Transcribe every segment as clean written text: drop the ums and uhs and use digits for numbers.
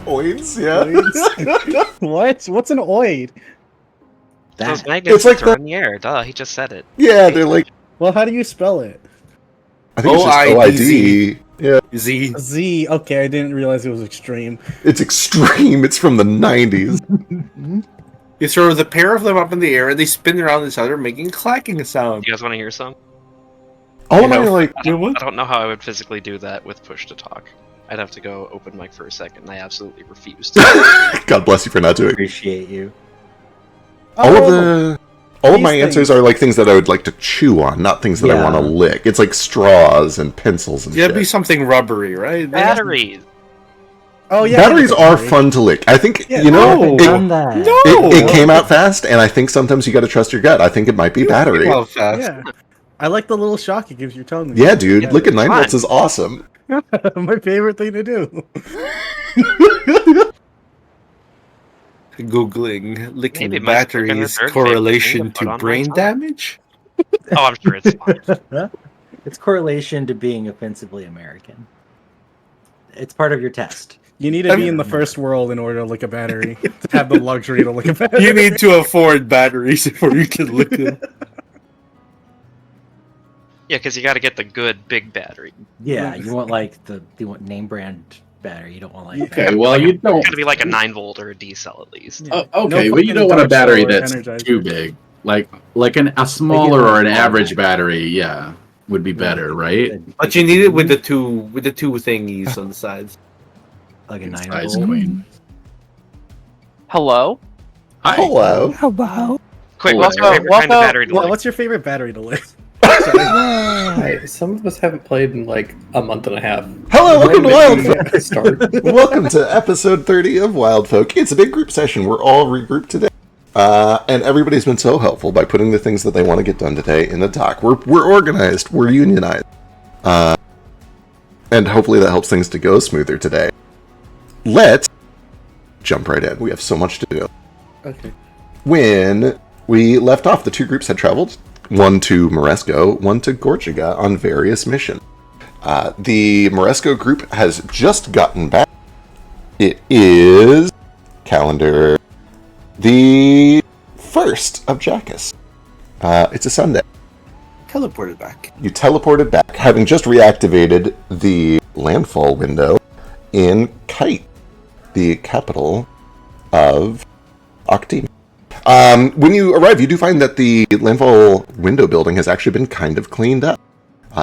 Oids, yeah. Oids? What? What's an oid? Those magnets It's like are in the air. Duh, he just said it. Yeah, they're like... Well, how do you spell it? I think it's just OID. Yeah. Z. Z. Okay, I didn't realize it was extreme. It's extreme. It's from the 90s. You throw the pair of them up in the air and they spin around each other, making clacking sound. You guys want to hear some? All of mine are like... I don't know how I would physically do that with push to talk. I'd have to go open mic for a second, and I absolutely refuse to. God bless you for not doing it. Appreciate you. All of my answers are like things that I would like to chew on, not things that I Yeah. want to lick. It's like straws and pencils and Yeah, shit. it'd be something rubbery, right? Batteries! Oh yeah, Batteries are fun to lick. I think, Yeah, you know, Done that. it came out fast, and I think sometimes you gotta trust your gut. I think it might be battery. Well, fast. Yeah. I like the little shock it gives your tongue. Yeah, dude, Yeah. licking 9 Fun. volts is awesome. My favorite thing to do. Googling licking Maybe my second or batteries third favorite correlation thing to put to on brain my tongue. damage? Oh, I'm sure it's fine. It's correlation to being offensively American. It's part of your test. You need to be in the first world in order to lick a battery. To have the luxury to lick a battery. You need to afford batteries before you can lick them. Yeah, because you got to get the good big battery. Yeah, you want you want name brand battery. You don't want like Okay, well, you don't. It's got to be like a 9 volt or a D cell at least. Yeah. Okay, No but you don't want a fucking battery Dark Soul or that's Energizer. too big. Like a smaller or an average battery, yeah, would be better, right? But you need it with the two thingies on the sides. like a 9 Size volt. queen. Hello? Hi. Hello. Quick, Oh, what's your welcome- favorite kind of welcome- battery to Well, lick? what's your favorite battery to lick? Hi, some of us haven't played in like a month and a half. Hello, welcome to Wildfolk. Wildfolk. Start. Welcome to episode 30 of Wildfolk. It's a big group session. We're all regrouped today. And everybody's been so helpful by putting the things that they want to get done today in the doc. We're organized. We're unionized. And hopefully that helps things to go smoother today. Let's jump right in. We have so much to do. Okay. When we left off, the two groups had traveled. One to Moresco, one to Gorgiga on various missions. The Moresco group has just gotten back. It is calendar the 1st of Jackus. It's a Sunday. Teleported back. You teleported back, having just reactivated the landfall window in Kite, the capital of Octime. When you arrive, you do find that the landfall window building has actually been kind of cleaned up.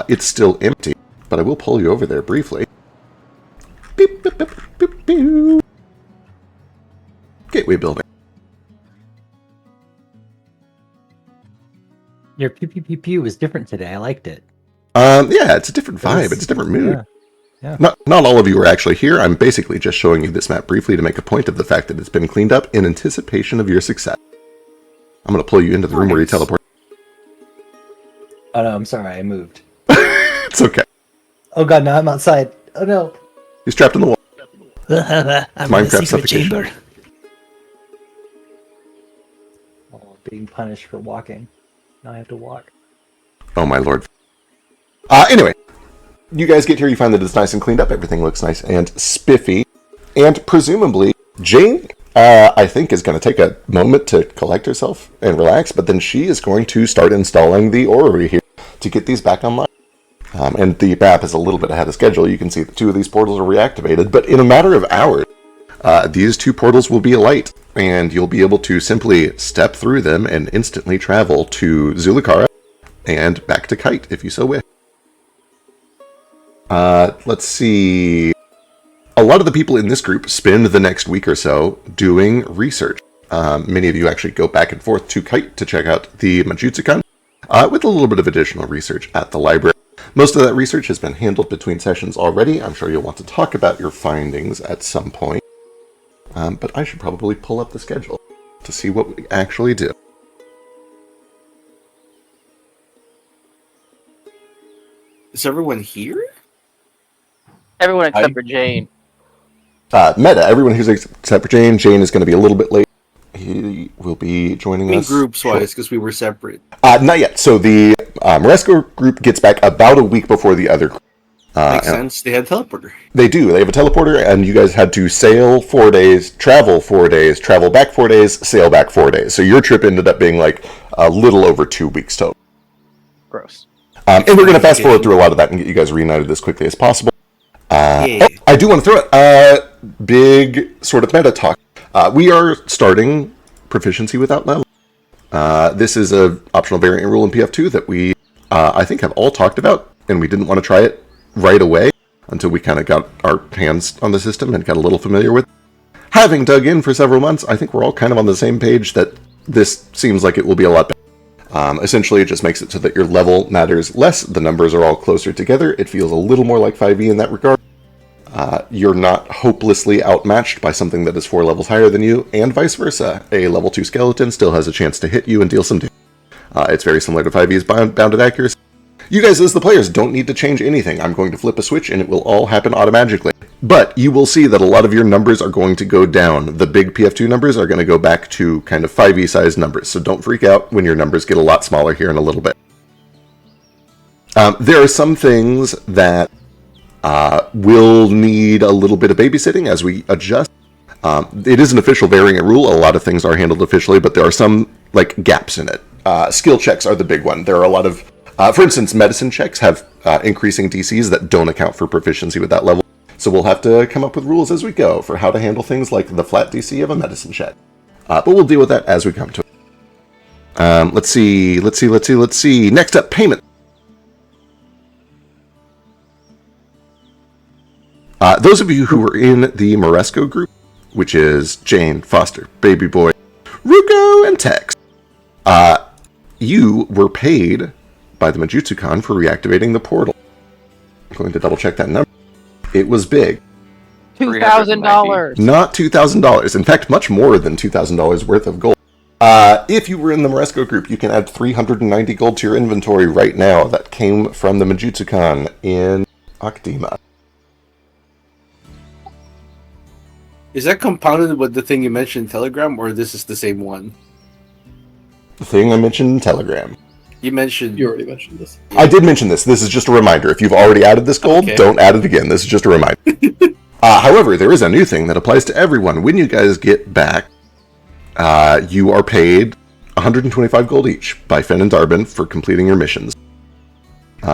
It's still empty, but I will pull you over there briefly. Beep, beep, beep, beep, beep. Gateway building. Your pew pew pew pew was different today. I liked it. Yeah, it's a different vibe. It's a different mood. Yeah. Not all of you are actually here. I'm basically just showing you this map briefly to make a point of the fact that it's been cleaned up in anticipation of your success. I'm going to pull you into the room where you teleport. Oh no, I'm sorry, I moved. It's okay. Oh god, now I'm outside. Oh no. He's trapped in the wall. I'm Minecraft suffocation. Oh, being punished for walking. Now I have to walk. Oh my lord. Anyway, you guys get here, you find that it's nice and cleaned up, everything looks nice and spiffy, and presumably, Jane, I think, is going to take a moment to collect herself and relax, but then she is going to start installing the orrery here to get these back online. And the map is a little bit ahead of schedule. You can see that 2 of these portals are reactivated, but in a matter of hours, these 2 portals will be alight, and you'll be able to simply step through them and instantly travel to Zulukara and back to Kite, if you so wish. Let's see. A lot of the people in this group spend the next week or so doing research. Many of you actually go back and forth to Kite to check out the Majutsukan, with a little bit of additional research at the library. Most of that research has been handled between sessions already. I'm sure you'll want to talk about your findings at some point. But I should probably pull up the schedule to see what we actually do. Is everyone here? Everyone except for Jane. Meta, everyone who's except for Jane. Jane is going to be a little bit late. He will be joining us. Groups wise, because we were separate. Not yet. So the Moresco group gets back about a week before the other group. Makes sense. They had a teleporter. They do. They have a teleporter, and you guys had to sail 4 days, travel 4 days, travel back 4 days, sail back 4 days. So your trip ended up being like a little over 2 weeks total. Gross. And we're going to fast forward through a lot of that and get you guys reunited as quickly as possible. I do want to throw it. Big sort of meta talk. We are starting proficiency without level. This is an optional variant rule in PF2 that we, I think, have all talked about, and we didn't want to try it right away until we kind of got our hands on the system and got a little familiar with it. Having dug in for several months, I think we're all kind of on the same page that this seems like it will be a lot better. Essentially, it just makes it so that your level matters less. The numbers are all closer together. It feels a little more like 5e in that regard. You're not hopelessly outmatched by something that is 4 levels higher than you, and vice versa. A level 2 skeleton still has a chance to hit you and deal some damage. It's very similar to 5e's bounded accuracy. You guys, as the players, don't need to change anything. I'm going to flip a switch and it will all happen automatically. But you will see that a lot of your numbers are going to go down. The big PF2 numbers are going to go back to kind of 5e sized numbers, so don't freak out when your numbers get a lot smaller here in a little bit. There are some things that will need a little bit of babysitting as we adjust. It is an official variant rule. A lot of things are handled officially, but there are some like gaps in it. Skill checks are the big one. There are a lot of, for instance, medicine checks have increasing DCs that don't account for proficiency with that level. So we'll have to come up with rules as we go for how to handle things like the flat DC of a medicine check. But we'll deal with that as we come to it. Let's see. Next up, payment. Those of you who were in the Moresco group, which is Jane, Foster, Baby Boy, Ruko, and Tex, you were paid by the Majutsu-Con for reactivating the portal. I'm going to double check that number. It was big. $2,000. Not $2,000. In fact, much more than $2,000 worth of gold. If you were in the Moresco group, you can add 390 gold to your inventory right now. That came from the Majutsu-Con in Akdima. Is that compounded with the thing you mentioned in Telegram, or this is the same one? The thing I mentioned in Telegram. You already mentioned this. I did mention this. This is just a reminder. If you've already added this gold, Don't add it again. This is just a reminder. However, there is a new thing that applies to everyone. When you guys get back, you are paid 125 gold each by Fen and Darbin for completing your missions.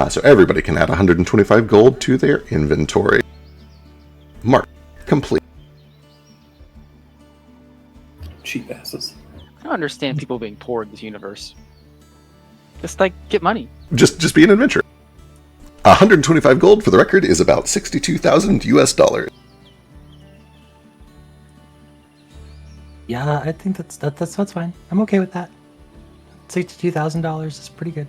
So everybody can add 125 gold to their inventory. Mark. Complete. Cheap asses. I don't understand people being poor in this universe. Just like get money. Just be an adventurer. 125 gold, for the record, is about 62,000 US dollars. Yeah, I think that's fine. I'm okay with that. $62,000 is pretty good.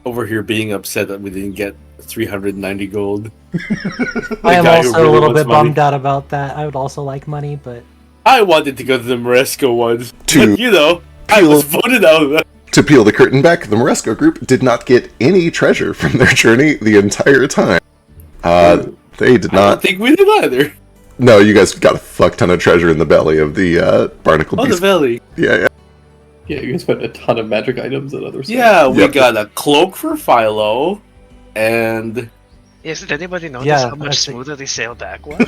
Over here being upset that we didn't get 390 gold. I am also a little bit bummed out about that. I would also like money, but I wanted to go to the Moresco ones. To But, I was voted out of that. To peel the curtain back, the Moresco group did not get any treasure from their journey the entire time. They did not. I don't think we did either. No, you guys got a fuck ton of treasure in the belly of the barnacle beast. The belly. Yeah. Yeah, you guys spent a ton of magic items and other stuff. Yeah, we got a cloak for Philo, and... Yes, did anybody notice how much smoother the sail back was?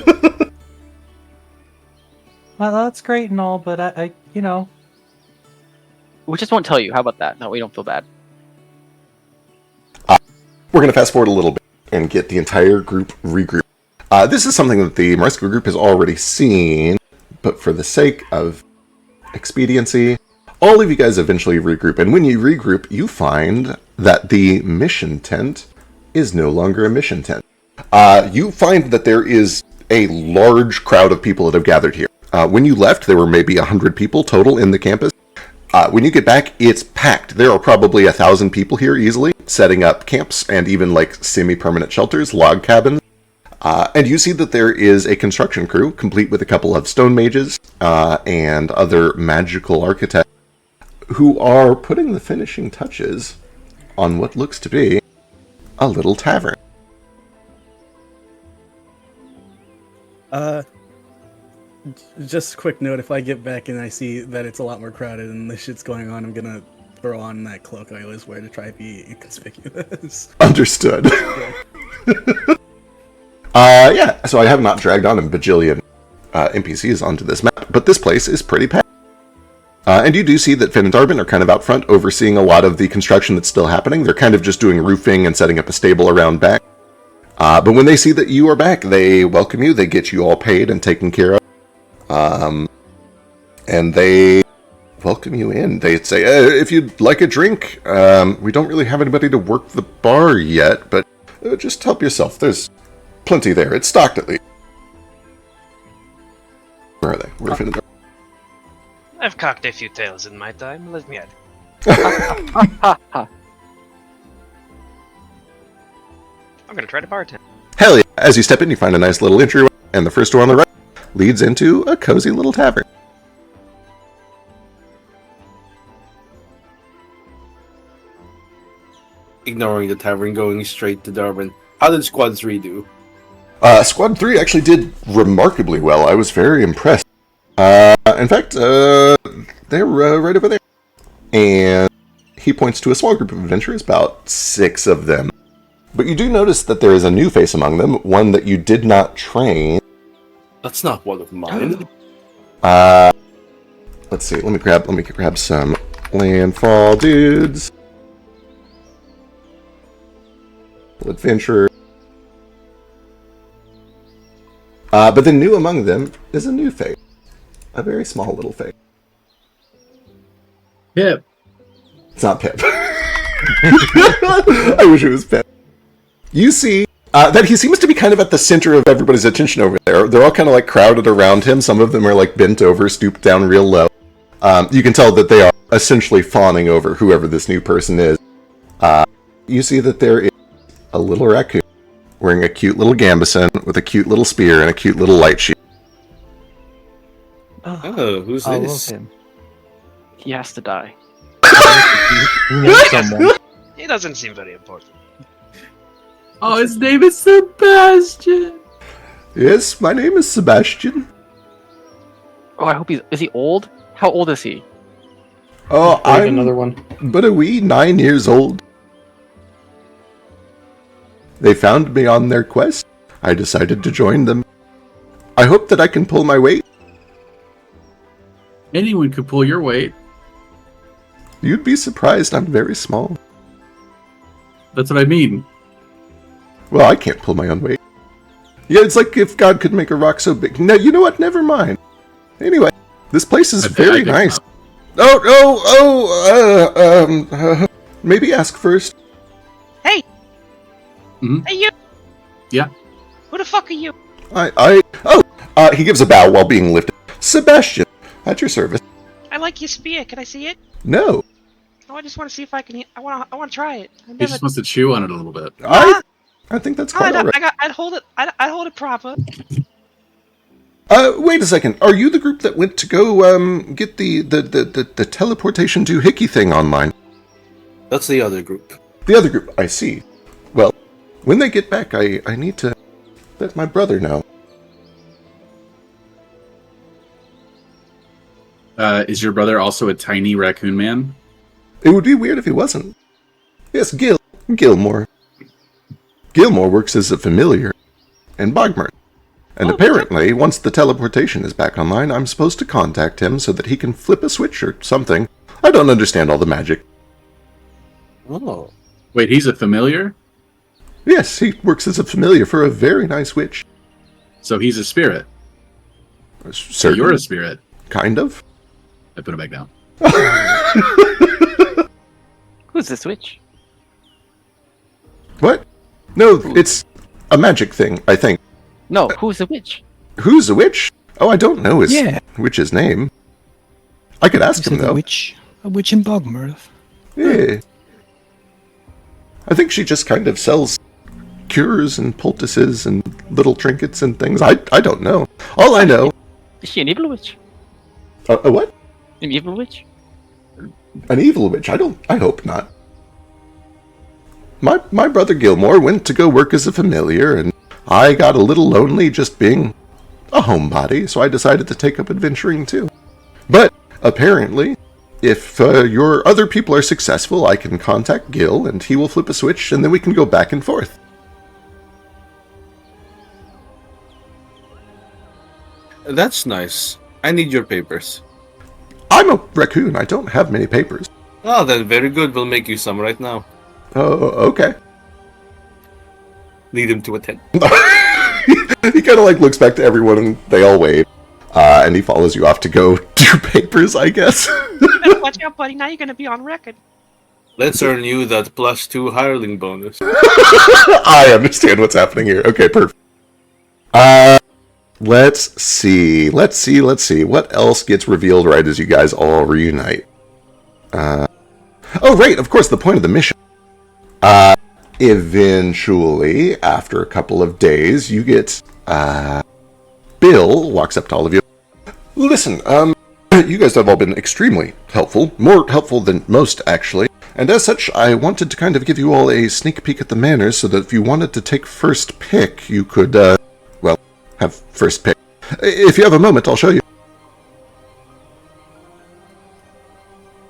well, that's great and all, but I We just won't tell you. How about that? No, we don't feel bad. We're going to fast forward a little bit and get the entire group regrouped. This is something that the Moresco group has already seen, but for the sake of expediency, all of you guys eventually regroup. And when you regroup, you find that the mission tent is no longer a mission tent. You find that there is a large crowd of people that have gathered here. When you left, there were maybe 100 people total in the campus. When you get back, it's packed. There are probably 1,000 people here easily, setting up camps and even like semi-permanent shelters, log cabins. And you see that there is a construction crew, complete with a couple of stone mages and other magical architects, who are putting the finishing touches on what looks to be a little tavern. Just a quick note, if I get back and I see that it's a lot more crowded and this shit's going on, I'm gonna throw on that cloak I always wear to try to be inconspicuous. Understood. Yeah, so I have not dragged on a bajillion NPCs onto this map, but this place is pretty packed. And you do see that Finn and Darvin are kind of out front, overseeing a lot of the construction that's still happening. They're kind of just doing roofing and setting up a stable around back. But when they see that you are back, they welcome you, they get you all paid and taken care of. And they welcome you in. They say, if you'd like a drink, we don't really have anybody to work the bar yet, but just help yourself. There's plenty there. It's stocked at least. Where are they? Where are Finn and Darvin? I've cocked a few tails in my time. Let me add. Ha. I'm gonna try to bartend. Hell yeah. As you step in, you find a nice little entryway, and the first door on the right leads into a cozy little tavern. Ignoring the tavern, going straight to Darwin. How did Squad 3 do? Squad 3 actually did remarkably well. I was very impressed. In fact, they're right over there. And he points to a small group of adventurers, about 6 of them. But you do notice that there is a new face among them, one that you did not train. That's not one of mine. Let's see. Let me grab some landfall dudes. Adventurer. But then new among them is a new face. A very small little face. Pip. It's not Pip. I wish it was Pip. You see that he seems to be kind of at the center of everybody's attention over there. They're all kind of like crowded around him. Some of them are like bent over, stooped down real low. You can tell that they are essentially fawning over whoever this new person is. You see that there is a little raccoon wearing a cute little gambeson with a cute little spear and a cute little light shield. Oh, who's I this? love him. He has to die. He doesn't seem very important. Oh, his name is Sebastian. Yes, my name is Sebastian. Oh, I hope is he old? How old is he? Oh, Like I'm another one. but a wee 9 years old. They found me on their quest. I decided to join them. I hope that I can pull my weight. Anyone could pull your weight. You'd be surprised, I'm very small. That's what I mean. Well, I can't pull my own weight. Yeah, it's like if God could make a rock so big. No, you know what? Never mind. Anyway, this place is very nice. Maybe ask first. Hey! Mhm. Hey, you! Yeah. Who the fuck are you? He gives a bow while being lifted. Sebastian, at your service. I like your spear. Can I see it? No, Oh, I just want to see if I can. I want to try it. I've He never- just wants to chew on it a little bit. I think that's Oh, quite alright. I'd hold it. I'd hold it proper. Wait a second. Are you the group that went to go get the teleportation to Hickey thing online? That's the other group. The other group, I see. Well, when they get back, I need to let my brother know. Is your brother also a tiny raccoon man? It would be weird if he wasn't. Yes, Gilmore. Gilmore works as a familiar in Bogmert. And apparently, once the teleportation is back online, I'm supposed to contact him so that he can flip a switch or something. I don't understand all the magic. Oh. Wait, he's a familiar? Yes, he works as a familiar for a very nice witch. So he's a spirit. So Certainly, you're a spirit. kind of. I put it back down. Who's this witch? What? No, it's a magic thing, I think. No, who's the witch? Who's the witch? Oh, I don't know his Yeah. witch's name. I could ask him, Is it though. a witch in Bogmurth? Yeah. I think she just kind of sells cures and poultices and little trinkets and things. I don't know. All I know... Is she an evil witch? A what? An evil witch? An evil witch? I hope not. My brother Gilmore went to go work as a familiar, and I got a little lonely just being a homebody, so I decided to take up adventuring too. But, apparently, if your other people are successful, I can contact Gil, and he will flip a switch, and then we can go back and forth. That's nice. I need your papers. I'm a raccoon. I don't have many papers. Oh, then very good. We'll make you some right now. Oh, okay. Lead him to a tent. He kind of like looks back to everyone, and they all wave. And he follows you off to go do papers, I guess. Watch out, buddy. Now you're going to be on record. Let's earn you that +2 hireling bonus. I understand what's happening here. Okay, perfect. Let's see. What else gets revealed right as you guys all reunite? Oh, right, of course, the point of the mission. Eventually, after a couple of days, you get, Bill walks up to all of you. Listen, you guys have all been extremely helpful. More helpful than most, actually. And as such, I wanted to kind of give you all a sneak peek at the manors so that if you wanted to take first pick, you could, have first pick. If you have a moment, I'll show you.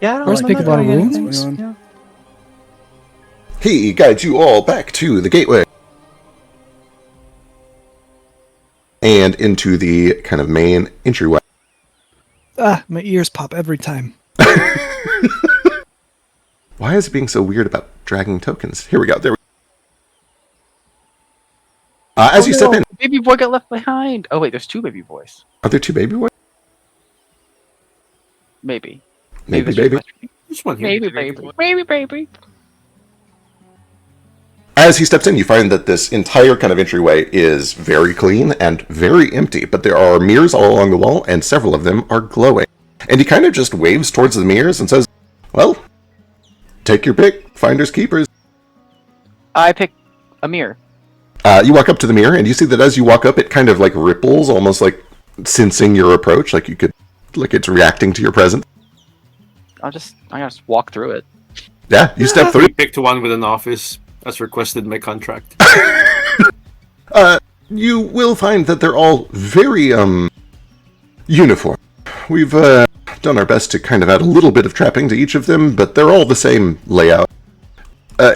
Yeah, I don't First know pick of about our anything. rooms? Yeah. He guides you all back to the gateway. And into the kind of main entryway. Ah, my ears pop every time. Why is it being so weird about dragging tokens? Here we go. There we go. As you step in... Baby boy got left behind. Oh wait, there's 2 baby boys. Are there 2 baby boys? Maybe. Maybe there's baby. This one here. Maybe baby. Maybe baby. As he steps in, you find that this entire kind of entryway is very clean and very empty, but there are mirrors all along the wall, and several of them are glowing. And he kind of just waves towards the mirrors and says, well, take your pick, finders keepers. I pick a mirror. You walk up to the mirror, and you see that as you walk up, it kind of like ripples, almost like sensing your approach, like you could, like it's reacting to your presence. I just walk through it. Yeah, you step through. We picked one with an office, as requested in my contract. You will find that they're all very, uniform. We've, done our best to kind of add a little bit of trapping to each of them, but they're all the same layout.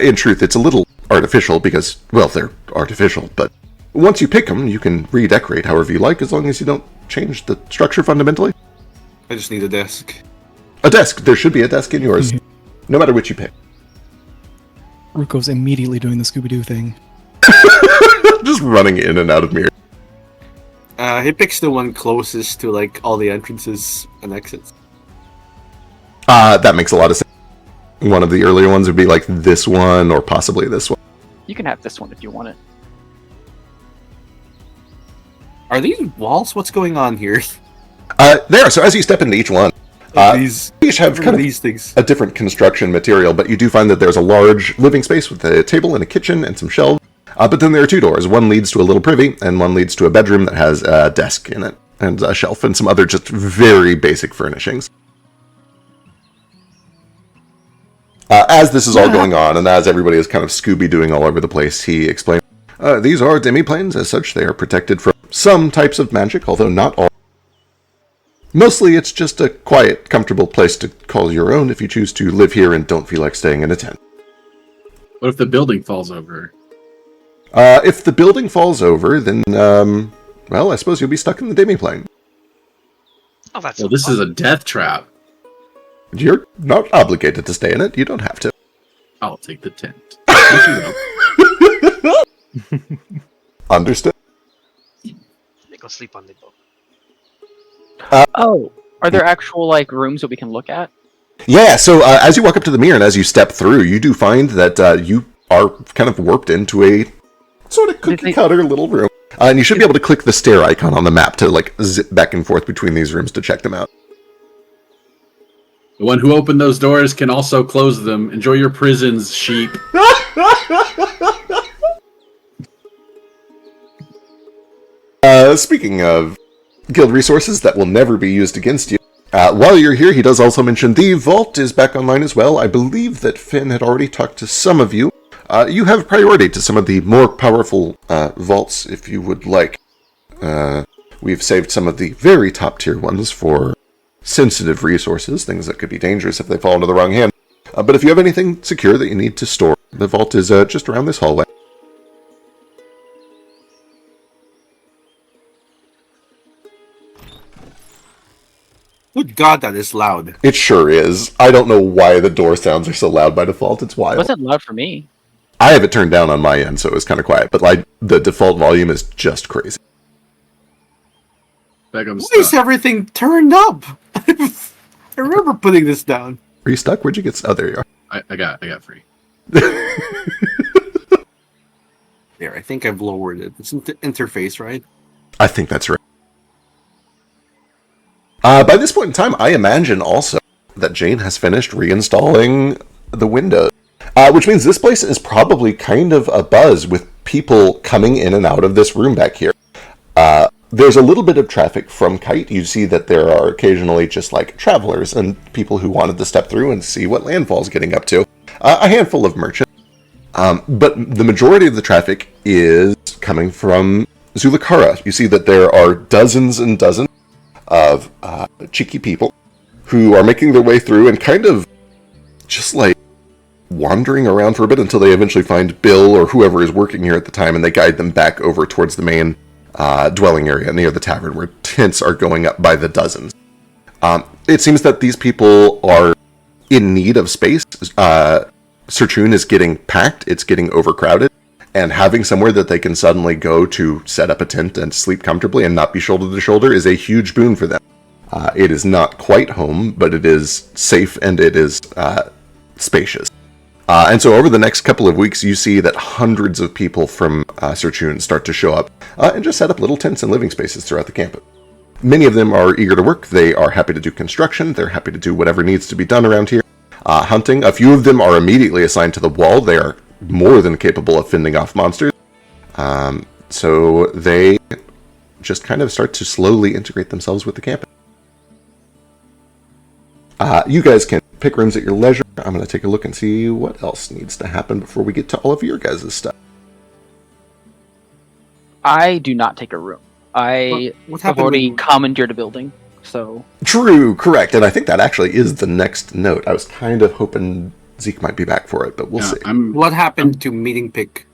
In truth, it's a little artificial because, well, they're artificial, but once you pick them, you can redecorate however you like, as long as you don't change the structure fundamentally. I just need a desk. A desk. There should be a desk in yours, no matter which you pick. Ruko's immediately doing the Scooby-Doo thing. Just running in and out of mirrors. He picks the one closest to, like, all the entrances and exits. That makes a lot of sense. One of the earlier ones would be like this one, or possibly this one. You can have this one if you want it. Are these walls? What's going on here? There, so as you step into each one, These each have kind of these things. a different construction material, but you do find that there's a large living space with a table and a kitchen and some shelves. But then there are 2 doors. One leads to a little privy, and one leads to a bedroom that has a desk in it, and a shelf, and some other just very basic furnishings. As this is all going on, and as everybody is kind of Scooby-Dooing all over the place, he explains, these are demi-planes. As such, they are protected from some types of magic, although not all. Mostly, it's just a quiet, comfortable place to call your own if you choose to live here and don't feel like staying in a tent. What if the building falls over? If the building falls over, then, well, I suppose you'll be stuck in the demi-plane. Oh, that's Well, this is a death trap. You're not obligated to stay in it. You don't have to. I'll take the tent. Yes, you will. Understood. They go sleep on the boat. Oh, are there actual like rooms that we can look at? Yeah, so as you walk up to the mirror and as you step through, you do find that you are kind of warped into a sort of cookie-cutter little room. And you should be able to click the stair icon on the map to, like, zip back and forth between these rooms to check them out. The one who opened those doors can also close them. Enjoy your prisons, sheep. Speaking of guild resources that will never be used against you, while you're here, he does also mention the vault is back online as well. I believe that Finn had already talked to some of you. You have priority to some of the more powerful vaults if you would like. We've saved some of the very top tier ones for sensitive resources, things that could be dangerous if they fall into the wrong hand. But if you have anything secure that you need to store, the vault is just around this hallway. Good God, that is loud. It sure is. I don't know why the door sounds are so loud by default. It's It wild. wasn't loud for me. I have it turned down on my end, so it was kind of quiet. But like the default volume is just crazy. Back I'm Why is stuck. everything turned up? I remember putting this down. Are you stuck? Where'd you get? Oh, there you are. I got free. There, I think I've lowered it. It's interface, right? I think that's right. By this point in time, I imagine also that Jane has finished reinstalling the Windows, which means this place is probably kind of abuzz with people coming in and out of this room back here. There's a little bit of traffic from Kite. You see that there are occasionally just like travelers and people who wanted to step through and see what Landfall's getting up to. A handful of merchants. But the majority of the traffic is coming from Zulakara. You see that there are dozens and dozens of cheeky people who are making their way through and kind of just like wandering around for a bit until they eventually find Bill or whoever is working here at the time, and they guide them back over towards the main dwelling area near the tavern where tents are going up by the dozens. It seems that these people are in need of space. Sirchun is getting packed, it's getting overcrowded, and having somewhere that they can suddenly go to set up a tent and sleep comfortably and not be shoulder to shoulder is a huge boon for them. It is not quite home, but it is safe and it is spacious. And so over the next couple of weeks, you see that hundreds of people from Sirchun start to show up and just set up little tents and living spaces throughout the campus. Many of them are eager to work. They are happy to do construction. They're happy to do whatever needs to be done around here. Hunting. A few of them are immediately assigned to the wall. They are more than capable of fending off monsters. So they just kind of start to slowly integrate themselves with the campus. You guys can pick rooms at your leisure. I'm going to take a look and see what else needs to happen before we get to all of your guys' stuff. I do not take a room. I What have happened already when- commandeered a building, so True, correct. And I think that actually is the next note. I was kind of hoping Zeke might be back for it, but we'll Yeah, see. What happened to meeting pick?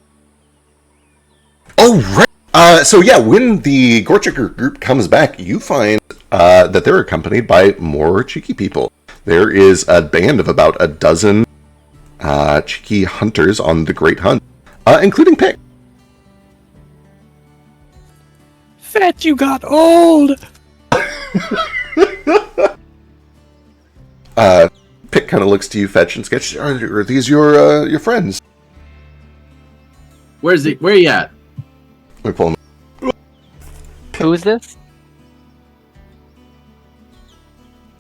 Oh, right. So yeah, when the Gorchiker group comes back, you find that they're accompanied by more cheeky people. There is a band of about a dozen cheeky hunters on the Great Hunt, including Pick. Fetch, you got old! Pick kind of looks to you, Fetch, and Sketch. Are these your friends? Where's he? Where you at? Let me pull him. who is this?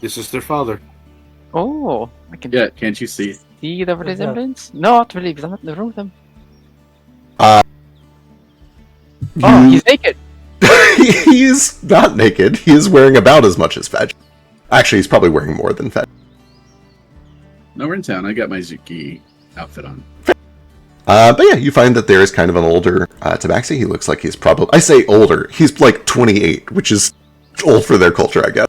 This is their father. Oh, I can Yeah, can't you see? see the resemblance. No, not really, because I'm not in the room with him. Oh, he's naked. He's not naked. He is wearing about as much as Fetch. Actually, he's probably wearing more than Fetch. No, we're in town. I got my Zuki outfit on. But yeah, you find that there is kind of an older Tabaxi. He looks like he's probably... I say older. He's like 28, which is old for their culture, I guess.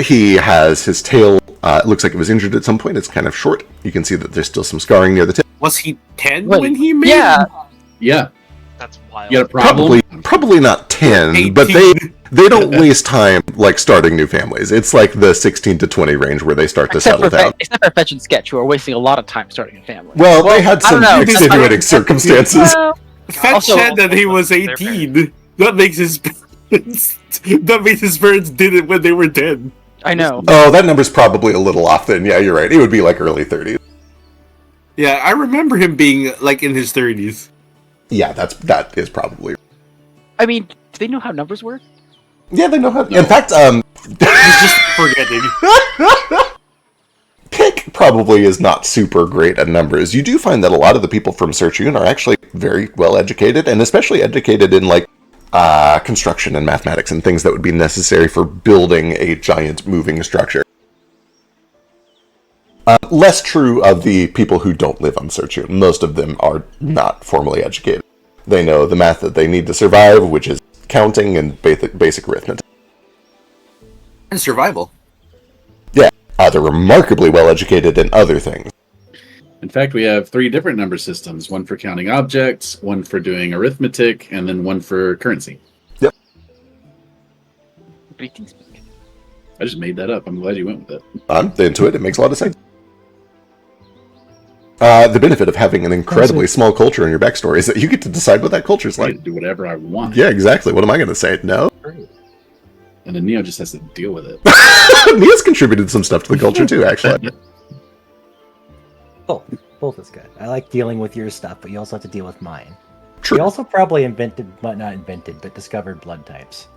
He has his tail... it looks like it was injured at some point. It's kind of short. You can see that there's still some scarring near the tip. Was he 10 Wait, when he made yeah. Yeah, That's wild. you got a problem? Probably not 10, but 18. they don't waste time like starting new families. It's like the 16 to 20 range where they start to settle down. Except for Fetch and Sketch, who are wasting a lot of time starting a family. Well, they had I some don't know. extenuating circumstances. Well, Fetch Also- said that he was They're 18. That makes his parents... that means his parents did it when they were 10. I know. Oh, that number's probably a little off then. Yeah, you're right. It would be like early 30s. Yeah, I remember him being like in his 30s. Yeah, that is probably... I mean, do they know how numbers work? Yeah, they know how... No. In fact, He's just forgetting. Pick probably is not super great at numbers. You do find that a lot of the people from Sirchun are actually very well educated, and especially educated in like construction and mathematics and things that would be necessary for building a giant moving structure. Less true of the people who don't live on Sirchun. Most of them are not formally educated. They know the math that they need to survive, which is counting and basic arithmetic. And survival. They're remarkably well educated in other things. In fact, we have 3 different number systems: one for counting objects, one for doing arithmetic, and then one for currency. Greetings. I just made that up. I'm glad you went with it. I'm into it. It makes a lot of sense. The benefit of having an incredibly small culture in your backstory is that you get to decide what that culture's I like. can do whatever I want. Yeah, exactly. What am I going to say? No? And then Neo just has to deal with it. Nia's contributed some stuff to the culture too, actually. Both is good. I like dealing with your stuff, but you also have to deal with mine. True. You also probably but discovered blood types.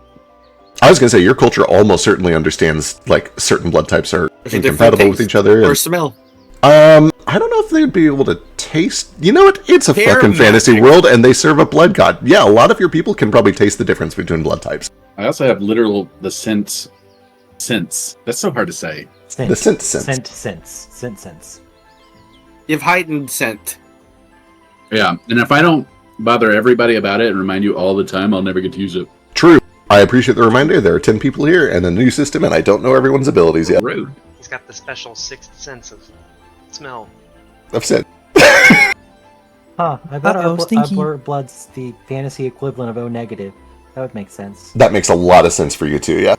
I was going to say, your culture almost certainly understands, like, certain blood types are There's a different incompatible with taste each other. Or And, smell. I don't know if they'd be able to taste... You know what? It's a They're fucking fantasy magic. world, and they serve a blood god. Yeah, a lot of your people can probably taste the difference between blood types. I also have literal the sense. That's so hard to say. The Sense. You have heightened scent. Yeah, and if I don't bother everybody about it and remind you all the time, I'll never get to use it. True. I appreciate the reminder. There are 10 people here and a new system, and I don't know everyone's abilities yet. Rude. He's got the special sixth sense of smell. I've said. Huh, I bet stinky. our blood's the fantasy equivalent of O negative. That would make sense. That makes a lot of sense for you too, yeah.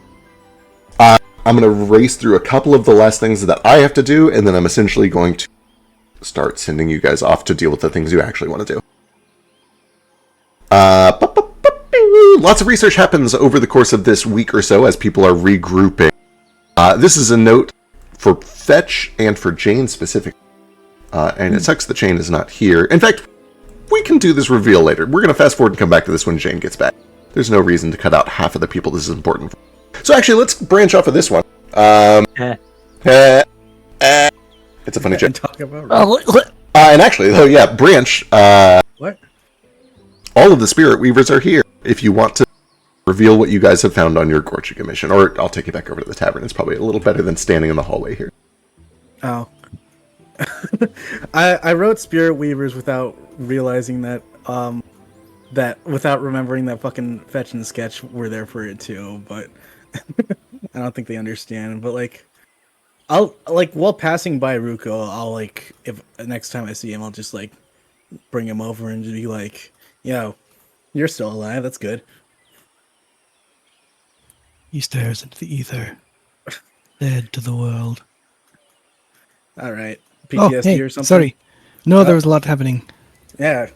I'm going to race through a couple of the last things that I have to do, and then I'm essentially going to start sending you guys off to deal with the things you actually want to do. Lots of research happens over the course of this week or so as people are regrouping. This is a note for Fetch and for Jane specifically. And it sucks that Jane is not here. In fact, we can do this reveal later. We're going to fast forward and come back to this when Jane gets back. There's no reason to cut out half of the people this is important for. So actually, let's branch off of this one. It's a funny joke. Talk about And actually, though, yeah, branch. what? All of the Spirit Weavers are here. If you want to reveal what you guys have found on your Gorchiga mission, or I'll take you back over to the tavern. It's probably a little better than standing in the hallway here. Oh. I wrote Spirit Weavers without realizing that without remembering that fucking Fetch and Sketch were there for it too, but I don't think they understand. But like, I'll like while passing by Ruko, I'll like if next time I see him, I'll just like bring him over and just be like, "Yo, you're still alive. That's good." He stares into the ether, dead to the world. All right, PTSD Oh, hey, or something. sorry. No, there was a lot happening. Yeah.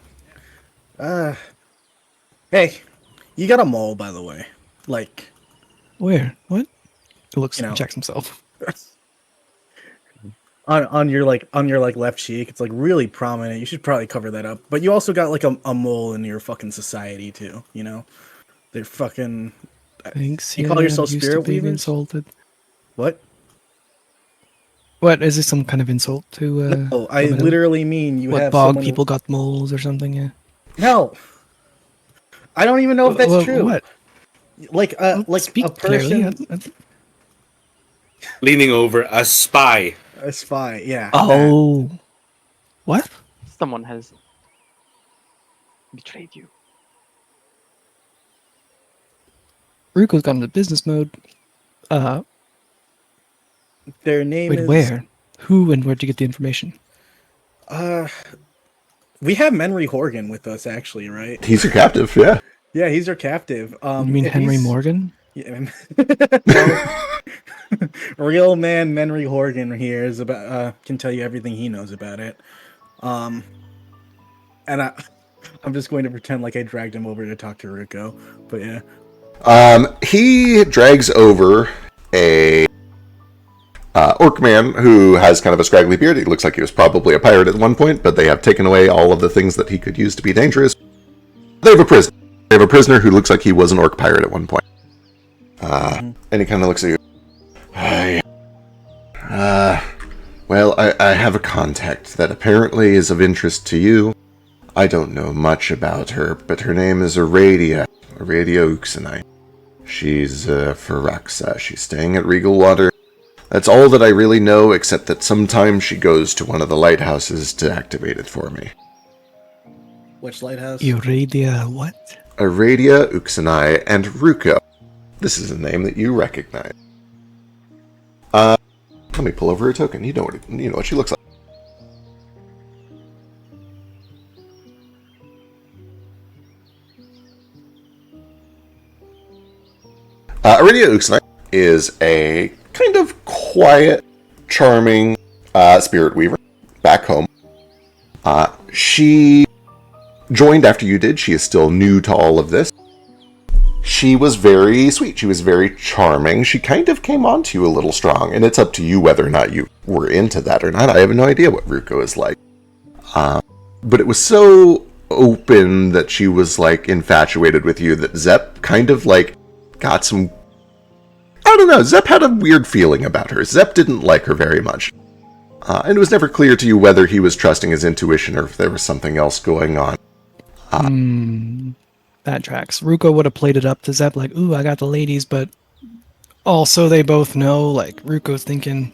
Hey, you got a mole, by the way. Like, Where? What? He looks, You know. checks himself. on your left cheek, it's like really prominent. You should probably cover that up. But you also got like a mole in your fucking society too. You know, they're fucking. Thanks. You call yourself I'm used to Spirit being Weavers? insulted. What? What is this? Some kind of insult to? Oh, I women? literally mean you What have bog someone people got moles or something? Yeah. No, I don't even know if that's Well, true. What? Like Speak a person, clearly. Leaning over, a spy. a spy. Yeah. Oh. What? Someone has betrayed you. Ruko's gone into business mode. Their name Wait, is. where? Who and where'd you get the information? We have Menry Horgan with us, actually, right? He's your captive, yeah. Yeah, he's our captive. You mean if Henry he's- Morgan? Yeah, real man Menry Horgan here is about can tell you everything he knows about it. And I'm just going to pretend like I dragged him over to talk to Ruko. But yeah. He drags over a orc man who has kind of a scraggly beard. He looks like he was probably a pirate at one point, but they have taken away all of the things that he could use to be dangerous. They have a prisoner. They have a prisoner who looks like he was an orc pirate at one point. And he kind of looks at you. Well, I have a contact that apparently is of interest to you. I don't know much about her, but her name is Aradia Uxanai. She's Firaxa. She's staying at Regal Water. That's all that I really know, except that sometimes she goes to one of the lighthouses to activate it for me. Which lighthouse? Euradia what? Aradia Uxanai and Ruko. This is a name that you recognize. Let me pull over her token. You know what she looks like. Iridia Uxnite is a kind of quiet, charming spirit weaver back home. She joined after you did. She is still new to all of this. She was very sweet. She was very charming. She kind of came on to you a little strong, and it's up to you whether or not you were into that or not. I have no idea what Ruko is like. But it was so open that she was, like, infatuated with you that Zep kind of, like, got some... I don't know. Zep had a weird feeling about her. Zep didn't like her very much. And it was never clear to you whether he was trusting his intuition or if there was something else going on. That tracks. Ruko would have played it up to Zep like, ooh, I got the ladies, but also they both know, like, Ruko's thinking,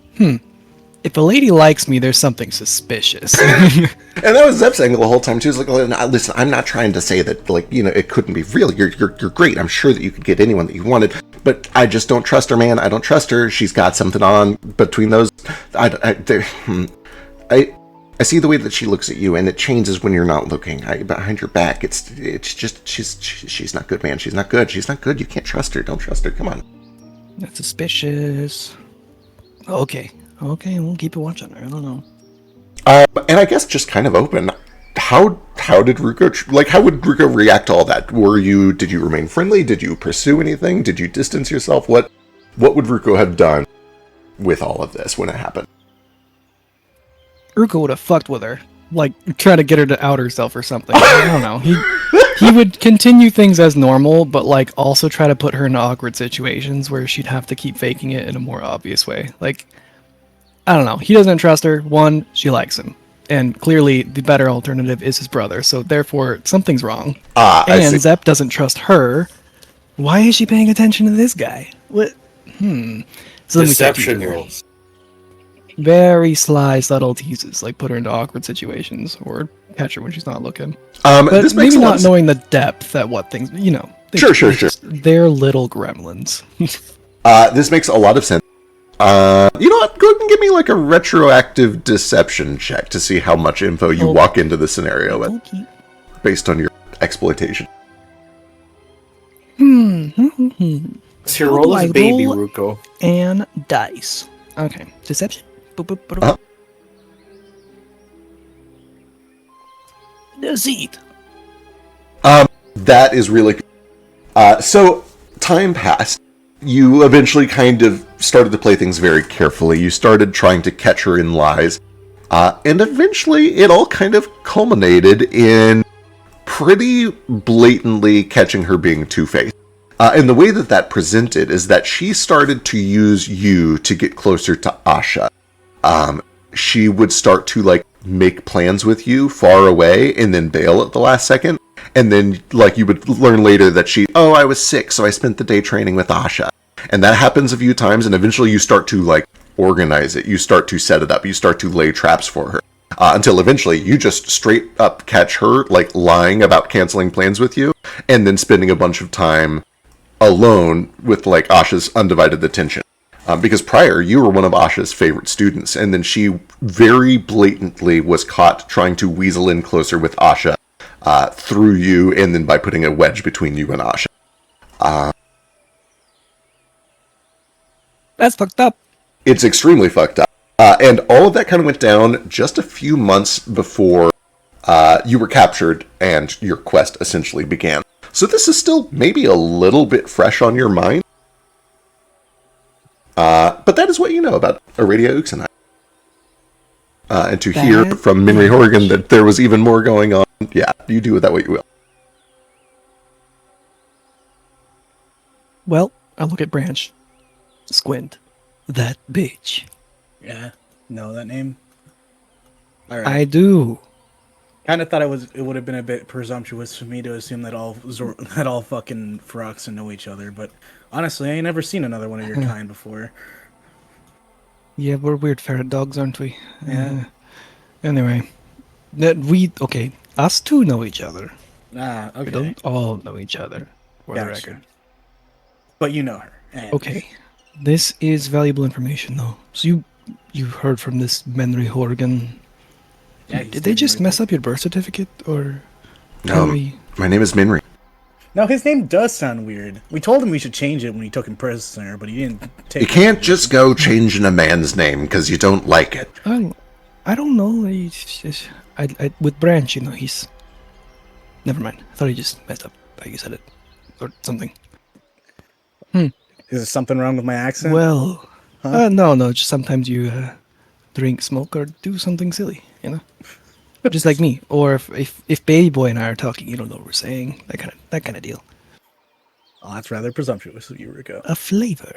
if a lady likes me, there's something suspicious. And that was Zep's angle the whole time, too. He was like, listen, I'm not trying to say that, like, you know, it couldn't be real. You're great. I'm sure that you could get anyone that you wanted. But I just don't trust her, man. I don't trust her. She's got something on between those. I see the way that she looks at you, and it changes when you're not looking. Behind your back, it's just, she's not good, man. She's not good. She's not good. You can't trust her. Don't trust her. Come on. That's suspicious. Okay, we'll keep watching her. I don't know. And I guess just kind of open. How did Ruko how would Ruko react to all that? Did you remain friendly? Did you pursue anything? Did you distance yourself? What would Ruko have done with all of this when it happened? Ruko would have fucked with her, like try to get her to out herself or something. I don't know. He would continue things as normal, but like also try to put her in awkward situations where she'd have to keep faking it in a more obvious way. Like, I don't know. He doesn't trust her. One, she likes him. And clearly the better alternative is his brother, so therefore something's wrong. And Zep doesn't trust her. Why is she paying attention to this guy? What? So Deception rules. Very sly, subtle teases, like put her into awkward situations or catch her when she's not looking. But this maybe not knowing the depth at what things, you know. Sure. They're little gremlins. This makes a lot of sense. You know what? Go ahead and give me like a retroactive deception check to see how much info you walk into the scenario with, based on your exploitation. It's your role as baby, Ruko. And dice. Okay, deception. Deceit. That is really good. So, time passed. You eventually kind of started to play things very carefully. You started trying to catch her in lies. And eventually, it all kind of culminated in pretty blatantly catching her being two-faced. And the way that presented is that she started to use you to get closer to Asha. She would start to, like, make plans with you far away and then bail at the last second. And then, like, you would learn later that I was sick, so I spent the day training with Asha. And that happens a few times, and eventually you start to, like, organize it. You start to set it up. You start to lay traps for her. Until eventually you just straight up catch her, like, lying about canceling plans with you, and then spending a bunch of time alone with, like, Asha's undivided attention. Because prior, you were one of Asha's favorite students, and then she very blatantly was caught trying to weasel in closer with Asha through you, and then by putting a wedge between you and Asha. That's fucked up. It's extremely fucked up. And all of that kind of went down just a few months before you were captured and your quest essentially began. So this is still maybe a little bit fresh on your mind. But that is what you know about Iridia Uxnite. And to hear from Minri Horgan that there was even more going on, yeah, you do with that what you will. Well, I look at Branch. Squint. That bitch. Yeah, know that name? All right. I do. Kind of thought it would have been a bit presumptuous for me to assume that all fucking Feroxan know each other, but honestly, I ain't never seen another one of your kind before. Yeah, we're weird ferret dogs, aren't we? Yeah. Anyway, us two know each other. Ah, okay. We don't all know each other, for the Gotcha. record. But you know her. And Okay. This is valuable information, though. So you heard from this Menry Horgan. Yeah, he's Did they getting just mess everything. up your birth certificate, or Um, Henry? my name is Minri. No, his name does sound weird. We told him we should change it when we took him prisoner, but he didn't take You it. can't just go changing a man's name because you don't like it. I don't know. With Branch, he's. Never mind. I thought he just messed up. Like you said it, or something. Is there something wrong with my accent? Well, Huh? no. Just sometimes you drink, smoke, or do something silly. Just like me. Or if Baby Boy and I are talking, you don't know what we're saying. That kind of deal. Oh, that's rather presumptuous of you, Rico. A flavor.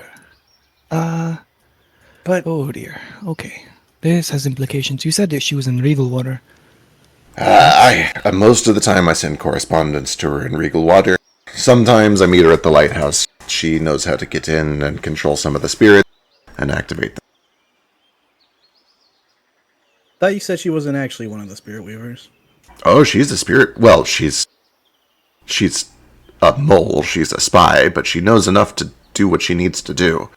But Oh dear. Okay. This has implications. You said that she was in Regal Water. Most of the time I send correspondence to her in Regal Water. Sometimes I meet her at the lighthouse. She knows how to get in and control some of the spirits and activate them. thought you said she wasn't actually one of the Spirit Weavers. Oh, she's a spirit. Well, she's a mole. She's a spy, but she knows enough to do what she needs to do.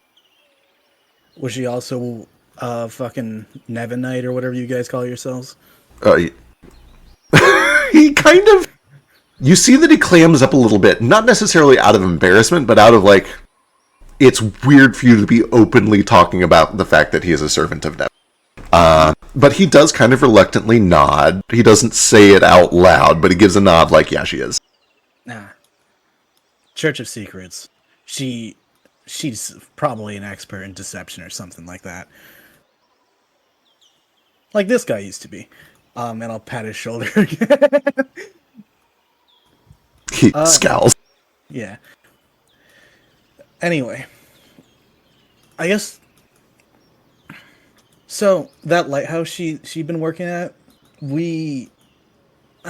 Was she also fucking Nevinite or whatever you guys call yourselves? He kind of... You see that he clams up a little bit, not necessarily out of embarrassment, but out of, it's weird for you to be openly talking about the fact that he is a servant of Nev. But he does kind of reluctantly nod. He doesn't say it out loud, but he gives a nod like, yeah, she is. Nah. Church of Secrets. She's probably an expert in deception or something like that. Like this guy used to be. And I'll pat his shoulder again. He scowls. Yeah. Anyway. I guess... So, that lighthouse she'd been working at, I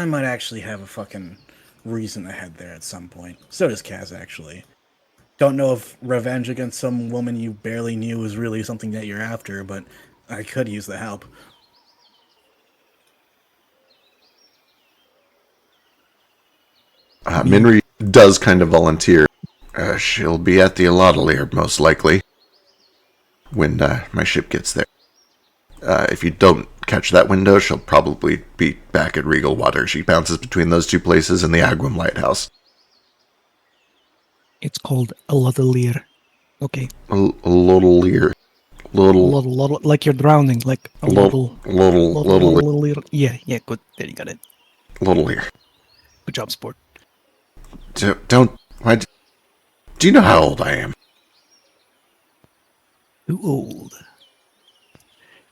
might actually have a fucking reason to head there at some point. So does Kaz, actually. Don't know if revenge against some woman you barely knew is really something that you're after, but I could use the help. Minri does kind of volunteer. She'll be at the Alaudalir, most likely, when my ship gets there. If you don't catch that window, she'll probably be back at Regal Water. She bounces between those two places and the Agwam Lighthouse. It's called Alaudalir. Okay. Alaudalir. Lottle, like you're drowning, like a little. Alaudalir. Yeah, good. There, you got it. Alaudalir. Good job, sport. Do you know how old I am? Too old.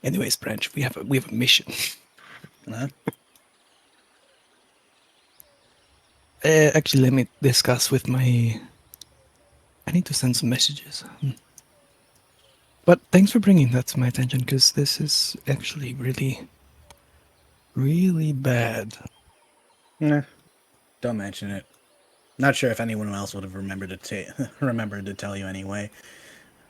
Anyways, Branch, we have a mission. Huh? Actually, let me discuss with my... I need to send some messages. But thanks for bringing that to my attention, because this is actually really, really bad. Nah. Don't mention it. Not sure if anyone else would have remembered to tell you anyway.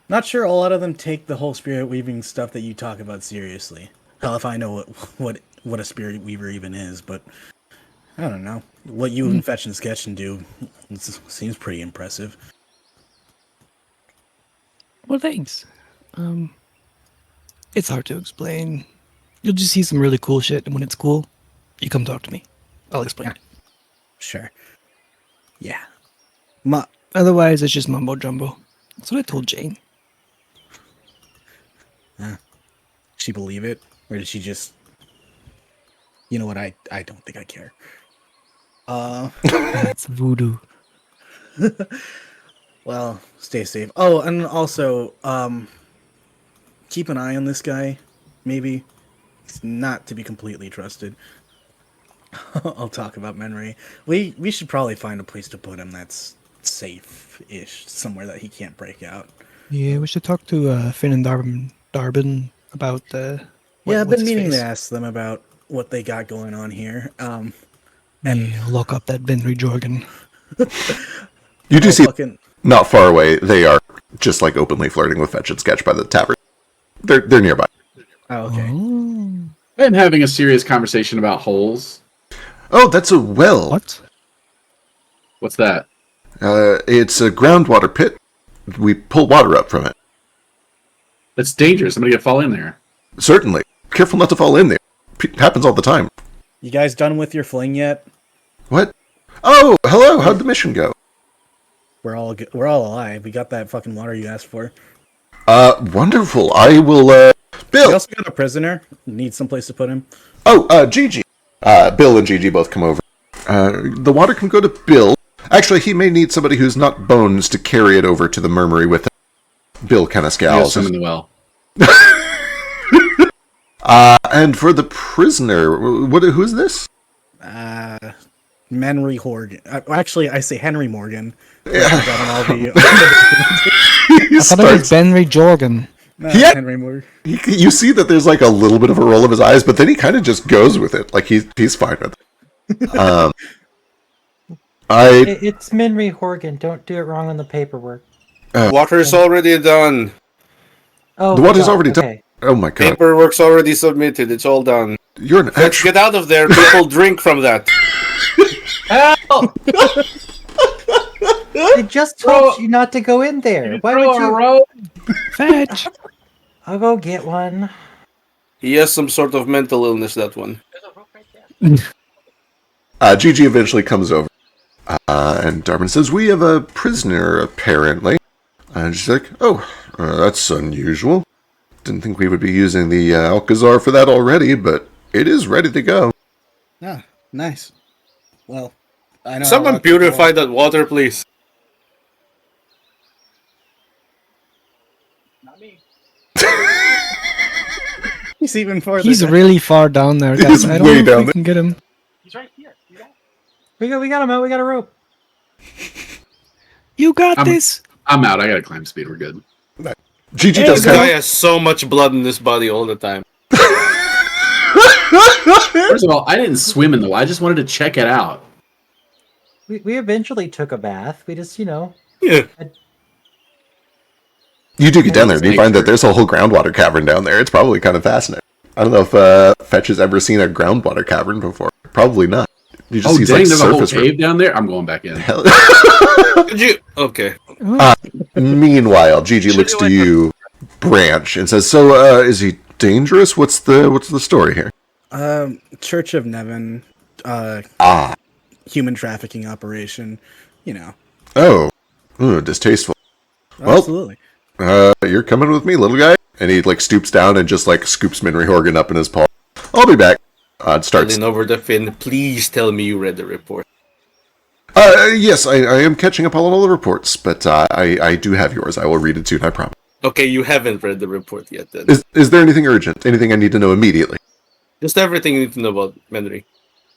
Not sure a lot of them take the whole spirit weaving stuff that you talk about seriously. Hell, if I know what a spirit weaver even is, but I don't know. What you and Fetch and Sketch can do seems pretty impressive. Well, thanks. It's hard to explain. You'll just see some really cool shit, and when it's cool, you come talk to me. I'll explain it. Sure. Yeah. Otherwise, it's just mumbo jumbo. That's what I told Jane. She believe it? Or did she just... You know what, I don't think I care. That's voodoo. Well, stay safe. Oh, and also, keep an eye on this guy, maybe. He's not to be completely trusted. I'll talk about Menry. We should probably find a place to put him that's safe-ish, somewhere that he can't break out. Yeah, we should talk to Finn and Darbin about Yeah, I've been meaning to ask them about what they got going on here. And lock up that Benry Jorgen. You do see, fucking... not far away, they are just openly flirting with Fetch and Sketch by the tavern. They're nearby. Oh, okay. And having a serious conversation about holes. Oh, that's a well. What? What's that? It's a groundwater pit. We pull water up from it. That's dangerous. Somebody could fall in there. Certainly. Careful not to fall in there. Happens all the time. You guys done with your fling yet? What? Oh, hello. How'd the mission go? We're all alive. We got that fucking water you asked for. Wonderful. I will, We Bill. also got a prisoner. Need someplace to put him. Oh, Gigi. Bill and Gigi both come over. The water can go to Bill. Actually, he may need somebody who's not Bones to carry it over to the Murmury with him. Bill kind of scowls. Swim in the well. And for the prisoner, who is this? Henry Horgan. Actually, I say Henry Morgan. Yeah. I thought it was Benry Jorgen. Henry Morgan. You see that there's like a little bit of a roll of his eyes, but then he kind of just goes with it. Like he's fine with it. It's Minry Horgan. Don't do it wrong on the paperwork. Water's already done. Oh, The water's God, already okay. done. Oh my god. Paperwork's already submitted. It's all done. You're an Let's actual... get out of there. People drink from that. Help! I just told you not to go in there. Why would you? Fetch. I'll go get one. He has some sort of mental illness, that one. Gigi eventually comes over. And Darwin says, we have a prisoner, apparently. And she's like, oh, that's unusual. Didn't think we would be using the Alcazar for that already, but it is ready to go. Ah, nice. Well, I know. Someone purify that water, please. Not me. He's even farther. He's down. really far down there, guys. He's I don't way know if down we there. can get him. He's right here. You got We got him out. We got a rope. You got this. I'm out. I got a climb speed. We're good. Gigi This does guy kind has so much blood in his body all the time. First of all, I didn't swim in the well. I just wanted to check it out. We eventually took a bath. We just, Yeah. You do get down there, and you find that there's a whole groundwater cavern down there. It's probably kind of fascinating. I don't know if Fetch has ever seen a groundwater cavern before. Probably not. You just Oh, see dang, like there's a whole surface. cave down there? I'm going back in. Hell- Did you? Okay. Meanwhile, Gigi looks to you, Branch, and says, "So, is he dangerous? What's the story here?" Church of Nevin. Human trafficking operation. You know. Oh, ooh, distasteful. Well, Absolutely. You're coming with me, little guy. And he like stoops down and just like scoops Minry Horgan up in his paw. I'll be back. Starts. Lean over the fin. Please tell me you read the report. Yes, I am catching up on all the reports, but I do have yours. I will read it soon, I promise. Okay, you haven't read the report yet then. Is there anything urgent? Anything I need to know immediately? Just everything you need to know about Menry.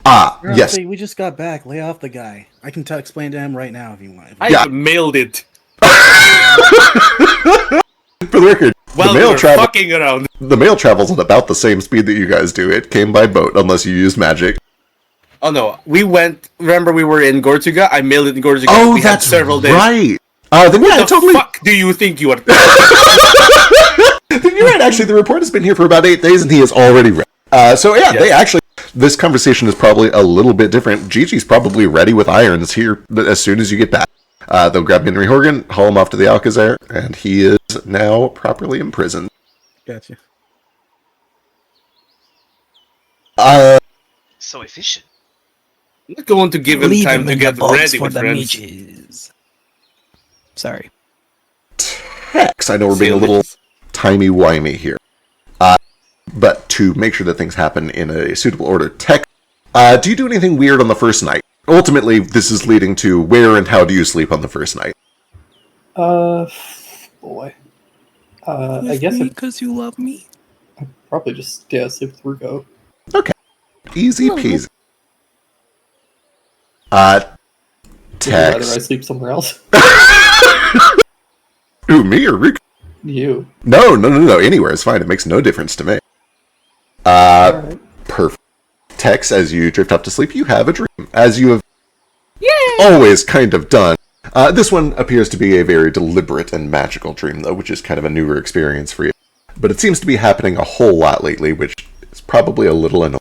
Yes. We just got back. Lay off the guy. I can explain to him right now if you want. I mailed it. For the record, While we were fucking around. The mail travels at about the same speed that you guys do. It came by boat, unless you used magic. Oh no, we went. Remember, we were in Gortuga. I mailed it in Gortuga. Oh, we that's had several days. right. Then yeah, What the totally. fuck do you think you are? You're right. Actually, the report has been here for about 8 days, and he is already ready. So yeah, they actually. This conversation is probably a little bit different. Gigi's probably ready with irons here as soon as you get back. They'll grab Henry Horgan, haul him off to the Alcazar, and he is now properly imprisoned. Gotcha. So efficient. I'm not going to give him Leave time him to in get the box ready for with the friends. midges. Sorry. Tex, I know we're being a little timey-wimey here. But to make sure that things happen in a suitable order, Tex, do you do anything weird on the first night? Ultimately, this is leading to where and how do you sleep on the first night? Boy. I guess I'd Because you love me. probably just, sleep with Rugo. Okay. Easy peasy. Would you rather I Tex. sleep somewhere else? Ooh, me or Rick? You. No. Anywhere is fine. It makes no difference to me. Alright. Perfect. Tex, as you drift off to sleep, you have a dream. As you have always kind of done. This one appears to be a very deliberate and magical dream, though, which is kind of a newer experience for you. But it seems to be happening a whole lot lately, which is probably a little annoying.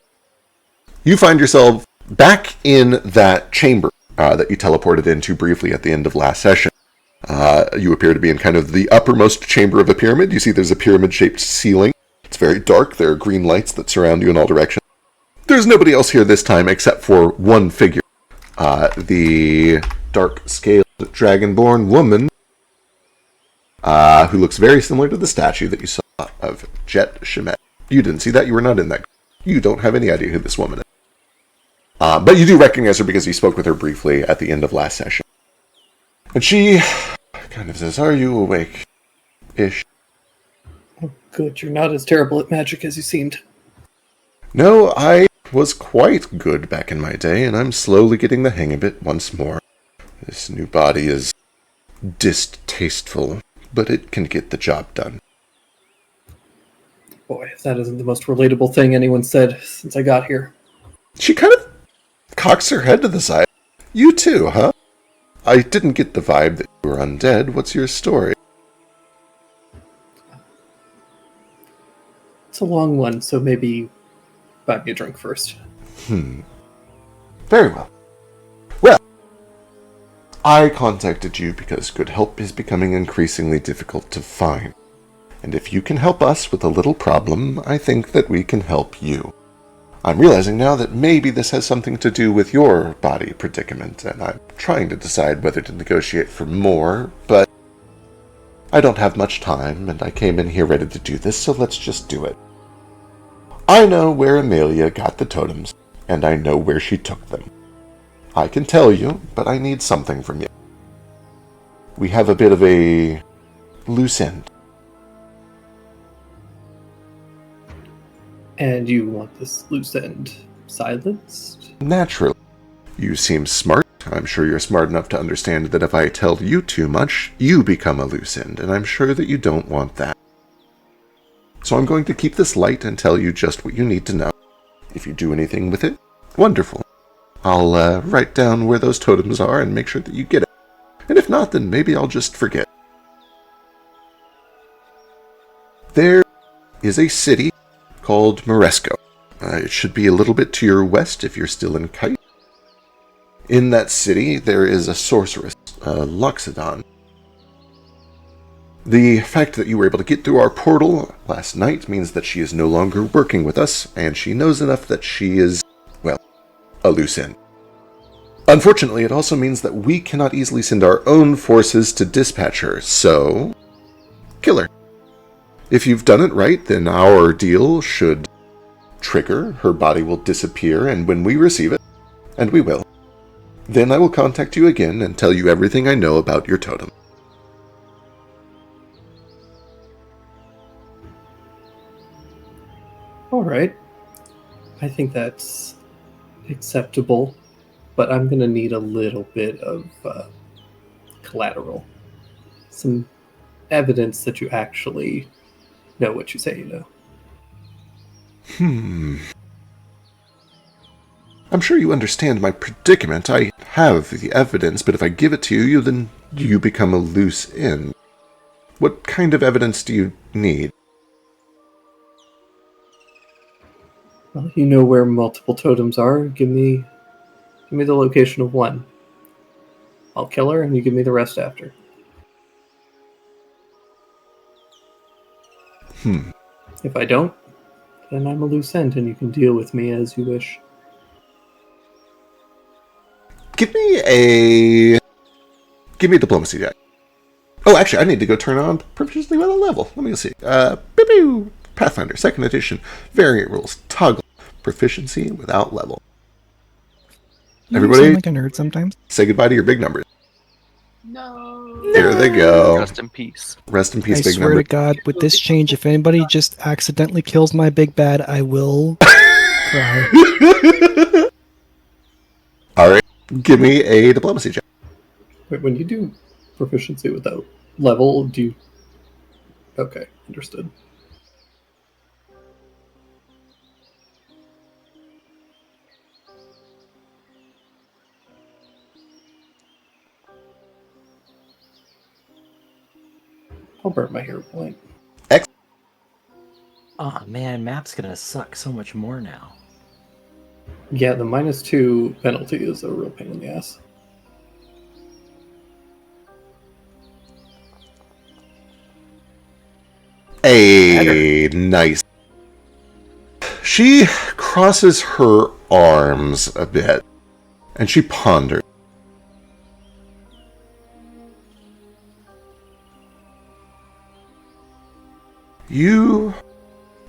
You find yourself back in that chamber that you teleported into briefly at the end of last session. You appear to be in kind of the uppermost chamber of a pyramid. You see there's a pyramid-shaped ceiling. It's very dark. There are green lights that surround you in all directions. There's nobody else here this time except for one figure. The dark-scaled dragonborn woman who looks very similar to the statue that you saw of Jet Shemet. You didn't see that. You were not in that. You don't have any idea who this woman is. But you do recognize her because you spoke with her briefly at the end of last session. And she kind of says, "Are you awake-ish?" Oh, good, you're not as terrible at magic as you seemed. No, I was quite good back in my day, and I'm slowly getting the hang of it once more. This new body is distasteful, but it can get the job done. Boy, if that isn't the most relatable thing anyone said since I got here. She kind of cocks her head to the side. "You too, huh? I didn't get the vibe that you were undead. What's your story?" It's a long one, so maybe buy me a drink first. Very well. Well, I contacted you because good help is becoming increasingly difficult to find. And if you can help us with a little problem, I think that we can help you. I'm realizing now that maybe this has something to do with your body predicament, and I'm trying to decide whether to negotiate for more, but I don't have much time, and I came in here ready to do this, so let's just do it. I know where Amelia got the totems, and I know where she took them. I can tell you, but I need something from you. We have a bit of a loose end. And you want this loose end silenced? Naturally. You seem smart. I'm sure you're smart enough to understand that if I tell you too much, you become a loose end, and I'm sure that you don't want that. So I'm going to keep this light and tell you just what you need to know. If you do anything with it, wonderful. I'll write down where those totems are and make sure that you get it. And if not, then maybe I'll just forget. There is a city called Moresco. It should be a little bit to your west if you're still in Kite. In that city, there is a sorceress, Loxodon. The fact that you were able to get through our portal last night means that she is no longer working with us, and she knows enough that she is, well, a loose end. Unfortunately, it also means that we cannot easily send our own forces to dispatch her, so kill her. If you've done it right, then our deal should trigger, her body will disappear, and when we receive it, and we will, then I will contact you again and tell you everything I know about your totem. Alright. I think that's acceptable, but I'm going to need a little bit of collateral. Some evidence that you actually know what you say you know. I'm sure you understand my predicament. I have the evidence, but if I give it to you, then you become a loose end. What kind of evidence do you need? Well, you know where multiple totems are. Give me the location of one. I'll kill her, and you give me the rest after. If I don't, then I'm a loose end, and you can deal with me as you wish. Give me a diplomacy check. Oh, actually, I need to go turn on proficiency with a level. Let me see. Pathfinder, 2nd edition, variant rules, toggle, proficiency without level. You Everybody, sound like a nerd sometimes. say goodbye to your big numbers. No. There they go. Rest in peace. Rest in peace, I big swear number. to God, with this change, if anybody just accidentally kills my big bad, I will cry. All right, give me a diplomacy check. Wait, when you do proficiency without level, do you... Okay, understood. I'll burn my hero point. Oh man, map's gonna suck so much more now. Yeah, the -2 penalty is a real pain in the ass. Nice. She crosses her arms a bit, and she ponders. You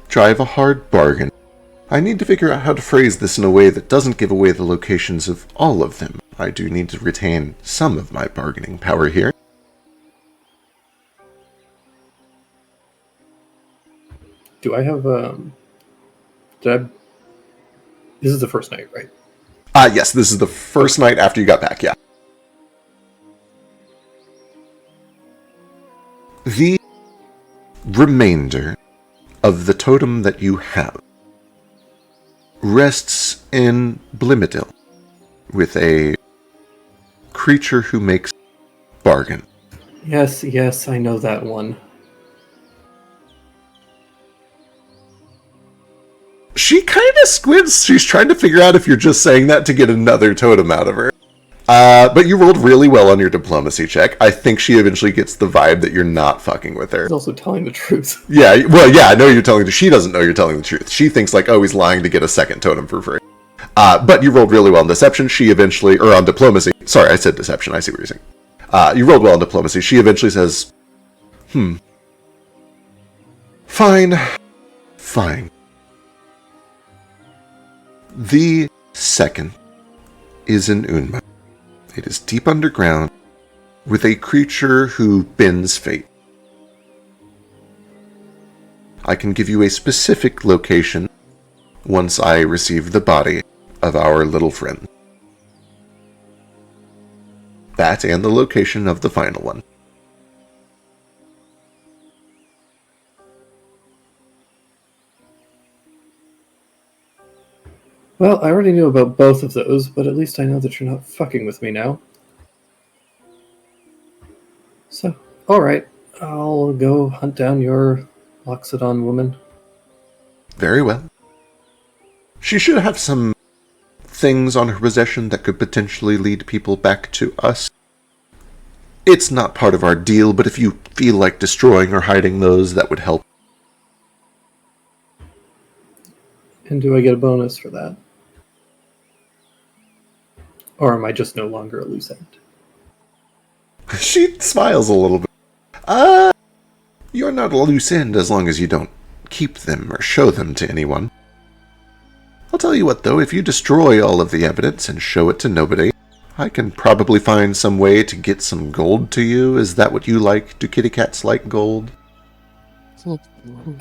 drive a hard bargain. I need to figure out how to phrase this in a way that doesn't give away the locations of all of them. I do need to retain some of my bargaining power here. Do I have did I this is the first night, right? Yes, this is the first night after you got back, yeah. The remainder of the totem that you have rests in Blimidil with a creature who makes bargain. Yes, I know that one. She kind of squints. She's trying to figure out if you're just saying that to get another totem out of her. But you rolled really well on your diplomacy check. I think she eventually gets the vibe that you're not fucking with her. He's also telling the truth. Yeah, well, yeah, I know you're telling the truth. She doesn't know you're telling the truth. She thinks like, oh, he's lying to get a second totem for free. But you rolled really well on deception. She eventually, or on diplomacy. Sorry, I said deception. I see what you're saying. You rolled well on diplomacy. She eventually says, Fine. The second is an Unma. It is deep underground, with a creature who bends fate. I can give you a specific location once I receive the body of our little friend. That and the location of the final one. Well, I already knew about both of those, but at least I know that you're not fucking with me now. So, alright, I'll go hunt down your Loxodon woman. Very well. She should have some things on her possession that could potentially lead people back to us. It's not part of our deal, but if you feel like destroying or hiding those, that would help. And do I get a bonus for that? Or am I just no longer a loose end? She smiles a little bit. You're not a loose end as long as you don't keep them or show them to anyone. I'll tell you what, though, if you destroy all of the evidence and show it to nobody, I can probably find some way to get some gold to you. Is that what you like? Do kitty cats like gold?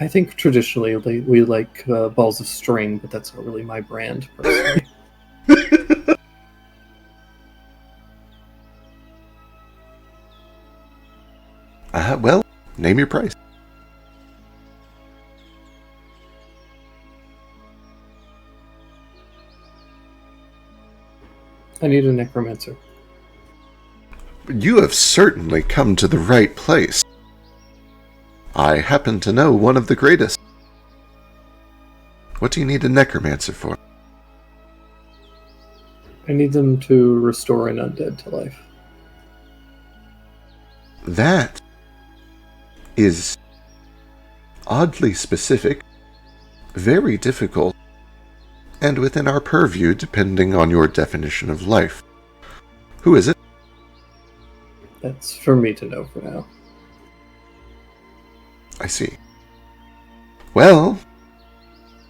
I think traditionally we like balls of string, but that's not really my brand, personally. Well, name your price. I need a necromancer. You have certainly come to the right place. I happen to know one of the greatest. What do you need a necromancer for? I need them to restore an undead to life. That is oddly specific, very difficult, and within our purview depending on your definition of life. Who is it? That's for me to know for now. I see. Well,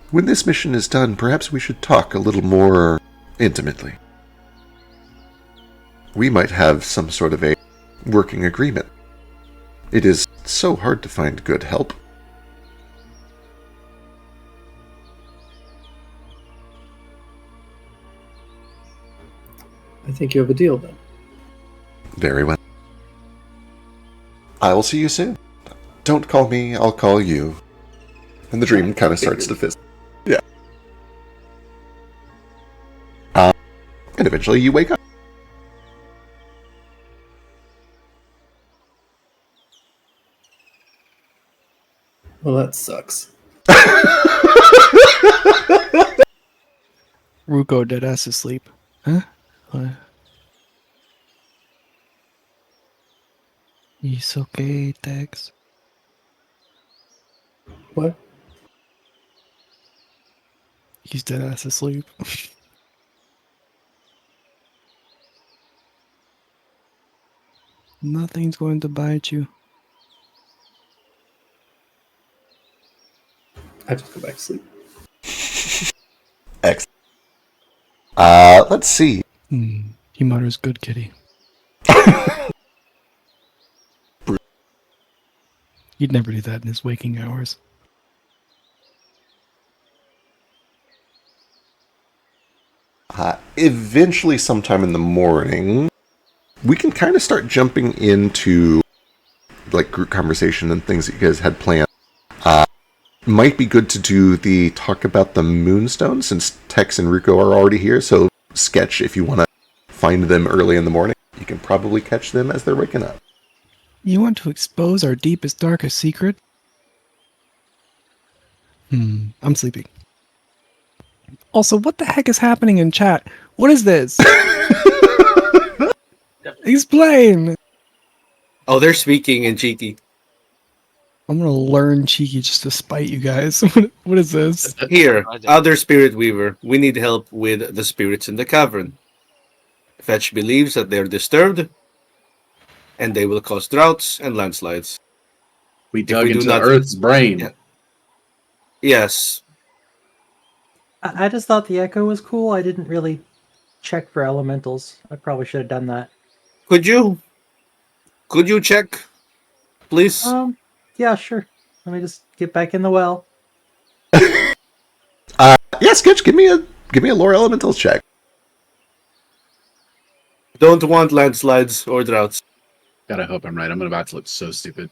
when this mission is done, perhaps we should talk a little more intimately. We might have some sort of a working agreement. It is so hard to find good help. I think you have a deal then. Very well. I will see you soon. Don't call me, I'll call you. And the dream kind of starts to fizz. Yeah. And eventually you wake up. Well, that sucks. Ruko dead ass asleep. Huh? What? It's okay, Tex. What? He's dead ass asleep. Nothing's going to bite you. I just go back to sleep. Excellent. Let's see. He mutters, "Good kitty." He'd never do that in his waking hours. Eventually, sometime in the morning, we can kind of start jumping into like group conversation and things that you guys had planned. Might be good to do the talk about the moonstone since Tex and Ruko are already here. So sketch if you want to find them early in the morning. You can probably catch them as they're waking up. You want to expose our deepest, darkest secret? I'm sleeping. Also, what the heck is happening in chat? What is this? Explain! Oh, they're speaking in cheeky. I'm gonna learn cheeky just to spite you guys. What is this? Here, other spirit weaver. We need help with the spirits in the cavern. Fetch believes that they're disturbed, and they will cause droughts and landslides. We dug we do into not- Earth's brain. Yeah. Yes. I just thought the echo was cool. I didn't really check for elementals. I probably should have done that. Could you check, please? Yeah, sure. Let me just get back in the well. Yeah, sketch. Give me a lore elementals check. Don't want landslides or droughts. God, I hope I'm right. I'm about to look so stupid.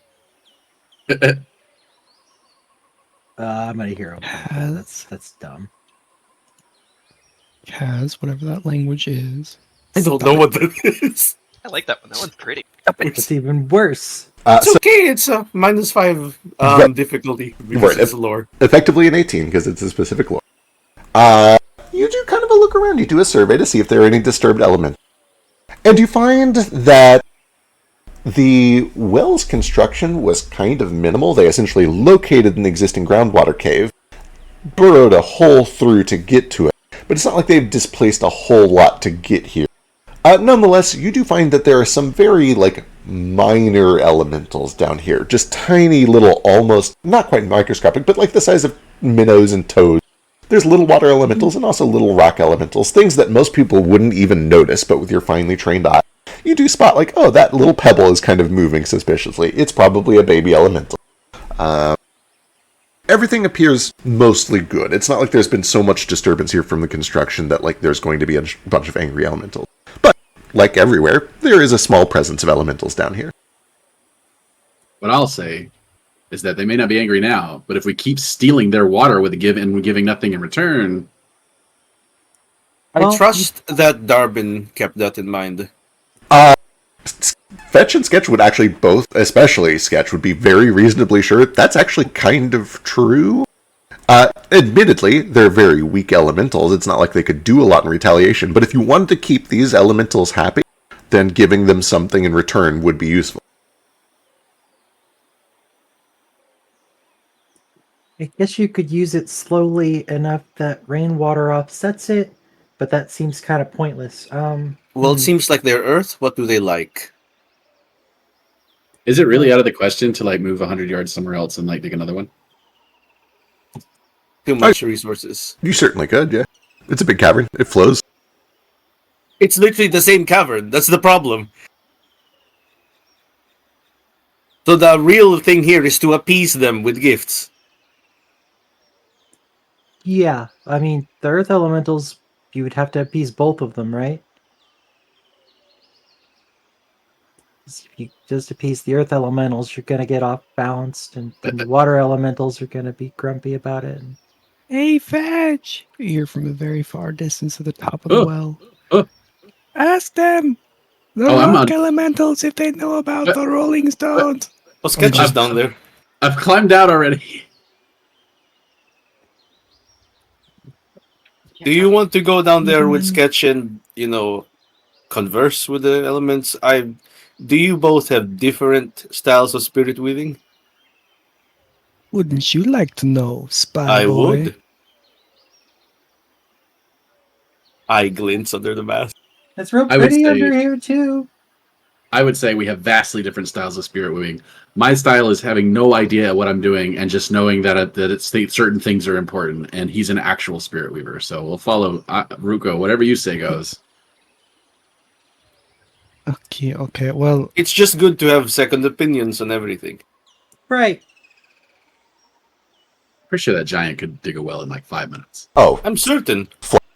I'm gonna hero. Has- That's dumb. Kaz, whatever that language is. I don't know what that is. I like that one. That one's pretty. It's even worse. It's okay. It's a -5 Right. difficulty because Right. it's lore. Effectively an 18 because it's a specific lore. You do kind of a look around. You do a survey to see if there are any disturbed elements. And you find that the well's construction was kind of minimal. They essentially located an existing groundwater cave, burrowed a hole through to get to it, but it's not like they've displaced a whole lot to get here. Nonetheless, you do find that there are some very, minor elementals down here. Just tiny little, almost, not quite microscopic, but like the size of minnows and toads. There's little water elementals and also little rock elementals, things that most people wouldn't even notice, but with your finely trained eye, you do spot, oh, that little pebble is kind of moving suspiciously. It's probably a baby elemental. Everything appears mostly good. It's not like there's been so much disturbance here from the construction that, there's going to be a bunch of angry elementals. But, like everywhere, there is a small presence of elementals down here. What I'll say is that they may not be angry now, but if we keep stealing their water with giving nothing in return, I trust that Darbin kept that in mind. Fetch and Sketch would actually both, especially Sketch, would be very reasonably sure that's actually kind of true. Admittedly, they're very weak elementals. It's not like they could do a lot in retaliation, but if you wanted to keep these elementals happy, then giving them something in return would be useful. I guess you could use it slowly enough that rainwater offsets it, but that seems kind of pointless. Well, it seems like they're Earth. What do they like? is it really out of the question to move 100 yards somewhere else and dig another one? Too much resources. You certainly could, yeah. It's a big cavern. It flows. It's literally the same cavern. That's the problem. So the real thing here is to appease them with gifts. Yeah, I mean, the earth elementals, you would have to appease both of them, right? If you just appease the earth elementals, you're going to get off balanced, and the water elementals are going to be grumpy about it. Hey, Fetch! You hear from a very far distance at the top of the well. Ask them! The I'm rock on- elementals if they know about the Rolling Stones! Oh, Sketch is down there. I've climbed out already. Do you want to go down there with Sketch and, converse with the elements? Do you both have different styles of spirit weaving? Wouldn't you like to know, spy I boy? would. I glints under the mask. It's real I would pretty say- under here too. I would say we have vastly different styles of spirit weaving. My style is having no idea what I'm doing and just knowing that certain things are important. And he's an actual spirit weaver, so we'll follow Ruko. Whatever you say goes. Okay. Well, It's just good to have second opinions on everything. Right. Pretty sure that giant could dig a well in like 5 minutes. Oh, I'm certain.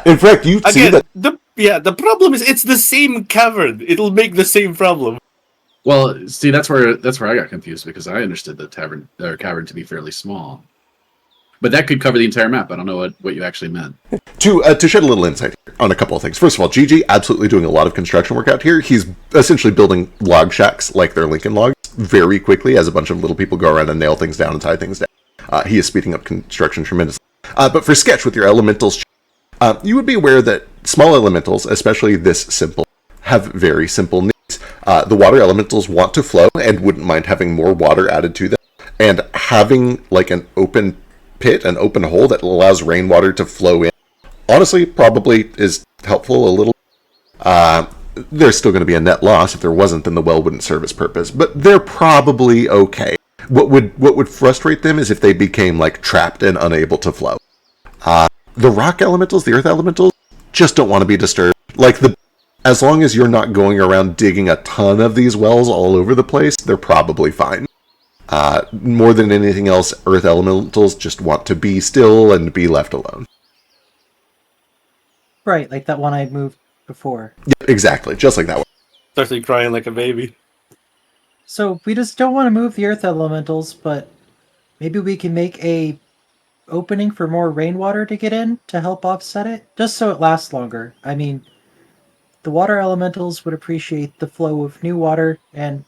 in fact, you see Again, that. the problem is it's the same cavern. It'll make the same problem. Well, see, that's where I got confused because I understood the cavern to be fairly small, but that could cover the entire map. I don't know what you actually meant. To shed a little insight here on a couple of things. First of all, GG absolutely doing a lot of construction work out here. He's essentially building log shacks like they're Lincoln logs very quickly as a bunch of little people go around and nail things down and tie things down. He is speeding up construction tremendously. But for Sketch, with your elementals, you would be aware that small elementals, especially this simple, have very simple needs. The water elementals want to flow and wouldn't mind having more water added to them. And having like an open pit, an open hole that allows rainwater to flow in, honestly, probably is helpful a little. There's still going to be a net loss. If there wasn't, then the well wouldn't serve its purpose. But they're probably okay. What would frustrate them is if they became like trapped and unable to flow. The rock elementals, the earth elementals, just don't want to be disturbed. As long as you're not going around digging a ton of these wells all over the place, they're probably fine. More than anything else, earth elementals just want to be still and be left alone. Right, like that one I moved before. Yeah, exactly, just like that one. Started crying like a baby. So we just don't want to move the earth elementals, but maybe we can make a opening for more rainwater to get in to help offset it, just so it lasts longer. I mean, the water elementals would appreciate the flow of new water, and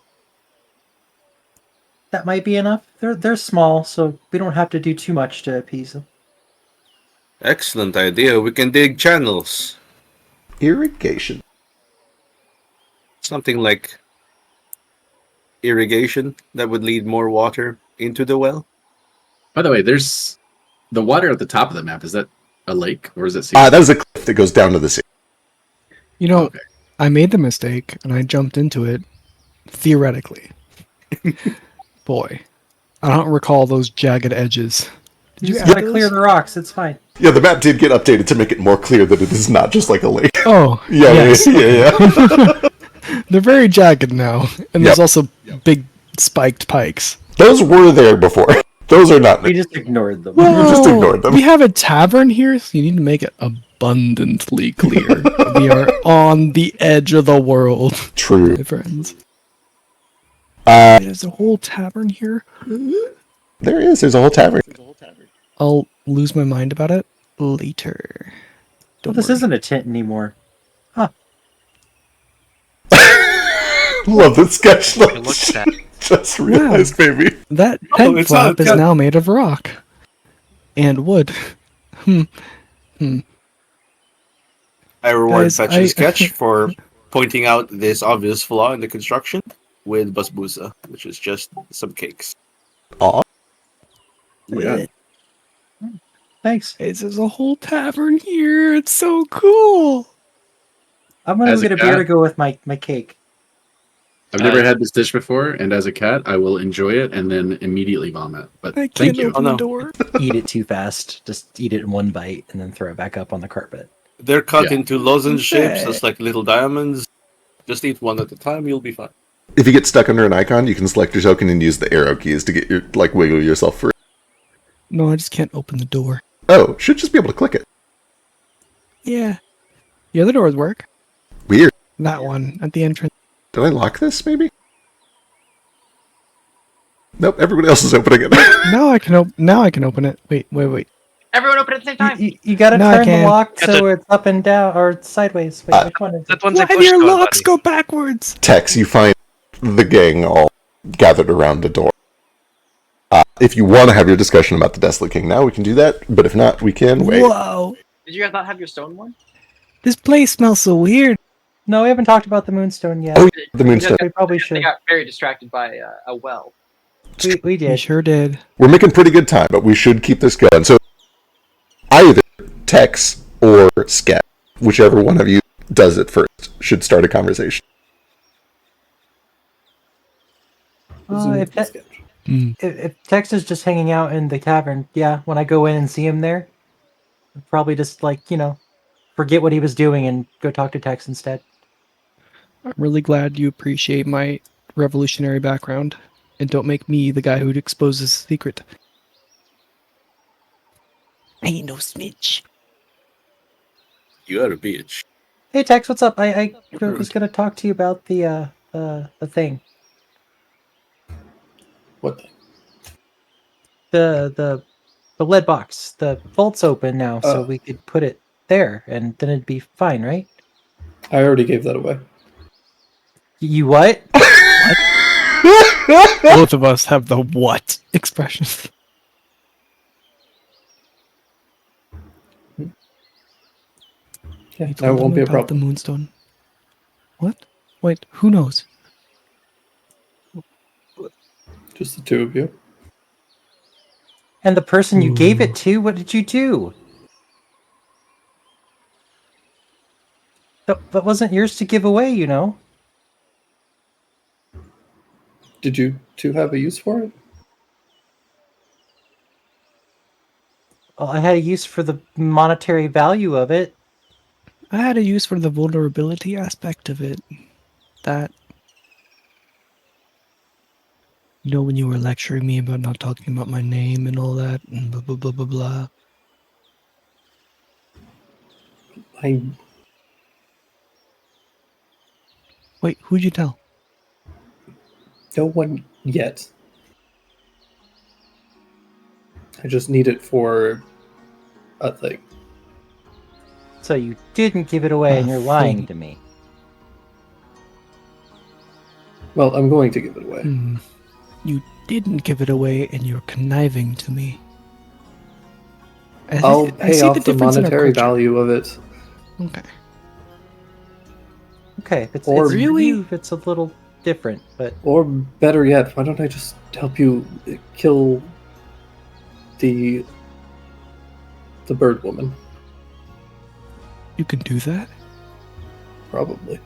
that might be enough. They're small, so we don't have to do too much to appease them. Excellent idea. We can dig channels. Irrigation. Something like irrigation that would lead more water into the well. By the way, there's the water at the top of the map. Is that a lake or is it sea? That is a cliff that goes down to the sea. you know, Okay. I made the mistake and I jumped into it theoretically. Boy, I don't recall those jagged edges. Did You you just add gotta clear the rocks. It's fine. Yeah, the map did get updated to make it more clear that it is not just like a lake. Oh, Yeah, yes. yeah. They're very jagged now, and there's Yep. also big spiked pikes. Those were there before. Those are not. We just ignored them. Whoa. just ignored them. We have a tavern here, so you need to make it abundantly clear. We are on the edge of the world, True. my friends. Uh, There's a whole tavern here. there is. There's a whole tavern. I'll lose my mind about it later. Well, Don't this worry. isn't a tent anymore. Love this sketch. I looked at Just realized, baby. That Oh, tent it's flap not- is now made of rock and wood. I reward Guys, Fetch I- and Sketch for pointing out this obvious flaw in the construction with basbousa, which is just some cakes. Aw. Yeah. Thanks. There's a whole tavern here. It's so cool. I'm gonna As go get a a beer cat? to go with my cake. I've never had this dish before, and as a cat, I will enjoy it and then immediately vomit. But I thank can't you. open Oh, no. the door. Eat it too fast. Just eat it in one bite and then throw it back up on the carpet. They're cut Yeah. into lozenge shapes, Okay. just like little diamonds. Just eat one at a time, you'll be fine. If you get stuck under an icon, you can select your token and use the arrow keys to get your wiggle yourself free. No, I just can't open the door. Oh, should just be able to click it. Yeah. The other doors work. Weird. That one at the entrance. Did I lock this? Maybe. Nope. Everybody else is opening it. Now I can open it. Wait. Everyone open at the same time. You gotta No, I turn the can't. lock Got so it's up and down or sideways. Wait, which one is it? that one's Why a do push your code, locks buddy. go backwards? Tex, you find the gang all gathered around the door. If you want to have your discussion about the Desolate King now, we can do that. But if not, we can wait. Whoa. Did you guys not have your stone one? This place smells so weird. No, we haven't talked about the Moonstone yet. Oh, the Moonstone. We probably They should. got very distracted by a well. We You did. sure did. We're making pretty good time, but we should keep this going. So either Tex or Sketch, whichever one of you does it first, should start a conversation. Presumably If, sketch. if Tex is just hanging out in the cavern, yeah, when I go in and see him there, I'd probably just, like, forget what he was doing and go talk to Tex instead. I'm really glad you appreciate my revolutionary background and don't make me the guy who exposes the secret. I ain't no snitch. You are a bitch. Hey Tex, what's up? I Rude. was gonna talk to you about the thing. What thing? The lead box. The vault's open now, so Oh. we could put it there and then it'd be fine, right? I already gave that away. You what? Both of us have the what expression. Yeah, You that told won't him be a about the problem. moonstone. What? Wait, who knows? Just the two of you. And the person you gave it to, what did you do? That wasn't yours to give away, you know. Did you two have a use for it? Well, I had a use for the monetary value of it. I had a use for the vulnerability aspect of it. That. You know, when you were lecturing me about not talking about my name and all that, and blah, blah, blah, blah, blah. Wait, who'd you tell? No one yet. I just need it for a thing. So you didn't give it away and you're lying to me. Well, I'm going to give it away. You didn't give it away and you're conniving to me. I'll pay off the monetary value of it. Okay. Okay, it's Or really it's a little different, but Or better yet, why don't I just help you kill the bird woman? You can do that? Probably.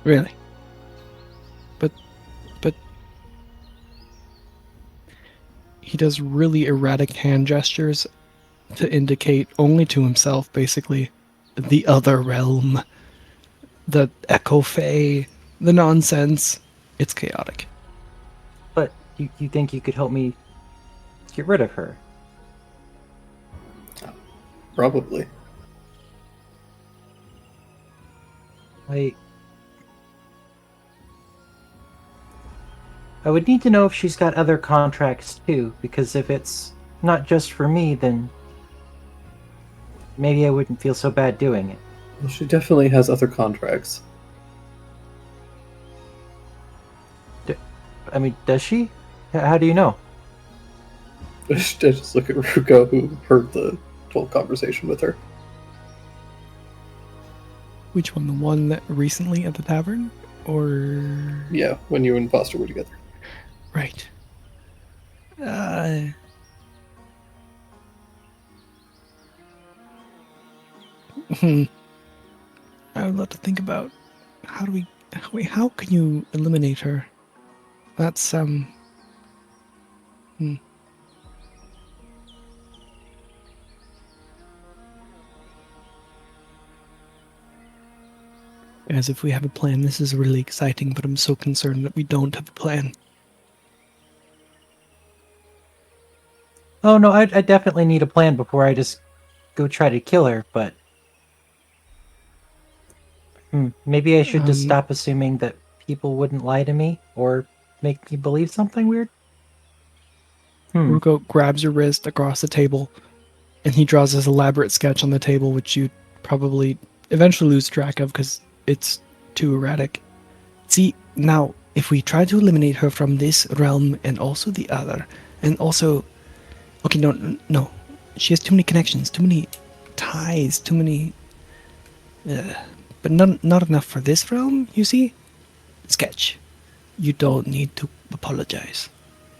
Really? But he does really erratic hand gestures to indicate only to himself, basically, the other realm, the Echo Fae, the nonsense. It's chaotic. But you think you could help me get rid of her? Probably. I would need to know if she's got other contracts too, because if it's not just for me, then maybe I wouldn't feel so bad doing it. Well, she definitely has other contracts. I mean, does she? How do you know? I just look at Ruko, who heard the whole conversation with her. Which one? The one that recently at the tavern? Or... Yeah, when you and Foster were together. Right. I would love to think about how do we... Wait, how can you eliminate her? That's, As if we have a plan. This is really exciting, but I'm so concerned that we don't have a plan. Oh no, I definitely need a plan before I just go try to kill her, but maybe I should just stop assuming that people wouldn't lie to me or make me believe something weird. Ruko grabs your wrist across the table, and he draws this elaborate sketch on the table, which you probably eventually lose track of because it's too erratic. See, now, if we try to eliminate her from this realm and also the other, and also... Okay, no. She has too many connections, too many ties, too many... but not enough for this realm, you see? Sketch. You don't need to apologize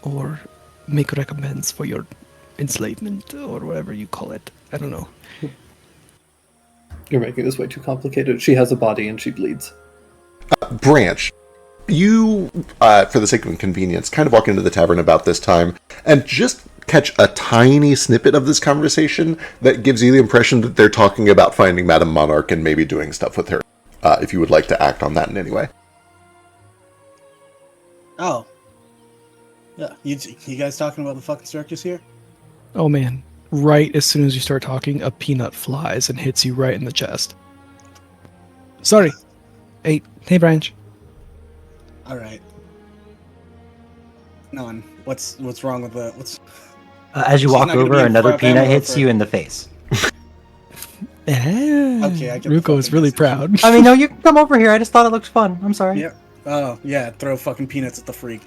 or make recompense for your enslavement or whatever you call it. I don't know. You're making this way too complicated. She has a body and she bleeds. Branch, you, for the sake of inconvenience, kind of walk into the tavern about this time and just catch a tiny snippet of this conversation that gives you the impression that they're talking about finding Madame Monarch and maybe doing stuff with her, if you would like to act on that in any way. Oh. Yeah, you guys talking about the fucking circus here? Oh man. Right as soon as you start talking, a peanut flies and hits you right in the chest. Sorry. Hey, Branch. Alright. None. What's wrong with the... As you She's walk not gonna be over, in another front of peanut Emma hits for- you in the face. Okay, I get the Ruko is fucking really message. proud. I mean, no, you can come over here. I just thought it looked fun. I'm sorry. Yep. Oh, yeah, throw fucking peanuts at the freak.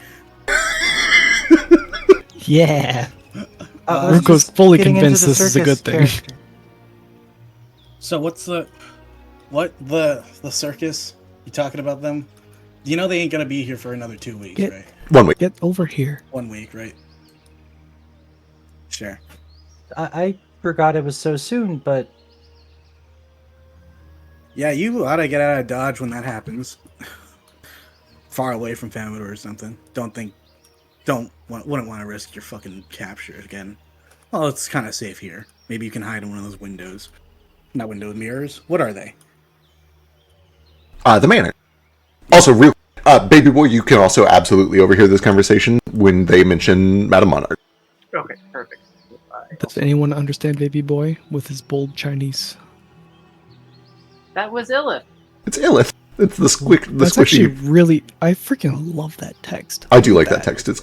Yeah. I was Ruko's just fully getting into convinced the this is a good circus thing. character. So what's the circus? You talking about them? You know they ain't gonna be here for another 2 weeks, Get- right? 1 week. Get over here. 1 week, right? Sure. I forgot it was so soon, but Yeah, you ought to get out of Dodge when that happens. Far away from Famador or something. Wouldn't want to risk your fucking capture again. Well, it's kind of safe here. Maybe you can hide in one of those windows. Not windows, mirrors. What are they? The manor. Also, real baby boy, you can also absolutely overhear this conversation when they mention Madame Monarch. Okay, perfect. Does anyone understand Baby Boy with his bold Chinese? That was Illith. It's Illith. It's the That's squishy. actually really... I freaking love that text. I do like that text. It's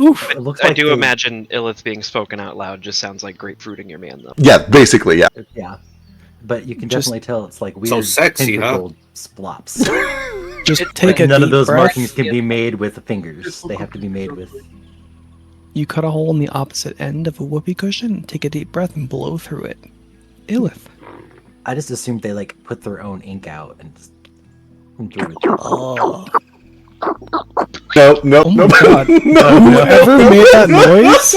Oof. it looks I like do they- imagine Illith being spoken out loud just sounds like grapefruit in your man, though. yeah, basically, yeah. Yeah. But you can Just- definitely tell it's like weird So sexy, huh? tentacle splops. Just take a None of deep those breath. markings can be made with fingers. They have to be made with... You cut a hole in the opposite end of a whoopee cushion, take a deep breath, and blow through it. Illith. I just assumed they like put their own ink out and just drew it. Oh. No, Oh my god. Whoever made that noise?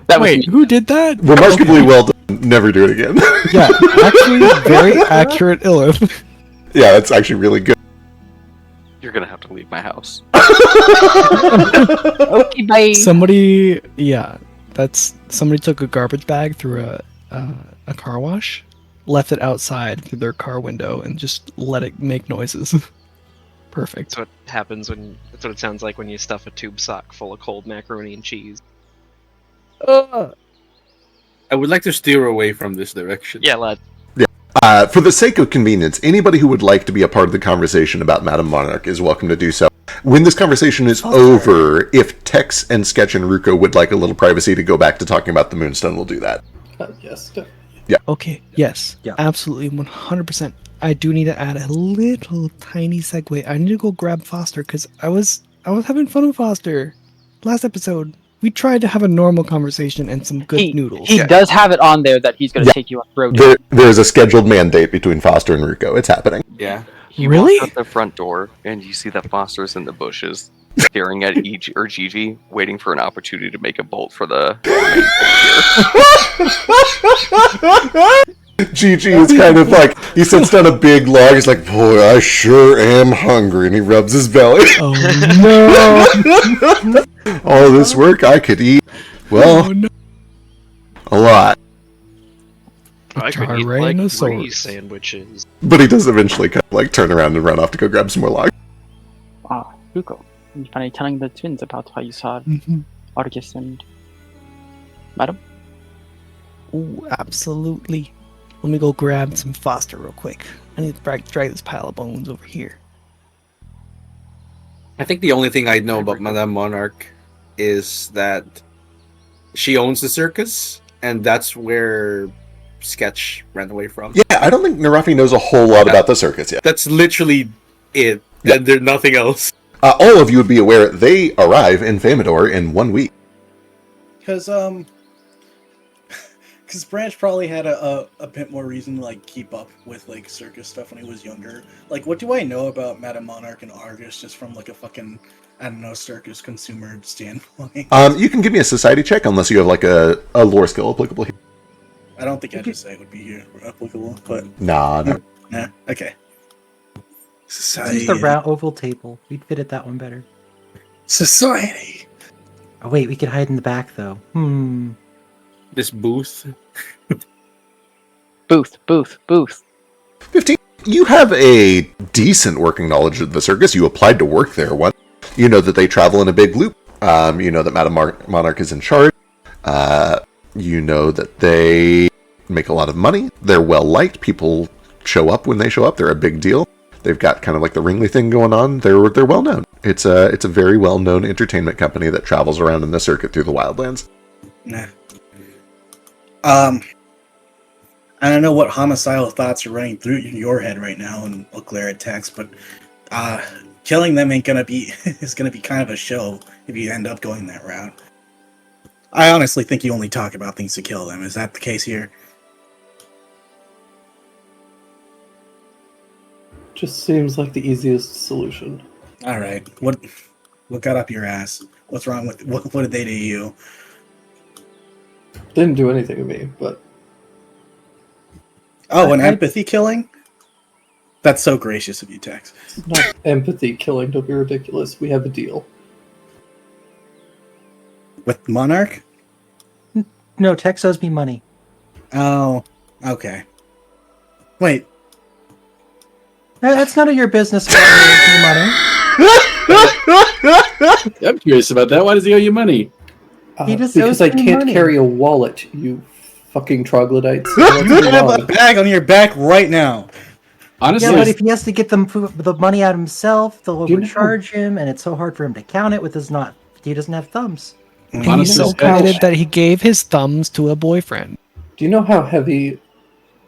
That was Wait, me. who did that? Remarkably well done. Never do it again. Yeah, actually, very accurate Illith. Yeah, that's actually really good. You're gonna have to leave my house. Okay, bye. Somebody took a garbage bag through a car wash, left it outside through their car window, and just let it make noises. Perfect. That's what happens when. That's what it sounds like when you stuff a tube sock full of cold macaroni and cheese. I would like to steer away from this direction. Yeah, lad. For the sake of convenience, anybody who would like to be a part of the conversation about Madame Monarch is welcome to do so. When this conversation is over, if Tex and Sketch and Ruko would like a little privacy to go back to talking about the Moonstone, we'll do that. Yes. Okay, yes. Yeah. Absolutely, 100%. I do need to add a little tiny segue. I need to go grab Foster, because I was having fun with Foster. Last episode, we tried to have a normal conversation and some good noodles. He does have it on there that he's going to take you on the road. There's a scheduled mandate between Foster and Ruko. It's happening. Yeah. You Really? walk out the front door and you see that Foster's in the bushes, staring at Gigi, waiting for an opportunity to make a bolt for the main figure. Gigi is kind of like, he sits down a big log, he's like, boy, I sure am hungry, and he rubs his belly. Oh no! All this work, I could eat, well, Oh, no. a lot. I could eat like 3 sandwiches. But he does eventually kind of like turn around and run off to go grab some more logs. Ah, Ruko, you finally telling the twins about how you saw Mhm. Argus and Madam? Ooh, absolutely. Let me go grab some Foster real quick. I need to drag this pile of bones over here. I think the only thing I know about Madame Monarch is that she owns the circus, and that's where Sketch ran away from. Yeah, I don't think Narafi knows a whole lot about the circus yet. That's literally it. Yeah. And there's nothing else. All of you would be aware they arrive in Famador in 1 week. Because because Branch probably had a bit more reason to like keep up with like circus stuff when he was younger. Like, what do I know about Madame Monarch and Argus just from like a fucking, I don't know, circus consumer standpoint? You can give me a society check unless you have like a lore skill applicable here. I don't think Edge would be applicable, but Nah, no. nah, okay. Let's Society. use the round oval table. We'd fit at that one better. Society. Oh wait, we could hide in the back though. This booth. Booth. 15. You have a decent working knowledge of the circus. You applied to work there once. You know that they travel in a big loop. You know that Madame Monarch is in charge. You know that they make a lot of money. They're well liked. People show up when they show up. They're a big deal. They've got kind of like the Ringley thing going on. They're well known. It's a very well known entertainment company that travels around in the circuit through the wildlands. Nah. I don't know what homicidal thoughts are running through your head right now, and I'll glare at Tex, but killing them ain't gonna be is gonna be kind of a show if you end up going that route. I honestly think you only talk about things to kill them. Is that the case here? Just seems like the easiest solution. All right. What got up your ass? What's wrong with what did they do to you? Didn't do anything to me, but Oh, an empathy killing? That's so gracious of you, Tex. it's not empathy killing. Don't be ridiculous. We have a deal. With Monarch? No, Tex owes me money. Oh, okay. Wait. That's none of your business about me owes me money. I'm curious about that. Why does he owe you money? He just because owes I me can't money. carry a wallet, you fucking troglodytes. You have a bag on your back right now. Honestly, Yeah, but if he has to get the money out himself, they'll Do you know- overcharge him, and it's so hard for him to count it with his not. He doesn't have thumbs. And he's Honestly, so Sketch- committed that he gave his thumbs to a boyfriend. Do you know how heavy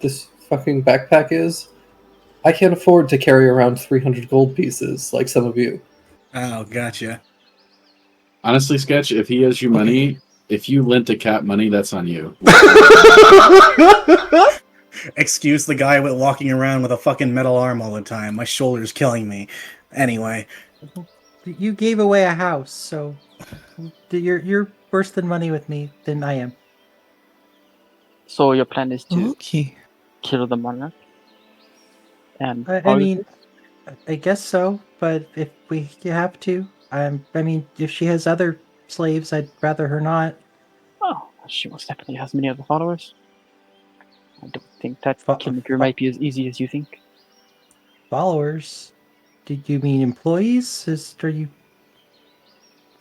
this fucking backpack is? I can't afford to carry around 300 gold pieces like some of you. Oh, gotcha. honestly, Sketch, if he owes you money, if you lent a cat money, that's on you. Excuse the guy with walking around with a fucking metal arm all the time. My shoulder's killing me. Anyway. You gave away a house, so you're worse than money with me than I am. So your plan is to Okay. kill the monarch? And I mean, I guess so. But if we have to, I mean, if she has other slaves, I'd rather her not. oh, she most definitely has many other followers. I don't think that Fo- killing her might be as easy as you think. Followers? Did you mean employees? Are you?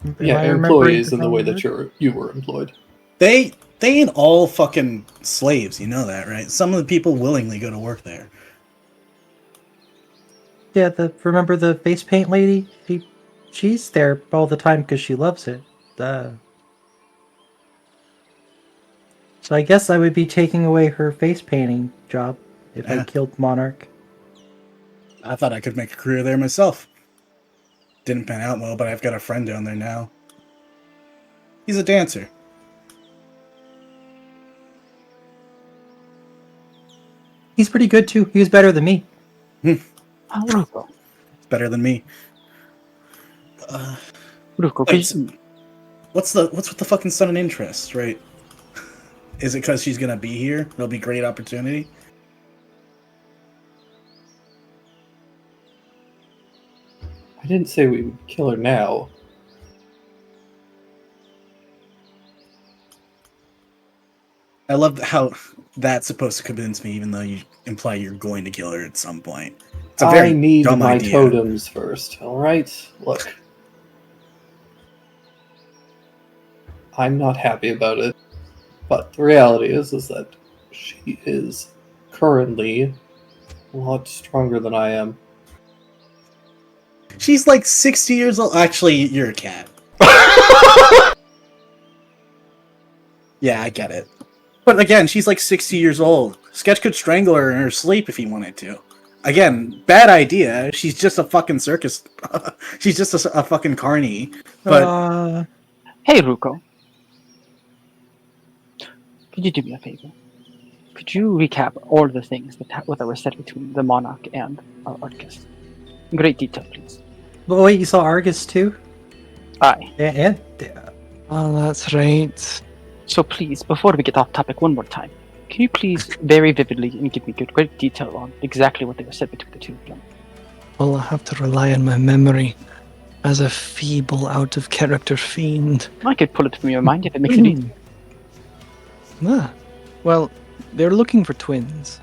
Am Yeah, I remembering employees in the way wrong that word? you were employed. They ain't all fucking slaves, you know that, right? Some of the people willingly go to work there. Yeah, remember the face paint lady? She's there all the time because she loves it. So I guess I would be taking away her face painting job if I Yeah. killed Monarch. I thought I could make a career there myself. Didn't pan out well, but I've got a friend down there now. He's a dancer. He's pretty good too. He was better than me. Ruko, It's better than me. Ruko, Wait, could you- what's with the fucking sudden interest, right? Is it because she's gonna be here? It'll be great opportunity. I didn't say we would kill her now. I love how that's supposed to convince me, even though you imply you're going to kill her at some point. It's a very I need dumb my idea. totems first, alright? Look. I'm not happy about it, but the reality is that she is currently a lot stronger than I am. She's like 60 years old. Actually, you're a cat. Yeah, I get it. But again, she's like 60 years old. Sketch could strangle her in her sleep if he wanted to. Again, bad idea. She's just a fucking circus. She's just a fucking carny. But Hey, Ruko. Could you do me a favor? Could you recap all the things that were said between the monarch and Arcus? In great detail, please. But wait, you saw Argus too? Aye. And Oh, that's right. So please, before we get off topic one more time, can you please very vividly and give me great detail on exactly what they were said between the two of them? Well, I'll have to rely on my memory as a feeble, out-of-character fiend. I could pull it from your mind if it makes it easy. Well, they're looking for twins.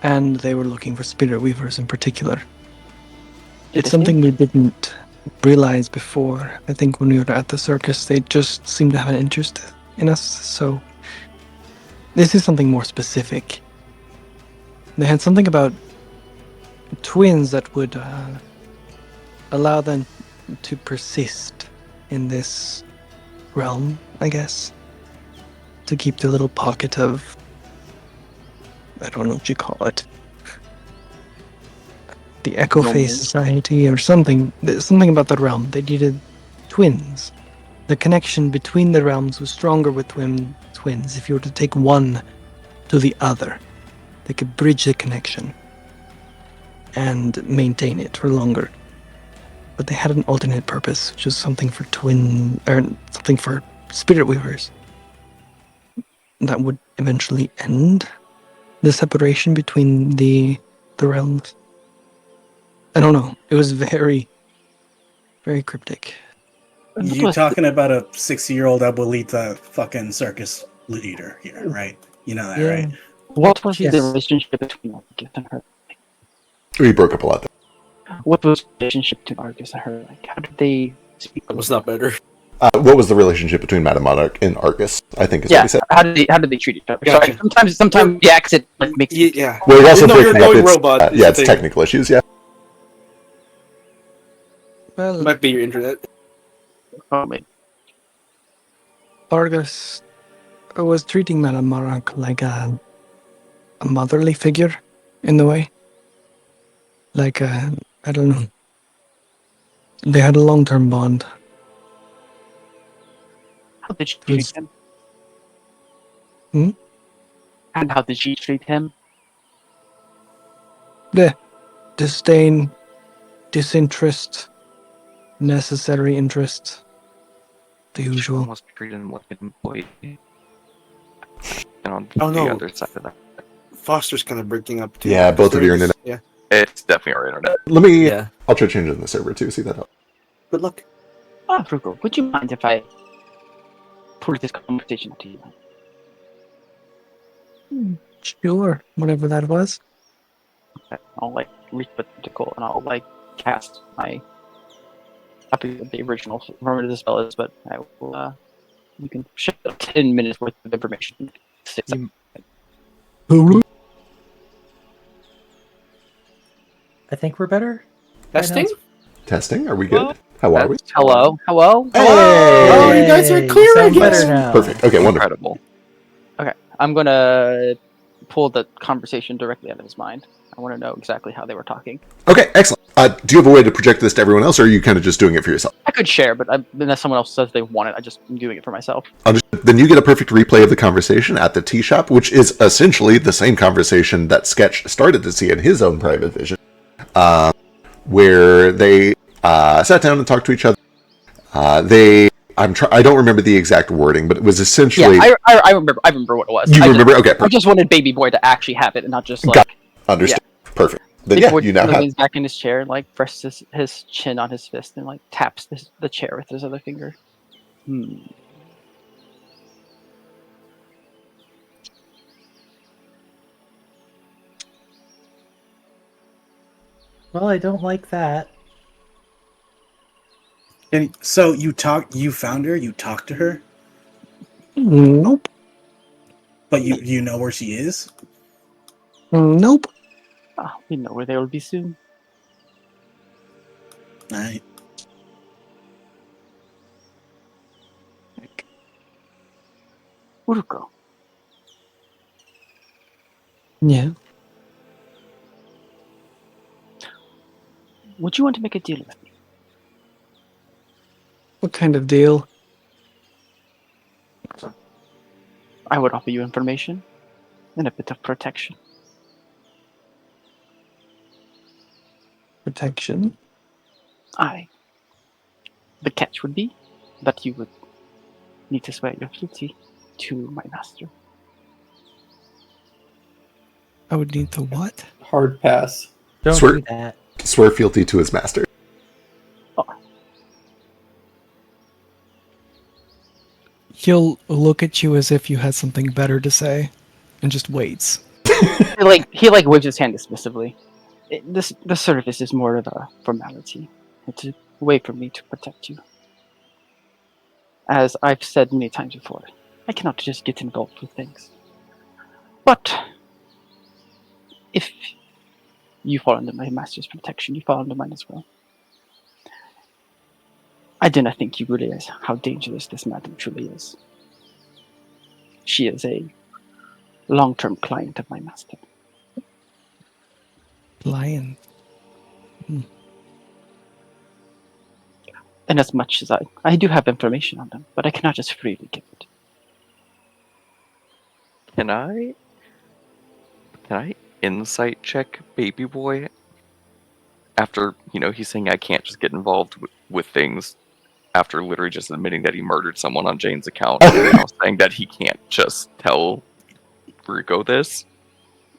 And they were looking for spirit weavers in particular. It's something we didn't realize before. I think when we were at the circus, they just seemed to have an interest in us, so this is something more specific. They had something about twins that would allow them to persist in this realm, I guess. To keep the little pocket of, I don't know what you call it, the Echo Phase Society or something. There's something about the realm. They needed twins. The connection between the realms was stronger with twins. If you were to take one to the other, they could bridge the connection and maintain it for longer. But they had an alternate purpose, which was something for something for spirit weavers. That would eventually end the separation between the realms. I don't know. It was very, very cryptic. You talking about a 60-year-old abuelita fucking circus leader here, right? You know that, right? What was the relationship between Arcus and her? We broke up a lot there. What was the relationship between Arcus and her like? How did they speak? That was not better. What was the relationship between Madame Monarch and Arcus? I think is what he said. How did they treat each other? Gotcha. Sorry, sometimes the accent like makes Yeah. Well, he also you're breaking going up. robot. Yeah, it's technical issues. Yeah. Well, Might be your internet. Oh, maybe. Argus was treating Madame Monarch like a motherly figure, in the way. Like I don't know. They had a long-term bond. How did she treat him? Hmm? And how did she treat him? The disdain, disinterest, necessary interest. The usual. Almost treated him like an employee. And on Oh, the no. other side of that, Foster's kind of breaking up too. Yeah, both of your internet. Yeah. it's definitely our internet. Let me. Yeah. I'll try changing the server too. See that helps. Good luck. Frugal, would you mind if I pull this conversation to you? Sure, whatever that was. I'll reach the tentacle and I'll cast my copy of the original remember the spell is, but I will you can shift up 10 minutes worth of information. I think we're better. Testing? Testing? Are we good? How are we? Hello? Hello? Hey! Oh, you guys are clear sound again. better now. Perfect. Okay, wonderful. Incredible. Okay, I'm gonna pull the conversation directly out of his mind. I want to know exactly how they were talking. Okay, excellent. Do you have a way to project this to everyone else, or are you kind of just doing it for yourself? I could share, but unless someone else says they want it, I'm doing it for myself. Understood. Then you get a perfect replay of the conversation at the tea shop, which is essentially the same conversation that Sketch started to see in his own private vision, where they sat down and talked to each other. I don't remember the exact wording, but it was essentially. Yeah, I remember what it was. You remember? Okay, I perfect. just wanted Baby Boy to actually have it and not just Got it. Understood. Perfect. Then Baby yeah, Boy you now have. leans back in his chair and presses his chin on his fist and taps the chair with his other finger. Well, I don't like that. And so you found her, you talked to her, Nope. but you know where she is? Nope. We know where they will be soon. Right. Uruko, Yeah. would you want to make a deal with me? What kind of deal? I would offer you information and a bit of protection. Protection? Aye. The catch would be that you would need to swear your fealty to my master. I would need to what? Hard pass. Don't Swear- do that. Swear fealty to his master. He'll look at you as if you had something better to say, and just waits. He waves his hand dismissively. The service is more of a formality. It's a way for me to protect you. As I've said many times before, I cannot just get involved with things. But if you fall under my master's protection, you fall under mine as well. I do not think you realize how dangerous this madam truly is. She is a long-term client of my master. Lion. And as much as I do have information on them, but I cannot just freely give it. Can I insight check Baby Boy? After, he's saying I can't just get involved with things, after literally just admitting that he murdered someone on Jane's account, and now saying that he can't just tell Rico this?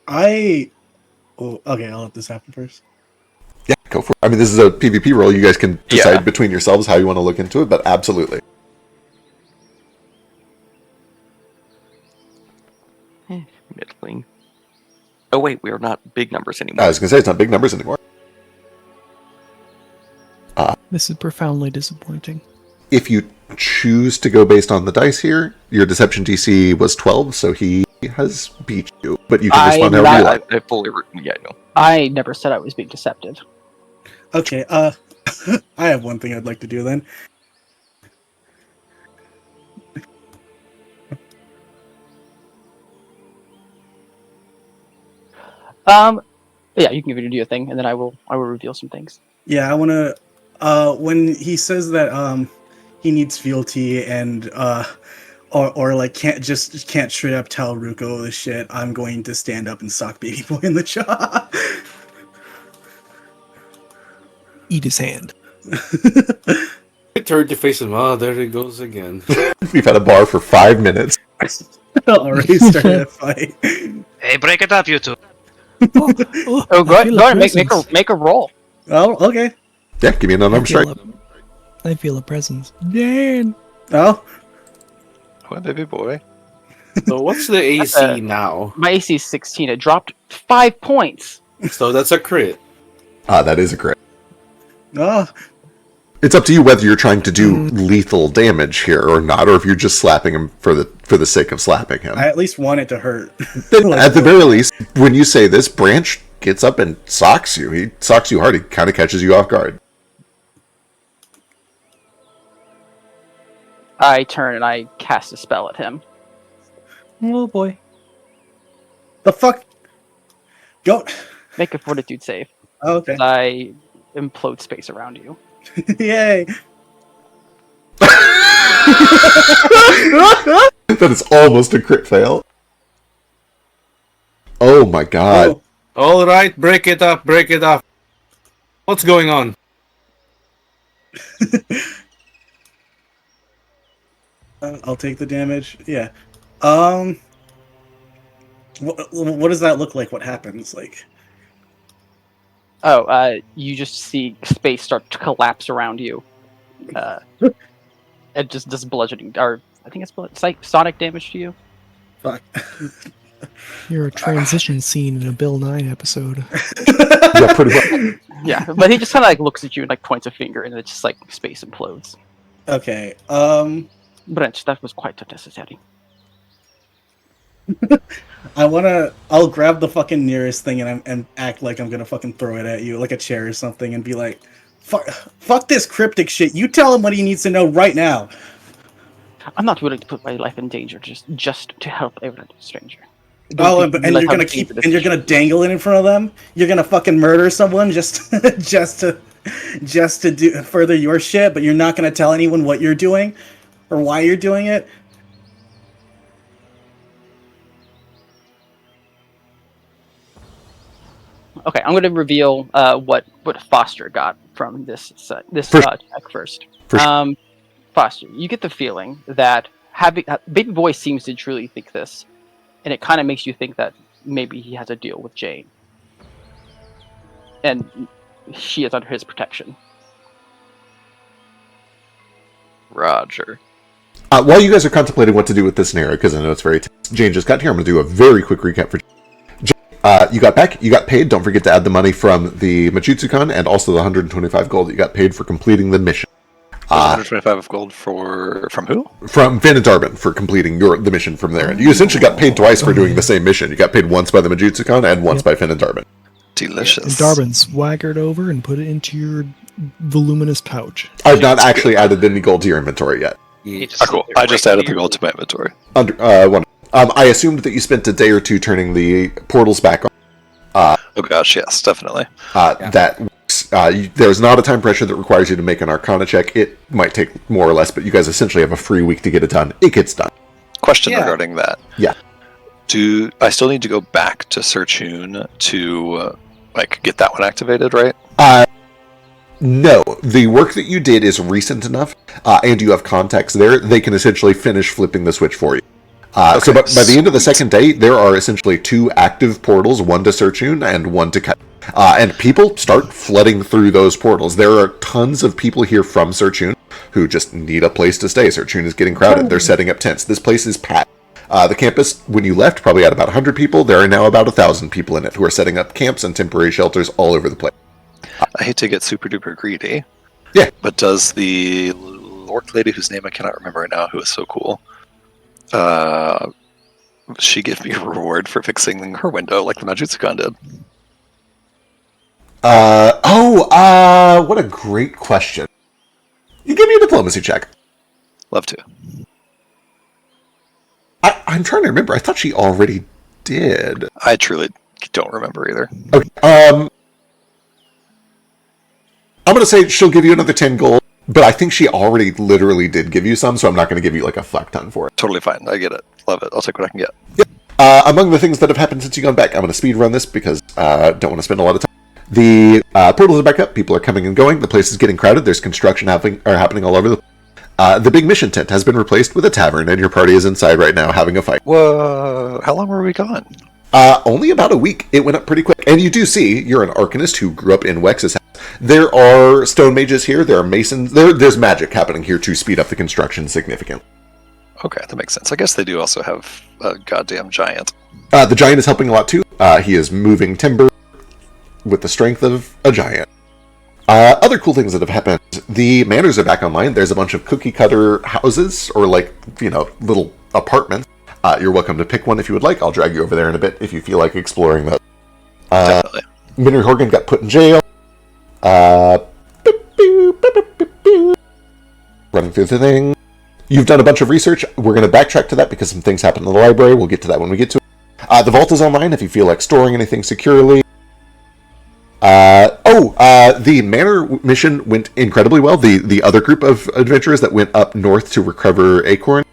Okay, I'll let this happen first. Yeah, go for it. I mean, this is a PvP role. You guys can decide between yourselves how you want to look into it, but absolutely. Middling. Oh wait, we are not big numbers anymore. I was going to say, it's not big numbers anymore. This is profoundly disappointing. If you choose to go based on the dice here, your deception DC was 12, so he has beat you. But you can respond however you like. I fully... Yeah, no. I never said I was being deceptive. Okay, I have one thing I'd like to do then. Yeah, you can do your thing, and then I will reveal some things. Yeah, I want to. When he says that he needs fealty and or like can't straight up tell Ruko this shit, I'm going to stand up and sock Baby Boy in the jaw. Eat his hand. I turned to face him. Oh, there he goes again. We've had a bar for 5 minutes. Already started a fight. Hey, break it up, you two. Go ahead, make a roll. Oh, okay. Yeah, give me another strike. I feel a presence. Dan. Oh. What, Baby Boy? So what's the AC now? My AC is 16. It dropped 5 points. So that's a crit. That is a crit. Oh. It's up to you whether you're trying to do lethal damage here or not, or if you're just slapping him for the sake of slapping him. I at least want it to hurt. At the very least, when you say this, Branch gets up and socks you. He socks you hard. He kind of catches you off guard. I turn and I cast a spell at him. Oh boy. The fuck? Go. Make a fortitude save. Oh, okay. I implode space around you. Yay. That is almost a crit fail. Oh my god. Oh. All right, break it up. What's going on? I'll take the damage. Yeah. What does that look like? What happens? Like. You just see space start to collapse around you. It just does bludgeoning, or I think it's like sonic damage to you. Fuck. You're a transition scene in a Bill Nye episode. Yeah, pretty much. Yeah, but he just kind of like looks at you and like points a finger, and it's just like space implodes. Okay. Branch, that was quite unnecessary. I'll grab the fucking nearest thing and act like I'm gonna fucking throw it at you, like a chair or something, and be like, fuck this cryptic shit. You tell him what he needs to know right now. I'm not willing to put my life in danger just to help a stranger. You're gonna dangle it in front of them. You're gonna fucking murder someone just to do further your shit, but you're not gonna tell anyone what you're doing or why you're doing it. Okay, I'm going to reveal what Foster got from this check first. For sure. Foster, you get the feeling that Baby Boy seems to truly think this, and it kind of makes you think that maybe he has a deal with Jane, and she is under his protection. Roger. While you guys are contemplating what to do with this scenario, because I know it's very tense, Jane just got here. I'm going to do a very quick recap for Jane. You got back, you got paid. Don't forget to add the money from the Majutsu-kan and also the 125 gold that you got paid for completing the mission. 125 of gold from who? From Van and Darben for completing the mission from there. And you essentially got paid twice for doing the same mission. You got paid once by the Majutsu-kan and once by Finn and Darben. Delicious. And Darben, swagger it over and put it into your voluminous pouch. I've not actually added any gold to your inventory yet. Cool. I just added the gold to my inventory. I assumed that you spent a day or two turning the portals back on. Oh gosh, yes, definitely. That works. There's not a time pressure that requires you to make an Arcana check. It might take more or less, but you guys essentially have a free week to get it done. It gets done. Question regarding that. Yeah. Do I still need to go back to Sir Chun to get that one activated, right? No, the work that you did is recent enough, and you have contacts there. They can essentially finish flipping the switch for you. So by the end of the second day, there are essentially 2 active portals, one to Sir Chun and one to Kai. And people start flooding through those portals. There are tons of people here from Sir Chun who just need a place to stay. Sir Chun is getting crowded. They're setting up tents. This place is packed. The campus, when you left, probably had about 100 people. There are now about 1,000 people in it who are setting up camps and temporary shelters all over the place. I hate to get super duper greedy. Yeah. But does the orc lady whose name I cannot remember right now, who is so cool, she give me a reward for fixing her window like the Majutsu-kan did? What a great question. You give me a diplomacy check. Love to. I'm trying to remember. I thought she already did. I truly don't remember either. Okay. I'm going to say she'll give you another 10 gold, but I think she already literally did give you some, so I'm not going to give you like a fuck ton for it. Totally fine. I get it. Love it. I'll take what I can get. Yep. Among the things that have happened since you've gone back, I'm going to speed run this because I don't want to spend a lot of time. The portals are back up. People are coming and going. The place is getting crowded. There's construction happening all over the big mission tent has been replaced with a tavern, and your party is inside right now having a fight. Whoa! How long were we gone? Only about a week. It went up pretty quick. And you do see, you're an arcanist who grew up in Wex's house. There are stone mages here. There are masons. There's magic happening here to speed up the construction significantly. Okay, that makes sense. I guess they do also have a goddamn giant. The giant is helping a lot too. He is moving timber with the strength of a giant. Other cool things that have happened. The manors are back online. There's a bunch of cookie cutter houses, or little apartments. You're welcome to pick one if you would like. I'll drag you over there in a bit if you feel like exploring those. Definitely. Minry Horgan got put in jail. Running through the thing. You've done a bunch of research. We're going to backtrack to that because some things happened in the library. We'll get to that when we get to it. The vault is online if you feel like storing anything securely. The manor mission went incredibly well. The other group of adventurers that went up north to recover Acorn,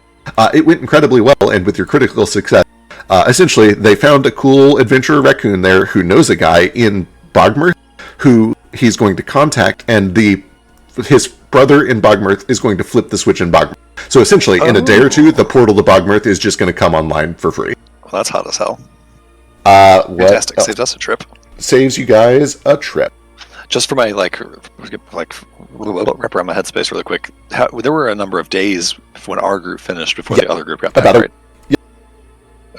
it went incredibly well, and with your critical success, essentially they found a cool adventurer raccoon there who knows a guy in Bogmirth who he's going to contact, and his brother in Bogmirth is going to flip the switch in Bogmirth. So essentially, in a day or two, the portal to Bogmirth is just going to come online for free. Well, that's hot as hell. Fantastic. Saves us a trip. Saves you guys a trip. Just for my wrap around my headspace really quick. There were a number of days when our group finished before the other group got back, right?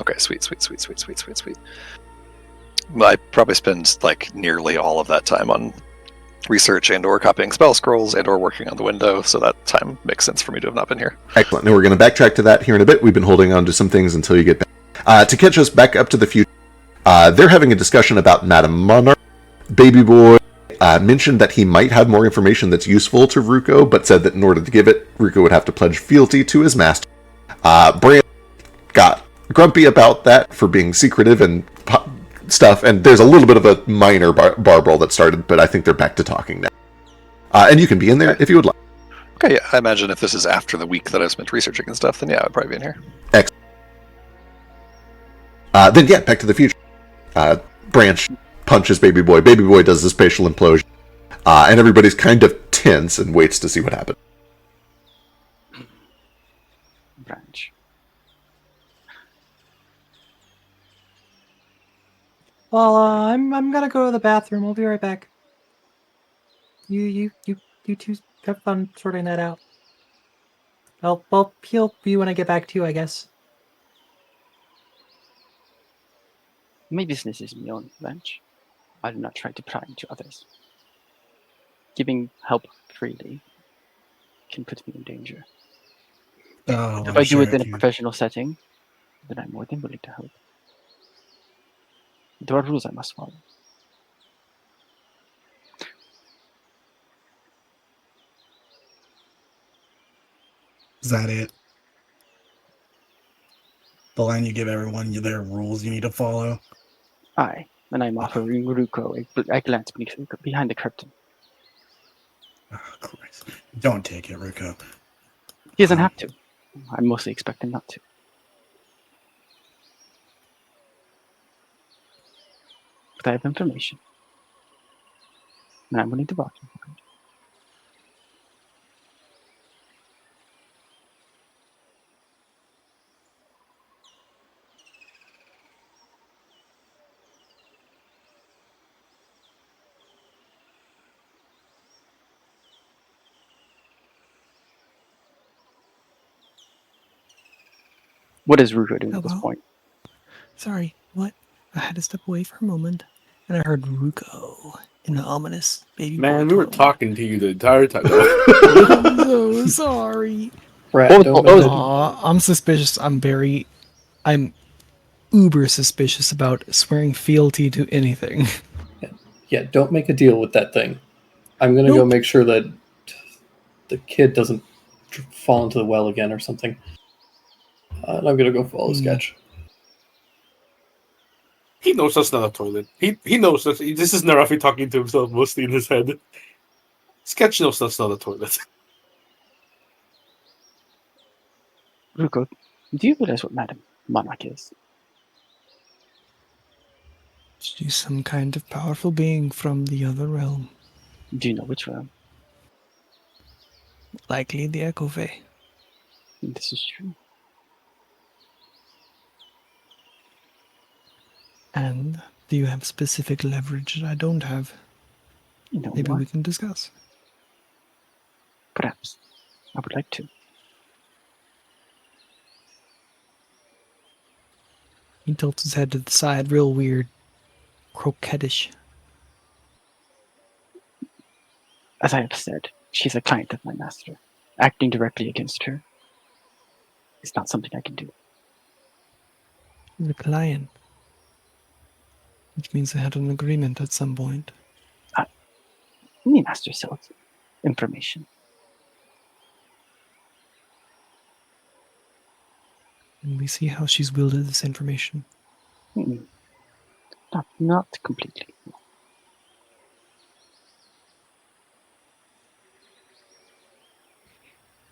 Okay, sweet. Well, I probably spend nearly all of that time on research and or copying spell scrolls and or working on the window, so that time makes sense for me to have not been here. Excellent. Now we're going to backtrack to that here in a bit. We've been holding on to some things until you get back. To catch us back up to the future, they're having a discussion about Madame Monarch. Baby Boy mentioned that he might have more information that's useful to Ruko, but said that in order to give it, Ruko would have to pledge fealty to his master. Bran got grumpy about that for being secretive and stuff, and there's a little bit of a minor bar brawl that started, but I think they're back to talking now. And you can be in there if you would like. Okay, yeah, I imagine if this is after the week that I spent researching and stuff, then yeah, I would probably be in here. Excellent. Then Back to the Future. Branch punches Baby Boy. Baby Boy does this facial implosion. And everybody's kind of tense and waits to see what happens. Branch. Well, I'm gonna go to the bathroom. I'll be right back. You two have fun sorting that out. I'll heal you when I get back to you, I guess. My business is my own, Branch. I do not try to pry into others. Giving help freely can put me in danger. Oh, If I'm I do it sure in a you- professional setting, then I'm more than willing to help. There are rules I must follow. Is that it? The line you give everyone, their rules you need to follow. Aye, and I'm offering Ruko a glance behind the curtain. Oh, Christ. Don't take it, Ruko. He doesn't have to. I mostly expect him not to. But I have information. And I'm willing to bargain for it. What is Ruko doing at this Hello? point? Sorry, what? I had to step away for a moment, and I heard Ruko in the ominous baby Man, boy we were tone. talking to you the entire time. I'm so sorry. Brad, don't make Aw, I'm suspicious. I'm uber suspicious about swearing fealty to anything. Yeah, don't make a deal with that thing. I'm gonna go Nope. make sure that the kid doesn't fall into the well again or something. And I'm gonna go follow Sketch. He knows that's not a toilet. He knows that this is Narafi talking to himself mostly in his head. Sketch knows that's not a toilet. Ruko, do you realize what Madam Monarch is? She's some kind of powerful being from the other realm. Do you know which realm? Likely the Echo Fae. This is true. And do you have specific leverage that I don't have? You know Maybe what? we can discuss. Perhaps. I would like to. He tilts his head to the side, real weird, croquettish. As I have said, she's a client of my master. Acting directly against her is not something I can do. The client. Which means I had an agreement at some point. My master sells information. And we see how she's wielded this information. Not completely.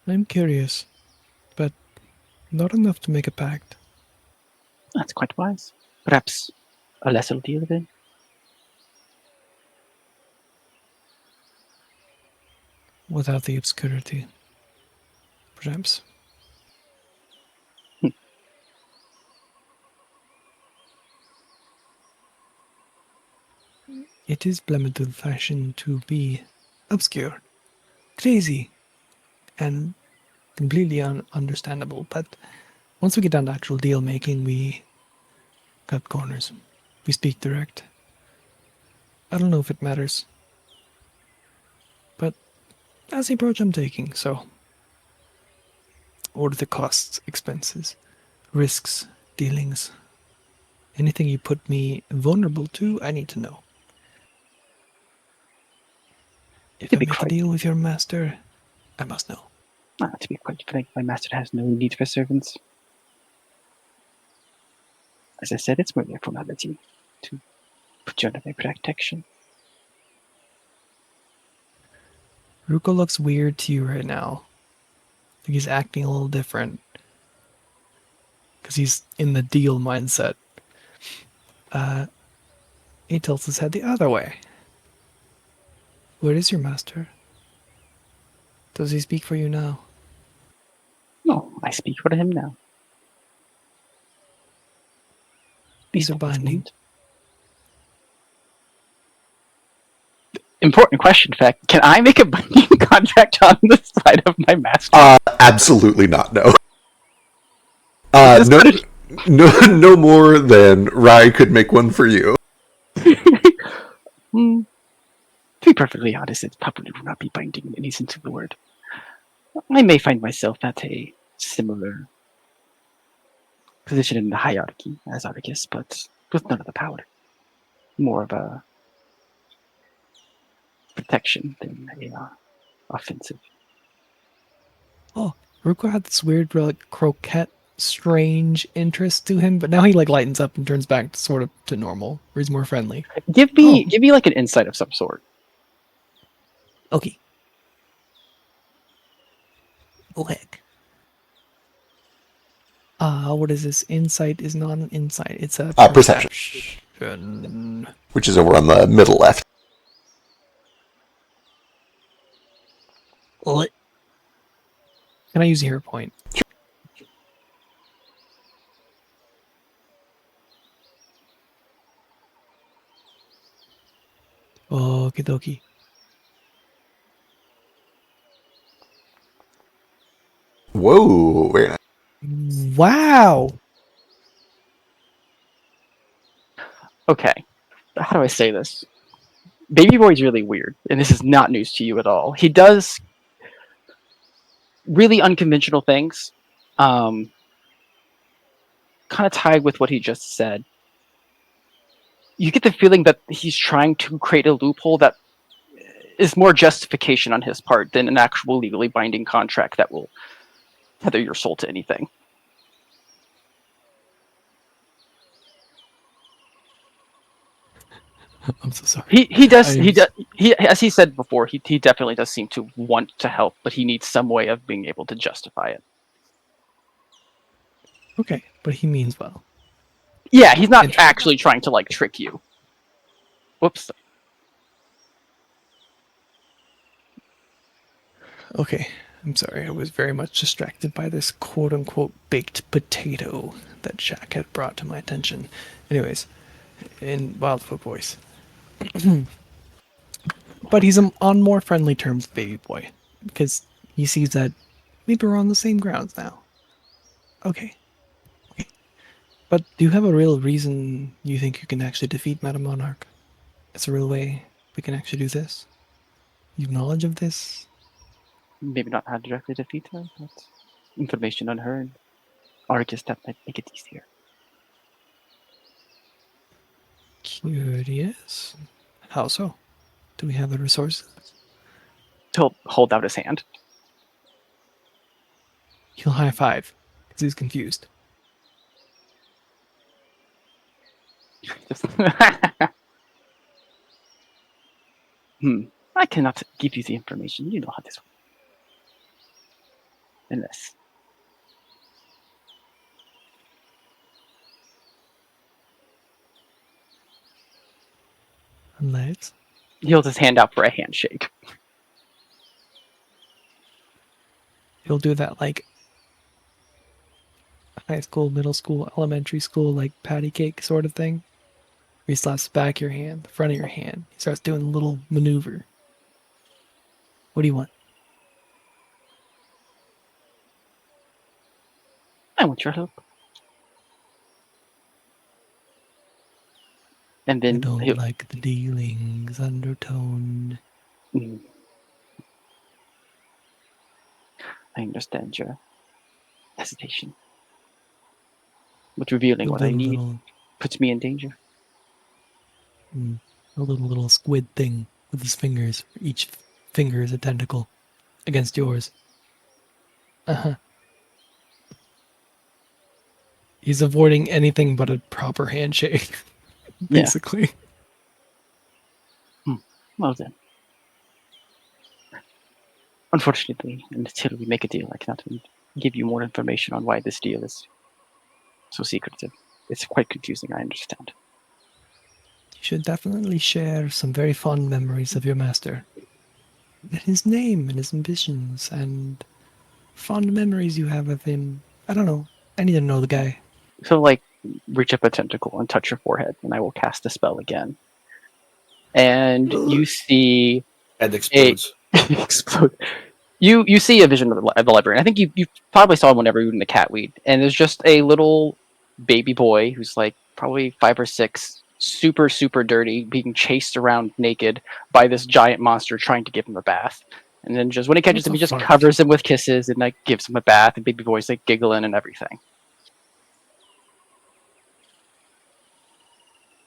I'm curious, but not enough to make a pact. That's quite wise. Perhaps a lesser deal then? Without the obscurity. Perhaps. It is Blementhal fashion to be obscure, crazy, and completely understandable. But once we get down to actual deal making, we cut corners. We speak direct. I don't know if it matters, but that's the approach I'm taking. So, what are the costs, expenses, risks, dealings? Anything you put me vulnerable to, I need to know. If I make a deal with your master, I must know. To be quite frank, my master has no need for servants. As I said, it's merely a formality to put you under my protection. Ruko looks weird to you right now. Like he's acting a little different. Because he's in the deal mindset. He tilts his head the other way. Where is your master? Does he speak for you now? No, I speak for him now. These are binding. Important question, fact. Can I make a binding contract on the side of my master? Absolutely not, no. No more than Rai could make one for you. To be perfectly honest, it probably will not be binding in any sense of the word. I may find myself at a similar position in the hierarchy as Articus, but with none of the power. More of a protection than a offensive. Oh, Ruko had this weird, like, croquette, strange interest to him, but now he like lightens up and turns back sort of to normal, where he's more friendly. Give me like an insight of some sort. Okay. Oh heck. What is this? Insight is not an insight. It's a perception. Which is over on the middle left. What? Can I use a hero point? Sure. Okie dokie. Whoa, very nice. Wow. Okay. How do I say this? Baby Boy's really weird, and this is not news to you at all. He does really unconventional things, kind of tied with what he just said. You get the feeling that he's trying to create a loophole that is more justification on his part than an actual legally binding contract that will tether your soul to anything. I'm so sorry. He as he said before, he definitely does seem to want to help, but he needs some way of being able to justify it. Okay, but he means well. Yeah, he's not actually trying to like trick you. Whoops. Okay, I'm sorry. I was very much distracted by this quote-unquote baked potato that Shaq had brought to my attention. Anyways, in Wildfolk voice. But he's on more friendly terms with Baby Boy, because he sees that maybe we're on the same grounds now. Okay. But do you have a real reason you think you can actually defeat Madam Monarch? It's a real way we can actually do this? You have knowledge of this? Maybe not how to directly defeat her, but information on her and Argus that might make it easier. Curious. How so? Do we have the resources? He'll hold out his hand. He'll high five, because he's confused. I cannot give you the information. You know how this works. Unless. Unless? He holds his hand out for a handshake. He'll do that like high school, middle school, elementary school, like patty cake sort of thing. He slaps the back of your hand, the front of your hand. He starts doing a little maneuver. What do you want? I want your help. And then I don't like the dealings undertone. I understand your hesitation. But revealing what I need puts me in danger. A little squid thing with his fingers. Each finger is a tentacle against yours. He's avoiding anything but a proper handshake, basically. Well then. Unfortunately, until we make a deal, I cannot give you more information on why this deal is so secretive. It's quite confusing, I understand. should definitely share some very fond memories of your master. And his name and his ambitions and fond memories you have of him. I don't know. I need to know the guy. So, like, reach up a tentacle and touch your forehead, and I will cast the spell again. And you see Head explodes. explode. You see a vision of the library. I think you probably saw him whenever you were in the catweed. And there's just a little baby boy who's like probably 5 or 6, super, super dirty, being chased around naked by this giant monster trying to give him a bath. And then just when he catches him, he just covers him with kisses and like gives him a bath, and baby boy's like giggling and everything.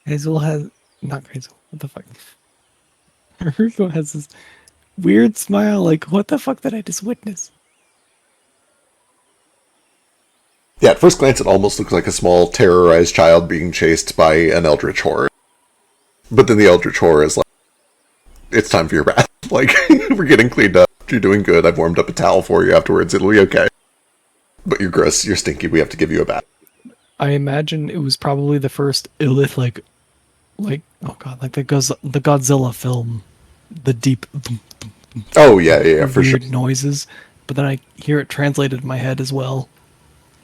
Hazel has not Hazel. What the fuck? Hazel has this weird smile. Like, what the fuck did I just witness? Yeah, at first glance, it almost looks like a small, terrorized child being chased by an eldritch horror. But then the eldritch horror is like, it's time for your bath. Like, we're getting cleaned up. You're doing good. I've warmed up a towel for you afterwards. It'll be okay. But you're gross. You're stinky. We have to give you a bath. I imagine it was probably the first Illith, like oh god, like the Godzilla film, the deep. Oh yeah, for sure. Noises, but then I hear it translated in my head as well.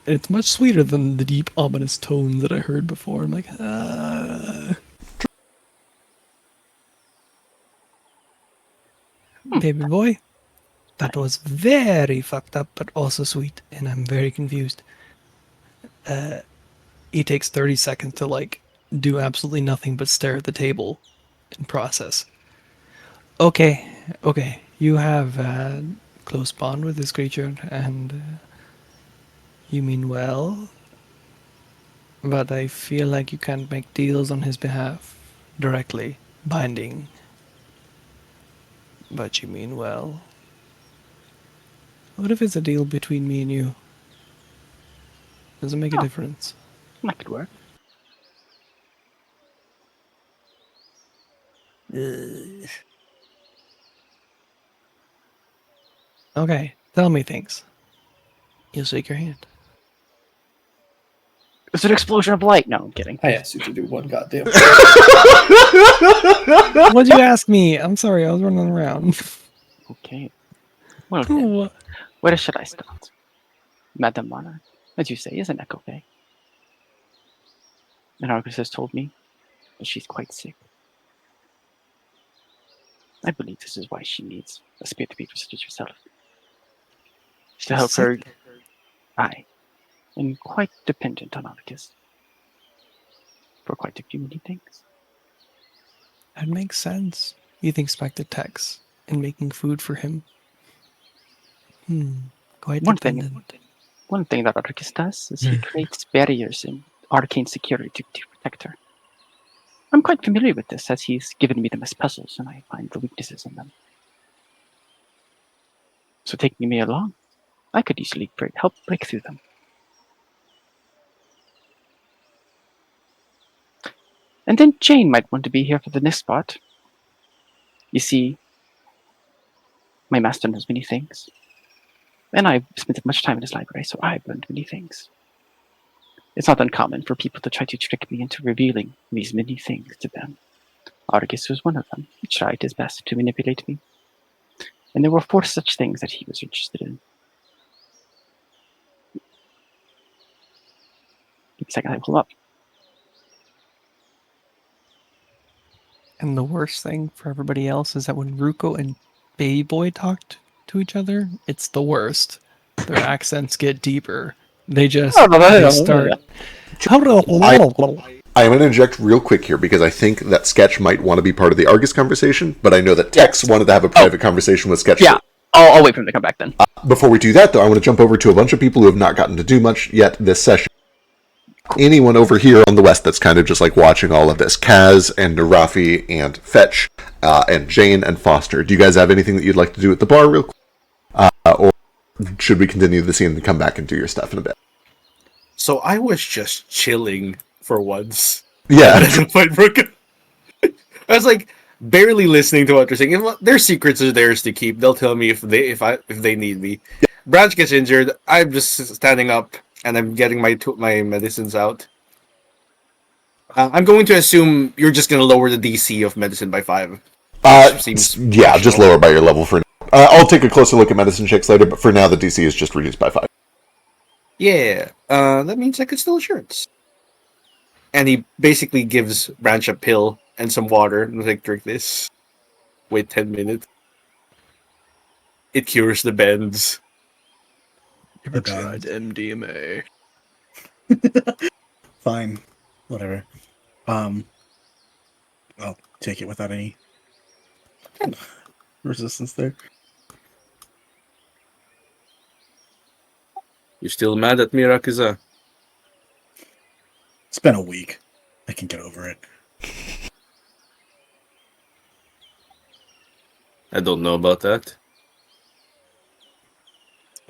It's much sweeter than the deep, ominous tones that I heard before. I'm like, baby boy, that was very fucked up, but also sweet, and I'm very confused. He takes 30 seconds to like do absolutely nothing but stare at the table and process. Okay, you have a close bond with this creature, and you mean well, but I feel like you can't make deals on his behalf directly, binding. But you mean well. What if it's a deal between me and you? Does it make a difference? That could work. Okay, tell me things. You'll shake your hand. It's an explosion of light. No, I'm kidding. I asked you to do one goddamn. What'd you ask me? I'm sorry, I was running around. Okay. Well, then, where should I start? Madame Monarch, as you say, is an echo bay. And Argus has told me that she's quite sick. I believe this is why she needs a spirit beaver such as yourself. To help her. I am quite dependent on Argus for quite a few many things. That makes sense. You think Spectre Tex and making food for him. Quite dependent. One thing that Argus does is he creates barriers in arcane security to protect her. I'm quite familiar with this, as he's given me them as puzzles, and I find the weaknesses in them. So taking me along, I could easily help break through them. And then Jane might want to be here for the next part. You see, my master knows many things. And I've spent much time in his library, so I've learned many things. It's not uncommon for people to try to trick me into revealing these many things to them. Argus was one of them. He tried his best to manipulate me. And there were 4 such things that he was interested in. Give me a second, I pull up. And the worst thing for everybody else is that when Ruko and Baby Boy talked to each other, it's the worst. Their accents get deeper. They just start. I am going to interject real quick here because I think that Sketch might want to be part of the Argus conversation, but I know that Tex wanted to have a private conversation with Sketch. Yeah, I'll wait for him to come back then. Before we do that, though, I want to jump over to a bunch of people who have not gotten to do much yet this session. Anyone over here on the west that's kind of just like watching all of this? Kaz and Rafi and Fetch and Jane and Foster. Do you guys have anything that you'd like to do at the bar real quick? Or should we continue the scene and come back and do your stuff in a bit? So I was just chilling for once. Yeah. As a fight broke out. I was like barely listening to what they're saying. If their secrets are theirs to keep. They'll tell me if they need me. Yeah. Branch gets injured. I'm just standing up and I'm getting my medicines out. I'm going to assume you're just going to lower the DC of medicine by 5. Seems yeah, just rational. lower by your level for now. I'll take a closer look at medicine checks later, but for now the DC is just reduced by 5. Yeah, that means I could still insurance. And he basically gives Branch a pill and some water and was like, drink this. Wait 10 minutes. It cures the bends. The band. MDMA. Fine. Whatever. I'll take it without any resistance there. You still mad at me, Rakuza? It's been a week. I can get over it. I don't know about that.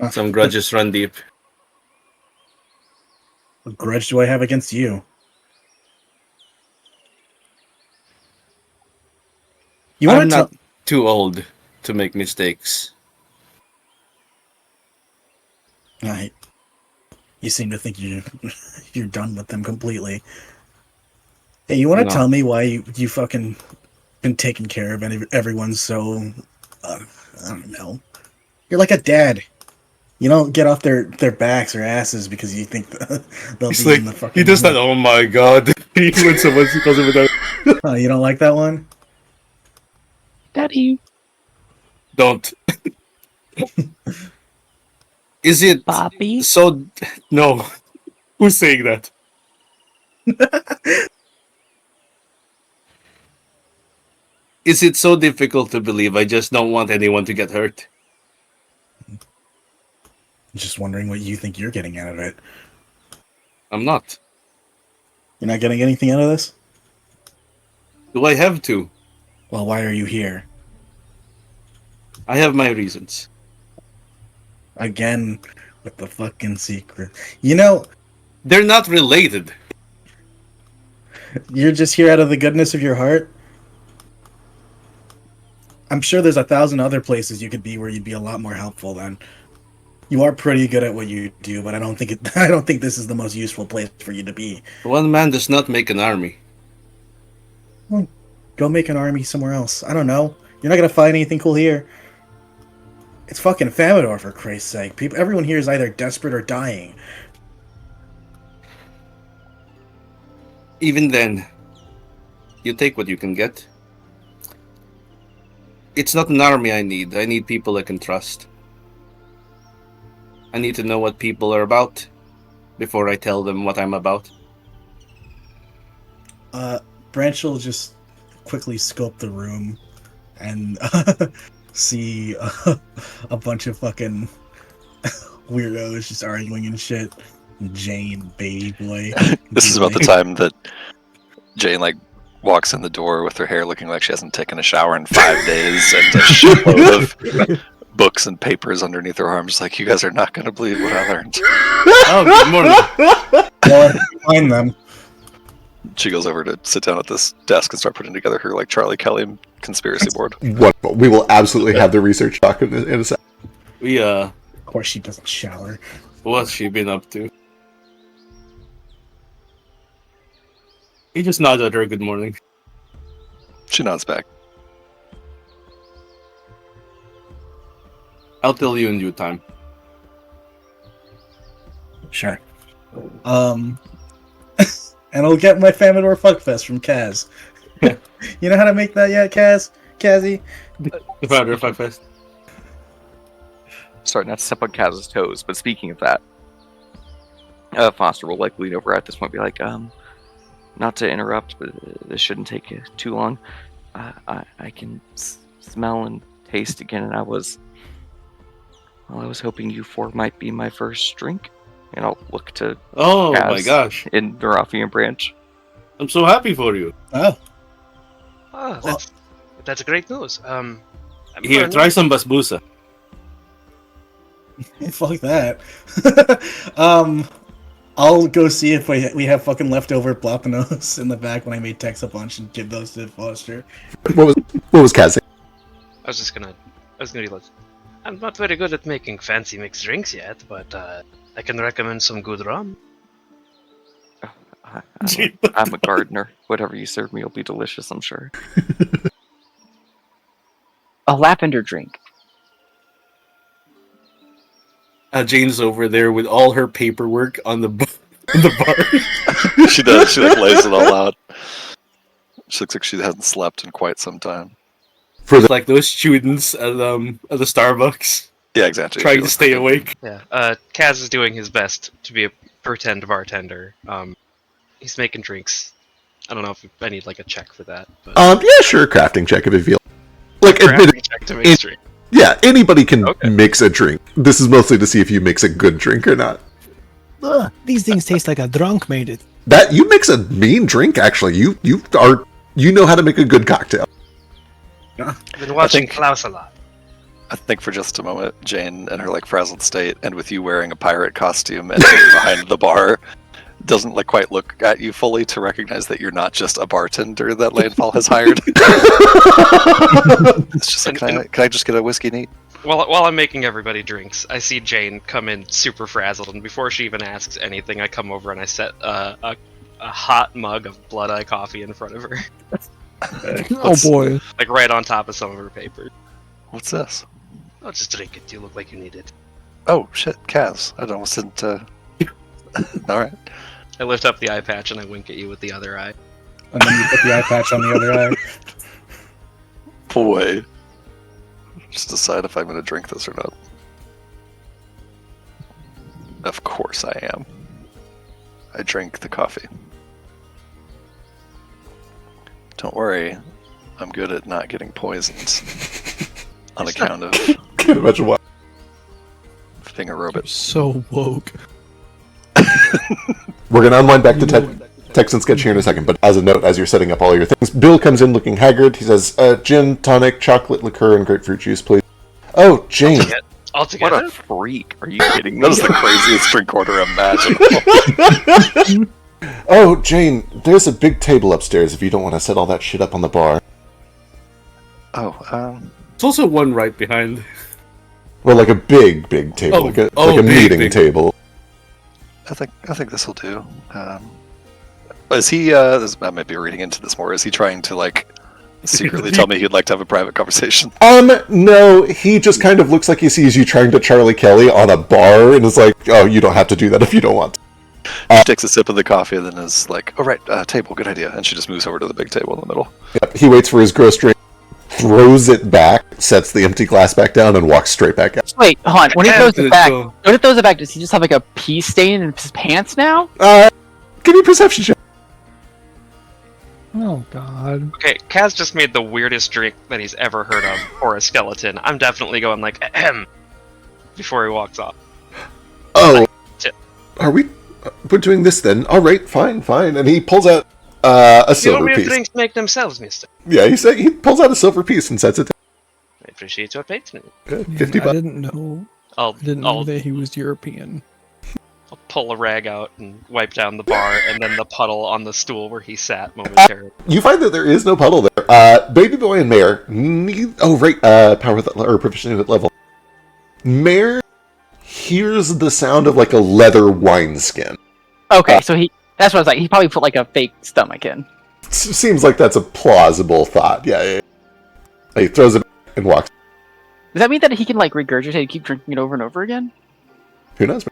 Some grudges run deep. What grudge do I have against you? I'm not too old to make mistakes. You seem to think you're done with them completely. Hey, you want to tell me why you fucking been taking care of everyone so... I don't know. You're like a dad. You don't get off their backs or asses because you think they'll He's be like, in the fucking... he does that, oh my god. When someone calls him without... Oh, you don't like that one? Daddy. Don't. Is it... Bobby? So... No. Who's saying that? Is it so difficult to believe I just don't want anyone to get hurt? Just wondering what you think you're getting out of it. I'm not. You're not getting anything out of this? Do I have to? Well, why are you here? I have my reasons. Again, with the fucking secret. You know... They're not related. You're just here out of the goodness of your heart? I'm sure there's 1,000 other places you could be where you'd be a lot more helpful than. You are pretty good at what you do, but I don't think this is the most useful place for you to be. One man does not make an army. Well, go make an army somewhere else. I don't know. You're not gonna find anything cool here. It's fucking Famador, for Christ's sake. Everyone here is either desperate or dying. Even then, you take what you can get. It's not an army I need. I need people I can trust. I need to know what people are about before I tell them what I'm about. Branch will just quickly scope the room and see a bunch of fucking weirdos just arguing and shit. Jane, baby boy. This is about the time that Jane walks in the door with her hair looking like she hasn't taken a shower in 5 days and a shitload of books and papers underneath her arms. Like, you guys are not going to believe what I learned. Oh, good morning. Well, find them. She goes over to sit down at this desk and start putting together her Charlie Kelly conspiracy board. Wonderful. We will absolutely have the research talk in a second. Of course, she doesn't shower. What's she been up to? He just nods at her good morning. She nods back. I'll tell you in due time. Sure. And I'll get my Famador Fuckfest from Kaz. You know how to make that yet, Kaz? Kazzy? The Famador Fuckfest. Sorry, not to step on Kaz's toes, but speaking of that, Foster will lean over at this point and be like, not to interrupt, but this shouldn't take too long. I can smell and taste again, and I was hoping you four might be my first drink. And I'll look to Kaz my gosh. In the Rafi and Branch. I'm so happy for you. Oh. Oh, that's great news. Here, try some basbousa. Fuck that. I'll go see if we have fucking leftover Plopanos in the back when I made Tex a bunch and give those to Foster. What was Kaz saying? I was gonna be like, I'm not very good at making fancy mixed drinks yet, but I can recommend some good rum. I'm a gardener. Whatever you serve me will be delicious, I'm sure. A lavender drink. Jane's over there with all her paperwork on the bar. She does. She like lays it all out. She looks like she hasn't slept in quite some time. It's like those students at the Starbucks. Yeah, exactly. Trying to stay awake. Yeah. Kaz is doing his best to be a pretend bartender. He's making drinks. I don't know if I need like a check for that. But... Yeah, sure, crafting check if you feel. Like, admit it. Check to make drink. Yeah, anybody can mix a drink. This is mostly to see if you mix a good drink or not. These things taste like a drunk made it. That you mix a mean drink. Actually, you know how to make a good cocktail. I've been watching Klaus a lot. I think for just a moment, Jane and her like frazzled state, and with you wearing a pirate costume and being behind the bar, doesn't like quite look at you fully to recognize that you're not just a bartender that Landfall has hired. It's just like, can I just get a whiskey neat? While I'm making everybody drinks, I see Jane come in super frazzled, and before she even asks anything, I come over and I set a hot mug of Blood Eye coffee in front of her. Oh boy! Like right on top of some of her papers. What's this? Oh, just drink it. You look like you need it. Oh shit, Kaz! I almost didn't. All right. I lift up the eye patch and I wink at you with the other eye. And then you put the eye patch on the other eye. Boy. Just decide if I'm going to drink this or not. Of course I am. I drink the coffee. Don't worry, I'm good at not getting poisoned. On account of... Can't imagine why. Being a robot. So woke. We're going to unwind back to text and sketch here in a second, but as a note, as you're setting up all your things, Bill comes in looking haggard. He says, gin, tonic, chocolate liqueur, and grapefruit juice, please. Oh, Jane. Altogether? What a freak. Are you kidding me? That was the craziest drink order imaginable. Oh, Jane, there's a big table upstairs if you don't want to set all that shit up on the bar. Oh, There's also one right behind. Well, like a big table, like a meeting table. I think this will do. Is he? I might be reading into this more. Is he trying to like secretly tell me he'd like to have a private conversation? No. He just kind of looks like he sees you trying to Charlie Kelly on a bar, and is like, "Oh, you don't have to do that if you don't want to." She takes a sip of the coffee, and then is like, "Oh right, table, good idea." And she just moves over to the big table in the middle. Yep. He waits for his gross drink, throws it back, sets the empty glass back down, and walks straight back out. Wait, hold on. When he throws it back, does he just have like a pee stain in his pants now? Give me a perception check. Oh god. Okay, Kaz just made the weirdest drink that he's ever heard of for a skeleton. I'm definitely going like, ahem, before he walks off. Oh, we're doing this then. All right, fine. And he pulls out a silver Weird piece. drinks make themselves, mister. Yeah, he pulls out a silver piece and sets it down. I appreciate your patronage. Good, $50. I didn't know. I didn't know that he was European. I'll pull a rag out and wipe down the bar, and then the puddle on the stool where he sat momentarily. You find that there is no puddle there. Baby Boy and Mare need... Oh, right, power or proficiency at level. Mare hears the sound of like a leather wineskin. Okay, so that's what I was like. He probably put like a fake stomach in. Seems like that's a plausible thought. Yeah. He throws it and walks. Does that mean that he can like regurgitate and keep drinking it over and over again? Who knows?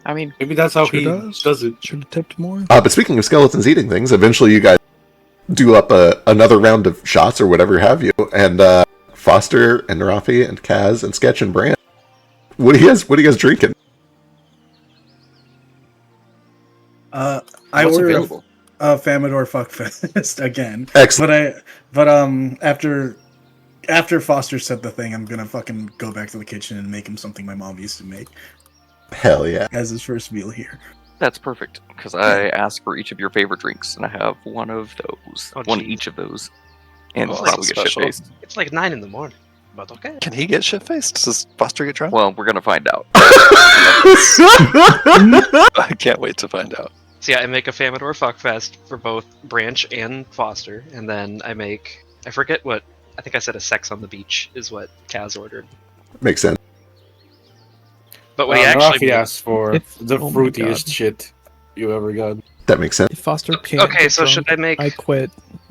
I mean, maybe that's how he does it. Should have tipped more. But speaking of skeletons eating things, eventually you guys do up another round of shots or whatever have you, and Foster and Rafi and Kaz and Sketch and Brand. What are you guys drinking? I What's ordered available? a Famador Fuckfest again. Excellent. But after Foster said the thing, I'm gonna fucking go back to the kitchen and make him something my mom used to make. Hell yeah. As his first meal here. That's perfect, because I asked for each of your favorite drinks, and I have one of those. One each of those. And Oh, probably get special. shit-faced. It's like 9 in the morning, but okay. Can he get shit-faced? Does Foster get drunk? Well, we're gonna find out. I can't wait to find out. So yeah, I make a Famador Fuckfest for both Branch and Foster, and then I forget what, I think I said a Sex on the Beach is what Kaz ordered. Makes sense. But what he actually Rafi asked for It's- the oh my fruitiest God. shit. you ever got. That makes sense. If Foster can't Okay, get so drunk, should I make- I quit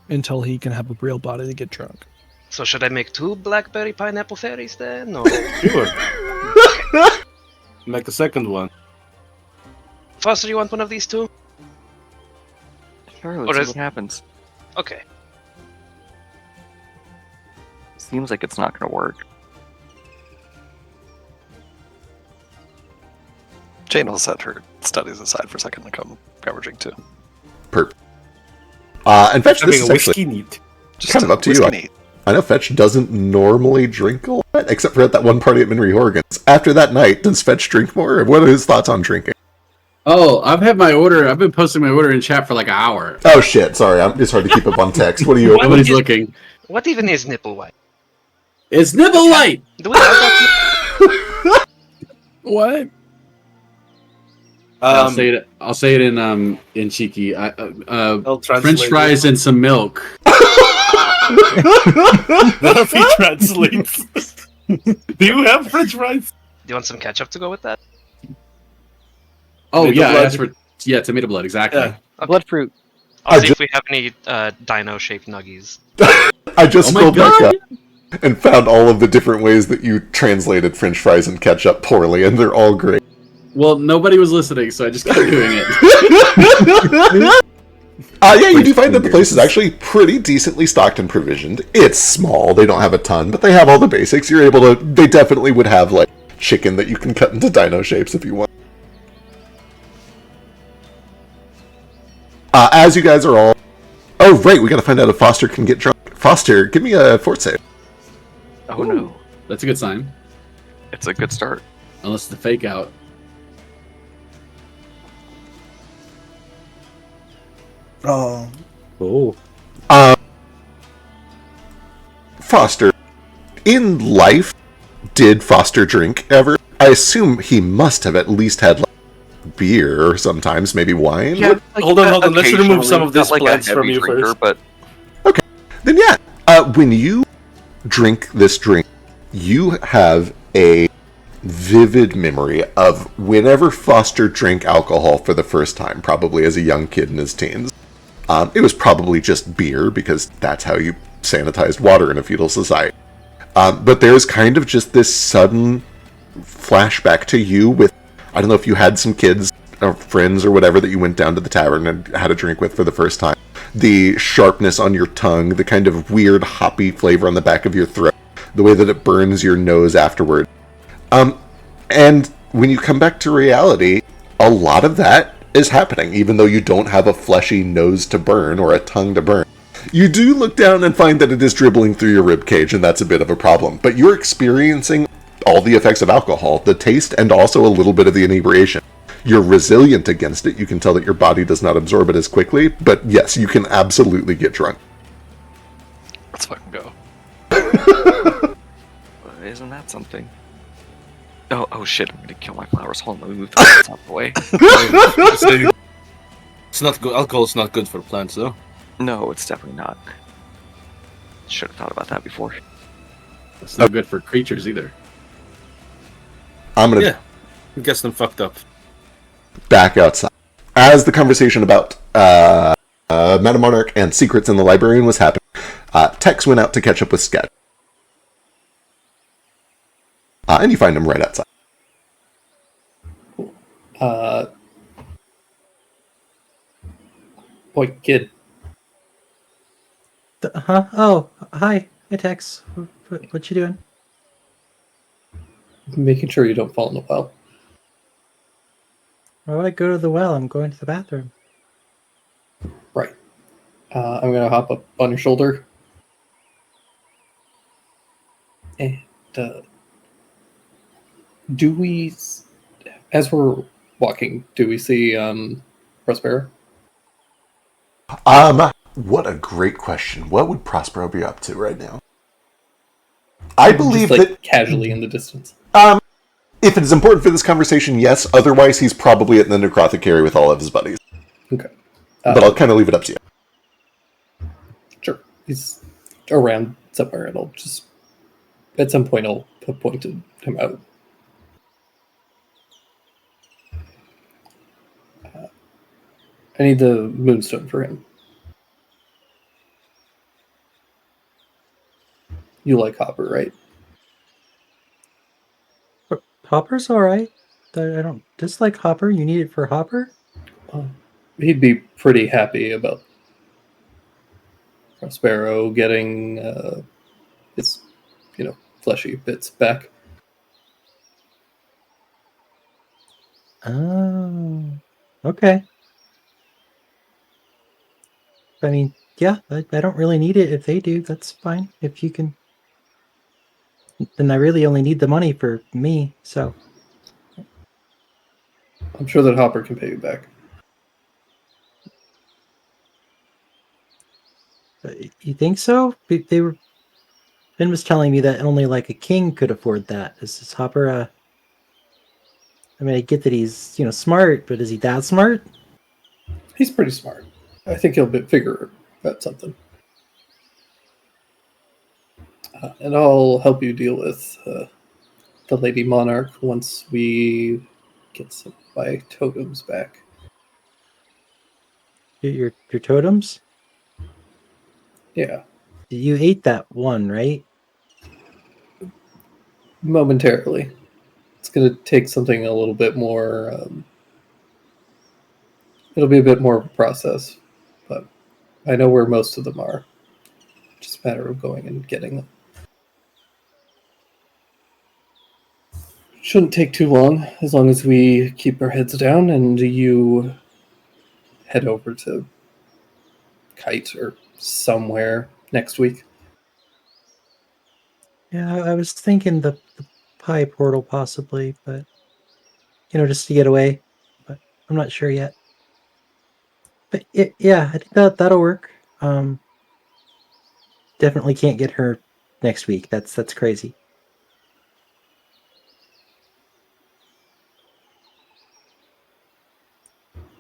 until he can have a real body to get drunk. So should I make 2 blackberry pineapple fairies then? Or... Sure. Make a second one. Foster, you want one of these 2? Sure, Or let's see is- what happens. Okay. Seems like it's not going to work. Jane will set her studies aside for a second and come grab a drink too. Perfect. And Fetch, this Having is a whiskey actually neat. Just kind of up to you. whiskey neat. I know Fetch doesn't normally drink a lot, except for at that one party at Minry Horgan's. After that night, does Fetch drink more? Or what are his thoughts on drinking? Oh, I've had my order. I've been posting my order in chat for like an hour. Oh shit, sorry, it's hard to keep up on text. What are you? Nobody's looking. What even is nipple white? It's nipple light. Do we have that? What? I'll say it in cheeky. I'll French translate fries and some milk. If he translates. Do you have French fries? Do you want some ketchup to go with that? Oh Tomato yeah, I blood. asked for tomato blood exactly. Yeah. Blood fruit. I'll I see ju- if we have any dino-shaped nuggies. I just Oh my scrolled back God. up and found all of the different ways that you translated French fries and ketchup poorly, and they're all great. Well, nobody was listening, so I just kept doing it. Yeah, you do find that the place is actually pretty decently stocked and provisioned. It's small, they don't have a ton, but they have all the basics. You're able to, they definitely would have, like, chicken that you can cut into dino shapes if you want. As you guys are all... Oh, right, we gotta find out if Foster can get drunk. Foster, give me a fort save. Oh no. That's a good sign. It's a good start. Unless it's the fake out. Oh, Oh. Foster, in life, did Foster drink ever? I assume he must have at least had, like, beer or sometimes maybe wine. Yeah, like, Hold on. Let's remove some occasionally, of these not like a plants from heavy you drinker, first. But Then yeah, when you drink this drink, you have a vivid memory of whenever Foster drank alcohol for the first time, probably as a young kid in his teens. It was probably just beer, because that's how you sanitized water in a feudal society. But there's kind of just this sudden flashback to you with, I don't know if you had some kids or friends or whatever that you went down to the tavern and had a drink with for the first time. The sharpness on your tongue, the kind of weird hoppy flavor on the back of your throat, the way that it burns your nose afterward. And when you come back to reality, a lot of that is happening, even though you don't have a fleshy nose to burn or a tongue to burn. You do look down and find that it is dribbling through your rib cage, and that's a bit of a problem. But you're experiencing all the effects of alcohol, the taste, and also a little bit of the inebriation. You're resilient against it. You can tell that your body does not absorb it as quickly, but yes, you can absolutely get drunk. Let's fucking go. isn't that something? Oh shit! I'm gonna kill my flowers. Hold on, let me move the plants out of the way. It's not good. Alcohol's not good for plants, though. No, it's definitely not. Should have thought about that before. It's not good for creatures either. I'm gonna Yeah. Gets them fucked up. back outside. As the conversation about Metamonarch and secrets in the librarian was happening, Tex went out to catch up with Sketch. And you find him right outside. Boy, kid. Huh? Oh, hi. Hi, Tex. What you doing? Making sure you don't fall in the well. Why would I go to the well? I'm going to the bathroom. Right. I'm gonna hop up on your shoulder. And do we, as we're walking, do we see Prospero? What a great question. What would Prospero be up to right now? I believe Just, like, that casually in the distance. if it is important for this conversation, yes. Otherwise, he's probably at the necrothecary with all of his buddies. Okay. But I'll kind of leave it up to you. Sure. He's around somewhere, and I'll just at some point I'll point him out. I need the moonstone for him. You like Hopper, right? Hopper's all right. I don't dislike Hopper. You need it for Hopper? He'd be pretty happy about Prospero getting his, fleshy bits back. Oh, okay. I mean, yeah, I don't really need it if they do. That's fine. If you can. Then I really only need the money for me, so. I'm sure that Hopper can pay you back. You think so? They were. Finn was telling me that only like a king could afford that. Is Hopper I mean, I get that he's smart, but is he that smart? He's pretty smart. I think he'll figure out something. And I'll help you deal with the Lady Monarch once we get some of my totems back. Your totems? Yeah, You ate that one, right? momentarily. It's going to take something a little bit more. It'll be a bit more of a process, but I know where most of them are. Just a matter of going and getting them. Shouldn't take too long as we keep our heads down and you head over to Kite or somewhere next week. Yeah, I was thinking the pie portal possibly, but just to get away. But I'm not sure yet. But yeah, I think that'll work. Definitely can't get her next week. That's crazy.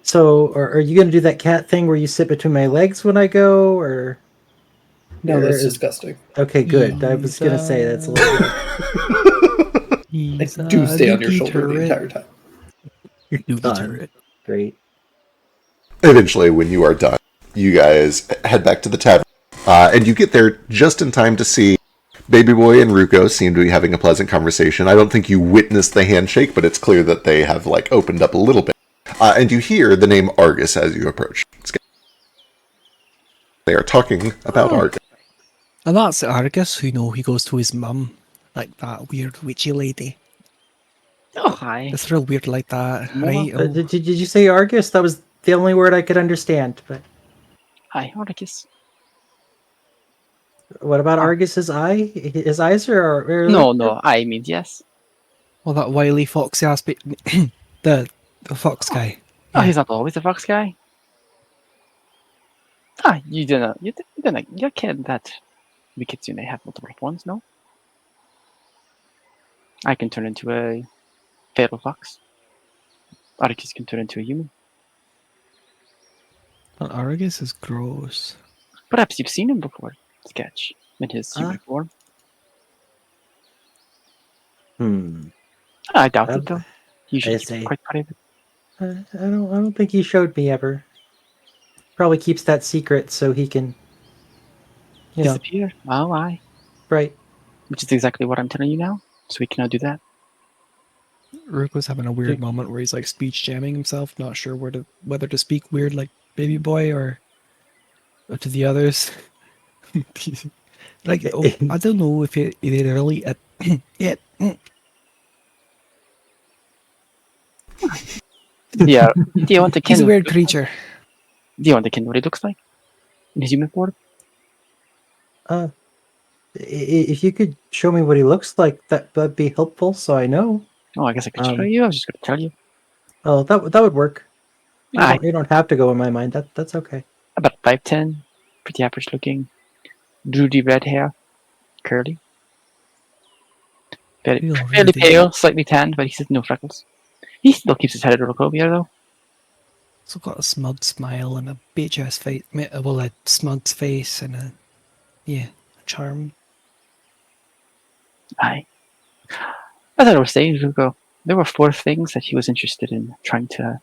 So, are you going to do that cat thing where you sit between my legs when I go, or? No, that's disgusting. Okay, good. I was going to say that's a little bit. I do stay on your shoulder the entire time. Done. Great. Eventually, when you are done, you guys head back to the tavern, and you get there just in time to see Baby Boy and Ruko seem to be having a pleasant conversation. I don't think you witnessed the handshake, but it's clear that they have opened up a little bit. And you hear the name Argus as you approach. They are talking about Argus. And that's Argus, who he goes to his mum, like that weird witchy lady. Oh, hi. It's real weird like that, right? Did you say Argus? That was the only word I could understand. But Hi, Argus. what about Argus's eye? His eyes are No, I mean yes. Well, that wily foxy ass the fox guy. Oh, he's not always a fox guy. You can't that we kitsune have multiple ones, no? I can turn into a feral fox. Argus can turn into a human. Well, Argus is gross. Perhaps you've seen him before, Sketch, in his human form. I doubt it, though. Usually he's quite private. I don't think he showed me ever. Probably keeps that secret so he can Disappear. Oh, aye. Right. Which is exactly what I'm telling you now. So we can now do that. Ruko's having a weird moment where he's speech jamming himself, not sure whether to speak weird like Baby Boy or to the others. I don't know if it really yeah. Yeah. Do you want to He's a weird creature. Do you want to ken what he looks like in his human form? If you could show me what he looks like, that'd be helpful, so I know. Oh, I guess I could show you. I was just going to tell you. Oh, that would work. You don't have to go in my mind. That's okay. About 5'10", pretty average looking, droody red hair, curly. Fairly pale, slightly tanned, but he has no freckles. He still keeps his head at Rocovia, though. So got a smug smile and a bitch ass face. Well, a smug face and a charm. Aye. As I was saying, there were 4 things that he was interested in trying to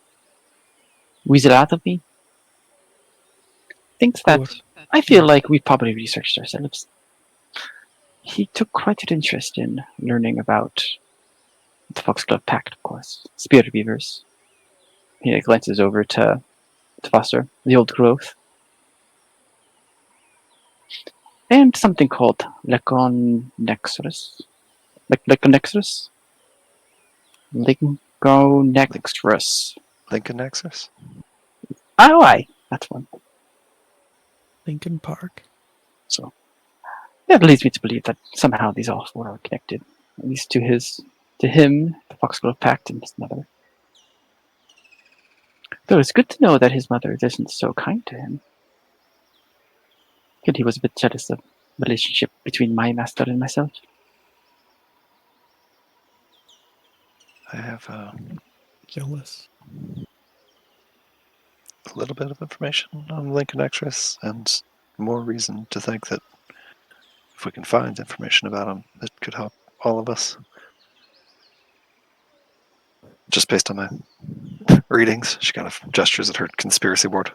weasel out of me. thinks that I feel like we probably researched ourselves. He took quite an interest in learning about the Foxglove Pact, of course, Spirit Weavers. He glances over to Foster, the old growth, and something called Leconexorus. Leconexorus? Lingonexorus. Lincoln Nexus? Oh, aye, that's one. Lincoln Park. So that leads me to believe that somehow these all four are connected, at least to him, the Foxglove Pact, and his mother. Though it's good to know that his mother isn't so kind to him. And he was a bit jealous of the relationship between my master and myself. I have Jealous. a little bit of information on Lincoln Extras, and more reason to think that if we can find information about him, it could help all of us. Just based on my readings, she kind of gestures at her conspiracy board.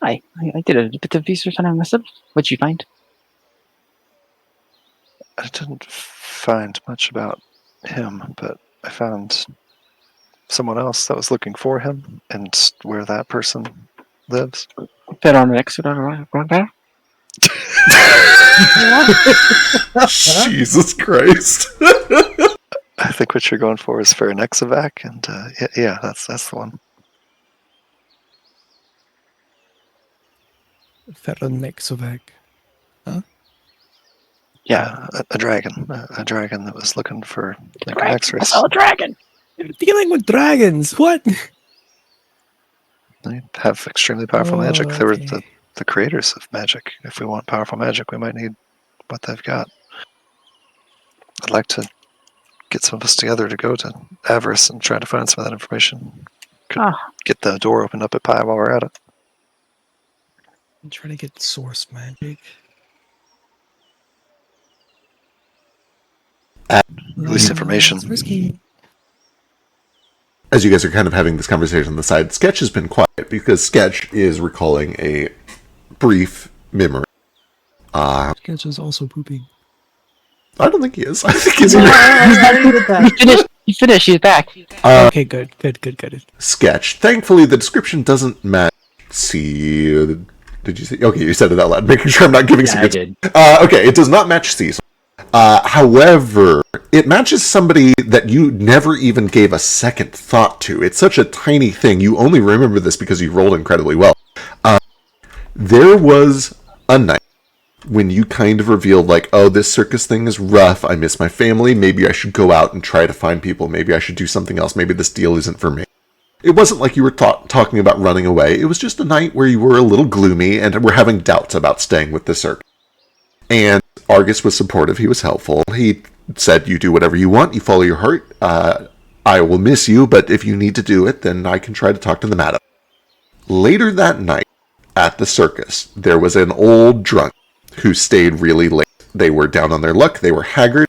I did a bit of research on him myself. What'd you find? I didn't find much about him, but I found someone else that was looking for him and where that person lives. Jesus Christ. I think what you're going for is Farinexavac, and yeah, that's the one. Farinexavac. Huh? Yeah, a dragon that was looking for Lincoln I Extras. saw a dragon! You're dealing with dragons! What? They have extremely powerful magic. They were okay. the creators of magic. If we want powerful magic, we might need what they've got. I'd like to get some of us together to go to Avarice and try to find some of that information. Could get the door opened up at Pi while we're at it. I'm trying to get source magic. Release information. It's risky. As you guys are kind of having this conversation on the side, Sketch has been quiet because Sketch is recalling a brief memory. Sketch is also pooping. I don't think he is. I think he's He finished, he's back. Okay, good. Sketch. Thankfully, the description doesn't match C. Did you say? Okay, you said it out loud, making sure I'm not giving I did. Okay, it does not match Cecil. However, it matches somebody that you never even gave a second thought to. It's such a tiny thing. You only remember this because you rolled incredibly well. There was a night when you kind of revealed, like, oh, this circus thing is rough. I miss my family. Maybe I should go out and try to find people. Maybe I should do something else. Maybe this deal isn't for me. It wasn't like you were talking about running away. It was just a night where you were a little gloomy and were having doubts about staying with the circus. And Argus was supportive. He was helpful. He said, you do whatever you want. You follow your heart. I will miss you, but if you need to do it, then I can try to talk to the madam. Later that night, at the circus, there was an old drunk who stayed really late. They were down on their luck. They were haggard.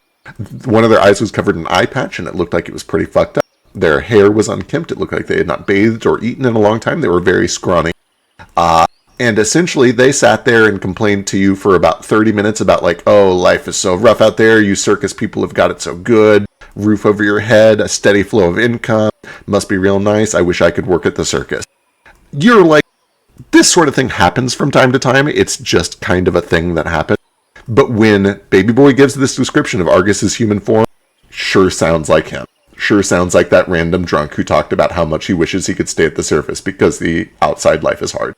One of their eyes was covered in an eye patch, and it looked like it was pretty fucked up. Their hair was unkempt. It looked like they had not bathed or eaten in a long time. They were very scrawny. And essentially, they sat there and complained to you for about 30 minutes about, like, oh, life is so rough out there. You circus people have got it so good. Roof over your head, a steady flow of income. Must be real nice. I wish I could work at the circus. You're like, this sort of thing happens from time to time. It's just kind of a thing that happens. But when Baby Boy gives this description of Argus's human form, sure sounds like him. Sure sounds like that random drunk who talked about how much he wishes he could stay at the surface because the outside life is hard.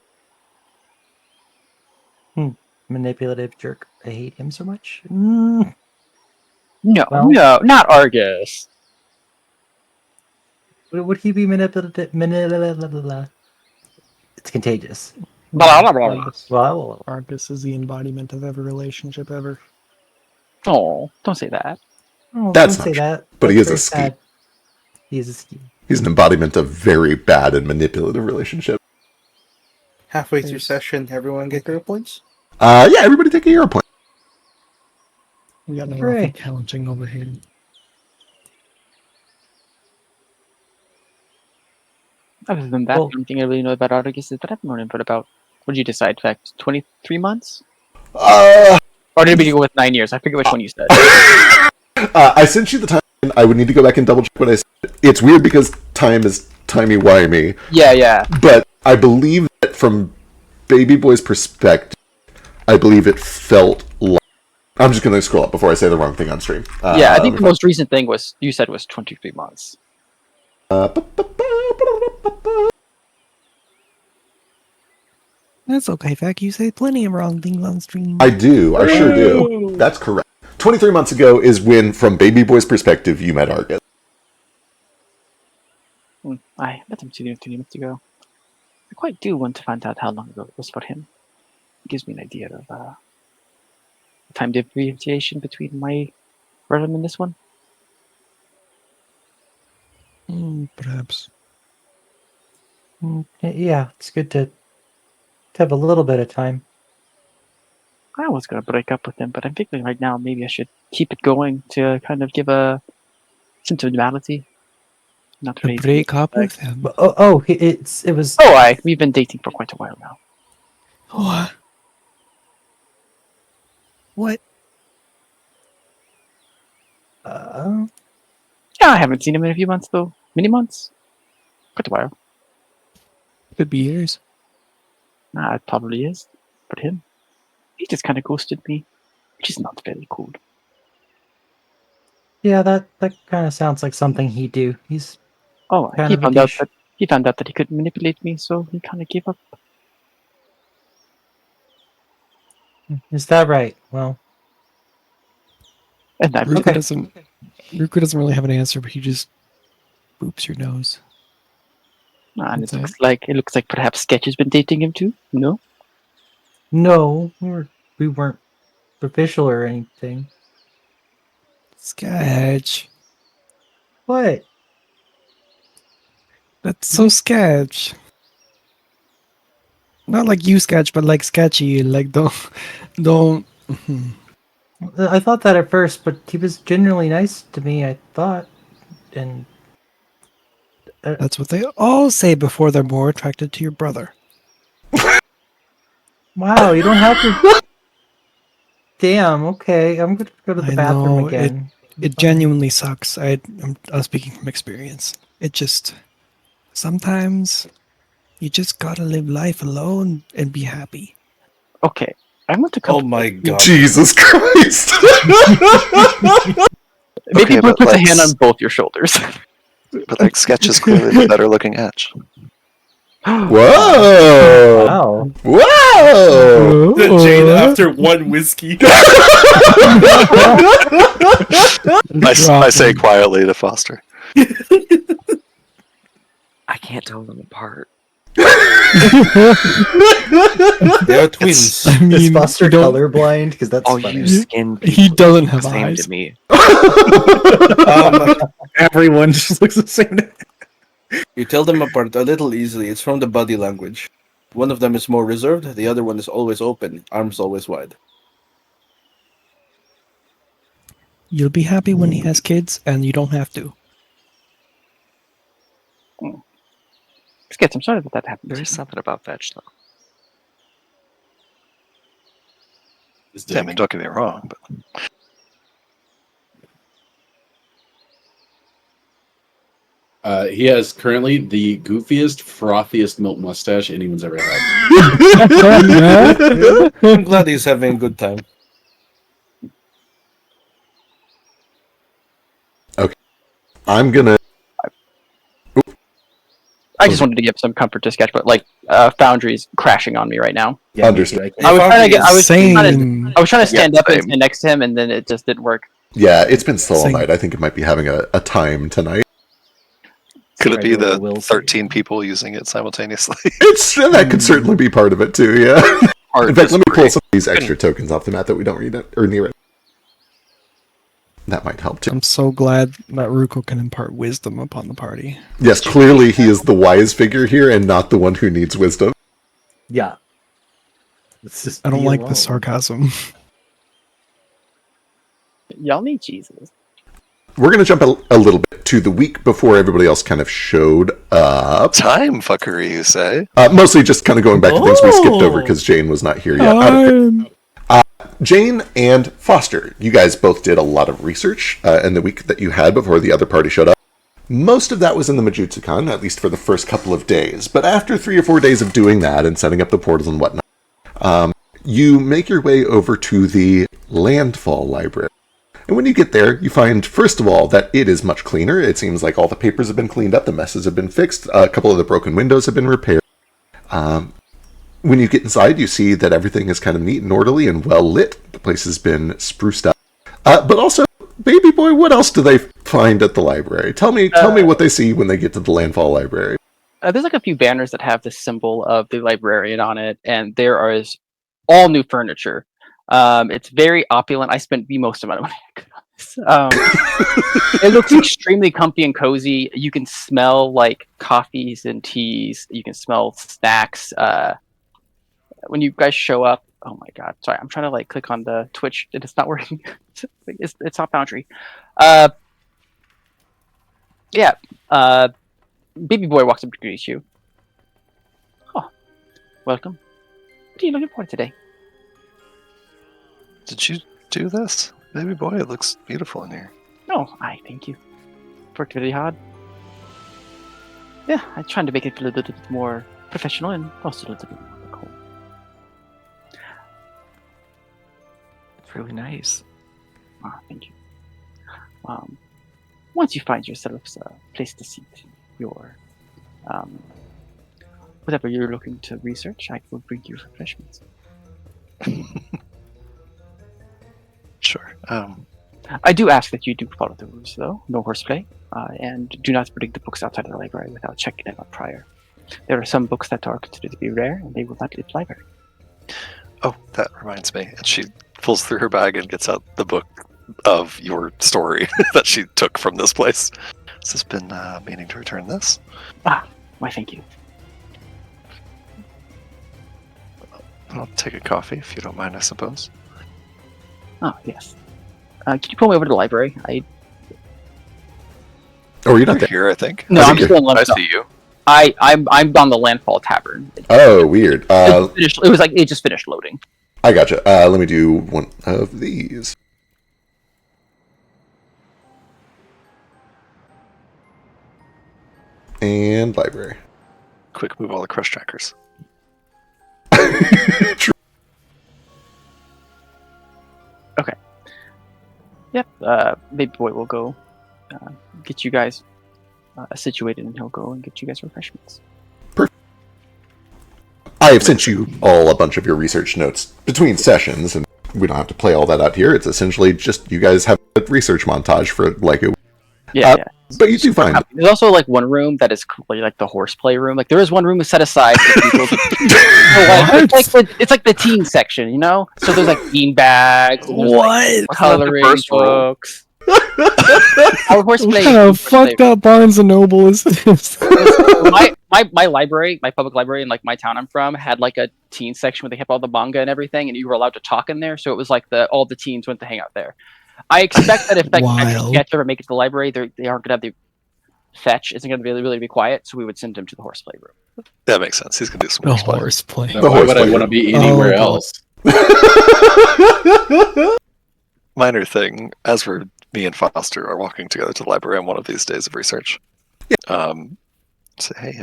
Manipulative jerk. I hate him so much. No, Well- no, not Argus. Would he be manipulative? It's contagious. Blah, blah, blah, blah. Well, Argus is the embodiment of every relationship ever. Oh, don't say that. oh, That's don't say not that. but he That's is a very ski. sad. He is a ski. He's an embodiment of very bad and manipulative relationship. Halfway through session, everyone get hero points? Yeah, everybody take a hero point. We got no Hooray. challenging over here. Other than that, Well- the only thing I really know about Argus is that I've known him for about, what did you decide, in fact, 23 months? Or did we go with 9 years? I forget which one you said. I sent you the time. I would need to go back and double check what I said. It's weird because time is timey-wimey. Yeah. But I believe that from Baby Boy's perspective, I believe it felt like... I'm just going to scroll up before I say the wrong thing on stream. Yeah, I think the most recent thing you said was 23 months. That's okay, Fact. You say plenty of wrong things on stream. I do. I sure do. That's correct. 23 months ago is when, from Baby Boy's perspective, you met Argus. I met him 2 minutes ago. I quite do want to find out how long ago it was for him. It gives me an idea of time differentiation between my realm and this one. Perhaps. Yeah, it's good to have a little bit of time. I was going to break up with him, but I'm thinking right now maybe I should keep it going to kind of give a sense of normality. Not To really break up with him. It was. We've been dating for quite a while now. What? What? Yeah, I haven't seen him in a few months though. Many months. Quite a while. Could be years. Nah, it probably is. But him, he just kind of ghosted me, which is not very cool. Yeah, that kind of sounds like something he'd do. He's Oh, kind he of a found out douche. that he found out that he couldn't manipulate me, so he kind of gave up. Is that right? Well, And I'm Ruka doesn't really have an answer, but he just boops your nose. And That's it looks like perhaps Sketch has been dating him too. No. no, we weren't official or anything. Sketch. What? That's so sketch. Not like you sketch, but like sketchy. Like don't. I thought that at first, but he was genuinely nice to me. I thought, and That's what they all say before they're more attracted to your brother. wow, you don't have to. Damn. Okay, I'm gonna go to the bathroom know, again. It genuinely sucks. I'm speaking from experience. It just sometimes you just gotta live life alone and be happy. Okay, I want to come. Oh my god. Jesus Christ. Maybe Okay, put but a like hand on both your shoulders. But like Sketch is clearly the better looking Etch. Whoa! Wow. Whoa! Jane after one whiskey. I say quietly to Foster. I can't tell them apart. They are twins. I mean, Is Foster don't- colorblind? Because that's All funny. you skin people He doesn't look have the same eyes. to me. Everyone just looks the same. You tell them apart a little easily. It's from the body language. One of them is more reserved, the other one is always open, arms always wide. You'll be happy when he has kids, and you don't have to. Sketch, I'm sorry that happened. There is something about Fetch though. I mean, don't get me wrong, but He has currently the goofiest, frothiest milk mustache anyone's ever had. I'm glad he's having a good time. I'm gonna. I just wanted to give some comfort to Sketch, but like Foundry's crashing on me right now. Yeah, Understood. I was trying to get. I was Same. trying to stand Yeah, up and same. stand next to him, and then it just didn't work. Yeah, it's been slow all Sing. night. I think it might be having a time tonight. could it be Regular the Will 13 people using it simultaneously? That could certainly be part of it too. Yeah. Hard In fact, let me pull disagree. some of these extra tokens off the mat that we don't read or near it. That might help too. I'm so glad that Ruko can impart wisdom upon the party. Yes, clearly he is the wise figure here and not the one who needs wisdom. Yeah. Let's just I don't be like alone. the sarcasm. Y'all need Jesus. we're going to jump a little bit to the week before everybody else kind of showed up. Time fuckery, you say? Mostly just kind of going back to things we skipped over Oh. because Jane was not here yet. Jane and Foster, you guys both did a lot of research in the week that you had before the other party showed up. Most of that was in the Majutsu-Con, at least for the first couple of days. But after 3 or 4 days of doing that and setting up the portals and whatnot, you make your way over to the Landfall Library. And when you get there, you find, first of all, that it is much cleaner. It seems like all the papers have been cleaned up, the messes have been fixed, a couple of the broken windows have been repaired. When you get inside, you see that everything is kind of neat and orderly and well lit. The place has been spruced up. But also, baby boy, what else do they find at the library? Tell me what they see when they get to the Landfall Library. There's like a few banners that have the symbol of the librarian on it, and there is all new furniture. It's very opulent. I spent the most amount of money I could on this. It looks extremely comfy and cozy. You can smell like coffees and teas. You can smell snacks. When you guys show up, oh my god! Sorry, I'm trying to like click on the Twitch and it's not working. It's not Foundry. Baby boy walks up to greet you. Oh, welcome. What are you looking for today? Did you do this? Baby boy, it looks beautiful in here. Oh, I thank you. Worked really hard. Yeah, I'm trying to make it feel a little bit more professional and also a little bit more cool. It's really nice. Oh, thank you. Once you find yourselves a place to seat your whatever you're looking to research, I will bring you refreshments. Sure. I do ask that you do follow the rules, though. No horseplay, and do not bring the books outside of the library without checking them out prior. There are some books that are considered to be rare, and they will not leave the library. Oh, that reminds me. And she pulls through her bag and gets out the book of your story that she took from this place. Has this been meaning to return this? Why, thank you. I'll take a coffee if you don't mind, I suppose. Oh, yes. Can you pull me over to the library? Oh, you're not there. Here, I think. No, I'm still in I Landfall. see you. I'm on the Landfall Tavern. Oh, weird. It was like it just finished loading. I gotcha. Let me do one of these. And library. Quick move all the crush trackers. Okay. Yep. Baby boy will go get you guys situated, and he'll go and get you guys refreshments. I have sent you all a bunch of your research notes between sessions, and we don't have to play all that out here. It's essentially just you guys have a research montage for like a Yeah. But you do find there's also like one room that is completely like the horseplay room. Like there is one room set aside for people. It's like the teen section, you know. So there's like bean bags. And there's, like, coloring books. Our horseplay. What kind of fucked up Barnes and Noble is this? my library, my public library in like my town I'm from, had like a teen section where they kept all the manga and everything, and you were allowed to talk in there. So it was like all the teens went to hang out there. I expect that if like sketch ever make it to the library, they aren't gonna have the fetch. Isn't gonna really be quiet. So we would send him to the horseplay room. That makes sense. He's gonna do some horseplay. Why would I want to be anywhere else? Minor thing. As me and Foster are walking together to the library on one of these days of research. Say, hey,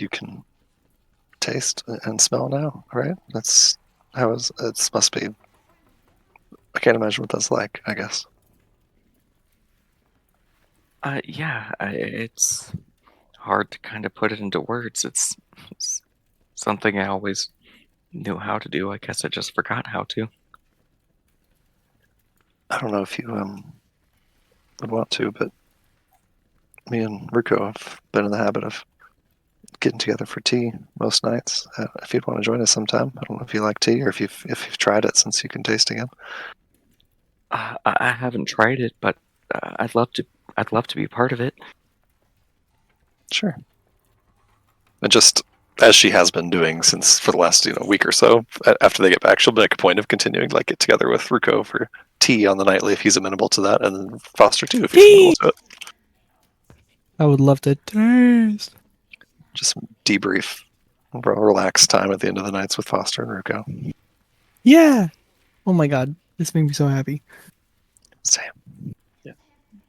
you can taste and smell now, right? That's how it must be. I can't imagine what that's like, I guess. Yeah, it's hard to kind of put it into words. It's something I always knew how to do. I guess I just forgot how to. I don't know if you would want to, but me and Ruko have been in the habit of getting together for tea most nights. If you'd want to join us sometime, I don't know if you like tea or if you've tried it since you can taste again. I haven't tried it, but I'd love to be part of it. Sure. And just as she has been doing since for the last week or so. After they get back, she'll make a point of continuing to like get together with Ruko for tea on the nightly if he's amenable to that, and then Foster too if he's amenable to it. I would love to taste. Just some debrief, relaxed time at the end of the nights with Foster and Ruko. Yeah. Oh my god, this made me so happy. Same. Yeah.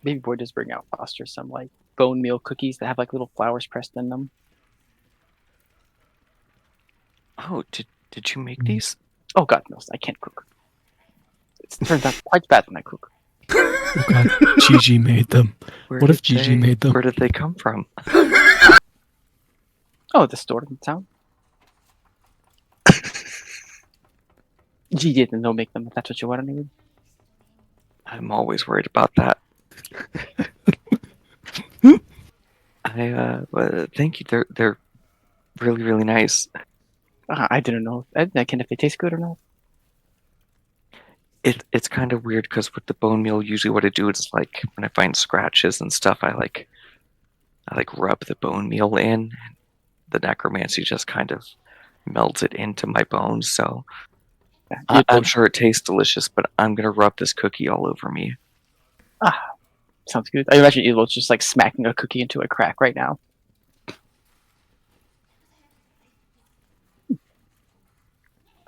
Baby boy does bring out Foster some like bone meal cookies that have like little flowers pressed in them. Oh, did you make these? Oh god, no, I can't cook. It turns out quite bad when I cook. Oh god, Gigi made them. What if Gigi made them? Where did they come from? Oh, the store in town. Gigi didn't know make them, if that's what you want to know. I'm always worried about that. Thank you. They're really, really nice. I didn't know. I can if they taste good or not. It's kind of weird because with the bone meal, usually what I do is like when I find scratches and stuff, I rub the bone meal in. And the necromancy just kind of melts it into my bones. So I'm sure it tastes delicious, but I'm gonna rub this cookie all over me. Sounds good. I imagine Elo's just like smacking a cookie into a crack right now.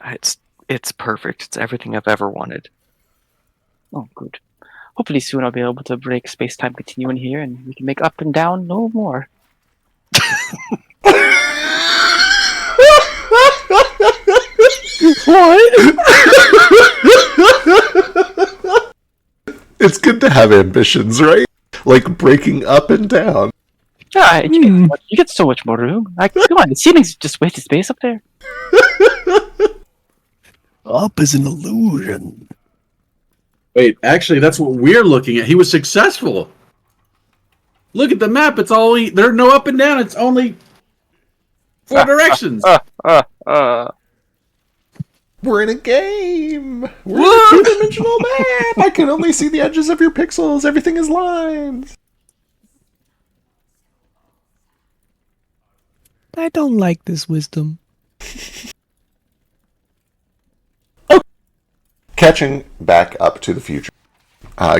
It's perfect. It's everything I've ever wanted. Oh, good. Hopefully soon I'll be able to break space-time continuum here and we can make up and down no more. What? It's good to have ambitions, right? Like breaking up and down. Yeah, you get so much more room. Like, come on, the ceiling's just wasted space up there. Up is an illusion. Wait, actually, that's what we're looking at. He was successful. Look at the map. It's only there's no up and down. It's only 4 directions. We're in a game. We're in a two-dimensional map. I can only see the edges of your pixels. Everything is lines. I don't like this wisdom. Catching back up to the future.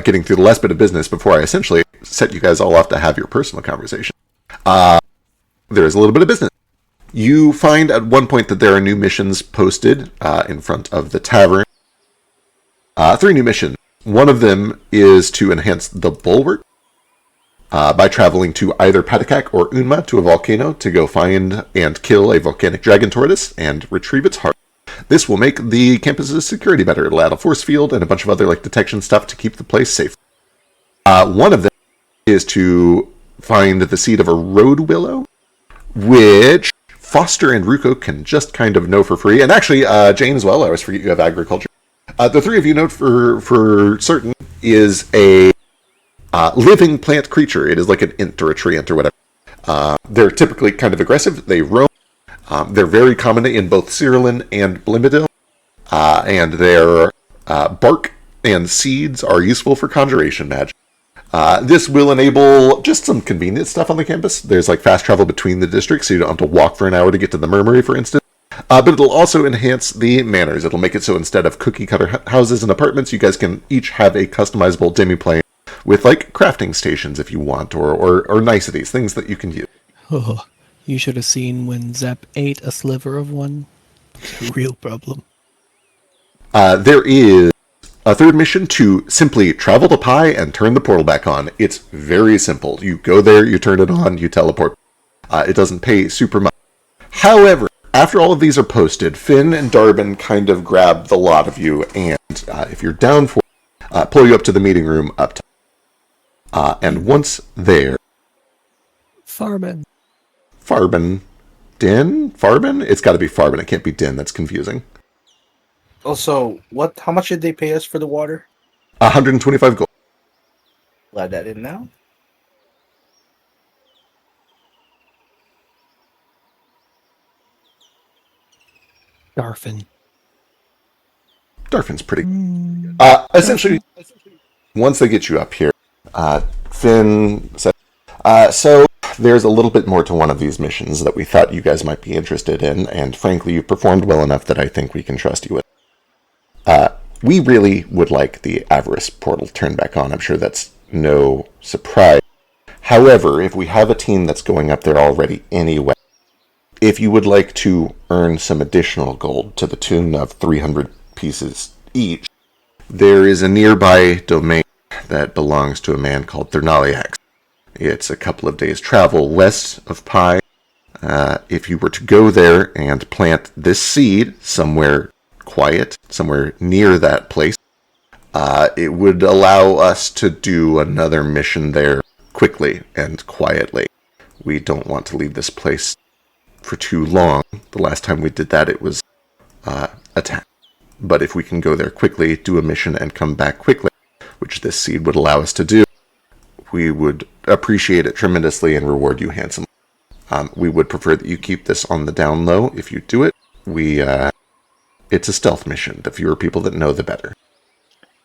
Getting through the last bit of business before I essentially set you guys all off to have your personal conversation. There is a little bit of business. You find at one point that there are new missions posted in front of the tavern. 3 new missions. One of them is to enhance the bulwark by traveling to either Patakak or Unma to a volcano to go find and kill a volcanic dragon tortoise and retrieve its heart. This will make the campus's security better. It'll add a force field and a bunch of other detection stuff to keep the place safe. One of them is to find the seed of a road willow, which Foster and Ruko can just kind of know for free. And actually, Jane as well, I always forget you have agriculture. The 3 of you know for certain is a living plant creature. It is like an int or a treant or whatever. They're typically kind of aggressive. They roam. They're very common in both Cyrillin and Blimbadil, and their bark and seeds are useful for conjuration magic. This will enable just some convenient stuff on the campus. There's fast travel between the districts, so you don't have to walk for an hour to get to the Murmury, for instance. But it'll also enhance the manners. It'll make it so instead of cookie-cutter houses and apartments, you guys can each have a customizable demi-plane with crafting stations if you want, or niceties, things that you can use. Oh, you should have seen when Zep ate a sliver of one. It's a real problem. There is a 3rd mission to simply travel to Pi and turn the portal back on. It's very simple. You go there, you turn it on, you teleport. It doesn't pay super much. However, after all of these are posted, Finn and Darbin kind of grab the lot of you, and if you're down for it, pull you up to the meeting room up top. And once there... Farben. Din? Farben? It's got to be Farben. It can't be Din. That's confusing. Also, how much did they pay us for the water? 125 gold. Add that in now. Darfin. Darfin's pretty. Essentially, once they get you up here, Finn said, so there's a little bit more to one of these missions that we thought you guys might be interested in, and frankly, you performed well enough that I think we can trust you with. We really would like the Avarice portal turned back on. I'm sure that's no surprise. However, if we have a team that's going up there already anyway, if you would like to earn some additional gold to the tune of 300 pieces each, there is a nearby domain that belongs to a man called Thernaliax. It's a couple of days' travel west of Pi. If you were to go there and plant this seed somewhere quiet, somewhere near that place, it would allow us to do another mission there quickly and quietly. We don't want to leave this place for too long. The last time we did that, it was attacked. But if we can go there quickly, do a mission, and come back quickly, which this seed would allow us to do, we would appreciate it tremendously and reward you handsomely. We would prefer that you keep this on the down low. If you do it, it's a stealth mission. The fewer people that know, the better.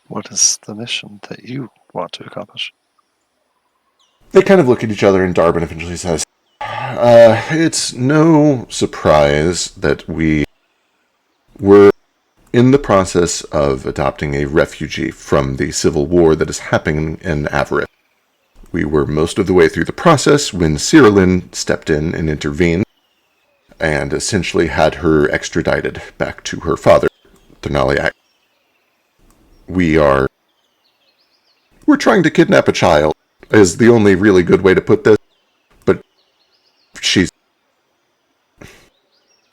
What is the mission that you want to accomplish? They kind of look at each other, and Darbin eventually says, it's no surprise that we were in the process of adopting a refugee from the civil war that is happening in Avarice. We were most of the way through the process when Cyrillin stepped in and intervened, and essentially had her extradited back to her father, Thernaliac. We're trying to kidnap a child, is the only really good way to put this, but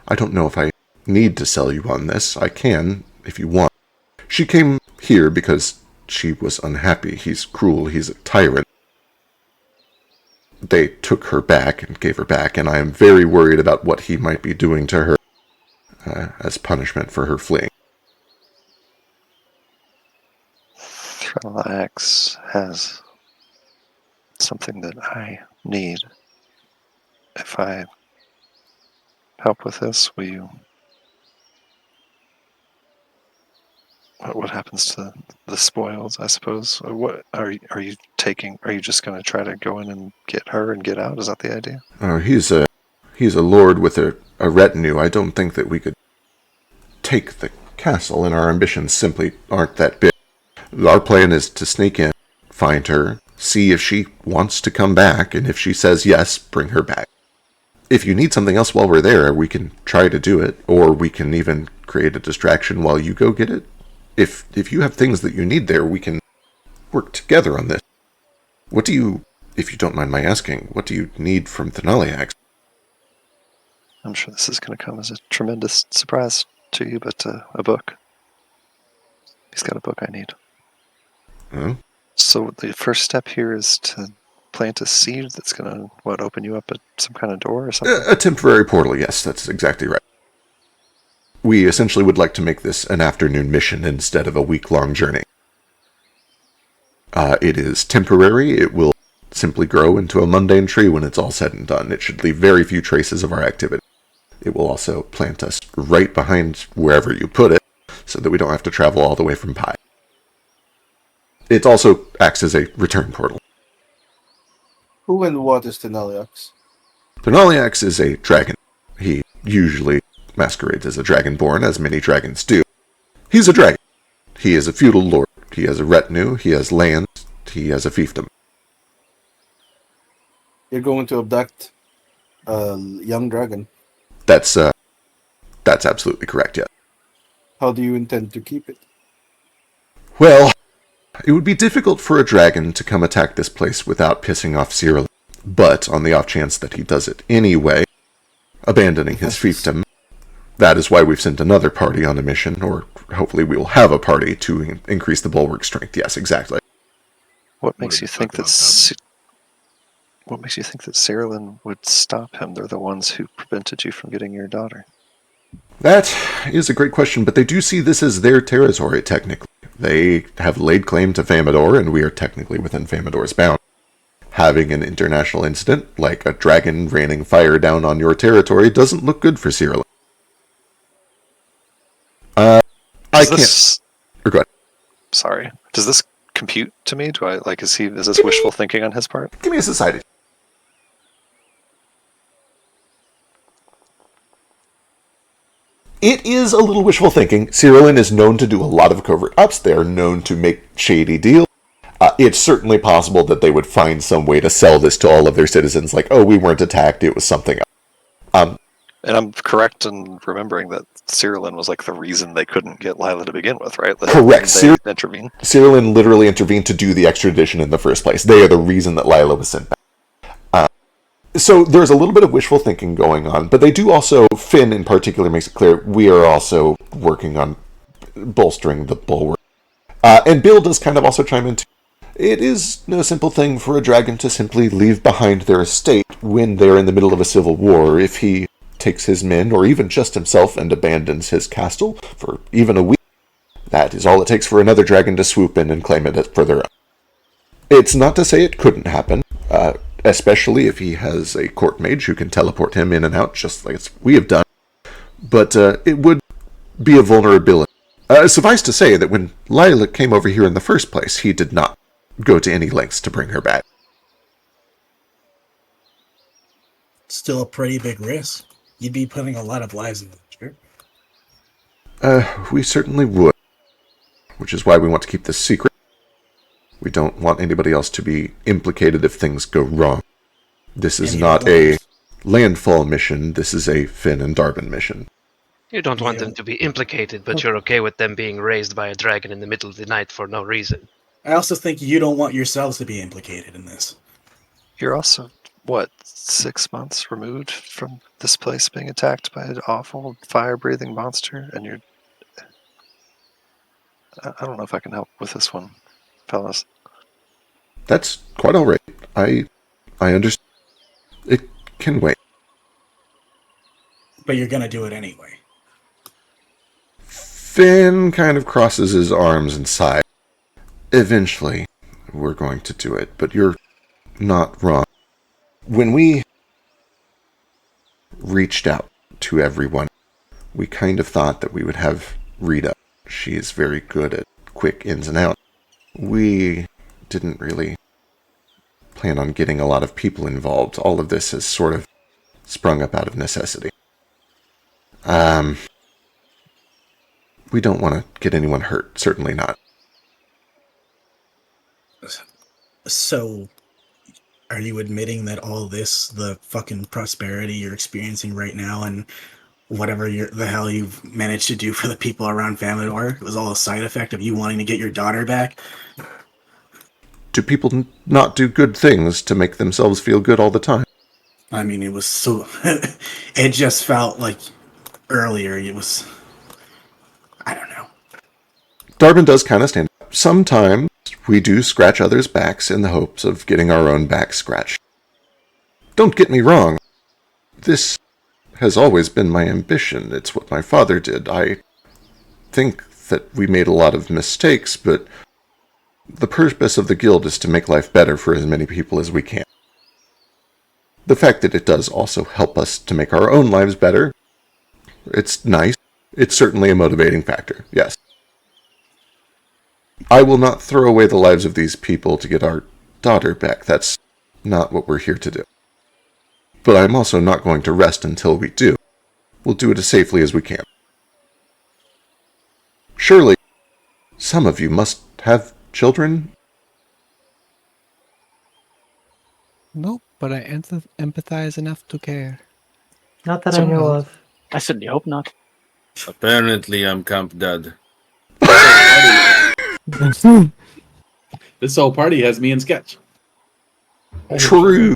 I don't know if I need to sell you on this. I can, if you want. She came here because she was unhappy. He's cruel, he's a tyrant. They took her back and gave her back, and I am very worried about what he might be doing to her as punishment for her fleeing. Thernaliax has something that I need. If I help with this, will you... What happens to the spoils, I suppose? What are you taking? Are you just going to try to go in and get her and get out? Is that the idea? He's a lord with a retinue. I don't think that we could take the castle, and our ambitions simply aren't that big. Our plan is to sneak in, find her, see if she wants to come back, and if she says yes, bring her back. If you need something else while we're there, we can try to do it, or we can even create a distraction while you go get it. If you have things that you need there, we can work together on this. What do you, if you don't mind my asking, what do you need from Thernaliax? I'm sure this is going to come as a tremendous surprise to you, but a book. He's got a book I need. Oh? So the first step here is to plant a seed that's going to, open you up at some kind of door or something? A temporary portal, yes, that's exactly right. We essentially would like to make this an afternoon mission instead of a week-long journey. It is temporary. It will simply grow into a mundane tree when it's all said and done. It should leave very few traces of our activity. It will also plant us right behind wherever you put it, so that we don't have to travel all the way from Pi. It also acts as a return portal. Who and what is Thernaliax? Thernaliax is a dragon. He usually masquerades as a dragonborn, as many dragons do. He's a dragon. He is a feudal lord. He has a retinue. He has land. He has a fiefdom. You're going to abduct a young dragon. That's absolutely correct, yes. How do you intend to keep it? Well, it would be difficult for a dragon to come attack this place without pissing off Cyril. But on the off chance that he does it anyway, abandoning his fiefdom, that is why we've sent another party on a mission, or hopefully we will have a party to increase the bulwark strength. Yes, exactly. What makes you think that Cyrillin would stop him? They're the ones who prevented you from getting your daughter. That is a great question, but they do see this as their territory, technically. They have laid claim to Famador, and we are technically within Famador's bounds. Having an international incident, like a dragon raining fire down on your territory, doesn't look good for Cyrillin. I can't... Or go ahead. Sorry. Does this compute to me? Is this wishful thinking on his part? Give me a society. It is a little wishful thinking. Cyrillin is known to do a lot of covert ops. They are known to make shady deals. It's certainly possible that they would find some way to sell this to all of their citizens, like, oh, we weren't attacked, it was something else. And I'm correct in remembering that Cyrillin was like the reason they couldn't get Lila to begin with, right? Correct. They intervened. Cyrillin literally intervened to do the extradition in the first place. They are the reason that Lila was sent back. So there's a little bit of wishful thinking going on, but they do also, Finn in particular makes it clear, we are also working on bolstering the bulwark. And Bill does kind of also chime in too. It is no simple thing for a dragon to simply leave behind their estate when they're in the middle of a civil war. If he takes his men, or even just himself, and abandons his castle for even a week, that is all it takes for another dragon to swoop in and claim it for their own. It's not to say it couldn't happen, especially if he has a court mage who can teleport him in and out, just like we have done. But it would be a vulnerability. Suffice to say that when Lila came over here in the first place, he did not go to any lengths to bring her back. Still a pretty big risk. You'd be putting a lot of lives in danger. We certainly would. Which is why we want to keep this secret. We don't want anybody else to be implicated if things go wrong. This is not a landfall mission, this is a Finn and Darbin mission. You don't want them to be implicated, but you're okay with them being raised by a dragon in the middle of the night for no reason. I also think you don't want yourselves to be implicated in this. You're also, 6 months removed from this place being attacked by an awful fire-breathing monster, and you're... I don't know if I can help with this one, fellas. That's quite all right. I understand. It can wait. But you're gonna do it anyway. Finn kind of crosses his arms and sighs. Eventually, we're going to do it, but you're not wrong. When we reached out to everyone, we kind of thought that we would have Rita. She is very good at quick ins and outs. We didn't really plan on getting a lot of people involved. All of this has sort of sprung up out of necessity. We don't want to get anyone hurt. Certainly not. So, are you admitting that all this, the fucking prosperity you're experiencing right now, and whatever the hell you've managed to do for the people around Famidor, was all a side effect of you wanting to get your daughter back? Do people not do good things to make themselves feel good all the time? I mean, it was so... it just felt like earlier it was... I don't know. Darbin does kind of stand up. Sometimes we do scratch others' backs in the hopes of getting our own back scratched. Don't get me wrong. This has always been my ambition. It's what my father did. I think that we made a lot of mistakes, but the purpose of the guild is to make life better for as many people as we can. The fact that it does also help us to make our own lives better, it's nice. It's certainly a motivating factor, yes. I will not throw away the lives of these people to get our daughter back. That's not what we're here to do. But I'm also not going to rest until we do. We'll do it as safely as we can. Surely, some of you must have children? Nope, but I empathize enough to care. Not that I know of. I certainly hope not. Apparently, I'm Camp Dad. This whole party has me in sketch. True.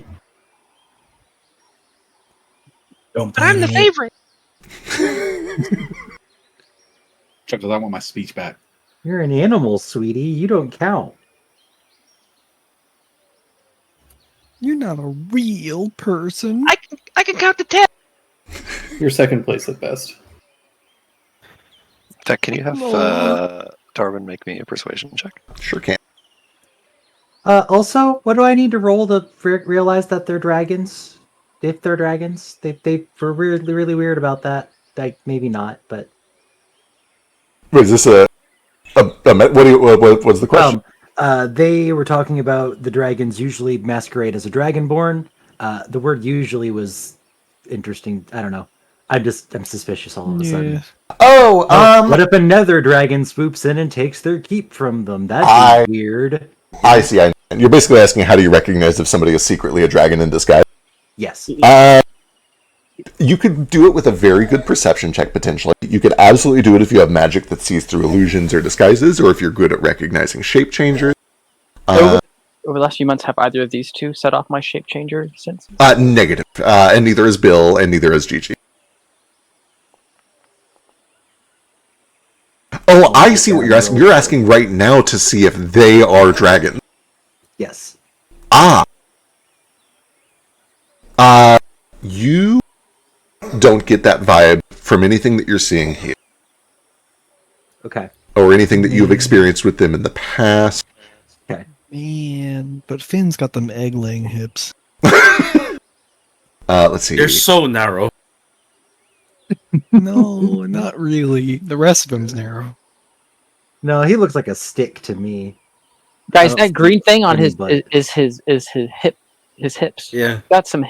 I'm the favorite. Chuckles, I want my speech back. You're an animal, sweetie. You don't count. You're not a real person. I can count to 10. You're second place at best. In fact, can you have Darwin make me a persuasion check? Sure can. Also, what do I need to roll to realize that they're dragons? If they're dragons, they were really, really weird about that. Like, maybe not, but Wait, is this what's the question? They were talking about the dragons usually masquerade as a dragonborn. The word usually was interesting. I don't know. I'm suspicious all of a sudden. Oh, what if another dragon swoops in and takes their keep from them? That'd be weird. I see. You're basically asking how do you recognize if somebody is secretly a dragon in disguise? Yes. You could do it with a very good perception check, potentially. You could absolutely do it if you have magic that sees through illusions or disguises, or if you're good at recognizing shape changers. Over the last few months, have either of these two set off my shape changer sense? Negative. And neither is Bill, and neither is Gigi. Oh, I see what you're asking. You're asking right now to see if they are dragons. Yes. You don't get that vibe from anything that you're seeing here. Okay. Or anything that you've experienced with them in the past. Okay. Man, but Finn's got them egg-laying hips. Let's see. They're so narrow. No, not really. The rest of him's narrow. No, he looks like a stick to me. Guys, that green thing on his anybody. is his hips. Yeah.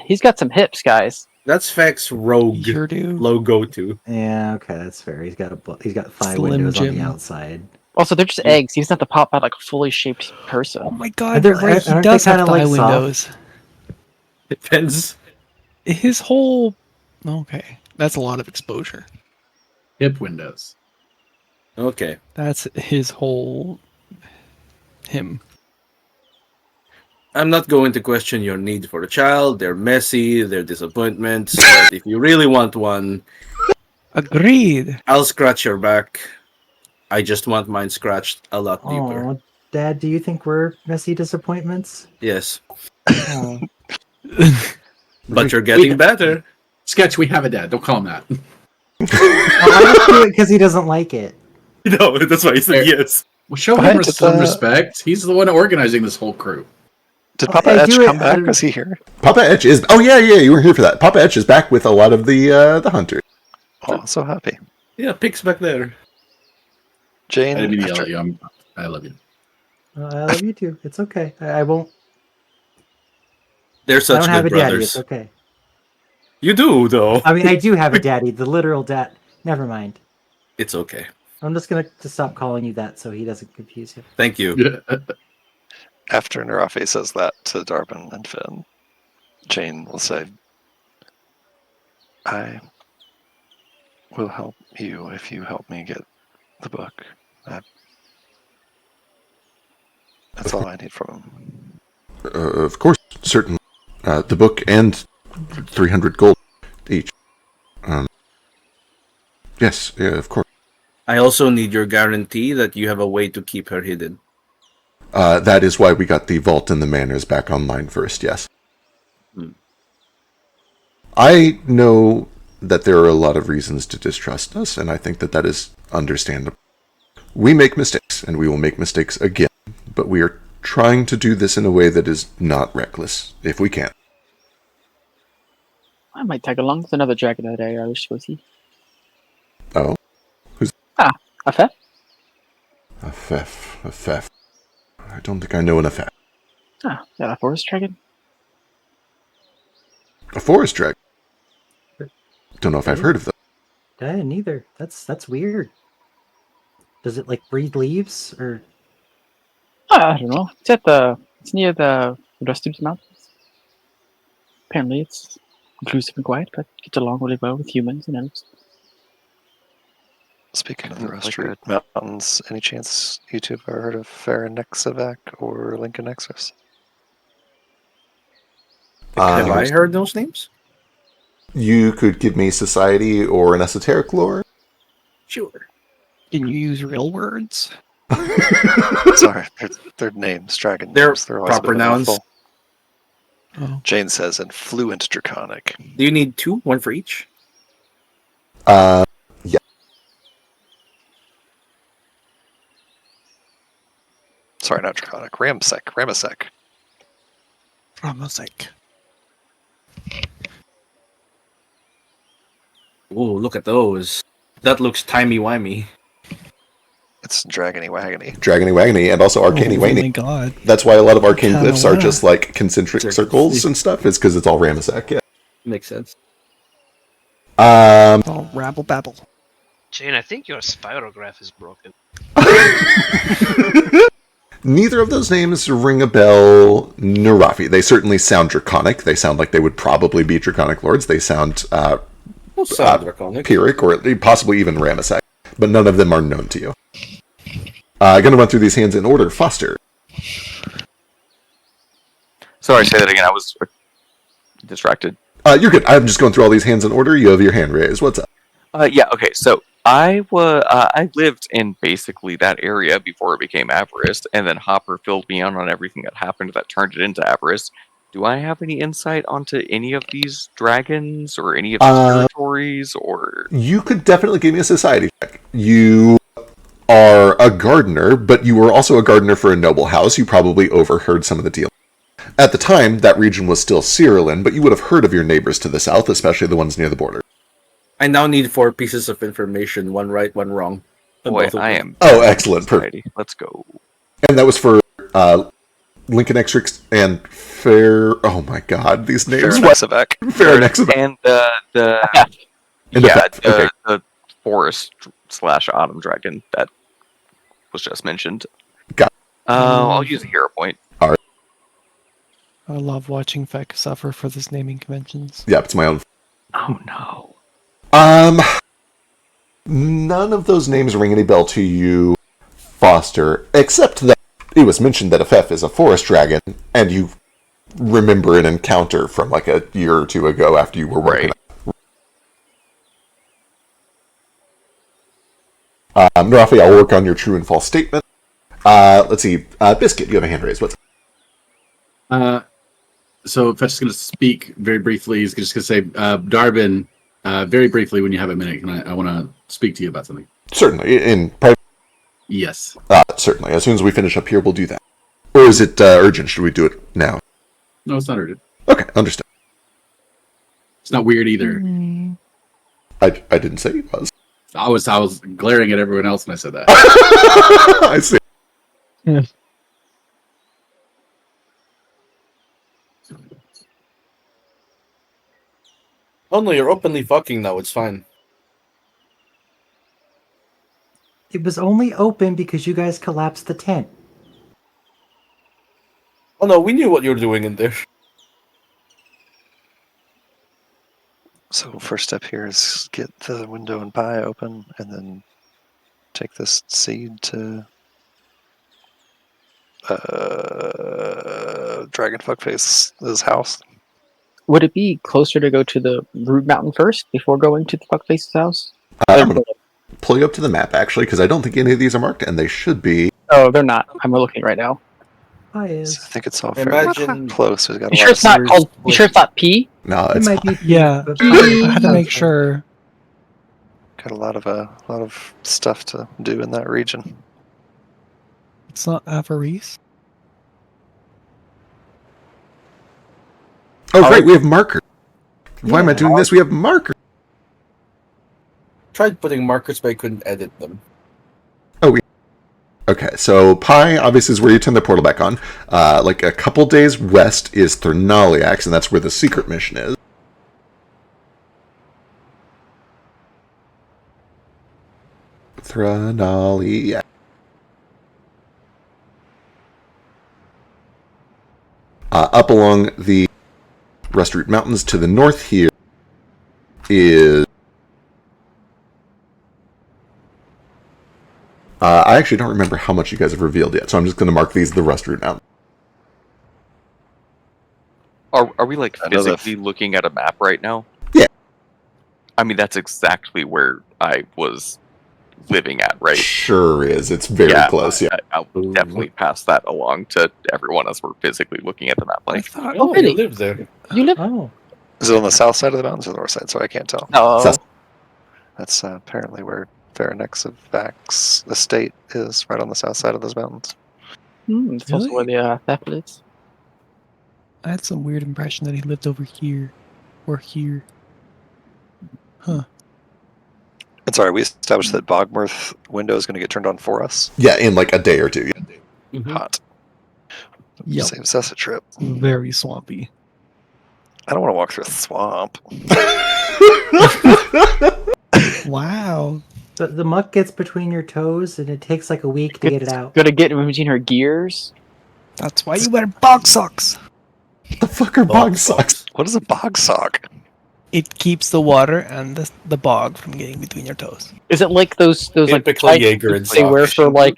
He's got some hips, guys. That's Feck's rogue Sure do. logo too. Yeah, okay, that's fair. He's got 5 Slim windows on Jim. the outside. Also, they're just eggs. He doesn't have to pop out like a fully shaped person. Oh my god, you're right. He aren't does they have kinda, thigh like, soft? windows. Depends. His whole... Okay, that's a lot of exposure. Hip windows. Okay. That's his whole... him. I'm not going to question your need for a child. They're messy, they're disappointments. But if you really want one, Agreed. I'll scratch your back. I just want mine scratched a lot deeper. Oh, Dad, do you think we're messy disappointments? Yes. Oh. But you're getting better. Sketch, we have a dad. Don't call him that. I just do it because he doesn't like it. No, that's why he said yes. Well, show Why him did some respect. He's the one organizing this whole crew. Did Papa I Etch do it- come back? I- Was he here? Papa Etch is... Oh, yeah, you were here for that. Papa Etch is back with a lot of the hunters. Oh, so happy. Yeah, Pig's back there. Jane, I didn't mean to after- yell at you. I love you. I love you too. It's okay. I won't. They're I such don't have a good daddy. brothers. It's okay. You do, though. I mean, I do have a daddy. The literal dad. Never mind. It's okay. I'm just gonna stop calling you that so he doesn't confuse you. Thank you. After Narafi says that to Darwin and Finn, Jane will say, I will help you if you help me get the book. That's all I need from him. Of course, certainly. The book and 300 gold each. Yes, yeah, of course. I also need your guarantee that you have a way to keep her hidden. That is why we got the vault and the manors back online first, yes. I know that there are a lot of reasons to distrust us, and I think that that is understandable. We make mistakes, and we will make mistakes again, but we are trying to do this in a way that is not reckless, if we can. I might tag along with another dragon that I wish to go see. Oh? Who's... A Fef? A Fef. I don't think I know an Fef. Ah, yeah, a forest dragon. A forest dragon? Don't know if I've heard of them. I didn't either. That's weird. Does it like breathe leaves or? I don't know. It's near the Rusted Mountains. Apparently, it's inclusive and quiet, but gets along really well with humans and elves. Speaking of the Rustred Mountains, any chance you two have ever heard of Farinexavac or Lincoln Nexus? Have I heard those names? You could give me society or an esoteric lore? Sure. Can you use real words? Sorry, they're names, dragon They're names. They're always a proper bit of a nouns. mouthful. Oh. Jane says, and fluent draconic. Do you need two? One for each? Yeah. Sorry, not draconic. Ramasek. Ramasek. Ooh, look at those. That looks timey-wimey. It's dragony wagony. Dragony wagony, and also arcany Oh my wagony. god. That's why a lot of arcane Kinda glyphs are wanna. just like concentric circles and stuff, is because it's all Ramasek, yeah. Makes sense. Oh, rabble babble. Jane, I think your spirograph is broken. Neither of those names ring a bell, Narafi. They certainly sound draconic. They sound like they would probably be draconic lords. They sound draconic. Pyrrhic, or possibly even Ramesek. But none of them are known to you. I'm going to run through these hands in order. Foster. Sorry, say that again. I was distracted. You're good. I'm just going through all these hands in order. You have your hand raised. What's up? Yeah, okay, so I lived in basically that area before it became Avarice, and then Hopper filled me in on everything that happened that turned it into Avarice. Do I have any insight onto any of these dragons or any of these territories, or... You could definitely give me a society check. You are a gardener, but you were also a gardener for a noble house. You probably overheard some of the deal. At the time, that region was still Cyrillin, but you would have heard of your neighbors to the south, especially the ones near the border. I now need 4 pieces of information, 1 right, 1 wrong. Boy, I am... Oh, excellent. Perfect. Let's go. And that was for Lincoln Extrix and Fair... Oh my god, these names. Fair Nexavac. And the forest / autumn dragon that was just mentioned. Got I'll use a hero point. All right. I love watching Feck suffer for this naming conventions. Yeah, it's my own. Oh no. None of those names ring any bell to you, Foster, except that it was mentioned that Afef is a forest dragon, and you remember an encounter from like a year or 2 ago after you were working. Narafi, I'll work on your true and false statement. Let's see. Biscuit, you have a hand raised. What's So Fetch is going to speak very briefly. He's just going to say, Darbin, very briefly, when you have a minute, I want to speak to you about something. Certainly. In private. Yes. Certainly. As soon as we finish up here, we'll do that. Or is it urgent? Should we do it now? No, it's not urgent. Okay, understand. It's not weird either. I didn't say it was. I was glaring at everyone else when I said that. I see. Yeah. Oh no, you're openly fucking now, it's fine. It was only open because you guys collapsed the tent. Oh no, we knew what you were doing in there. So first step here is get the window and pie open, and then take this seed to Dragon Fuckface's house. Would it be closer to go to the Root Mountain first before going to the Fuckface's house? I'm going to pull you up to the map, actually, because I don't think any of these are marked, and they should be. Oh, they're not. I'm looking right now. So I think it's all fairly close. We've got You sure it's not called? You sure it's not P? No, It might be. Yeah, I had to make sure. Got a lot of stuff to do in that region. It's not Avarice. Oh, great, we have markers. Why am I doing this? We have markers. Tried putting markers, but I couldn't edit them. Okay, so Pi obviously is where you turn the portal back on. Like a couple days west is Thernaliax, and that's where the secret mission is. Thernaliax. Up along the Rustroot Mountains to the north here is... I actually don't remember how much you guys have revealed yet, so I'm just going to mark these the Rustroot Mountains. Are we like physically looking at a map right now? Yeah. I mean, that's exactly where I was living at, right? Sure is. It's very close, yeah. I'll definitely pass that along to everyone as we're physically looking at the map. Like, Oh, you live there. You live. Oh. Is it on the south side of the mountains or the north side? So I can't tell. No. That's apparently where Farinexavac's estate is, right on the south side of those mountains. That's also where the theft is. I had some weird impression that he lived over here or here. Huh. And sorry, we established that Bogmirth window is going to get turned on for us. Yeah, in like a day or two. Yeah. Hot. Yep. Saves us a trip. Very swampy. I don't want to walk through a swamp. Wow. The muck gets between your toes, and it takes like a week to get it out. Gonna get in between her gears. That's why you wear bog socks. The fuck are bog socks? What is a bog sock? It keeps the water and the bog from getting between your toes. Is it like those like Typical tight Jaeger and boots they wear socks. for like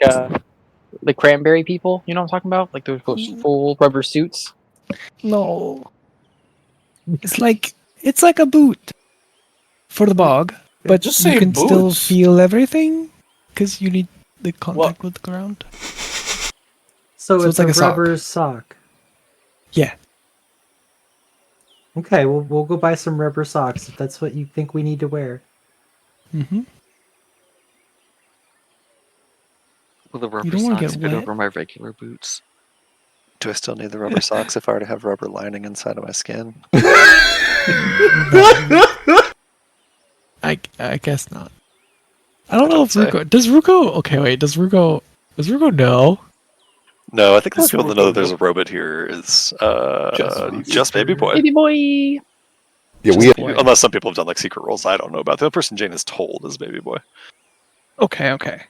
the cranberry people? You know what I'm talking about? Like those full rubber suits. No. It's like a boot for the bog, but Just you say can still boots. feel everything because you need the contact with the ground. So it's like a a sock. rubber sock. Yeah. Okay, we'll go buy some rubber socks if that's what you think we need to wear. Mm-hmm. Will the You rubber don't wanna socks get fit wet. over my regular boots? Do I still need the rubber socks if I already have rubber lining inside of my skin? I guess not. I don't know if say. Ruko does Ruko. Okay, wait. Does Ruko know? No, I think the Does only people that know Ruko that there's know? a robot here is Just just Baby Boy. Baby boy. Yeah, Just we boy. Unless some people have done like secret roles I don't know about. The other person Jane is told is Baby Boy. Okay. Okay.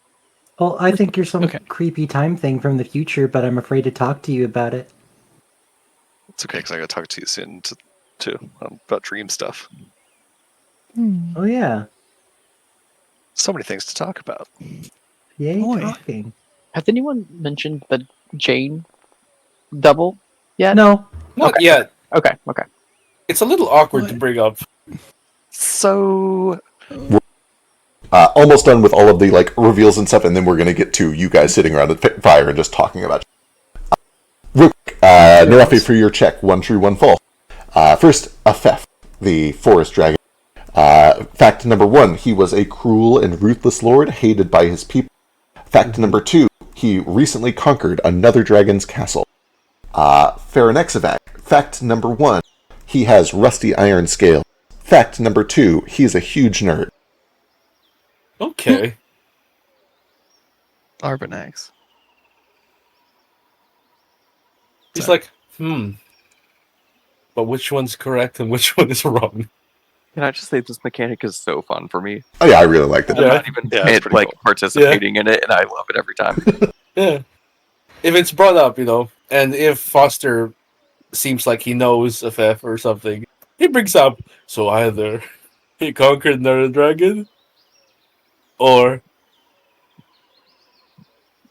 Well, I think you're some Okay. creepy time thing from the future, but I'm afraid to talk to you about it. It's okay because I got to talk to you soon too about dream stuff. Oh yeah, So many things to talk about. yay Boy. talking. Has anyone mentioned the Jane double yet? No, Not Okay. yet. Okay. Okay. It's a little awkward to What? bring up. So almost done with all of the like reveals and stuff, and then we're gonna get to you guys sitting around the fire and just talking about. Real quick, Narafi, for your check, 1 true, 1 false. First, Afef, the forest dragon. Fact number 1, he was a cruel and ruthless lord, hated by his people. Fact number 2, he recently conquered another dragon's castle. Farinexavac, fact number 1, he has rusty iron scales. Fact number 2, he's a huge nerd. Okay. Arbonax. He's like, but which one's correct and which one is wrong? Can I just say this mechanic is so fun for me? Oh yeah, I really liked it. I'm not even Yeah, it's pretty cool. participating in it, and I love it every time. Yeah. If it's brought up, and if Foster seems like he knows FF or something, he brings up, so either he conquered another dragon, or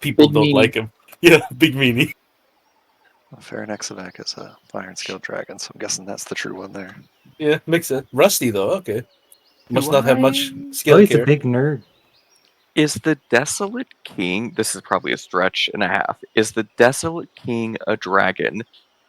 people Big don't meanie. like him. Yeah, big meanie. Farinexavac is a iron scaled dragon, so I'm guessing that's the true one there. Yeah, makes sense. Rusty, though, okay. Must Do not have much oh, skill he's care. a big nerd. Is the Desolate King, this is probably a stretch and a half, is the Desolate King a dragon?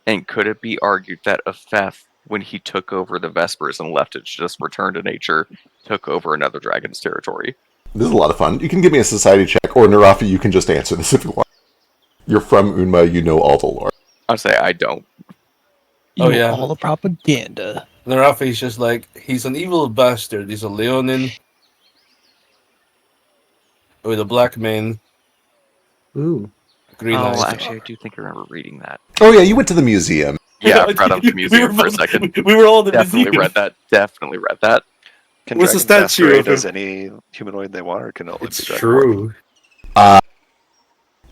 And could it be argued that Afef, when he took over the Vespers and left it to just return to nature, took over another dragon's territory? This is a lot of fun. You can give me a society check, or Narafi, you can just answer this if you want. You're from Unma, you know all the lore. I'd say I don't. You Oh, know yeah. all the propaganda. Narafi's just like, he's an evil bastard. He's a Leonin with a black mane, Ooh, green Oh, eyes. actually, I do think I remember reading that. Oh yeah, you went to the museum. Yeah, I brought up the We museum were for a both- second. We were all in the Definitely museum. read that. Definitely read that. Can What's the dragons statue masquerade of as him? any humanoid they want, or can it only It's be dragonborn? true.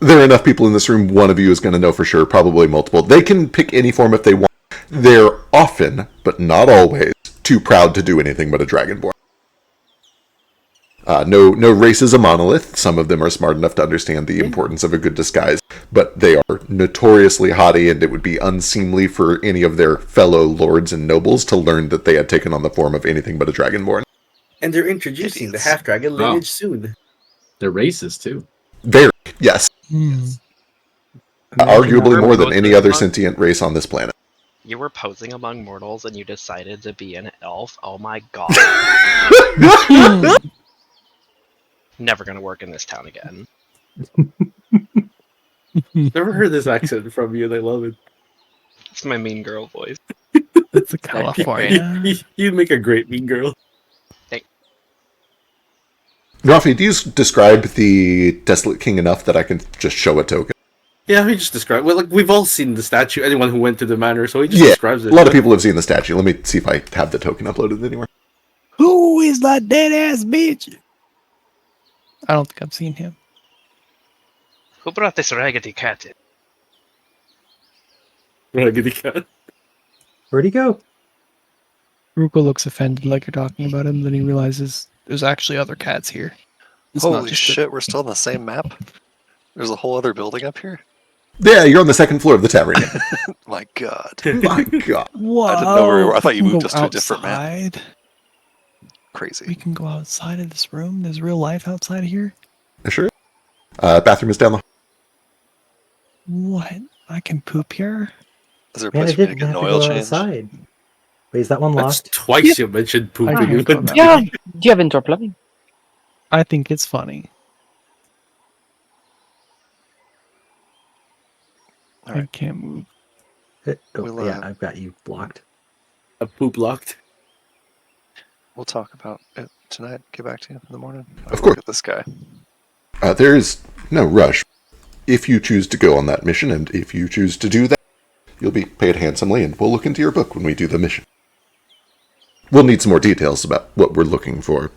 There are enough people in this room, one of you is going to know for sure, probably multiple. They can pick any form if they want. They're often, but not always, too proud to do anything but a dragonborn. No race is a monolith. Some of them are smart enough to understand the importance of a good disguise, but they are notoriously haughty, and it would be unseemly for any of their fellow lords and nobles to learn that they had taken on the form of anything but a dragonborn. And they're introducing the half-dragon lineage soon. They're racist too. Very, yes. Imagine Arguably that. more than any other sentient race on this planet. You were posing among mortals and you decided to be an elf? Oh my god. Never gonna work in this town again. Never heard this accent from you, and I love it. It's my mean girl voice. It's a California. You'd make a great mean girl. Rafi, do you describe the Desolate King enough that I can just show a token? Yeah, he just described. Well, like we've all seen the statue. Anyone who went to the manor, so he just Yeah, describes it. a lot of people have seen the statue. Let me see if I have the token uploaded anywhere. Who is that dead ass bitch? I don't think I've seen him. Who brought this raggedy cat in? Raggedy cat. Where'd he go? Ruko looks offended like you're talking about him, then he realizes there's actually other cats here. It's not Holy just shit, we're still on the same map? There's a whole other building up here? Yeah, you're on the second floor of the tavern. My god. My god. Whoa, I didn't know where we were. I thought you we can moved go us to a different map. outside. Crazy. We can go outside of this room. There's real life outside of here. Sure. Bathroom is down the. What? I can poop here? Is there a Man, I place for me to didn't get have an to oil go change? outside. Wait, is that one That's locked? twice you mentioned pooping. I can go back. Yeah. Do you have indoor plumbing? I think it's funny. All I right. can't move. Oh, We'll, yeah, I've got you blocked. A poop locked. We'll talk about it tonight. Get back to you in the morning. Of course. Look at this guy. There is no rush. If you choose to go on that mission, and if you choose to do that, you'll be paid handsomely, and we'll look into your book when we do the mission. We'll need some more details about what we're looking for.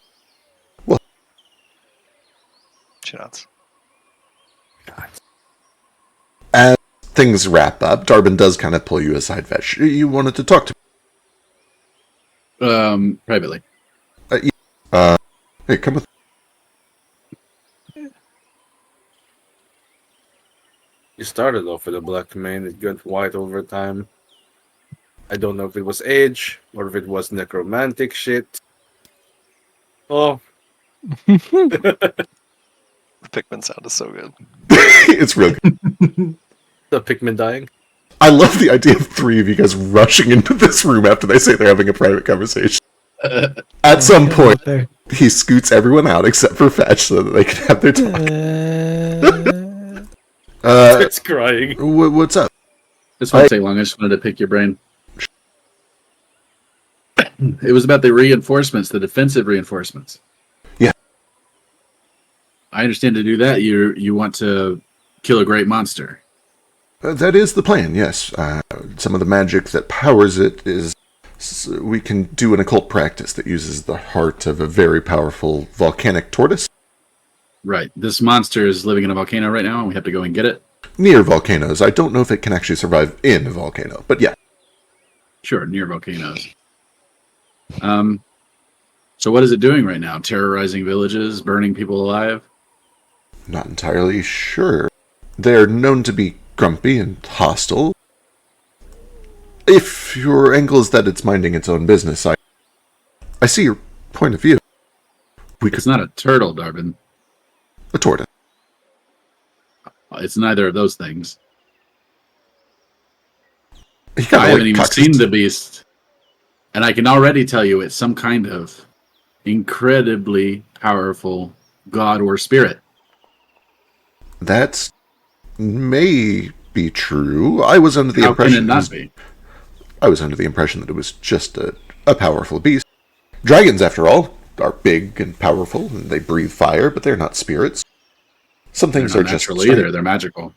Well, Shots. as things wrap up, Darbin does kind of pull you aside, Vetch. You wanted to talk to Privately. Hey, come with. You started off with a black mane, it got white over time. I don't know if it was age or if it was necromantic shit. Oh. The Pikmin sound is so good. It's real good. The Pikmin dying. I love the idea of three of you guys rushing into this room after they say they're having a private conversation. At some point, he scoots everyone out except for Fetch so that they can have their talk. It's crying. What's up? This won't take long. I just wanted to pick your brain. It was about the reinforcements, the defensive reinforcements. Yeah. I understand to do that, you want to kill a great monster. That is the plan, yes. Some of the magic that powers it is we can do an occult practice that uses the heart of a very powerful volcanic tortoise. Right. This monster is living in a volcano right now, and we have to go and get it. Near volcanoes. I don't know if it can actually survive in a volcano, but yeah. Sure, near volcanoes. So what is it doing right now? Terrorizing villages, burning people alive? Not entirely sure. They're known to be grumpy and hostile. If your angle is that it's minding its own business, I see your point of view. It's not a turtle, Darbin. A tortoise. It's neither of those things. He kinda I haven't like even cocks his seen the beast. And I can already tell you it's some kind of incredibly powerful god or spirit. That may be true. I was under the How can impression it not be? I was under the impression that it was just a powerful beast. Dragons, after all, are big and powerful, and they breathe fire, but they're not spirits. Some things They're are not just natural either. They're magical.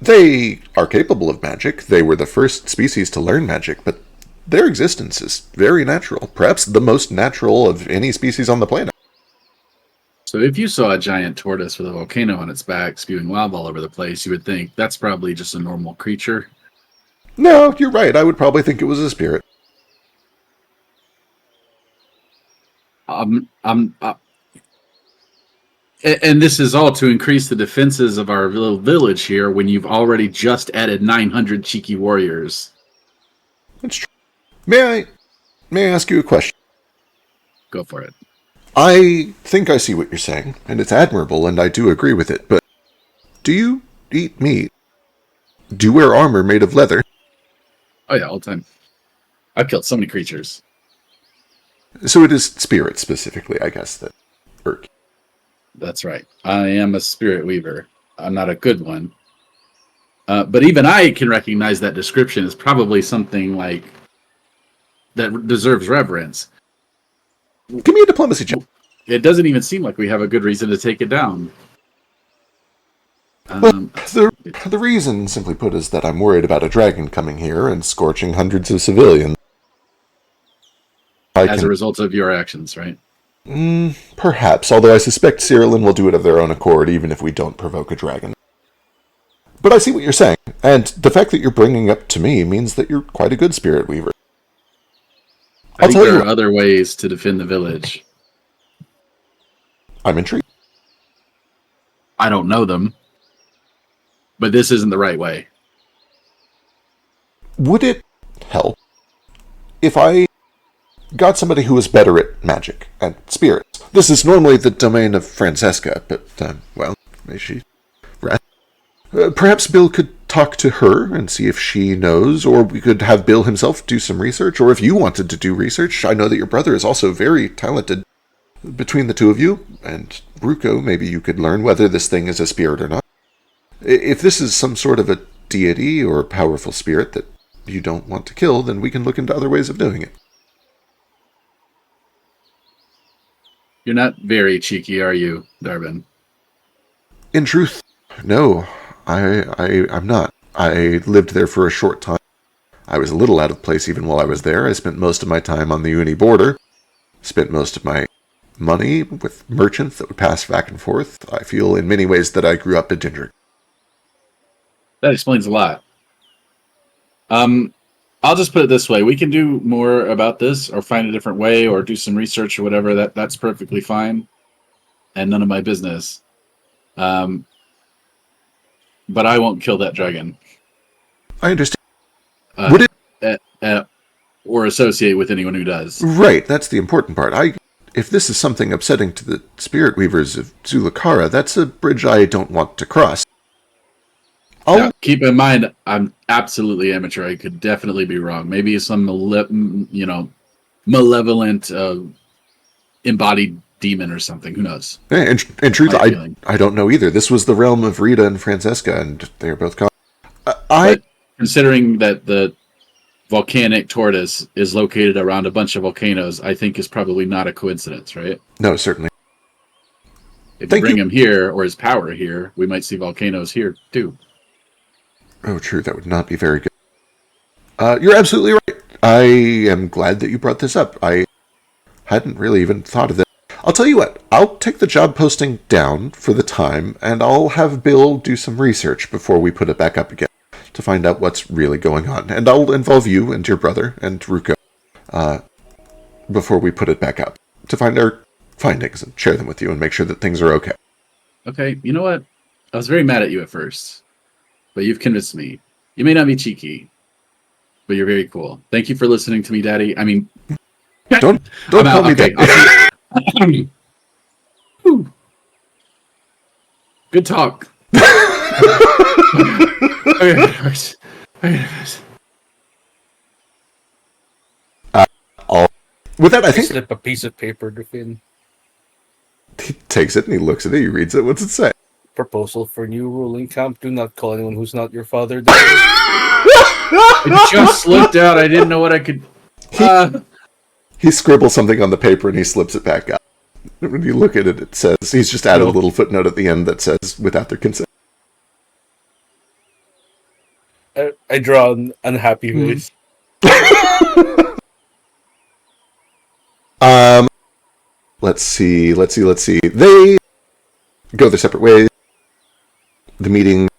They are capable of magic. They were the first species to learn magic, but their existence is very natural. Perhaps the most natural of any species on the planet. So if you saw a giant tortoise with a volcano on its back spewing lava all over the place, you would think that's probably just a normal creature. No, you're right. I would probably think it was a spirit. And this is all to increase the defenses of our little village here when you've already just added 900 cheeky warriors. That's true. May I ask you a question? Go for it. I think I see what you're saying, and it's admirable, and I do agree with it, but do you eat meat? Do you wear armor made of leather? Oh yeah, all the time. I've killed so many creatures. So it is spirit specifically, I guess, that irk. That's right. I am a spirit weaver. I'm not a good one. But even I can recognize that description as probably something like that deserves reverence. Give me a diplomacy check. It doesn't even seem like we have a good reason to take it down. Well, the reason, simply put, is that I'm worried about a dragon coming here and scorching hundreds of civilians. as a result of your actions, right? Perhaps, although I suspect Cyrillin will do it of their own accord, even if we don't provoke a dragon. But I see what you're saying, and the fact that you're bringing up to me means that you're quite a good spirit weaver. I think there are other ways to defend the village. I'm intrigued. I don't know them, but this isn't the right way. Would it help if I got somebody who was better at magic and spirits? This is normally the domain of Francesca, but, well, may she rest. Perhaps Bill could talk to her and see if she knows, or we could have Bill himself do some research, or if you wanted to do research. I know that your brother is also very talented. Between the two of you, and Ruko, maybe you could learn whether this thing is a spirit or not. If this is some sort of a deity or powerful spirit that you don't want to kill, then we can look into other ways of doing it. You're not very cheeky, are you, Darwin? In truth, no. I'm not. I lived there for a short time. I was a little out of place even while I was there. I spent most of my time on the Uni border. Spent most of my money with merchants that would pass back and forth. I feel in many ways that I grew up a ginger. That explains a lot. I'll just put it this way. We can do more about this or find a different way or do some research or whatever. That's perfectly fine and none of my business. But I won't kill that dragon. I understand. Would it... or associate with anyone who does. Right, that's the important part. If this is something upsetting to the spirit weavers of Zulakara, that's a bridge I don't want to cross. Now, keep in mind, I'm absolutely amateur. I could definitely be wrong. Maybe some, malevolent embodied demon or something. Who knows? In truth, I don't know either. This was the realm of Rita and Francesca, and they are both gone. But considering that the volcanic tortoise is located around a bunch of volcanoes, I think is probably not a coincidence, right? No, certainly. If you bring him here, or his power here, we might see volcanoes here, too. Oh, true. That would not be very good. You're absolutely right. I am glad that you brought this up. I hadn't really even thought of this. I'll tell you what. I'll take the job posting down for the time, and I'll have Bill do some research before we put it back up again to find out what's really going on. And I'll involve you and your brother and Ruko before we put it back up to find our findings and share them with you and make sure that things are okay. Okay, you know what? I was very mad at you at first, but you've convinced me. You may not be cheeky, but you're very cool. Thank you for listening to me, Daddy. I mean, don't call me Daddy. Good talk. With that, I think slip a piece of paper to Finn. He takes it and he looks at it. He reads it. What's it say? Proposal for new ruling camp. Do not call anyone who's not your father. It just slipped out. I didn't know what I could. He scribbles something on the paper and he slips it back up. When you look at it, it says he's just added a little footnote at the end that says without their consent. I draw an unhappy face. Let's see. They go their separate ways. The meeting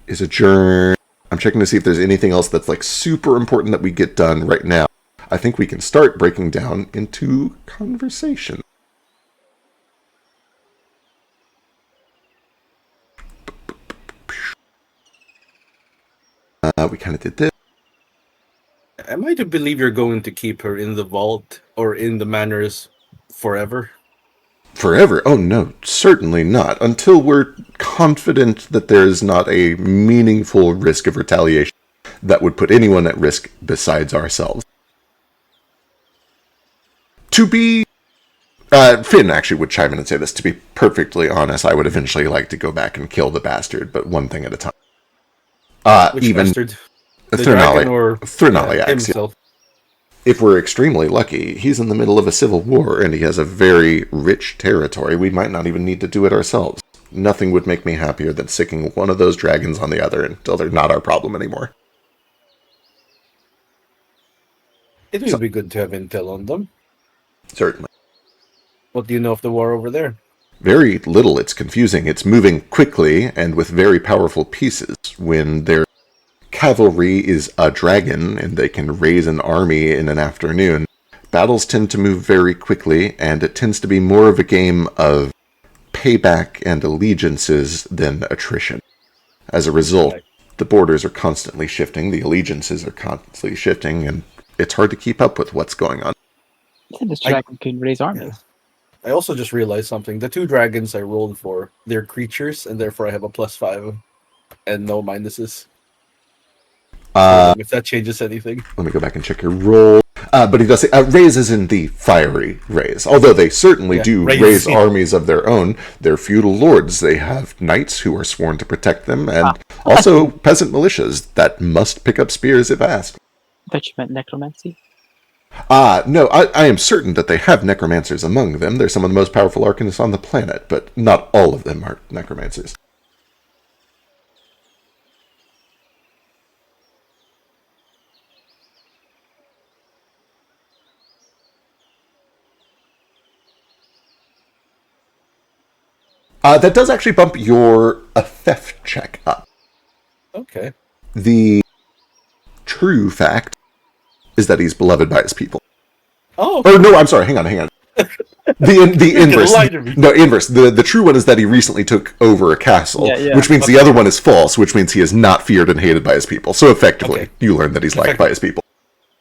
is adjourned. I'm checking to see if there's anything else that's like super important that we get done right now. I think we can start breaking down into conversation. We kind of did this. Am I to believe you're going to keep her in the vault or in the manors forever? Forever? Oh no, certainly not. Until we're confident that there is not a meaningful risk of retaliation that would put anyone at risk besides ourselves. To be... Finn actually would chime in and say this. To be perfectly honest, I would eventually like to go back and kill the bastard, but one thing at a time. Which even bastard? The dragon or Thrnaliax, himself? If we're extremely lucky, he's in the middle of a civil war and he has a very rich territory. We might not even need to do it ourselves. Nothing would make me happier than sicking one of those dragons on the other until they're not our problem anymore. It would be good to have intel on them. Certainly. What do you know of the war over there? Very little. It's confusing. It's moving quickly and with very powerful pieces. When their cavalry is a dragon and they can raise an army in an afternoon, battles tend to move very quickly, and it tends to be more of a game of payback and allegiances than attrition. As a result, the borders are constantly shifting, the allegiances are constantly shifting, and it's hard to keep up with what's going on. This dragon can raise armies. I also just realized something. The 2 dragons I rolled for, they're creatures, and therefore I have a +5 and no minuses. If that changes anything. Let me go back and check your roll. But he does say, raise is in the fiery raise. Although they certainly do raise armies of their own. They're feudal lords. They have knights who are sworn to protect them, and also peasant militias that must pick up spears if asked. I thought you meant necromancy. No, I am certain that they have necromancers among them. They're some of the most powerful arcanists on the planet, but not all of them are necromancers. That does actually bump your a theft check up. Okay. The true fact is that he's beloved by his people. Oh. Or no, I'm sorry. Hang on. The inverse. lie to me. No, inverse. The true one is that he recently took over a castle, which means the other one is false, which means he is not feared and hated by his people. So effectively, you learn that he's liked by his people.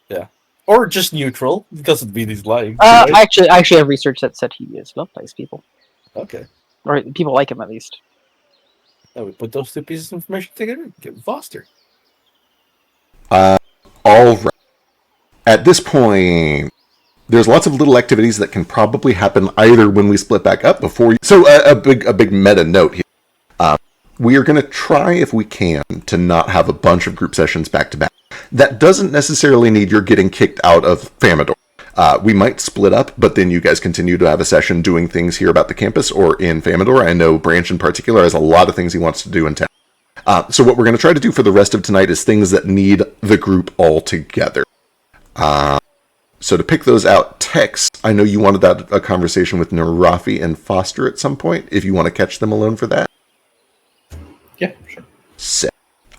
Yeah. Or just neutral. It doesn't mean he's lying. I actually have research that said he is loved by his people. Okay. Or people like him, at least. Now we put those 2 pieces of information together. Get Foster. All right. At this point, there's lots of little activities that can probably happen either when we split back up before you... So a big meta note here. We are going to try, if we can, to not have a bunch of group sessions back to back. That doesn't necessarily need you're getting kicked out of Famador. We might split up, but then you guys continue to have a session doing things here about the campus or in Famador. I know Branch in particular has a lot of things he wants to do in town. So what we're going to try to do for the rest of tonight is things that need the group all together. So to pick those out, Tex, I know you wanted a conversation with Narafi and Foster at some point, if you want to catch them alone for that. Yeah, sure. Set.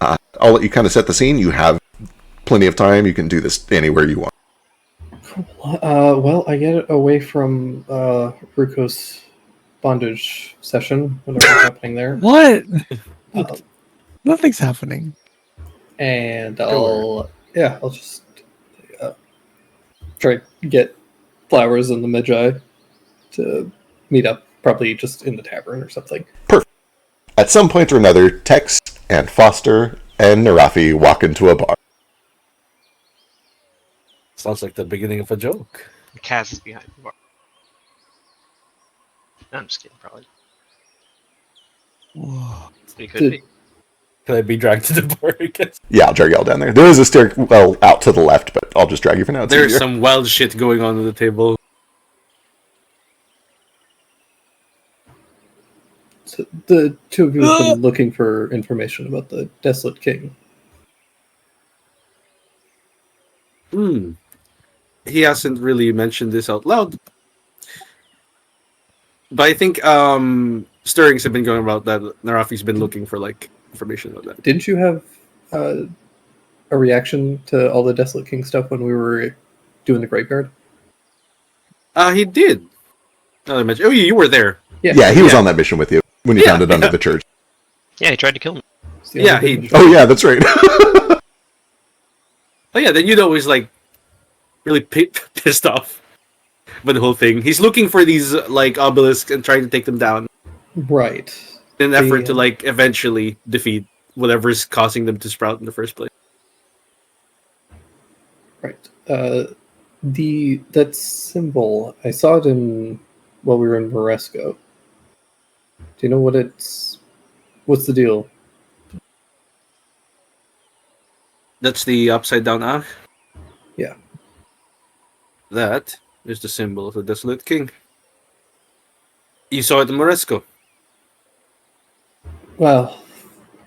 I'll let you kind of set the scene. You have plenty of time. You can do this anywhere you want. Well, I get away from Ruko's bondage session, whatever's happening there. What? Nothing's happening. And I'll just try to get Flowers and the Magi to meet up, probably just in the tavern or something. Perfect. At some point or another, Tex and Foster and Narafi walk into a bar. Sounds like the beginning of a joke. Kaz is behind the bar. I'm just kidding, probably. It could be. Can I be dragged to the bar, I guess? Yeah, I'll drag y'all down there. There is a stairwell out to the left, but I'll just drag you for now. It's There's easier. some wild shit going on at the table. So the 2 of you have been looking for information about the Desolate King. He hasn't really mentioned this out loud. But I think stirrings have been going about that. Narafi's been looking for information about that. Didn't you have a reaction to all the Desolate King stuff when we were doing the graveyard? He did. Oh, you were there. Yeah, he was on that mission with you when you found it under the church. Yeah, he tried to kill me. Yeah, he. Oh yeah, that's right. Oh yeah, then he's really pissed off by the whole thing. He's looking for these obelisks and trying to take them down. Right. In an effort to eventually defeat whatever's causing them to sprout in the first place. Right. That symbol, I saw it while we were in Moresco. Do you know what's the deal? That's the upside down Ankh? Yeah. That is the symbol of the Desolate King. You saw it in Moresco. Well,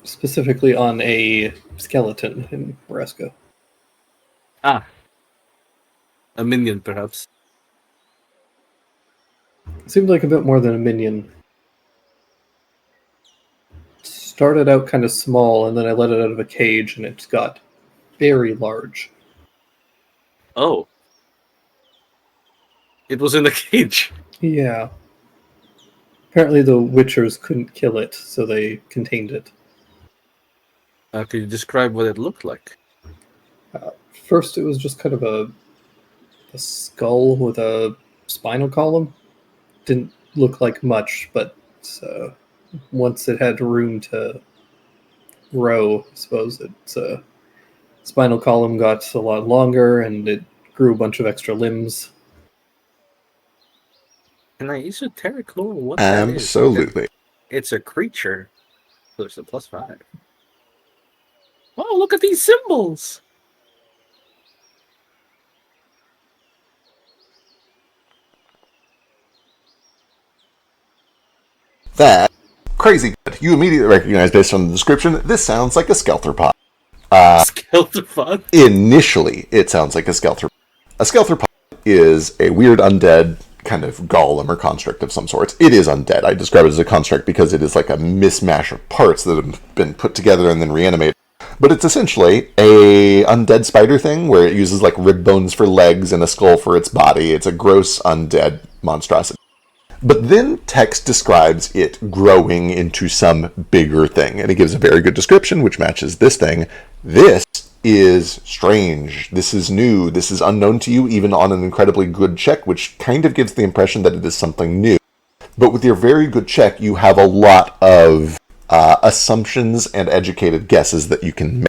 specifically on a skeleton in Moresco. Ah. A minion, perhaps. Seemed like a bit more than a minion. Started out kind of small, and then I let it out of a cage, and it got very large. Oh. It was in a cage. Yeah. Apparently the Witchers couldn't kill it, so they contained it. Could you describe what it looked like? First, it was just kind of a skull with a spinal column. Didn't look like much, but once it had room to grow, I suppose its spinal column got a lot longer, and it grew a bunch of extra limbs. Can I esoteric lore what that is? Absolutely. It's a creature. So it's a +5. Oh, look at these symbols! That crazy good. You immediately recognize based on the description, this sounds like a Skelterpod. Skelterpod? Initially, it sounds like a Skelterpod. A Skelterpod is a weird undead kind of golem or construct of some sort. It is undead. I describe it as a construct because it is like a mismatch of parts that have been put together and then reanimated. But it's essentially a undead spider thing where it uses like rib bones for legs and a skull for its body. It's a gross undead monstrosity. But then text describes it growing into some bigger thing, and it gives a very good description, which matches this thing. This is strange. This is new. This is unknown to you, even on an incredibly good check, which kind of gives the impression that it is something new. But with your very good check, you have a lot of assumptions and educated guesses that you can make.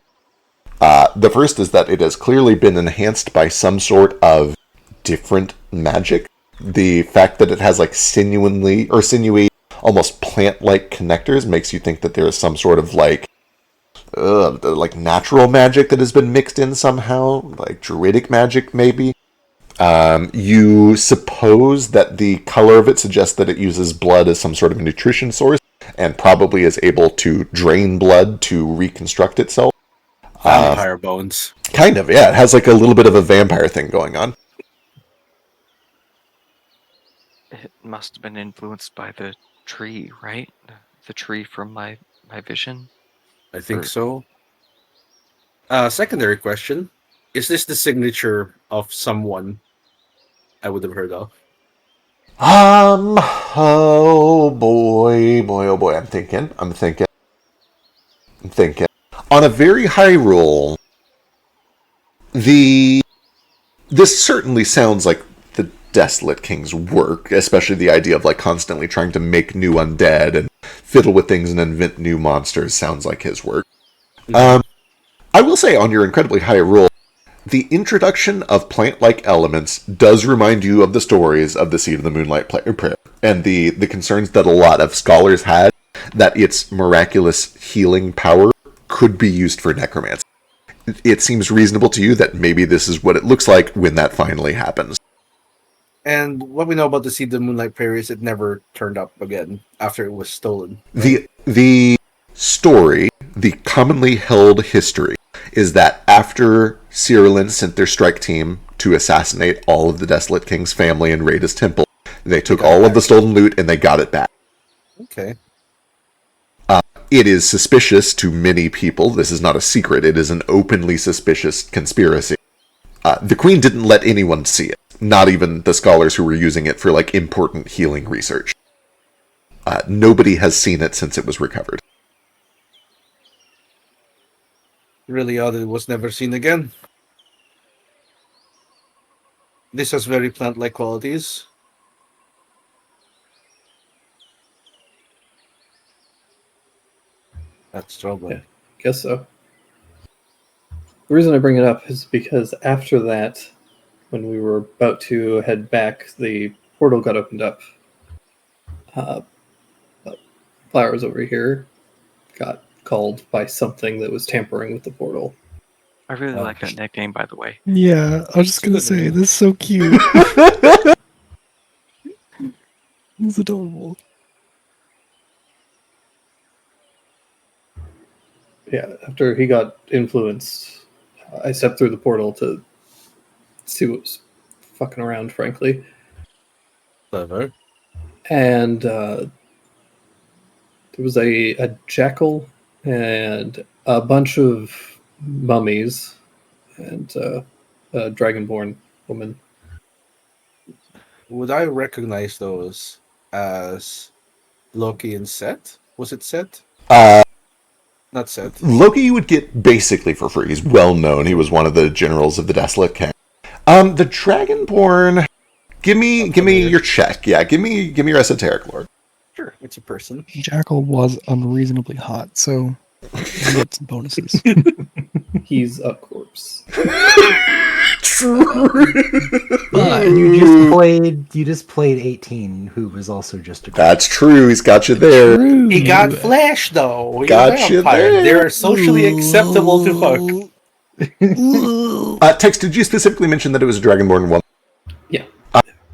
The first is that it has clearly been enhanced by some sort of different magic. The fact that it has like sinewy, almost plant-like connectors makes you think that there is some sort of like natural magic that has been mixed in somehow, like druidic magic maybe. You suppose that the color of it suggests that it uses blood as some sort of nutrition source and probably is able to drain blood to reconstruct itself. Vampire bones. Kind of, yeah. It has like a little bit of a vampire thing going on. It must have been influenced by the tree, right? The tree from my vision? I think so. Secondary question. Is this the signature of someone I would have heard of? Oh boy. I'm thinking. On a very high roll, this certainly sounds like the Desolate King's work, especially the idea of like constantly trying to make new undead and fiddle with things and invent new monsters sounds like his work. I will say on your incredibly high roll, the introduction of plant-like elements does remind you of the stories of the Seed of the Moonlight Prayer and the concerns that a lot of scholars had that its miraculous healing power could be used for necromancy. It seems reasonable to you that maybe this is what it looks like when that finally happens. And what we know about the Seed of the Moonlight Prayer is it never turned up again after it was stolen. Right? The story, the commonly held history, is that after Cyrillin sent their strike team to assassinate all of the Desolate King's family and raid his temple, they took all of the stolen loot and they got it back. Okay. It is suspicious to many people. This is not a secret. It is an openly suspicious conspiracy. The Queen didn't let anyone see it, not even the scholars who were using it for like important healing research. Nobody has seen it since it was recovered. Really odd it was never seen again. This has very plant-like qualities. That's trouble. Yeah, guess so. The reason I bring it up is because after that, when we were about to head back, the portal got opened up. Flowers over here got called by something that was tampering with the portal. I really like that nickname, by the way. Yeah, I was just gonna say, this is so cute. It's adorable. Yeah, after he got influenced, I stepped through the portal to see what was fucking around, frankly. Clever. And there was a jackal and a bunch of mummies and a dragonborn woman. Would I recognize those as Loki and Set? Was it Set? Not Set. Loki you would get basically for free. He's well known. He was one of the generals of the Desolate King. The Dragonborn. Give me your check. Yeah, give me your esoteric lord. Sure, it's a person. Jackal was unreasonably hot, so you get some bonuses. He's a corpse. But you just played 18, who was also just a. That's true. He's got you there. True. He got flesh though. He's Got a you vampire. there. They're socially acceptable to fuck. Tex, did you specifically mention that it was a Dragonborn woman? Yeah.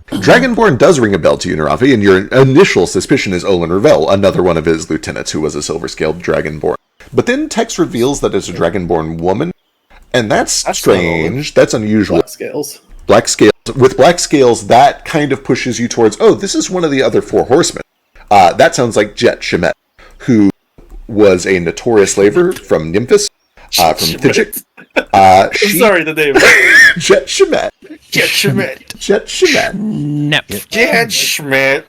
Dragonborn does ring a bell to you, Narafi, and your initial suspicion is Olin Ravel, another one of his lieutenants who was a silver-scaled Dragonborn. But then Tex reveals that it's a Dragonborn woman, and that's strange. That's unusual. Black scales. Black scales. With black scales, that kind of pushes you towards, oh, this is one of the other four horsemen. That sounds like Jet Shemet, who was a notorious slaver from Nymphis, from Thijik. I'm sorry, the name. Jet Shemet. Jet Schmidt. Jet Shemet. No. Jet Schmidt.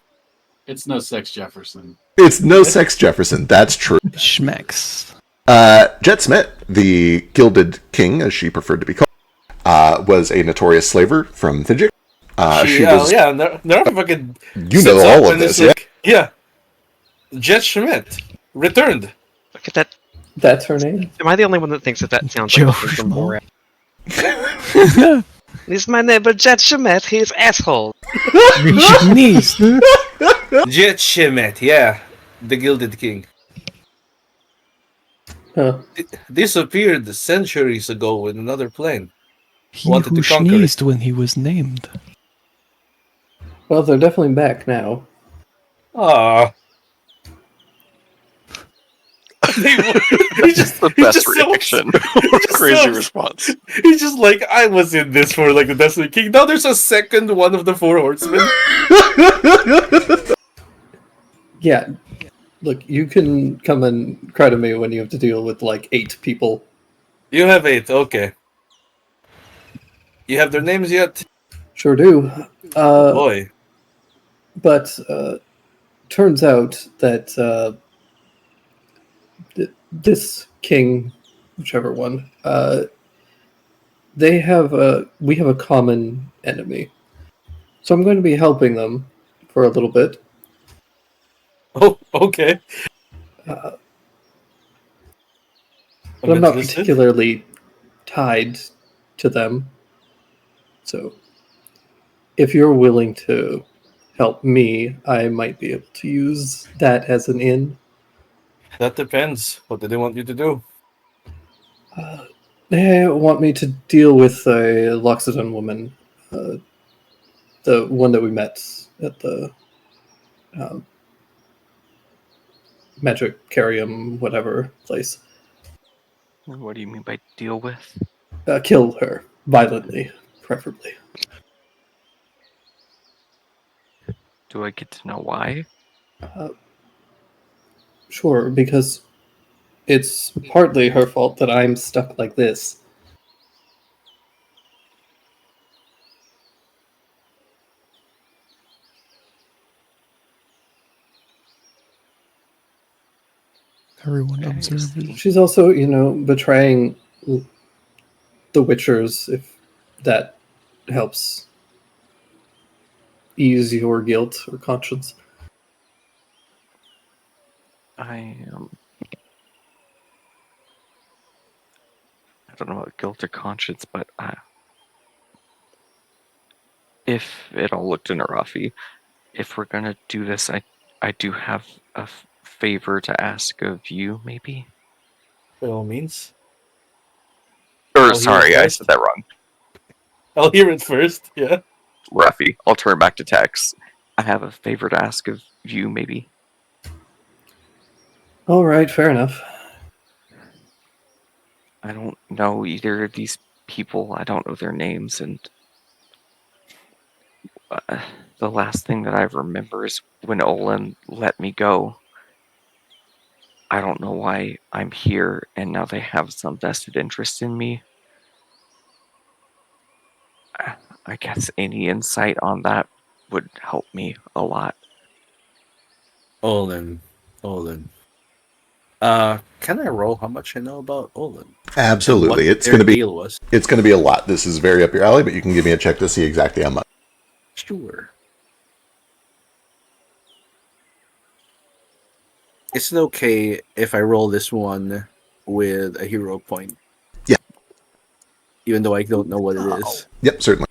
It's no sex Jefferson. It's no sex Jefferson, that's true. Schmecks. Jet Schmidt, the Gilded King, as she preferred to be called, was a notorious slaver from Thijik. She was... Yeah, they're fucking... You know all of this, yeah? Yeah. Jet Schmidt. Returned. Look at that. That's her name? Am I the only one that thinks that sounds like something from Borat? This is my neighbor Jet Shemet, he's asshole. Jet Shemet, yeah. The Gilded King. Huh. Disappeared centuries ago in another plane. He Wanted who to conquer it. sneezed when he was named. Well, they're definitely back now. Ah. The best reaction. Crazy response. He's just like, I was in this for like the Destiny King. Now there's a second one of the four horsemen. Yeah. Look, you can come and cry to me when you have to deal with like 8 people. You have 8, okay. You have their names yet? Sure do. Boy. But turns out that this king, whichever one, we have a common enemy. So I'm going to be helping them for a little bit. Oh, okay. But I'm not particularly tied to them. So if you're willing to help me, I might be able to use that as an in. That depends. What do they want you to do? They want me to deal with a Loxodon woman, the one that we met at the Magicarium, whatever place. What do you mean by deal with? Kill her violently, preferably. Do I get to know why? Sure, because it's partly her fault that I'm stuck like this. Everyone observes. She's also, betraying the Witchers, if that helps ease your guilt or conscience. I don't know about guilt or conscience, but if it all looked in Arafi, if we're gonna do this, I do have a favor to ask of you, maybe? By all means. Or, sorry, I said that wrong. I'll hear it first, yeah. Rafi, I'll turn back to Tex. I have a favor to ask of you, maybe? All right, fair enough. I don't know either of these people. I don't know their names, and The last thing that I remember is when Olin let me go. I don't know why I'm here, and now they have some vested interest in me. I guess any insight on that would help me a lot. Olin. Can I roll how much I know about Olin? Absolutely. And what their deal was? It's going to be a lot. This is very up your alley, but you can give me a check to see exactly how much. Sure. Is it okay if I roll this one with a hero point? Yeah. Even though I don't know what it is. Yep, certainly.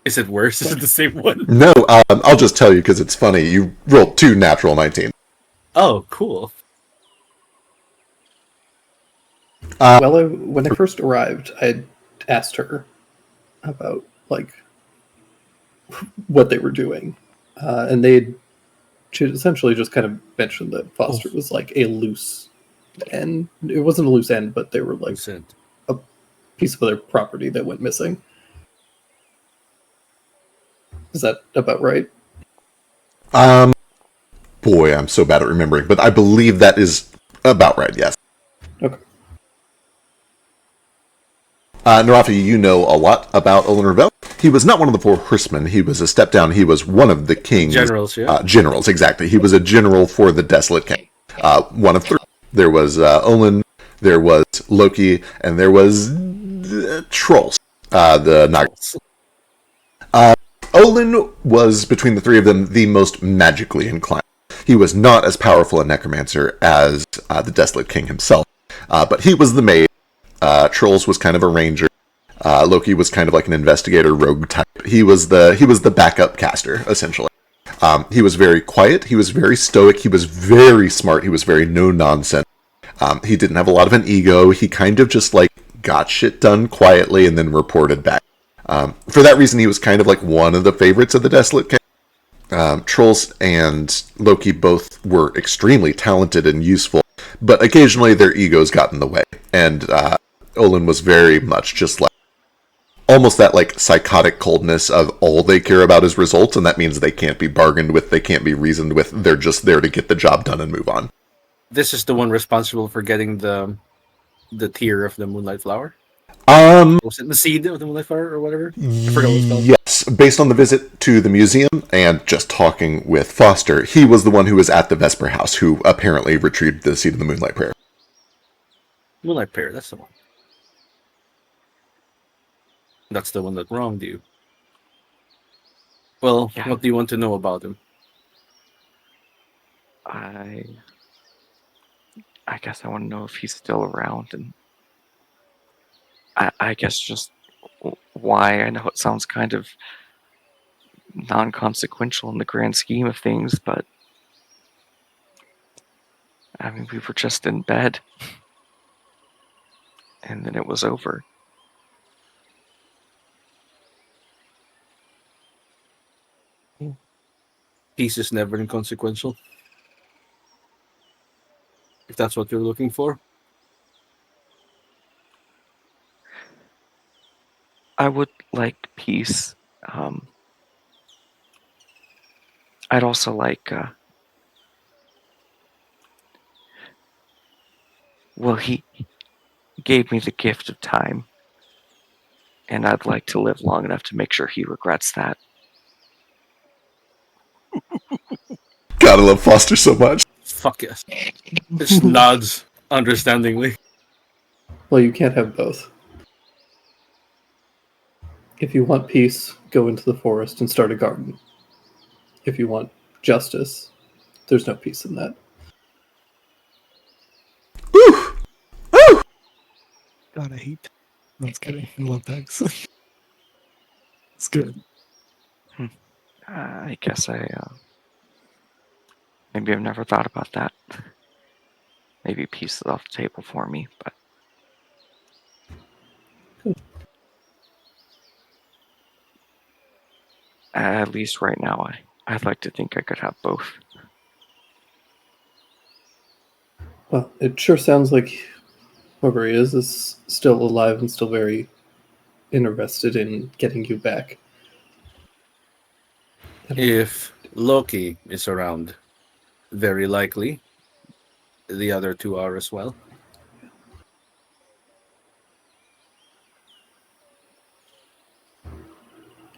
Is it worse? Is it the same one? No, I'll just tell you because it's funny. You rolled 2 natural 19. Oh, cool. When I first arrived, I asked her about like what they were doing, and she essentially just kind of mentioned that Foster was like a loose end. It wasn't a loose end, but they were like a piece of their property that went missing. Is that about right? Boy, I'm so bad at remembering, but I believe that is about right, yes. Okay. Narafi, you know a lot about Olin Ravel. He was not one of the 4 horsemen. He was a step down. He was one of the king's... Generals, yeah. Generals, exactly. He was a general for the Desolate King. One of 3. There was Olin, there was Loki, and there was Trolls, the Nagas. Olin was, between the 3 of them, the most magically inclined. He was not as powerful a necromancer as the Desolate King himself, but he was the mage. Trolls was kind of a ranger. Loki was kind of like an investigator rogue type. He was the backup caster, essentially. He was very quiet. He was very stoic. He was very smart. He was very no-nonsense. He didn't have a lot of an ego. He kind of just like got shit done quietly and then reported back. For that reason, he was kind of like one of the favorites of the Desolate King. Trolls and Loki both were extremely talented and useful, but occasionally their egos got in the way. And Olin was very much just like almost that like psychotic coldness of all they care about is results, and that means they can't be bargained with, they can't be reasoned with. They're just there to get the job done and move on. This is the one responsible for getting the tear of the Moonlight Flower? Was it the seed of the Moonlight Flower or whatever? I forgot what it's called. Yes, based on the visit to the museum and just talking with Foster, he was the one who was at the Vesper House who apparently retrieved the seed of the Moonlight Prayer. Moonlight Prayer, that's the one. That's the one that wronged you. Well, Yeah. what do you want to know about him? I guess I want to know if he's still around, and I guess just why. I know it sounds kind of non-consequential in the grand scheme of things, but I mean, we were just in bed, and then it was over. Peace is never inconsequential. If that's what you're looking for. I would like peace. I'd also like, well, he gave me the gift of time, and I'd like to live long enough to make sure he regrets that. Gotta love Foster so much. Fuck yes. Just nods understandingly. Well, you can't have both. If you want peace, go into the forest and start a garden. If you want justice, there's no peace in that. God, I hate. No, it's kidding. I love Pegs. It's good. I guess maybe I've never thought about that. Maybe peace is off the table for me, but at least right now, I'd like to think I could have both. Well, it sure sounds like whoever he is still alive and still very interested in getting you back. If Loki is around, very likely the other two are as well.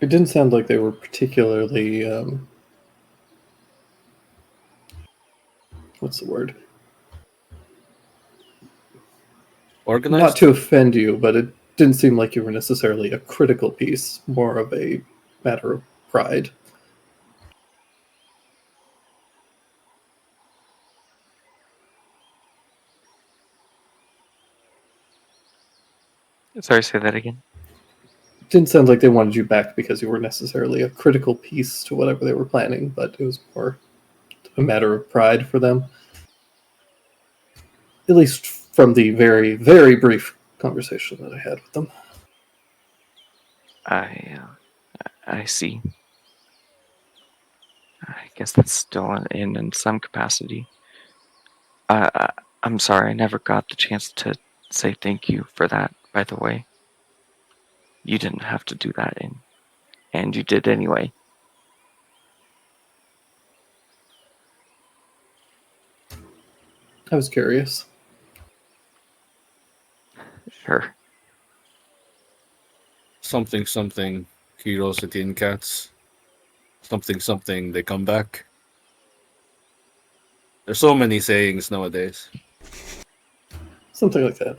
It didn't sound like they were particularly what's the word? Organized? Not to offend you, but it didn't seem like you were necessarily a critical piece, more of a matter of pride. Sorry, say that again. It didn't sound like they wanted you back because you were necessarily a critical piece to whatever they were planning, but it was more a matter of pride for them. At least from the very, very brief conversation that I had with them. I see. I guess that's still in some capacity. I'm sorry, I never got the chance to say thank you for that, by the way. You didn't have to do that, and you did anyway. I was curious. Sure. Something, curiosity in cats. Something, they come back. There's so many sayings nowadays. Something like that.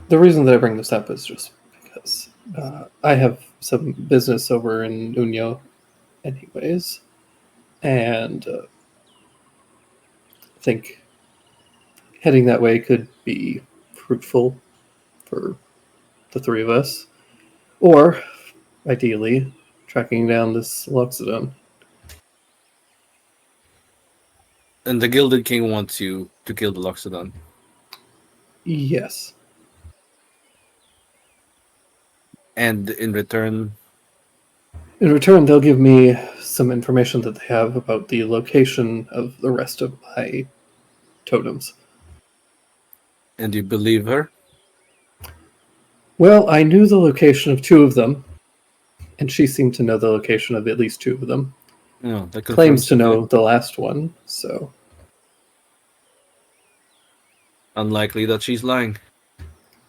The reason that I bring this up is just because I have some business over in Unyo, anyways, and I think heading that way could be fruitful for the three of us, or ideally, tracking down this Loxodon. And the Gilded King wants you to kill the Loxodon. Yes. And in return, In return, they'll give me some information that they have about the location of the rest of my totems. and you believe her? Well, I knew the location of two of them, and she seemed to know the location of at least two of them. No, that Claims confirms to it. know the last one, so Unlikely that she's lying.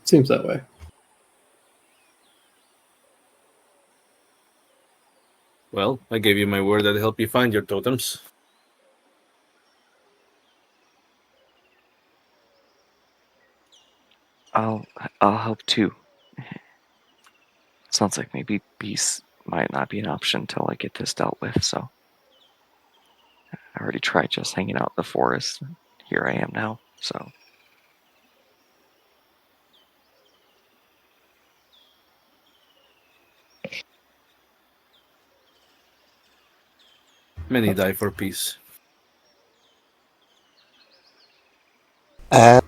seems that way. Well, I gave you my word I'd help you find your totems. I'll help too. Sounds like maybe peace might not be an option until I get this dealt with, so I already tried just hanging out in the forest. Here I am now, so Many die for peace. And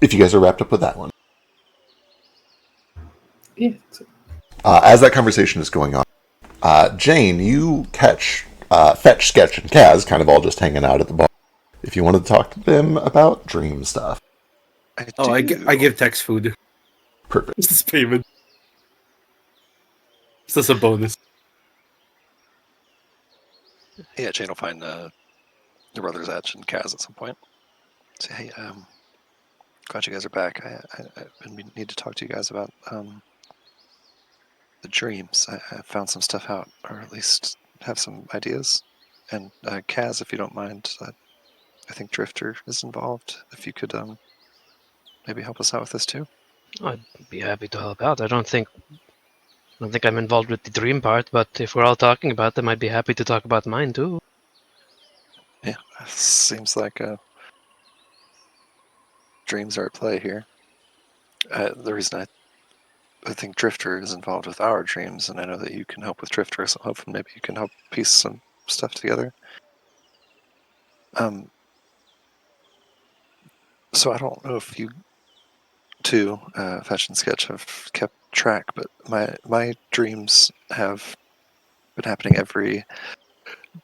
if you guys are wrapped up with that one. Yeah. As that conversation is going on, Jane, you catch Fetch, Sketch, and Kaz kind of all just hanging out at the bar. If you wanted to talk to them about dream stuff. I give Tex food. Perfect. It's this payment. It's just a bonus. Yeah, Jane will find your brother's Etch and Kaz at some point. Say, hey, glad you guys are back. I need to talk to you guys about the dreams. I found some stuff out, or at least have some ideas. And Kaz, if you don't mind, I think Drifter is involved. If you could maybe help us out with this too. I'd be happy to help out. I don't think I'm involved with the dream part, but if we're all talking about them, I'd be happy to talk about mine too. Yeah, seems like dreams are at play here. The reason I think Drifter is involved with our dreams, and I know that you can help with Drifter, so hopefully maybe you can help piece some stuff together. So I don't know if you two, Fetch and Sketch, have kept track, but my dreams have been happening every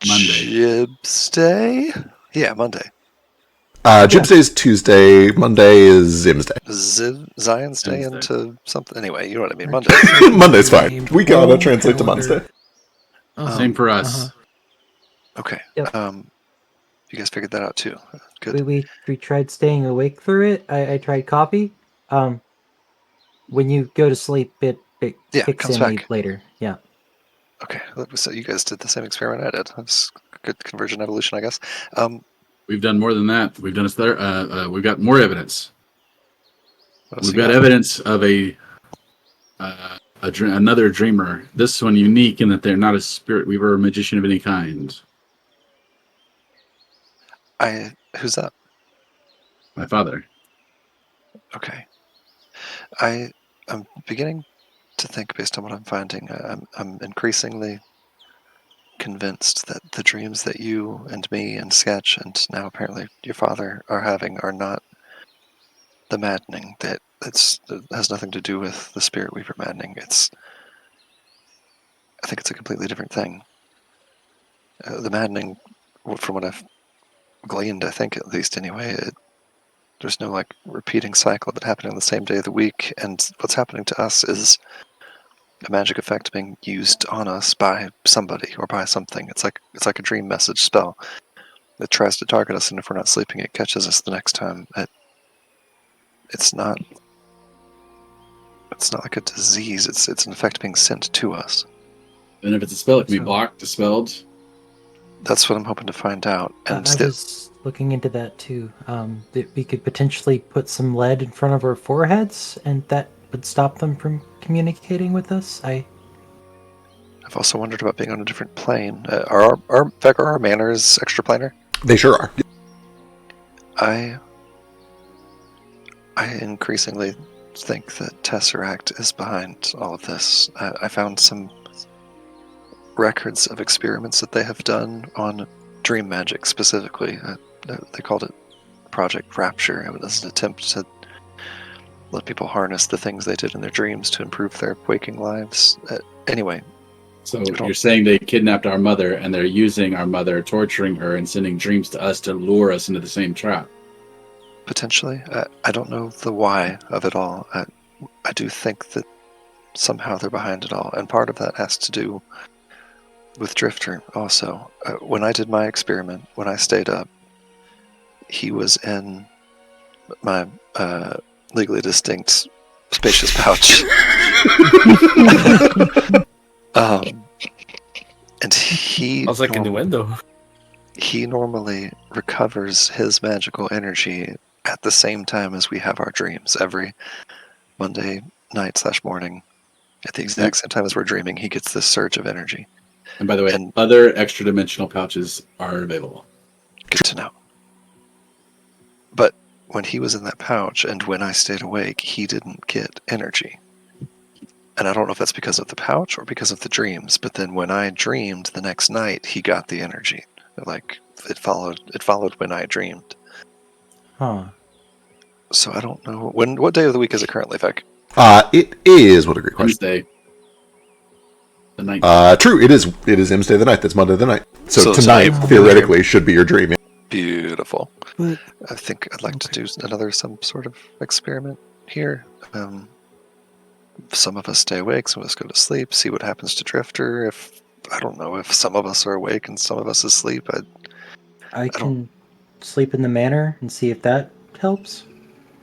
Monday. Jibs Day? Yeah, Monday. Jib's Day is Tuesday. Monday is Zim's Day. Zion's Day Zim's Day. into something. Anyway, you know what I mean. Monday. Monday's fine. We gotta translate to Monday. Same for us. Okay. Yep. You guys figured that out too. Good. We tried staying awake through it. I tried coffee. When you go to sleep, it Yeah, it kicks comes in back. later. Yeah. Okay. So you guys did the same experiment I did. That's good conversion evolution, I guess. We've done more than that. We've done we've got more evidence. What else We've you got evidence of another dreamer. This one unique in that they're not a spirit weaver or magician of any kind. Who's that? My father. Okay. I'm beginning to think, based on what I'm finding, I'm increasingly convinced that the dreams that you and me and Sketch and now apparently your father are having are not the maddening. That has nothing to do with the Spirit Weaver maddening. I think it's a completely different thing. The maddening, from what I've gleaned, I think at least anyway, there's no like repeating cycle that happening on the same day of the week, and what's happening to us is a magic effect being used on us by somebody or by something. It's like a dream message spell that tries to target us, and if we're not sleeping, it catches us the next time. It's not like a disease. It's an effect being sent to us. And if it's a spell, it can be blocked, dispelled. That's what I'm hoping to find out. And I was looking into that too. That we could potentially put some lead in front of our foreheads, and that would stop them from communicating with us. I've also wondered about being on a different plane. Are our manners extraplanar? They sure are. I increasingly think that Tesseract is behind all of this. I found some records of experiments that they have done on dream magic specifically. They called it Project Rapture. It was an attempt to let people harness the things they did in their dreams to improve their waking lives. Anyway. So you're saying they kidnapped our mother and they're using our mother, torturing her, and sending dreams to us to lure us into the same trap? Potentially. I don't know the why of it all. I do think that somehow they're behind it all, and part of that has to do with Drifter also. When I did my experiment, when I stayed up, he was in my legally distinct spacious pouch. And he... I was like innuendo. He normally recovers his magical energy at the same time as we have our dreams. Every Monday night/morning, at the exact same time as we're dreaming, he gets this surge of energy. And by the way, other extra dimensional pouches are available. Good to know. But when he was in that pouch and when I stayed awake, he didn't get energy. And I don't know if that's because of the pouch or because of the dreams, but then when I dreamed the next night, he got the energy. Like, it followed when I dreamed. Huh. So I don't know. What day of the week is it currently, Vec? It is. What a great question. Wednesday. The 9th. True. It is Im's Day the 9th. It's Monday the 9th. So tonight theoretically should be your dream. Beautiful. But I think I'd like to do some sort of experiment here. Some of us stay awake, some of us go to sleep, see what happens to Drifter. I don't know if some of us are awake and some of us asleep. I can sleep in the manor and see if that helps.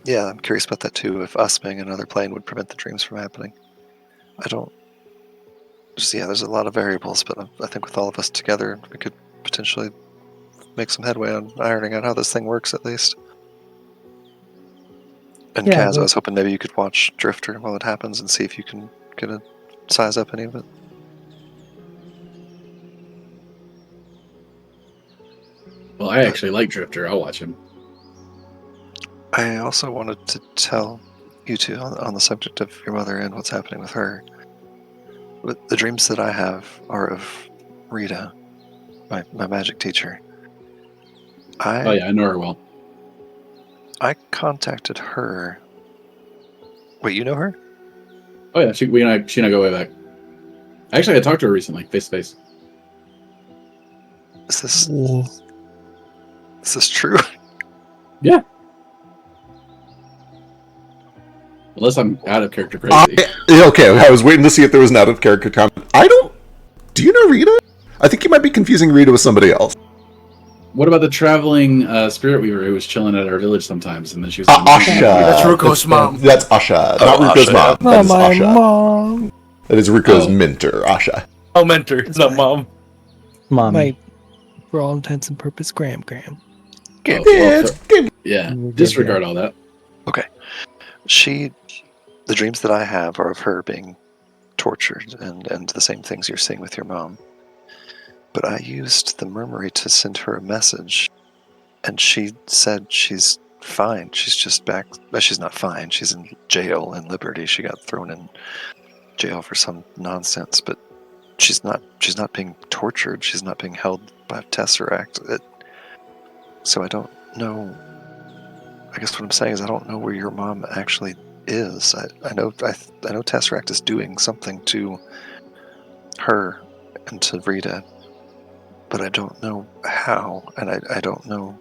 Yeah, I'm curious about that too. If us being another plane would prevent the dreams from happening. There's a lot of variables, but I think with all of us together, we could potentially make some headway on ironing out how this thing works, at least. And Yeah, Kaz, I was hoping maybe you could watch Drifter while it happens and see if you can get a size up any of it. Well, I actually like Drifter. I'll watch him. I also wanted to tell you two on the subject of your mother and what's happening with her. The dreams that I have are of Rita, my magic teacher. Oh yeah, I know her well. I contacted her. Wait, you know her? Oh yeah, she and I go way back. Actually, I talked to her recently, face to face. Is this true? Yeah. Unless I'm out of character crazy. Okay, I was waiting to see if there was an out of character comment. Do you know Rita? I think you might be confusing Rita with somebody else. What about the traveling spirit weaver who was chilling at our village sometimes, and then she was Asha. That's Ruko's mom. That's Asha, not Oh, Ruko's Asha, mom. yeah. That is my Asha. mom. That is Ruko's mentor, Asha. Oh, mentor, not mom. Mommy. My, for all intents and purposes, Graham. Yeah, disregard all that. Okay. The dreams that I have are of her being tortured and the same things you're seeing with your mom. But I used the Murmury to send her a message, and she said she's fine. She's just back. But she's not fine. She's in jail in Liberty. She got thrown in jail for some nonsense, but she's not being tortured. She's not being held by Tesseract. So I don't know. I guess what I'm saying is I don't know where your mom actually is. I know Tesseract is doing something to her and to Rita, but I don't know how, and I don't know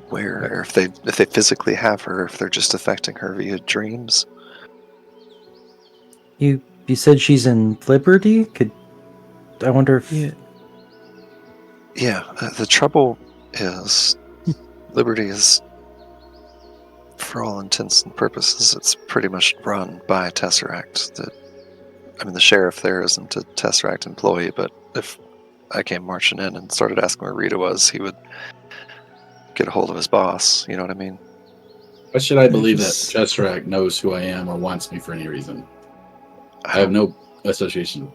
where, or if they physically have her, if they're just affecting her via dreams. You said she's in Liberty? I wonder if... Yeah, the trouble is Liberty is, for all intents and purposes, it's pretty much run by Tesseract. The sheriff there isn't a Tesseract employee, but if I came marching in and started asking where Rita was, he would get a hold of his boss. You know what I mean? Why should I believe that Tesseract knows who I am or wants me for any reason? I have no association.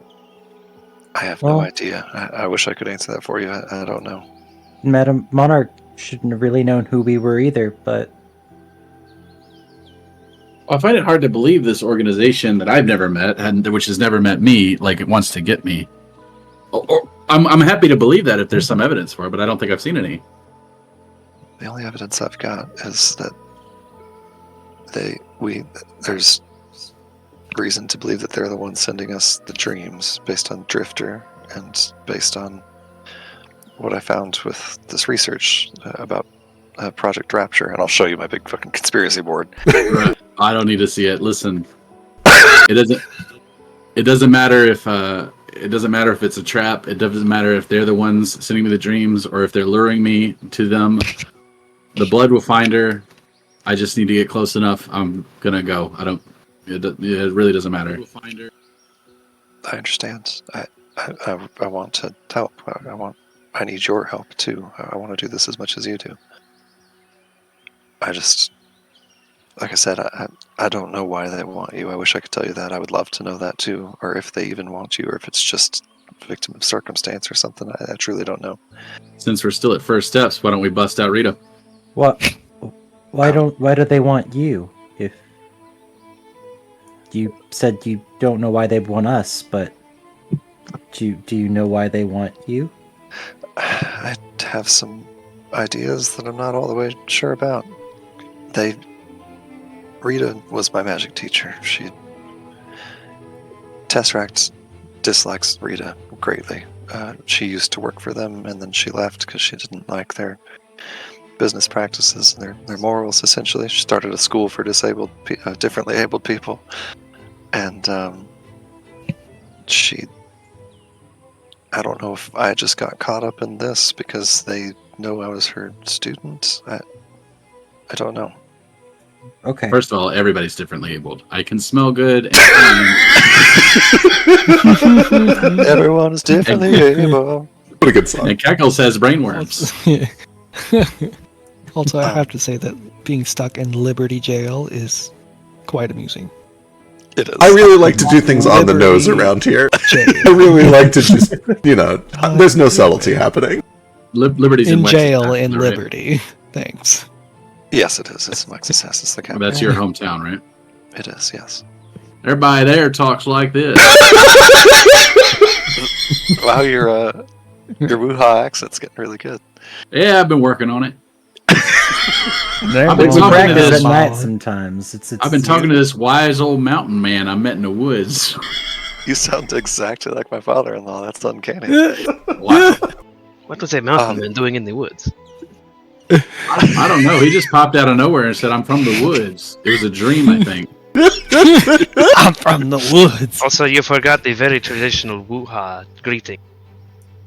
I have no idea. I wish I could answer that for you. I don't know. Madam Monarch shouldn't have really known who we were either, but... I find it hard to believe this organization that I've never met, and which has never met me, like it wants to get me. I'm happy to believe that if there's some evidence for it, but I don't think I've seen any. The only evidence I've got is that there's reason to believe that they're the ones sending us the dreams based on Drifter and based on what I found with this research about Project Rapture, and I'll show you my big fucking conspiracy board. Right. I don't need to see it. Listen, it doesn't matter if it's a trap. It doesn't matter if they're the ones sending me the dreams or if they're luring me to them. The blood will find her. I just need to get close enough. I'm gonna go. It really doesn't matter. I understand. I want to help. I need your help too. I want to do this as much as you do. I just, like I said, I don't know why they want you. I wish I could tell you that. I would love to know that too, or if they even want you, or if it's just victim of circumstance or something. I truly don't know. Since we're still at first steps, why don't we bust out Rita? What? Why do they want you? If you said you don't know why they want us, but do you know why they want you? I have some ideas that I'm not all the way sure about. Rita was my magic teacher. Tesseract dislikes Rita greatly. She used to work for them, and then she left because she didn't like their business practices and their morals, essentially. She started a school for differently abled people. And I don't know if I just got caught up in this because they know I was her student. I don't know. Okay. First of all, everybody's differently abled. I can smell good. Everyone is differently able. What a good song. And Cackles has brainworms. Also, I have to say that being stuck in Liberty Jail is quite amusing. It is. I really like to do things on the nose around here. I really like to just, there's no subtlety happening. Liberty's in in jail Lexington, in right? Liberty. Thanks. Yes, it is. It's Lexus. It's the capital. That's your hometown, right? It is, yes. Everybody there talks like this. Wow, your Wuha accent's getting really good. Yeah, I've been working on it. I've been talking to practice this- at night sometimes. It's I've been talking to this wise old mountain man I met in the woods. You sound exactly like my father-in-law. That's uncanny. Wow. What was a mountain man doing in the woods? I don't know. He just popped out of nowhere and said, "I'm from the woods." It was a dream, I think. I'm from the woods. Also, you forgot the very traditional woo-ha greeting.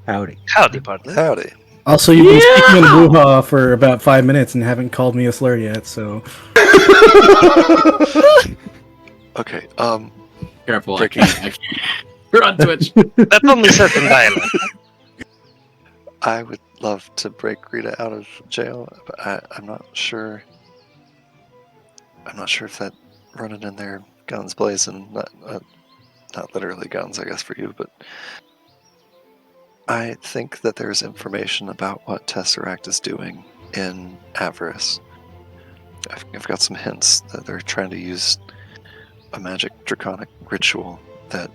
Howdy. Howdy, partner. Howdy. Also, you've been speaking in woo-ha for about 5 minutes and haven't called me a slur yet, so... Okay, Careful, I Breaking- can't. We're on Twitch. That's only certain dialect. I would love to break Rita out of jail, but I'm not sure. I'm not sure if that running in there, guns blazing, not literally guns, I guess, for you, but I think that there's information about what Tesseract is doing in Avarice. I've got some hints that they're trying to use a magic draconic ritual that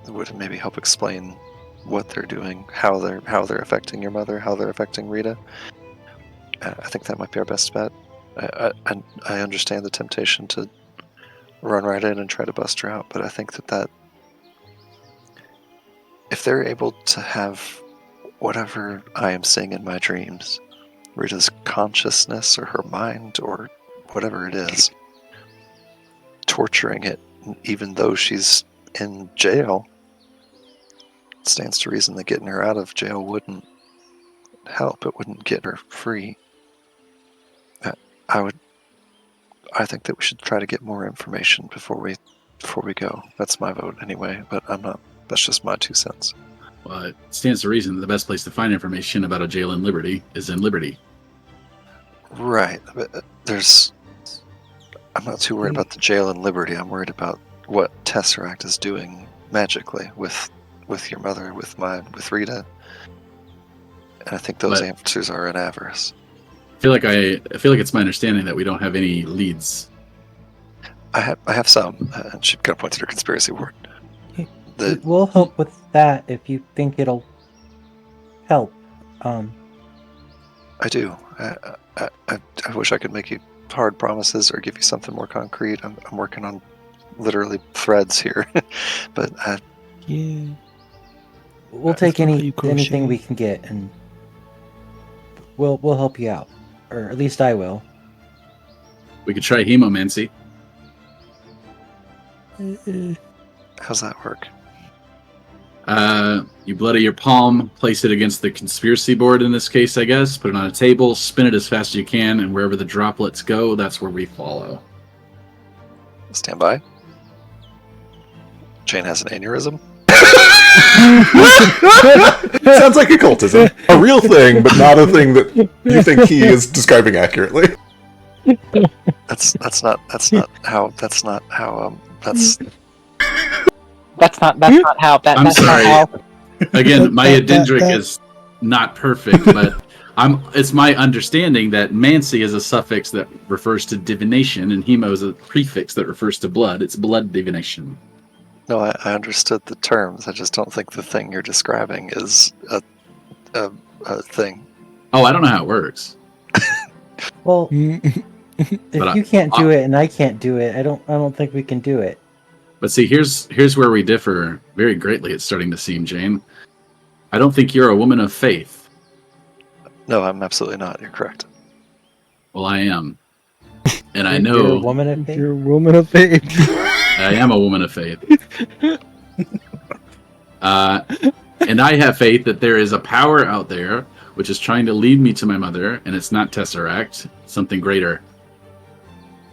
would maybe help explain what they're doing, how they're affecting your mother, how they're affecting Rita. I think that might be our best bet. I understand the temptation to run right in and try to bust her out, but I think that if they're able to have whatever I am seeing in my dreams, Rita's consciousness or her mind or whatever it is, torturing it, even though she's in jail, it stands to reason that getting her out of jail wouldn't help. It wouldn't get her free. I think that we should try to get more information before we go. That's my vote anyway, but I'm not. That's just my 2 cents. Well, it stands to reason that the best place to find information about a jail in Liberty is in Liberty. Right. But I'm not too worried about the jail in Liberty. I'm worried about what Tesseract is doing magically with your mother, with mine, with Rita. And I think those answers are in Avarice. I feel like it's my understanding that we don't have any leads. I have some, and she kind of points at her conspiracy board. We'll help with that if you think it'll help. I do. I wish I could make you hard promises or give you something more concrete. I'm working on literally threads here, but yeah, we'll take anything we can get, and we'll help you out, or at least I will. We could try hemomancy. How's that work? You bloody your palm, place it against the conspiracy board in this case, I guess, put it on a table, spin it as fast as you can, and wherever the droplets go, that's where we follow. Stand by. Jane has an aneurysm. Sounds like occultism. A real thing, but not a thing that you think he is describing accurately. That's not how that's not how. I'm sorry. Again, my Adendric is not perfect, but it's my understanding that mancy is a suffix that refers to divination, and hemo is a prefix that refers to blood. It's blood divination. No, I understood the terms. I just don't think the thing you're describing is a thing. Oh, I don't know how it works. Well, if you can't do it and I can't do it, I don't think we can do it. But see, here's where we differ very greatly, it's starting to seem, Jane. I don't think you're a woman of faith. No, I'm absolutely not. You're correct. Well, I am. And I know... You're a woman of faith? You're a woman of faith. I am a woman of faith. And I have faith that there is a power out there which is trying to lead me to my mother, and it's not Tesseract, it's something greater.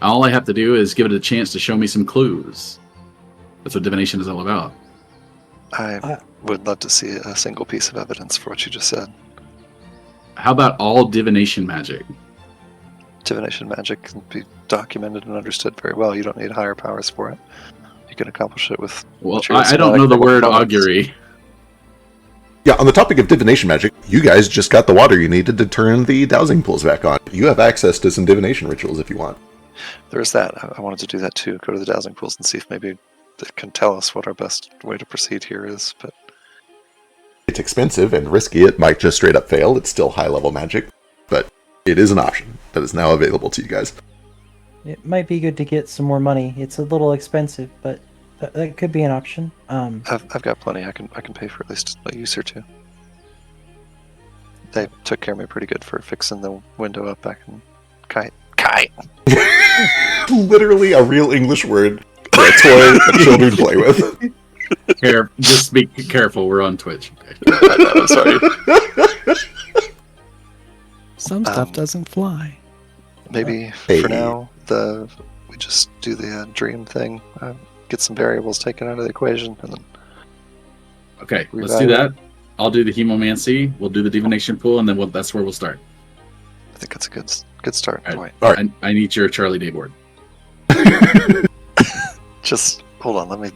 All I have to do is give it a chance to show me some clues. That's what divination is all about. I would love to see a single piece of evidence for what you just said. How about all divination magic? Divination magic can be documented and understood very well. You don't need higher powers for it. You can accomplish it with... Well, I don't know the word augury. Yeah, on the topic of divination magic, you guys just got the water you needed to turn the dowsing pools back on. You have access to some divination rituals if you want. There's that. I wanted to do that too. Go to the dowsing pools and see if maybe it can tell us what our best way to proceed here is, but... It's expensive and risky. It might just straight up fail. It's still high-level magic, but it is an option that is now available to you guys. It might be good to get some more money. It's a little expensive, but that could be an option. I've got plenty. I can pay for at least a use or two. They took care of me pretty good for fixing the window up back in Kite. Literally a real English word for a toy that children play with. Just be careful. We're on Twitch. Okay. I'm sorry. Some stuff doesn't fly. Maybe Hey. for now, we just do the dream thing. Get some variables taken out of the equation, and then. Okay, let's do that. I'll do the hemomancy. We'll do the divination pool, and then that's where we'll start. I think that's a good start point. All right. I need your Charlie Day board. Just hold on. Let me.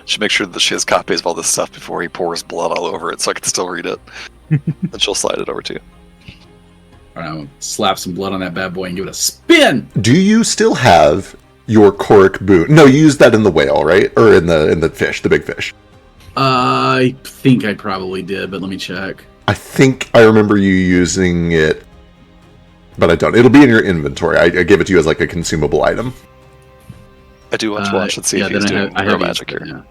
Should make sure that she has copies of all this stuff before he pours blood all over it, so I can still read it. Then she'll slide it over to you. All right, I'll slap some blood on that bad boy and give it a spin. Do you still have your Cork boon? No, you used that in the whale, right? Or in the fish, the big fish. I think I probably did, but let me check. I think I remember you using it, but I don't. It'll be in your inventory. I gave it to you as like a consumable item. I do want to watch and see if he's doing real magic here.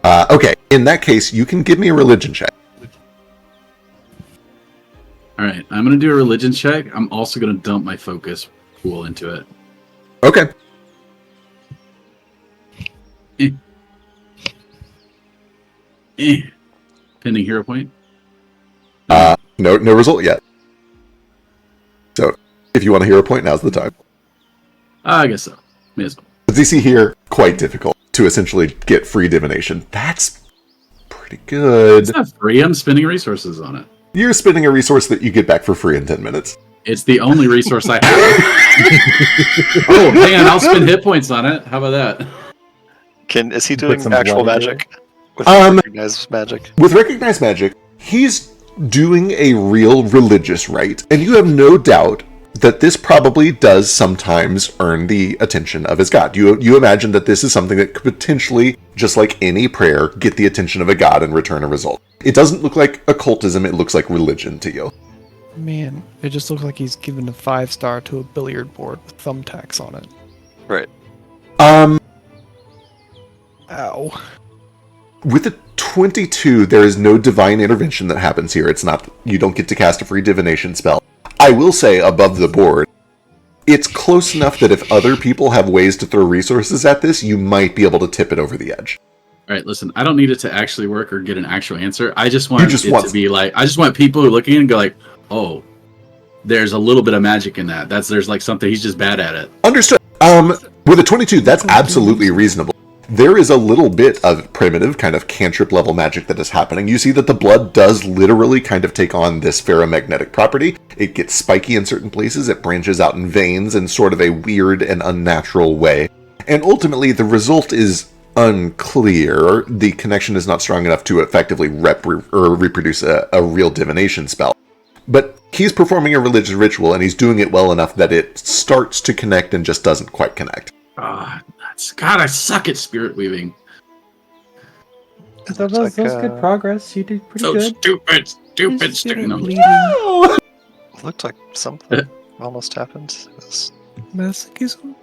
Yeah. Okay, in that case, you can give me a religion check. All right, I'm going to do a religion check. I'm also going to dump my focus pool into it. Okay. Pending hero point. No result yet. So, if you want a hero point, now's the time. I guess so. May as well. As you see here, quite difficult to essentially get free divination. That's pretty good. It's not free. I'm spending resources on it. You're spending a resource that you get back for free in 10 minutes. It's the only resource I have. Oh, hang on. I'll spend hit points on it. How about that? Is he doing some actual blood into magic? With recognized magic? With recognized magic, he's doing a real religious rite, and you have no doubt that this probably does sometimes earn the attention of his god. You imagine that this is something that could potentially, just like any prayer, get the attention of a god and return a result. It doesn't look like occultism, it looks like religion to you. Man, it just looks like he's given a 5-star to a billiard board with thumbtacks on it. Right. Ow. With a 22, there is no divine intervention that happens here. It's not, you don't get to cast a free divination spell. I will say, above the board, it's close enough that if other people have ways to throw resources at this, you might be able to tip it over the edge. All right, listen, I don't need it to actually work or get an actual answer. I just want to be like, I just want people who are looking and go like, oh, there's a little bit of magic in that. There's like something, he's just bad at it. Understood. With a 22, that's absolutely reasonable. There is a little bit of primitive kind of cantrip level magic that is happening. You see that the blood does literally kind of take on this ferromagnetic property. It gets spiky in certain places. It branches out in veins in sort of a weird and unnatural way. And ultimately, the result is unclear. The connection is not strong enough to effectively reproduce a real divination spell. But he's performing a religious ritual, and he's doing it well enough that it starts to connect and just doesn't quite connect. God, I suck at spirit weaving. That was good progress. You did pretty good. Stupid. No. No! It looked like something almost happened. Masochism?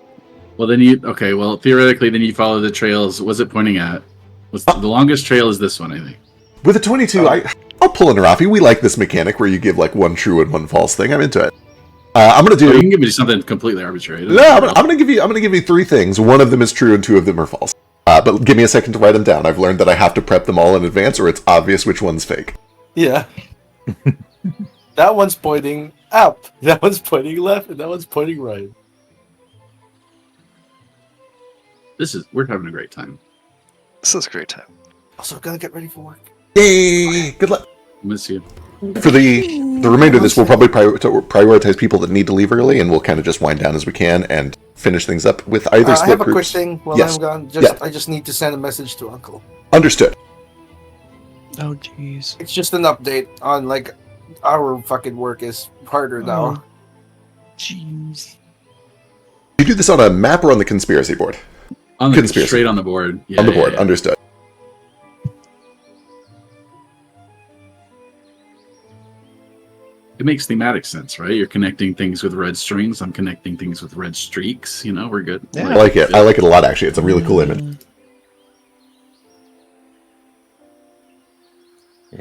Well, theoretically, then you follow the trails. What's it pointing at? The longest trail is this one, I think. With a 22, I'll pull in Rafi. We like this mechanic where you give like one true and one false thing. I'm into it. I'm gonna do. You can give me something completely arbitrary. No, I'm gonna give you 3 things. One of them is true and 2 of them are false. But give me a second to write them down. I've learned that I have to prep them all in advance, or it's obvious which one's fake. Yeah. That one's pointing up. That one's pointing left, and that one's pointing right. We're having a great time. This is a great time. Also, gotta get ready for work. Yay! Good luck. Miss you. For the remainder of this, we'll probably prioritize people that need to leave early, and we'll kind of just wind down as we can and finish things up with either split I have a quick groups. thing while Yes. I'm gone. I just need to send a message to Uncle. Understood. Oh, jeez. It's just an update on, like, our fucking work is harder now. Jeez. You do this on a map or on the conspiracy board? Straight on the board. Yeah, on the board, understood. It makes thematic sense, right? You're connecting things with red strings. I'm connecting things with red streaks. We're good. Yeah. I like it. I like it a lot, actually. It's a really cool image.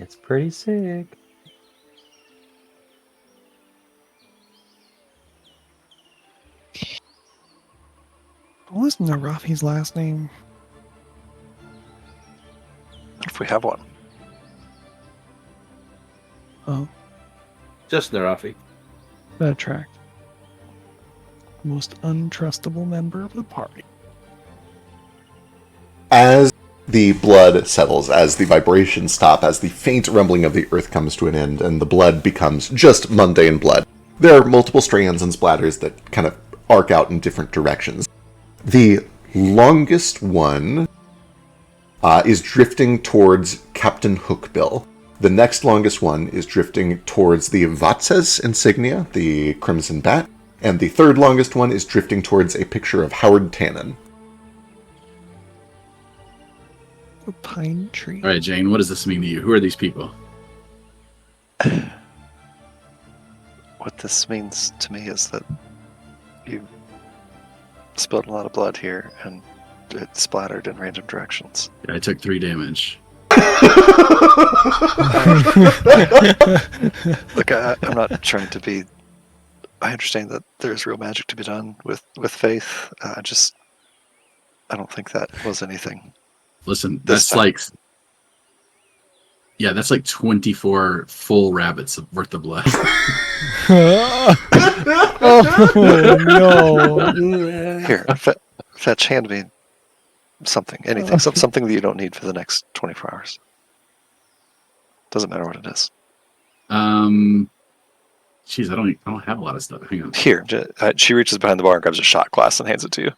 It's pretty sick. What was Narafi's last name? If we have one. Oh, Just Narafi. that tracked. Most untrustable member of the party. As the blood settles, as the vibrations stop, as the faint rumbling of the earth comes to an end, and the blood becomes just mundane blood, there are multiple strands and splatters that kind of arc out in different directions. The longest one is drifting towards Captain Hookbill. The next longest one is drifting towards the Vatzes insignia, the Crimson Bat, and the third longest one is drifting towards a picture of Howard Tannen. A pine tree. All right, Jane, what does this mean to you? Who are these people? What this means to me is that you spilled a lot of blood here, and it splattered in random directions. Yeah, I took 3 damage. Look, I'm not trying to be... I understand that there's real magic to be done with faith. I don't think that was anything. Listen, This that's time. like... Yeah, that's like 24 full rabbits worth of blood. Oh no! Here, Fetch, hand me something, anything, something that you don't need for the next 24 hours. Doesn't matter what it is. Jeez, I don't have a lot of stuff. Hang on. Here, she reaches behind the bar and grabs a shot glass and hands it to you.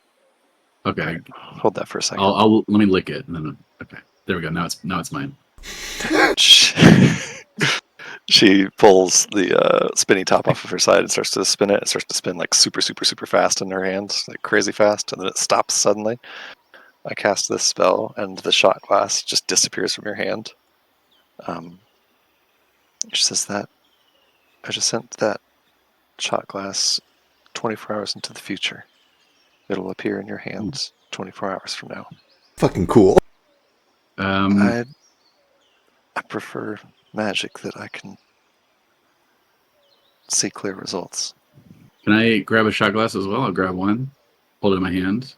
Okay, Hold that for a second. I'll let me lick it. And then, okay, there we go. Now it's mine. She pulls the spinny top off of her side and starts to spin it. It starts to spin like super, super, super fast in her hands, like crazy fast, and then it stops suddenly. I cast this spell, and the shot glass just disappears from your hand. She says that I just sent that shot glass 24 hours into the future. It'll appear in your hands 24 hours from now. Fucking cool. I prefer magic that I can see clear results. Can I grab a shot glass as well? I'll grab one, hold it in my hand.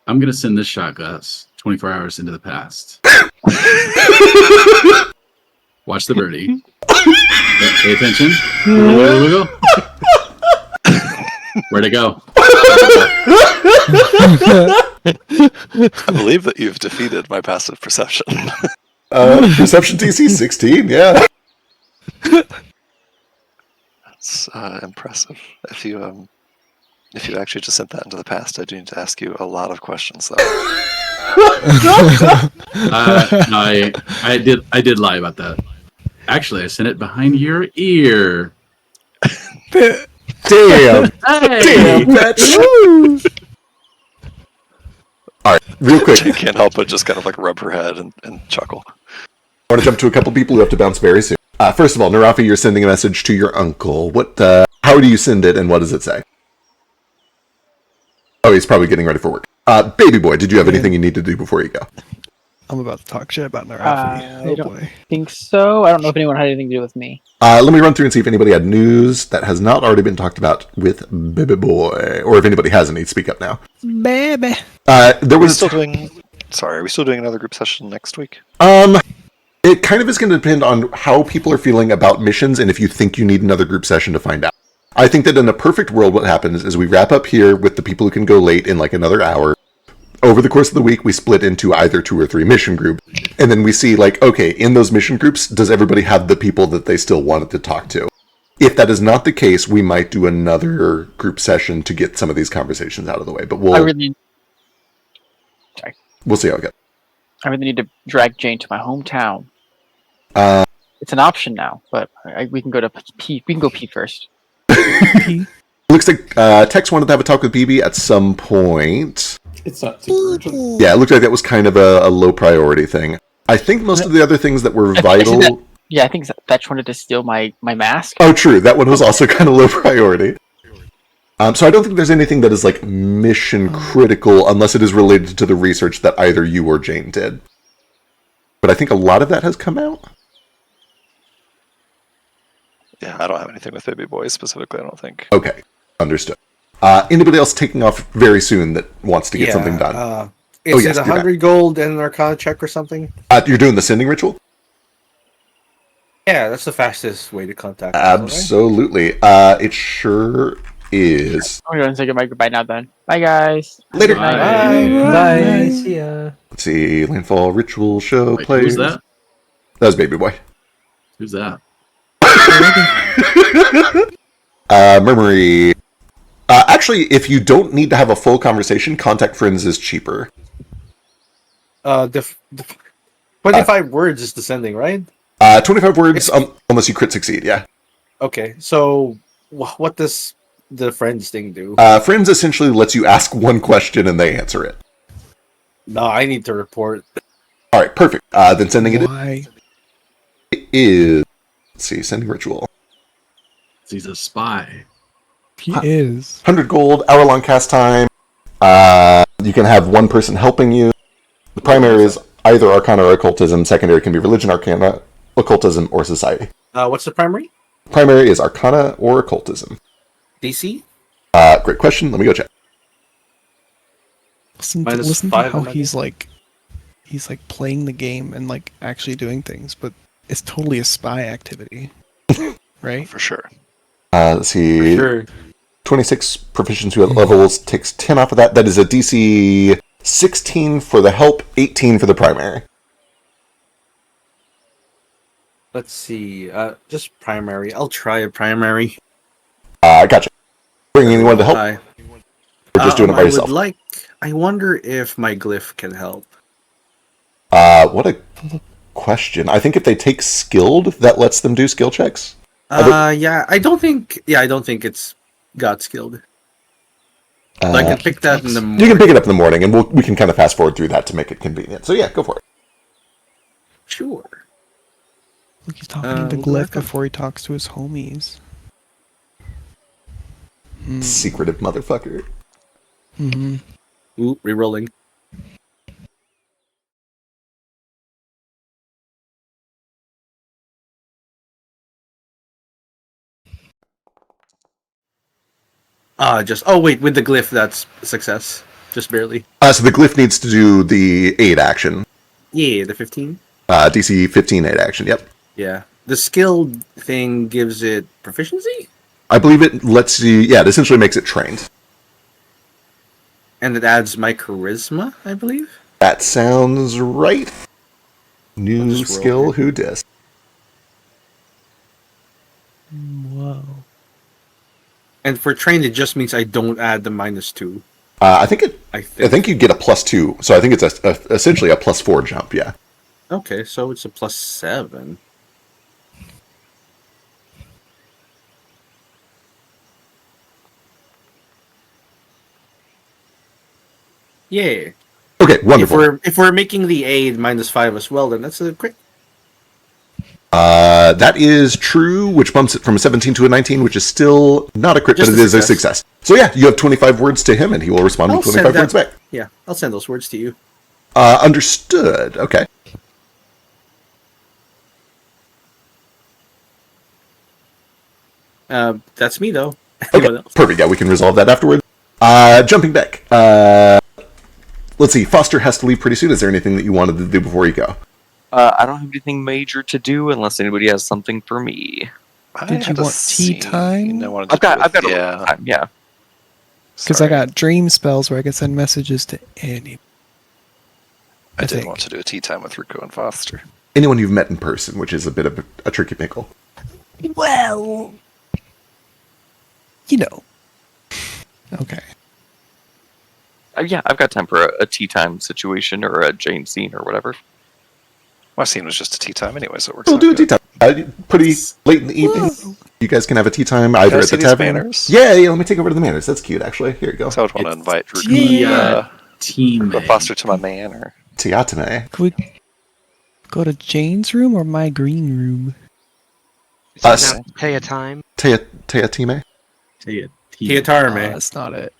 I'm gonna send this shot glass 24 hours into the past. Watch the birdie. Pay attention. Wiggle, wiggle, wiggle. Where'd it go? I believe that you've defeated my passive perception. Perception DC 16, yeah. That's impressive. If you actually just sent that into the past, I do need to ask you a lot of questions, though. No, I did lie about that. Actually, I sent it behind your ear. Damn. Hey. Damn, bitch. Alright, real quick. She can't help but just kind of like rub her head and chuckle. I want to jump to a couple people who have to bounce very soon. First of all, Narafi, you're sending a message to your uncle. How do you send it, and what does it say? Oh, he's probably getting ready for work. Baby boy, did you have anything you need to do before you go? I'm about to talk shit about Narafi. I don't think so. I don't know if anyone had anything to do with me. Let me run through and see if anybody had news that has not already been talked about with Baby Boy, or if anybody has any. Speak up now. Baby. There was Are we still doing another group session next week? It kind of is going to depend on how people are feeling about missions, and if you think you need another group session to find out. I think that in a perfect world, what happens is we wrap up here with the people who can go late in like another hour. Over the course of the week, we split into either 2 or 3 mission groups, and then we see, like, okay, in those mission groups, does everybody have the people that they still wanted to talk to? If that is not the case, we might do another group session to get some of these conversations out of the way, but we'll see how it goes. I really need to drag Jane to my hometown. It's an option now, but we can go to Pete. We can go Pete first. Looks like Tex wanted to have a talk with BB at some point. It's not super urgent. Yeah, it looked like that was kind of a low priority thing. I think most of the other things that were vital... I think Fetch wanted to steal my mask. Oh, true. That one was also kind of low priority. So I don't think there's anything that is like mission critical unless it is related to the research that either you or Jane did. but I think a lot of that has come out. Yeah, I don't have anything with Baby Boy specifically, I don't think. Okay, understood. Anybody else taking off very soon that wants to get something done? Is yes, it do that. 100 gold and an Arcana check or something? You're doing the sending ritual? Yeah, that's the fastest way to contact them, right? Absolutely. It sure is. I'm going to say goodbye now then. Bye, guys. Later. Bye. Bye. See ya. Let's see. Landfall ritual show Wait, plays. who's that? That was Baby Boy. Who's that? Murmury. Actually, if you don't need to have a full conversation, contact friends is cheaper. 25 words is the sending, right? 25 words unless you crit succeed, yeah. Okay, so what does the friends thing do? Friends essentially lets you ask one question and they answer it. No, I need to report. All right, perfect. Then sending Why? it is. Let's see, sending ritual. He's a spy. He is. 100 gold, hour-long cast time. You can have one person helping you. The primary is either Arcana or Occultism. Secondary can be Religion, Arcana, Occultism, or Society. What's the primary? Primary is Arcana or Occultism. DC? Great question. Let me go check. Listen to how he's like playing the game and like actually doing things, but it's totally a spy activity, right? For sure. Let's see. For sure. 26 proficiency levels takes 10 off of that. That is a DC 16 for the help, 18 for the primary. Let's see. Just primary. I'll try a primary. Gotcha. Bring anyone to help? Hi. Or just doing it by yourself? I wonder if my glyph can help. What a question. I think if they take skilled, that lets them do skill checks. Yeah, I don't think it's got skilled. I can pick that in the morning. You can pick it up in the morning, and we can kind of fast forward through that to make it convenient. So yeah, go for it. Sure. Look, he's talking to Glyph before he talks to his homies. Secretive motherfucker. Mm-hmm. Ooh, rerolling. Wait, with the glyph that's a success. Just barely. So the glyph needs to do the aid action. Yeah, the 15. DC 15 aid action, yep. Yeah. The skill thing gives it proficiency? I believe it lets you, it essentially makes it trained. And it adds my charisma, I believe? That sounds right. New skill, who dis? Whoa. And for trained, it just means I don't add the -2. I think you get a +2, so I think it's essentially a +4 jump, yeah. Okay, so it's a +7. Yeah. Okay, wonderful. If we're making the aid -5 as well, then that's a crit. That is true, which bumps it from a 17 to a 19, which is still not a crit, but it is a success. So yeah, you have 25 words to him, and he will respond with 25 words back. Yeah, I'll send those words to you. Understood. Okay. That's me, though. Okay, perfect. Yeah, we can resolve that afterwards. Jumping back. Let's see. Foster has to leave pretty soon. Is there anything that you wanted to do before you go? I don't have anything major to do unless anybody has something for me. Did you want tea time? I've got a little time, yeah. Because I got dream spells where I can send messages to any. I did want to do a tea time with Rico and Foster. Anyone you've met in person, which is a bit of a tricky pickle. Well, you know. Okay. Yeah, I've got time for a tea time situation or a Jane scene or whatever. My scene was just a tea time anyway, so it works We'll out do a good. tea time. Pretty late in the evening. Whoa. You guys can have a tea time either Can I at see the these tavern. banners? Yeah, let me take over to the manors. That's cute, actually. Here you go. So I would want to invite Rico Team and Foster to my manor. Tiatame. Could we go to Jane's room or my green room? Pay a time. Tiatime? Hiatarame. That's not it.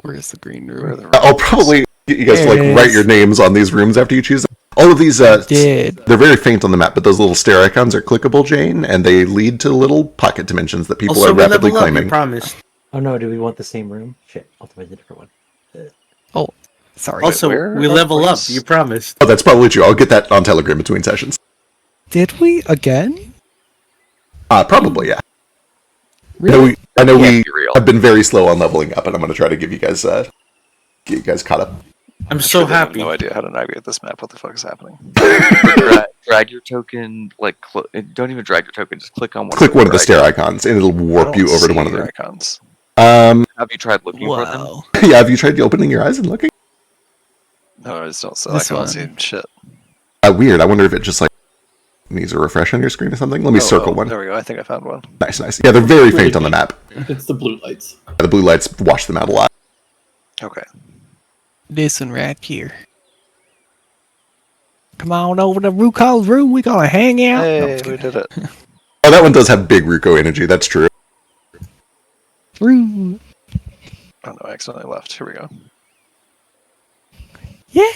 Where's the green room? I'll probably get you guys to write your names on these rooms after you choose them. All of these, did. they're very faint on the map, but those little stair icons are clickable, Jane, and they lead to little pocket dimensions that people Also, are we rapidly level up, you claiming. promised. Oh no, do we want the same room? Shit, I'll find a different one. Oh, sorry. Also, we level up, you promised. Oh, that's probably true. I'll get that on Telegram between sessions. Did we again? Probably, yeah. Really? I know we be real. have been very slow on leveling up, and I'm going to try to get you guys caught up. I'm sure so they have happy. no idea how to navigate this map. What the fuck is happening? Drag your token, don't even drag your token, just click on one. Click one of the stair icons, and it'll warp you over to one of the them. icons. Have you tried looking for them? Yeah, have you tried opening your eyes and looking? No, I just don't. I This can't one. see shit. Weird. I wonder if it just like needs a refresh on your screen or something. Let me circle one. There we go. I think I found one. Nice. Yeah, they're very faint on the map. It's the blue lights. The blue lights wash them out a lot. Okay. This one right here. Come on over to Rukal's room. We gonna hang out. Hey, we did it. Oh, that one does have big Ruko energy. That's true. Roo. Oh no, I accidentally left. Here we go. Yeah.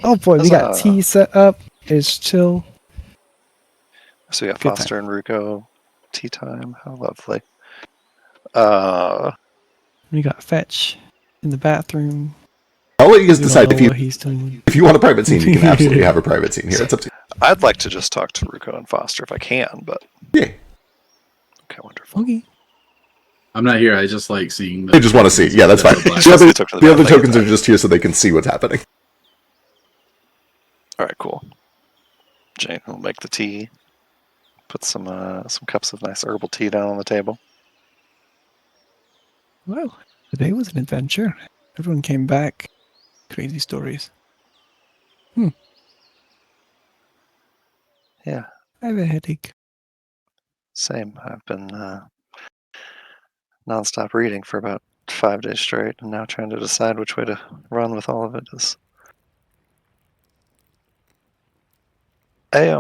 Oh boy, we got Huzzah. tea set up. It's chill. So we got Good Foster and Ruko. Tea time. How lovely. We got Fetch in the bathroom. I'll let you guys We don't decide know what he's doing. if you want a private scene. You can absolutely have a private scene here. It's up to you. I'd like to just talk to Ruko and Foster if I can, but yeah. Okay, wonderful. Okay. I'm not here. I just like seeing. They just want to see. Yeah, that's fine. The other tokens are just here so they can see what's happening. All right, cool. Jane will make the tea. Put some cups of nice herbal tea down on the table. Well, today was an adventure. Everyone came back. Crazy stories. Yeah. I have a headache. Same. I've been nonstop reading for about 5 days straight, and now trying to decide which way to run with all of it is. I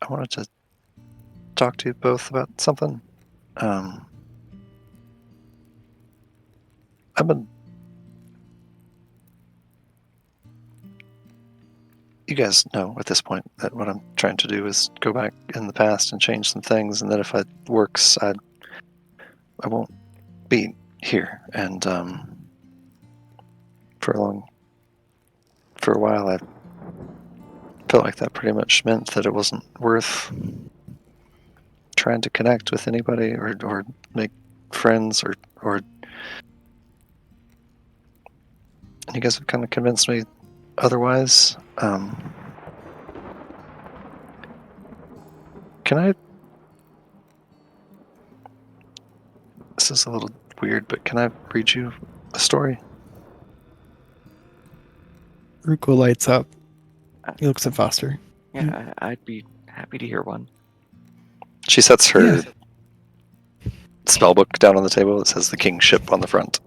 wanted to talk to you both about something. You guys know at this point that what I'm trying to do is go back in the past and change some things, and that if it works, I won't be here. And for a while, I felt like that pretty much meant that it wasn't worth trying to connect with anybody or make friends or you guys have kind of convinced me otherwise. Can I? This is a little weird, but can I read you a story? Ruko lights up. He looks at Foster. Yeah, I'd be happy to hear one. She sets her spellbook down on the table. It says the King's Ship on the front,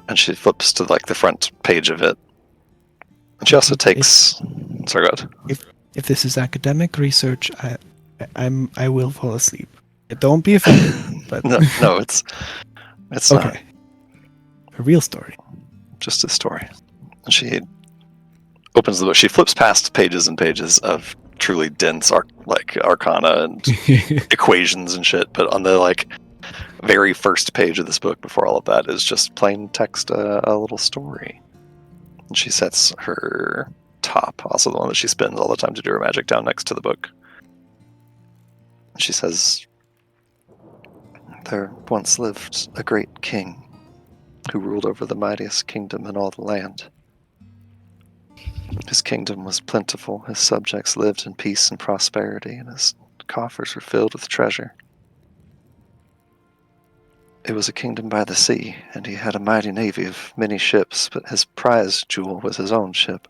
and she flips to like the front page of it. And she also takes. Sorry, go ahead. If this is academic research, I will fall asleep. Don't be offended. But no, it's okay. not. A real story. Just a story. And she opens the book. She flips past pages and pages of truly dense arcana and equations and shit. But on the very first page of this book, before all of that, is just plain text, a little story. And she sets her top, also the one that she spends all the time to do her magic, down next to the book. And she says, "There once lived a great king who ruled over the mightiest kingdom in all the land. His kingdom was plentiful, his subjects lived in peace and prosperity, and his coffers were filled with treasure. It was a kingdom by the sea, and he had a mighty navy of many ships, but his prize jewel was his own ship,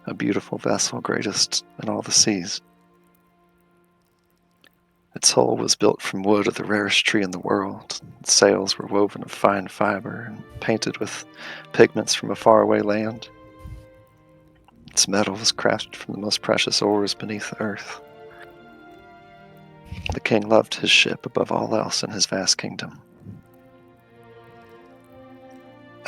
a beautiful vessel, greatest in all the seas. Its hull was built from wood of the rarest tree in the world. Its sails were woven of fine fiber and painted with pigments from a faraway land. Its metal was crafted from the most precious ores beneath the earth. The king loved his ship above all else in his vast kingdom.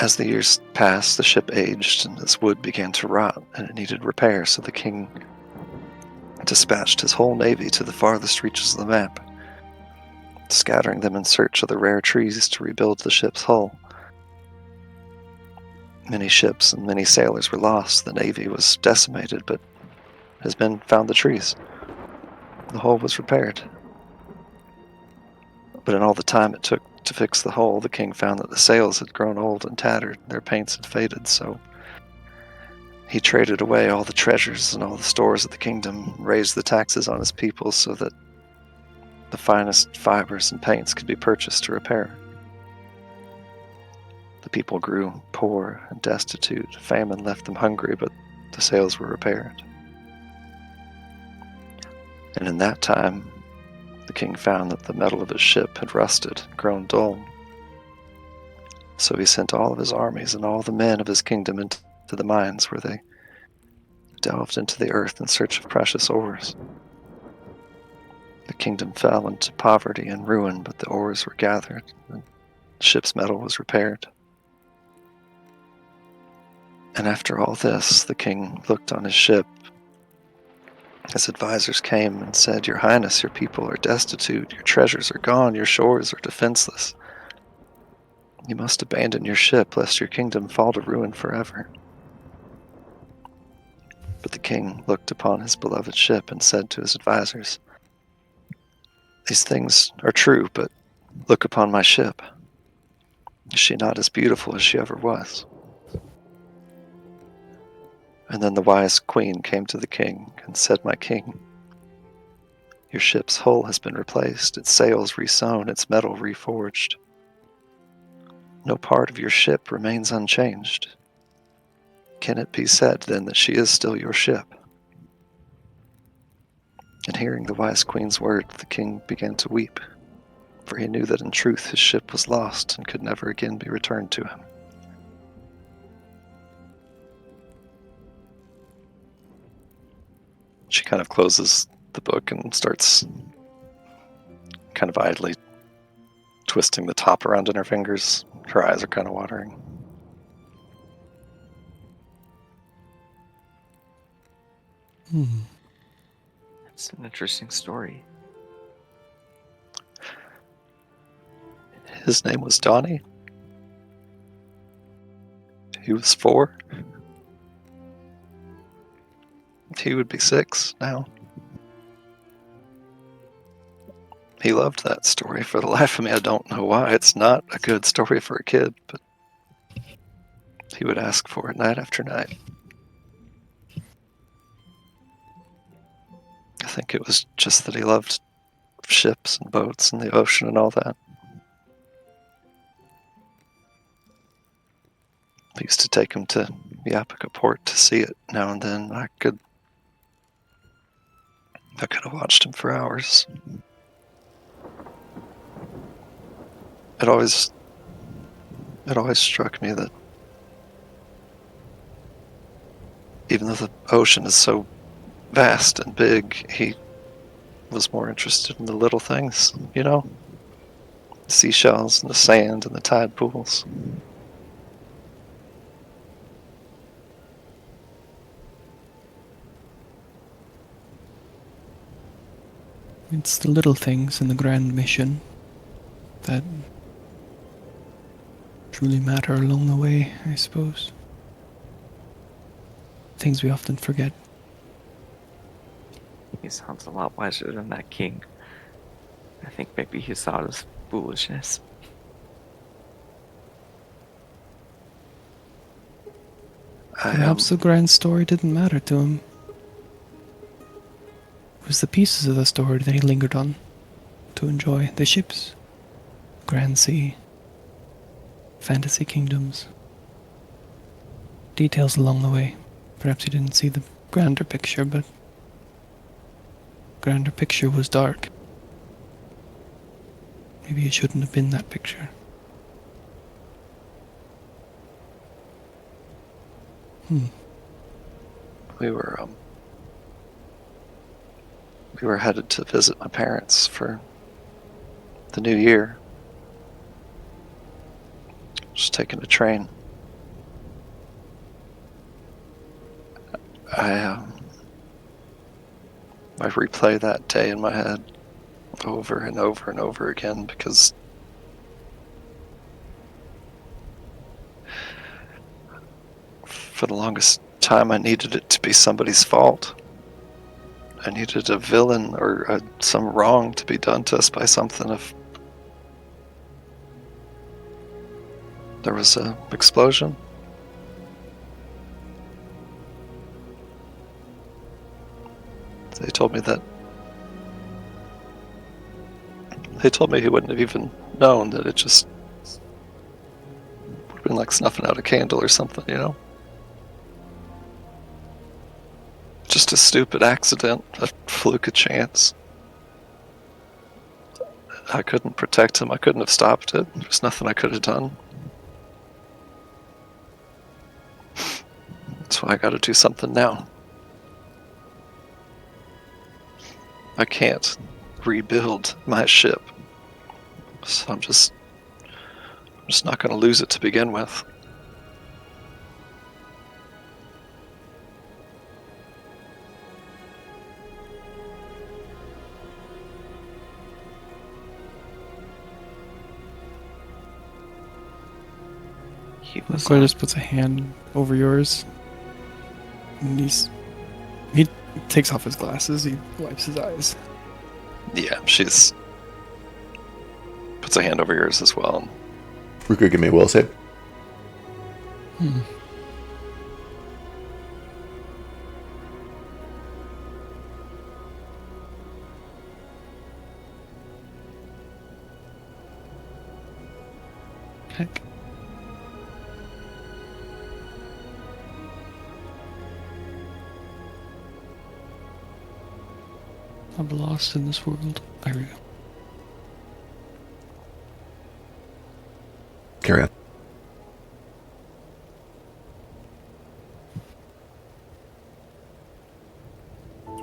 As the years passed, the ship aged, and its wood began to rot, and it needed repair, so the king dispatched his whole navy to the farthest reaches of the map, scattering them in search of the rare trees to rebuild the ship's hull. Many ships and many sailors were lost. The navy was decimated, but his men found the trees. The hull was repaired. But in all the time it took to fix the hull, the king found that the sails had grown old and tattered, their paints had faded, so he traded away all the treasures and all the stores of the kingdom, raised the taxes on his people so that the finest fibers and paints could be purchased to repair. The people grew poor and destitute. Famine left them hungry, but the sails were repaired. And in that time, the king found that the metal of his ship had rusted and grown dull. So he sent all of his armies and all the men of his kingdom into the mines, where they delved into the earth in search of precious ores. The kingdom fell into poverty and ruin, but the ores were gathered, and the ship's metal was repaired. And after all this, the king looked on his ship. His advisors came and said, "Your Highness, your people are destitute, your treasures are gone, your shores are defenseless. You must abandon your ship, lest your kingdom fall to ruin forever." But the king looked upon his beloved ship and said to his advisors, "These things are true, but look upon my ship. Is she not as beautiful as she ever was?" And then the wise queen came to the king and said, "My king, your ship's hull has been replaced, its sails resewn, its metal reforged. No part of your ship remains unchanged. Can it be said, then, that she is still your ship?" And hearing the wise queen's word, the king began to weep, for he knew that in truth his ship was lost and could never again be returned to him. She kind of closes the book and starts kind of idly twisting the top around in her fingers. Her eyes are kind of watering. It's an interesting story. His name was Donnie. He was 4. He would be 6 now. He loved that story. For the life of me, I don't know why. It's not a good story for a kid, but he would ask for it night after night. I think it was just that he loved ships and boats and the ocean and all that. I used to take him to Yapika Port to see it now and then. I could have watched him for hours. It always struck me that even though the ocean is so vast and big, he was more interested in the little things, seashells and the sand and the tide pools. It's the little things in the grand mission that truly matter along the way, I suppose. Things we often forget. He sounds a lot wiser than that king. I think maybe he saw it as foolishness. Perhaps the grand story didn't matter to him. It was the pieces of the story that he lingered on to enjoy. The ships, grand sea, fantasy kingdoms. Details along the way. Perhaps he didn't see the grander picture, but grander picture was dark. Maybe it shouldn't have been that picture. We were headed to visit my parents for the new year. Just taking a train I replay that day in my head over and over and over again because for the longest time I needed it to be somebody's fault. I needed a villain or some wrong to be done to us by something. If there was an explosion, they told me he wouldn't have even known, that it just would have been like snuffing out a candle or something, you know? Just a stupid accident, a fluke of chance. I couldn't protect him, I couldn't have stopped it. There's nothing I could have done. That's why I gotta do something now. I can't rebuild my ship. So I'm just not gonna lose it to begin with. So just puts a hand over yours. And he takes off his glasses, he wipes his eyes. Yeah, she's puts a hand over yours as well. Ruka, give me a will save. Heck. I'm lost in this world. There we go. Carry on.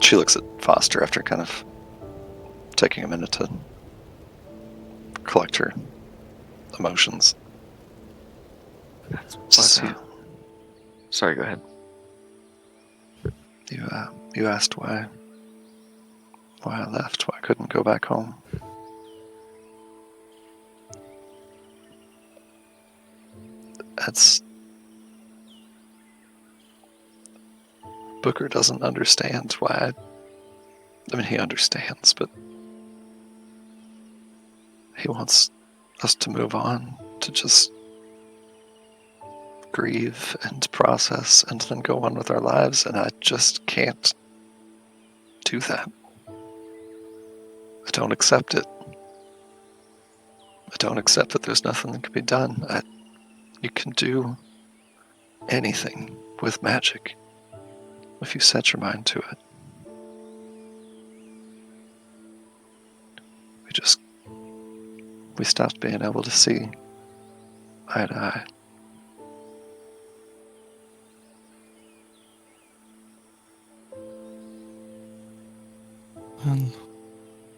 She looks at Foster after kind of taking a minute to collect her emotions. Sorry, go ahead. You asked why I left, why I couldn't go back home. That's... Booker doesn't understand why I mean, he understands, but he wants us to move on, to just grieve and process and then go on with our lives, and I just can't do that. I don't accept it. I don't accept that there's nothing that can be done. You can do anything with magic if you set your mind to it. We stopped being able to see eye to eye. And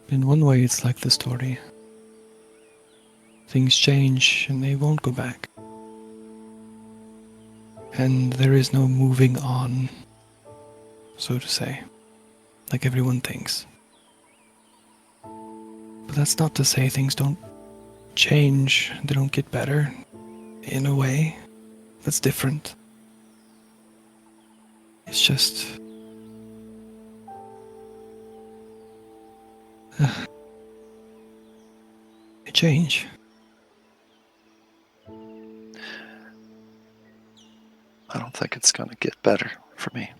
in one way, it's like the story. Things change and they won't go back. And there is no moving on, so to say, like everyone thinks. But that's not to say things don't change, they don't get better. In a way, that's different. It's just... they change. I don't think it's going to get better for me.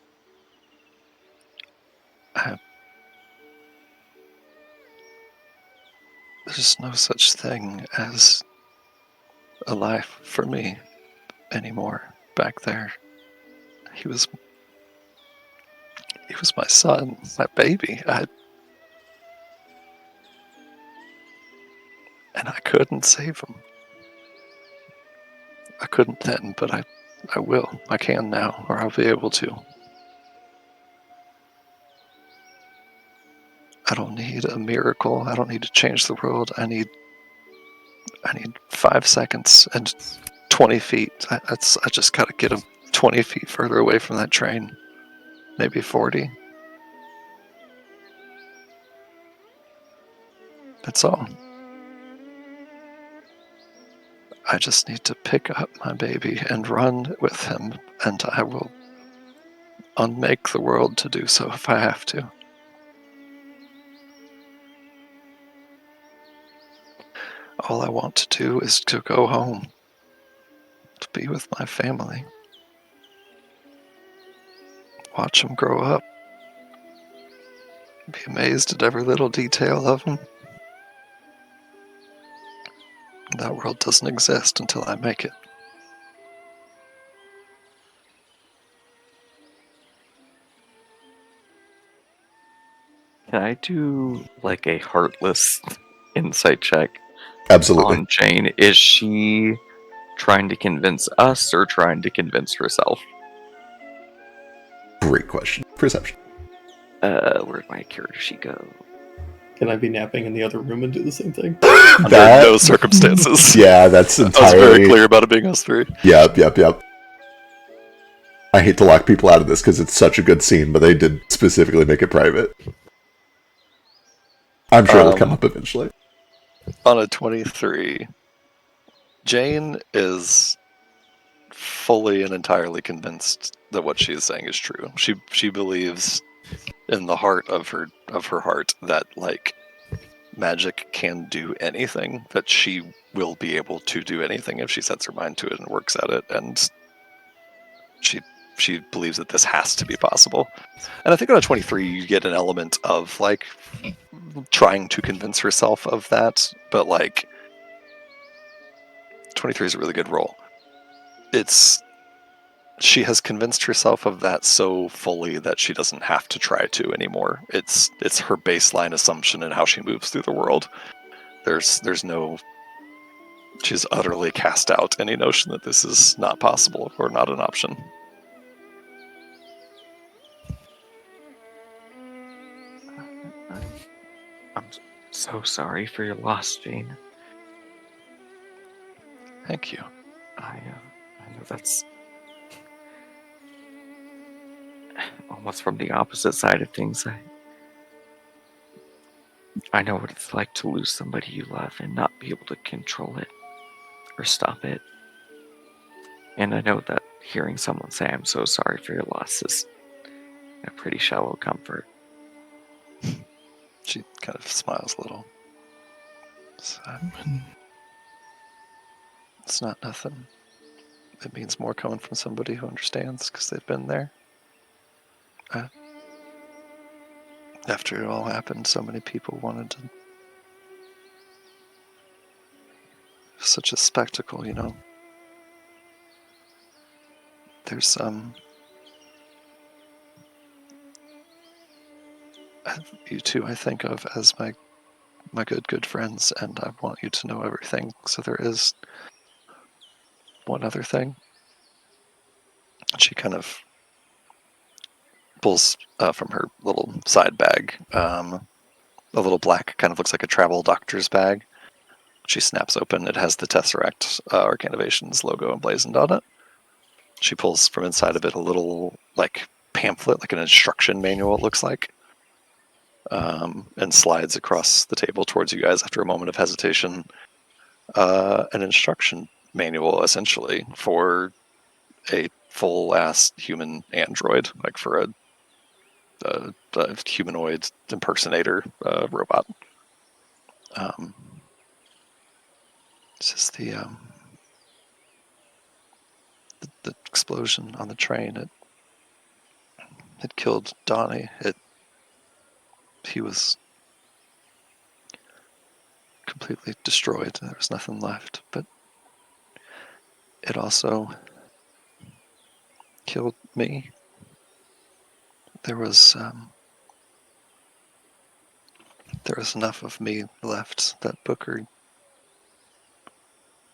There's no such thing as a life for me anymore back there. He was my son, my baby. And I couldn't save him. I couldn't then, but I will. I can now, or I'll be able to. I don't need a miracle. I don't need to change the world. I need 5 seconds and 20 feet. I just gotta get him 20 feet further away from that train. maybe 40. That's all. I just need to pick up my baby and run with him, and I will unmake the world to do so if I have to. All I want to do is to go home, to be with my family, watch them grow up, be amazed at every little detail of them. That world doesn't exist until I make it. Can I do like a heartless insight check Absolutely. on Jane? Is she trying to convince us or trying to convince herself? Great question. Perception. Where'd my character sheet go? Can I be napping in the other room and do the same thing? Under no circumstances. Yeah, that's entirely. I was very clear about it being us three. Yep. I hate to lock people out of this because it's such a good scene, but they did specifically make it private. I'm sure it'll come up eventually. On a 23, Jane is fully and entirely convinced that what she is saying is true. She believes in the heart of her heart that like magic can do anything, that she will be able to do anything if she sets her mind to it and works at it, and she believes that this has to be possible. And I think on a 23 you get an element of like trying to convince herself of that, but like 23 is a really good roll. She has convinced herself of that so fully that she doesn't have to try to anymore. It's her baseline assumption in how she moves through the world. She's utterly cast out any notion that this is not possible or not an option. I'm so sorry for your loss, Jane. Thank you. I know that's almost from the opposite side of things. I know what it's like to lose somebody you love and not be able to control it or stop it. And I know that hearing someone say I'm so sorry for your loss is a pretty shallow comfort. She kind of smiles a little. It's not nothing. It means more coming from somebody who understands because they've been there. After it all happened, so many people wanted to. Such a spectacle, you know. There's you two I think of as my good friends, and I want you to know everything. So there is one other thing. She kind of pulls from her little side bag a little black, kind of looks like a travel doctor's bag. She snaps open. It has the Tesseract Arcanovations logo emblazoned on it. She pulls from inside of it a little like pamphlet, like an instruction manual, it looks like, and slides across the table towards you guys after a moment of hesitation. An instruction manual, essentially, for a full-ass human android, like for a humanoid impersonator robot. This is the explosion on the train. It killed Donnie. He was completely destroyed. There was nothing left. But it also killed me. There was enough of me left that Booker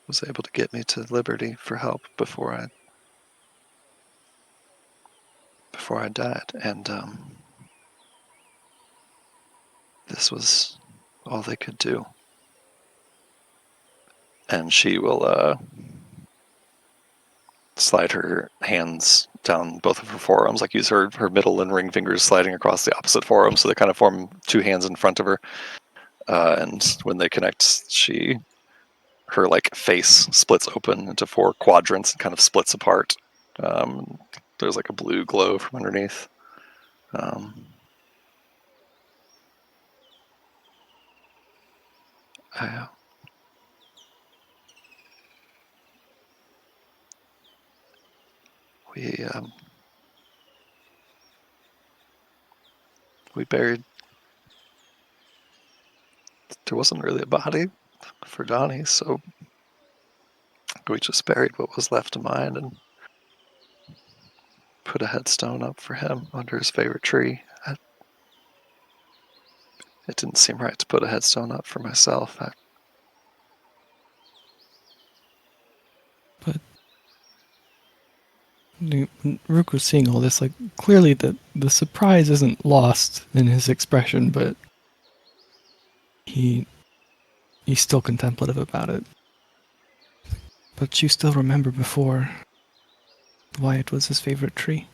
was able to get me to Liberty for help before I died, and this was all they could do. And she will slide her hands down both of her forearms, like use her middle and ring fingers sliding across the opposite forearm, so they kind of form two hands in front of her. And when they connect, her like face splits open into 4 quadrants and kind of splits apart. There's like a blue glow from underneath. We buried. There wasn't really a body for Donnie, so we just buried what was left of mine and put a headstone up for him under his favorite tree. It didn't seem right to put a headstone up for myself. But Rook was seeing all this, like, clearly the surprise isn't lost in his expression, but he's still contemplative about it. But you still remember before why it was his favorite tree?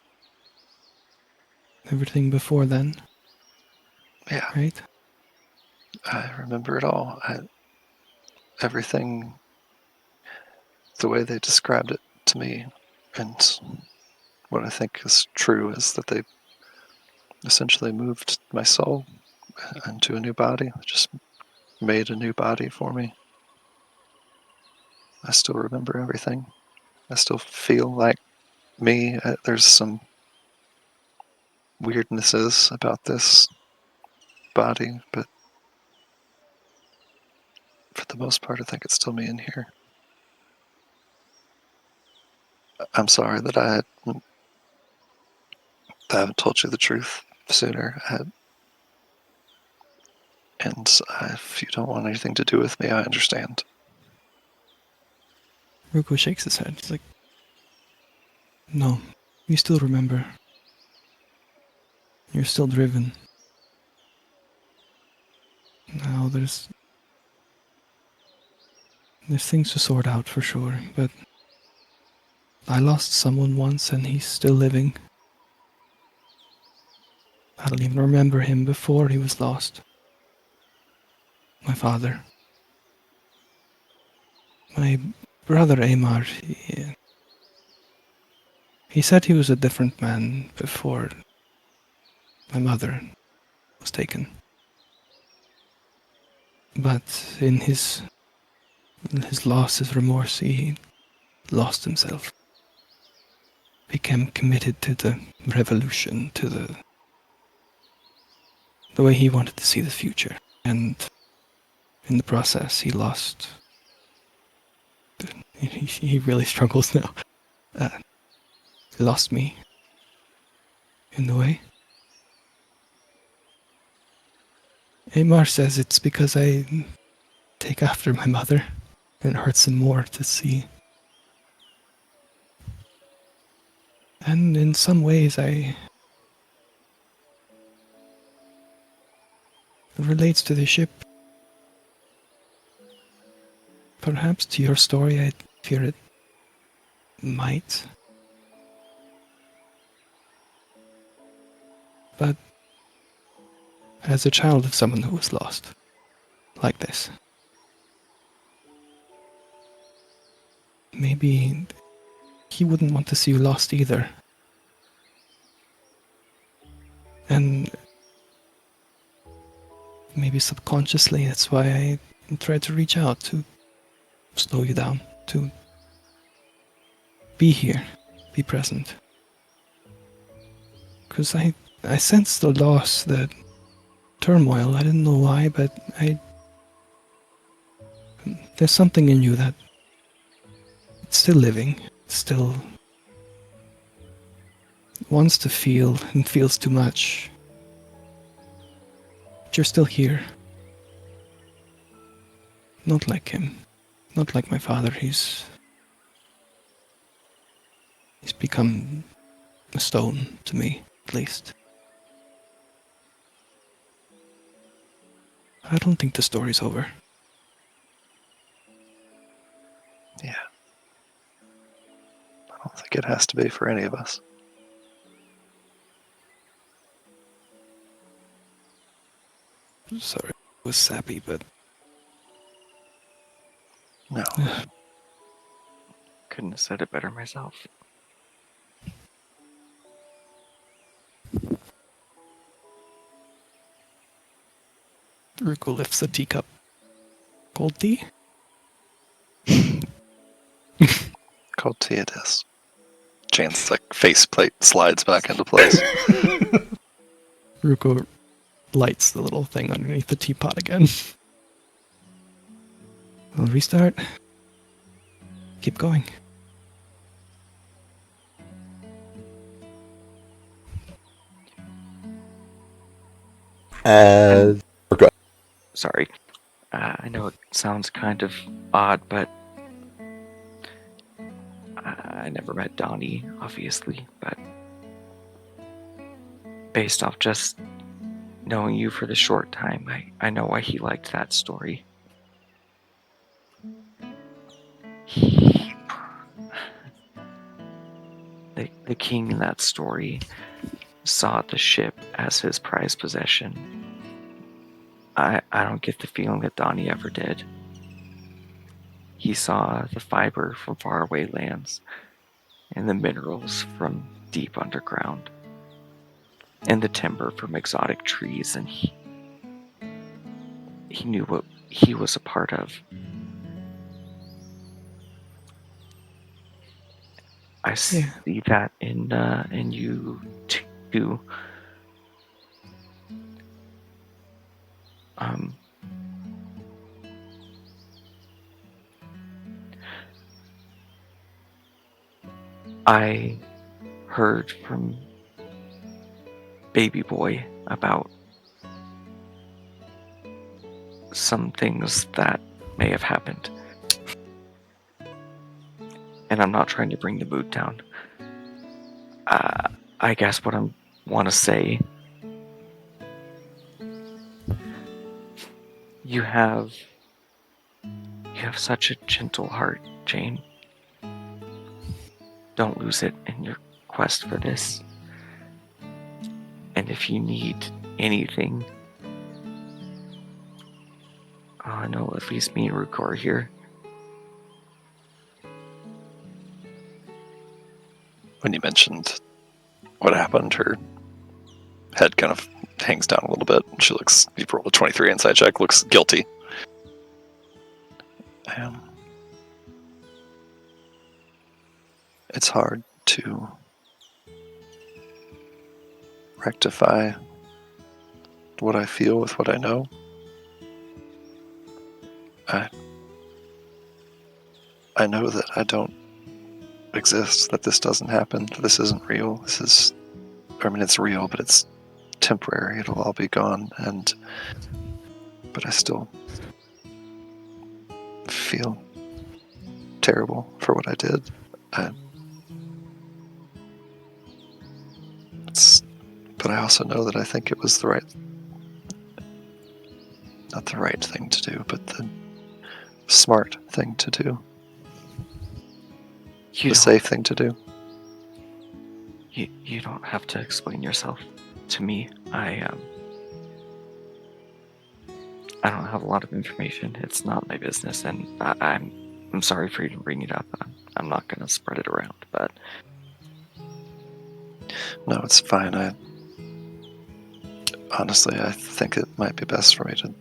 Everything before then? Yeah. Right? I remember it all. Everything, the way they described it to me, and what I think is true is that they essentially moved my soul into a new body, just made a new body for me. I still remember everything. I still feel like me. There's some weirdnesses about this body, but for the most part, I think it's still me in here. I'm sorry that I haven't told you the truth sooner. If you don't want anything to do with me, I understand. Ruko shakes his head. He's like, no, you still remember. You're still driven. Now there's things to sort out for sure, but I lost someone once and he's still living. I don't even remember him before he was lost. My father. My brother Amar, he said he was a different man before my mother was taken. But in his loss, his remorse, he lost himself. Became committed to the revolution, to the way he wanted to see the future. And in the process, he lost. He really struggles now. He lost me. In the way. Amar says it's because I take after my mother, and it hurts him more to see. And in some ways, it relates to the ship. Perhaps to your story, I fear it might. But as a child of someone who was lost, like this, maybe he wouldn't want to see you lost either. And maybe subconsciously, that's why I tried to reach out to slow you down, to be here, be present. Because I sensed the loss, the turmoil. I didn't know why, but there's something in you that it's still living, still wants to feel and feels too much. But you're still here. Not like him. Not like my father. He's become a stone to me, at least. I don't think the story's over. Yeah. I don't I think it has to be for any of us. Sorry, I was sappy, but No. Couldn't have said it better myself. Ruko lifts a teacup. Cold tea? Cold tea it is. Jane's like faceplate slides back into place. Ruko lights the little thing underneath the teapot again. We'll restart. Keep going. Sorry. I know it sounds kind of odd, but I never met Donnie, obviously, but based off just knowing you for the short time, I know why he liked that story. The king in that story saw the ship as his prized possession. I don't get the feeling that Donnie ever did. He saw the fiber from faraway lands and the minerals from deep underground and the timber from exotic trees, and he knew what he was a part of. I see that in you too. I heard from Baby Boy about some things that may have happened. And I'm not trying to bring the mood down. I guess what I want to say, you have such a gentle heart, Jane. Don't lose it in your quest for this. And if you need anything, I know at least me and Ruko are here. When you mentioned what happened, her head kind of hangs down a little bit. She looks, you've rolled a 23 inside check, looks guilty. It's hard to rectify what I feel with what I know. I know that I don't exist, that this doesn't happen, that this isn't real. It's real, but it's temporary. It'll all be gone, but I still feel terrible for what I did. But I also know that I think it was not the right thing to do, but the smart thing to do. The safe thing to do. You don't have to explain yourself to me. I don't have a lot of information. It's not my business, and I'm sorry for you to bring it up. I'm not going to spread it around, but no, it's fine. Honestly, I think it might be best for me to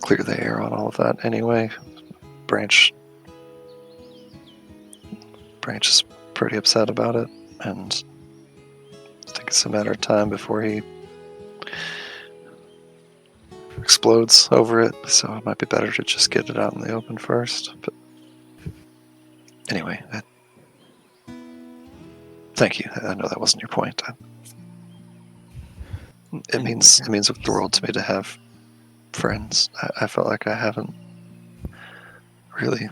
clear the air on all of that anyway. Branch is pretty upset about it, and I think it's a matter of time before he explodes over it, so it might be better to just get it out in the open first. But anyway, thank you. I know that wasn't your point. It means the world to me to have friends. I felt like I haven't really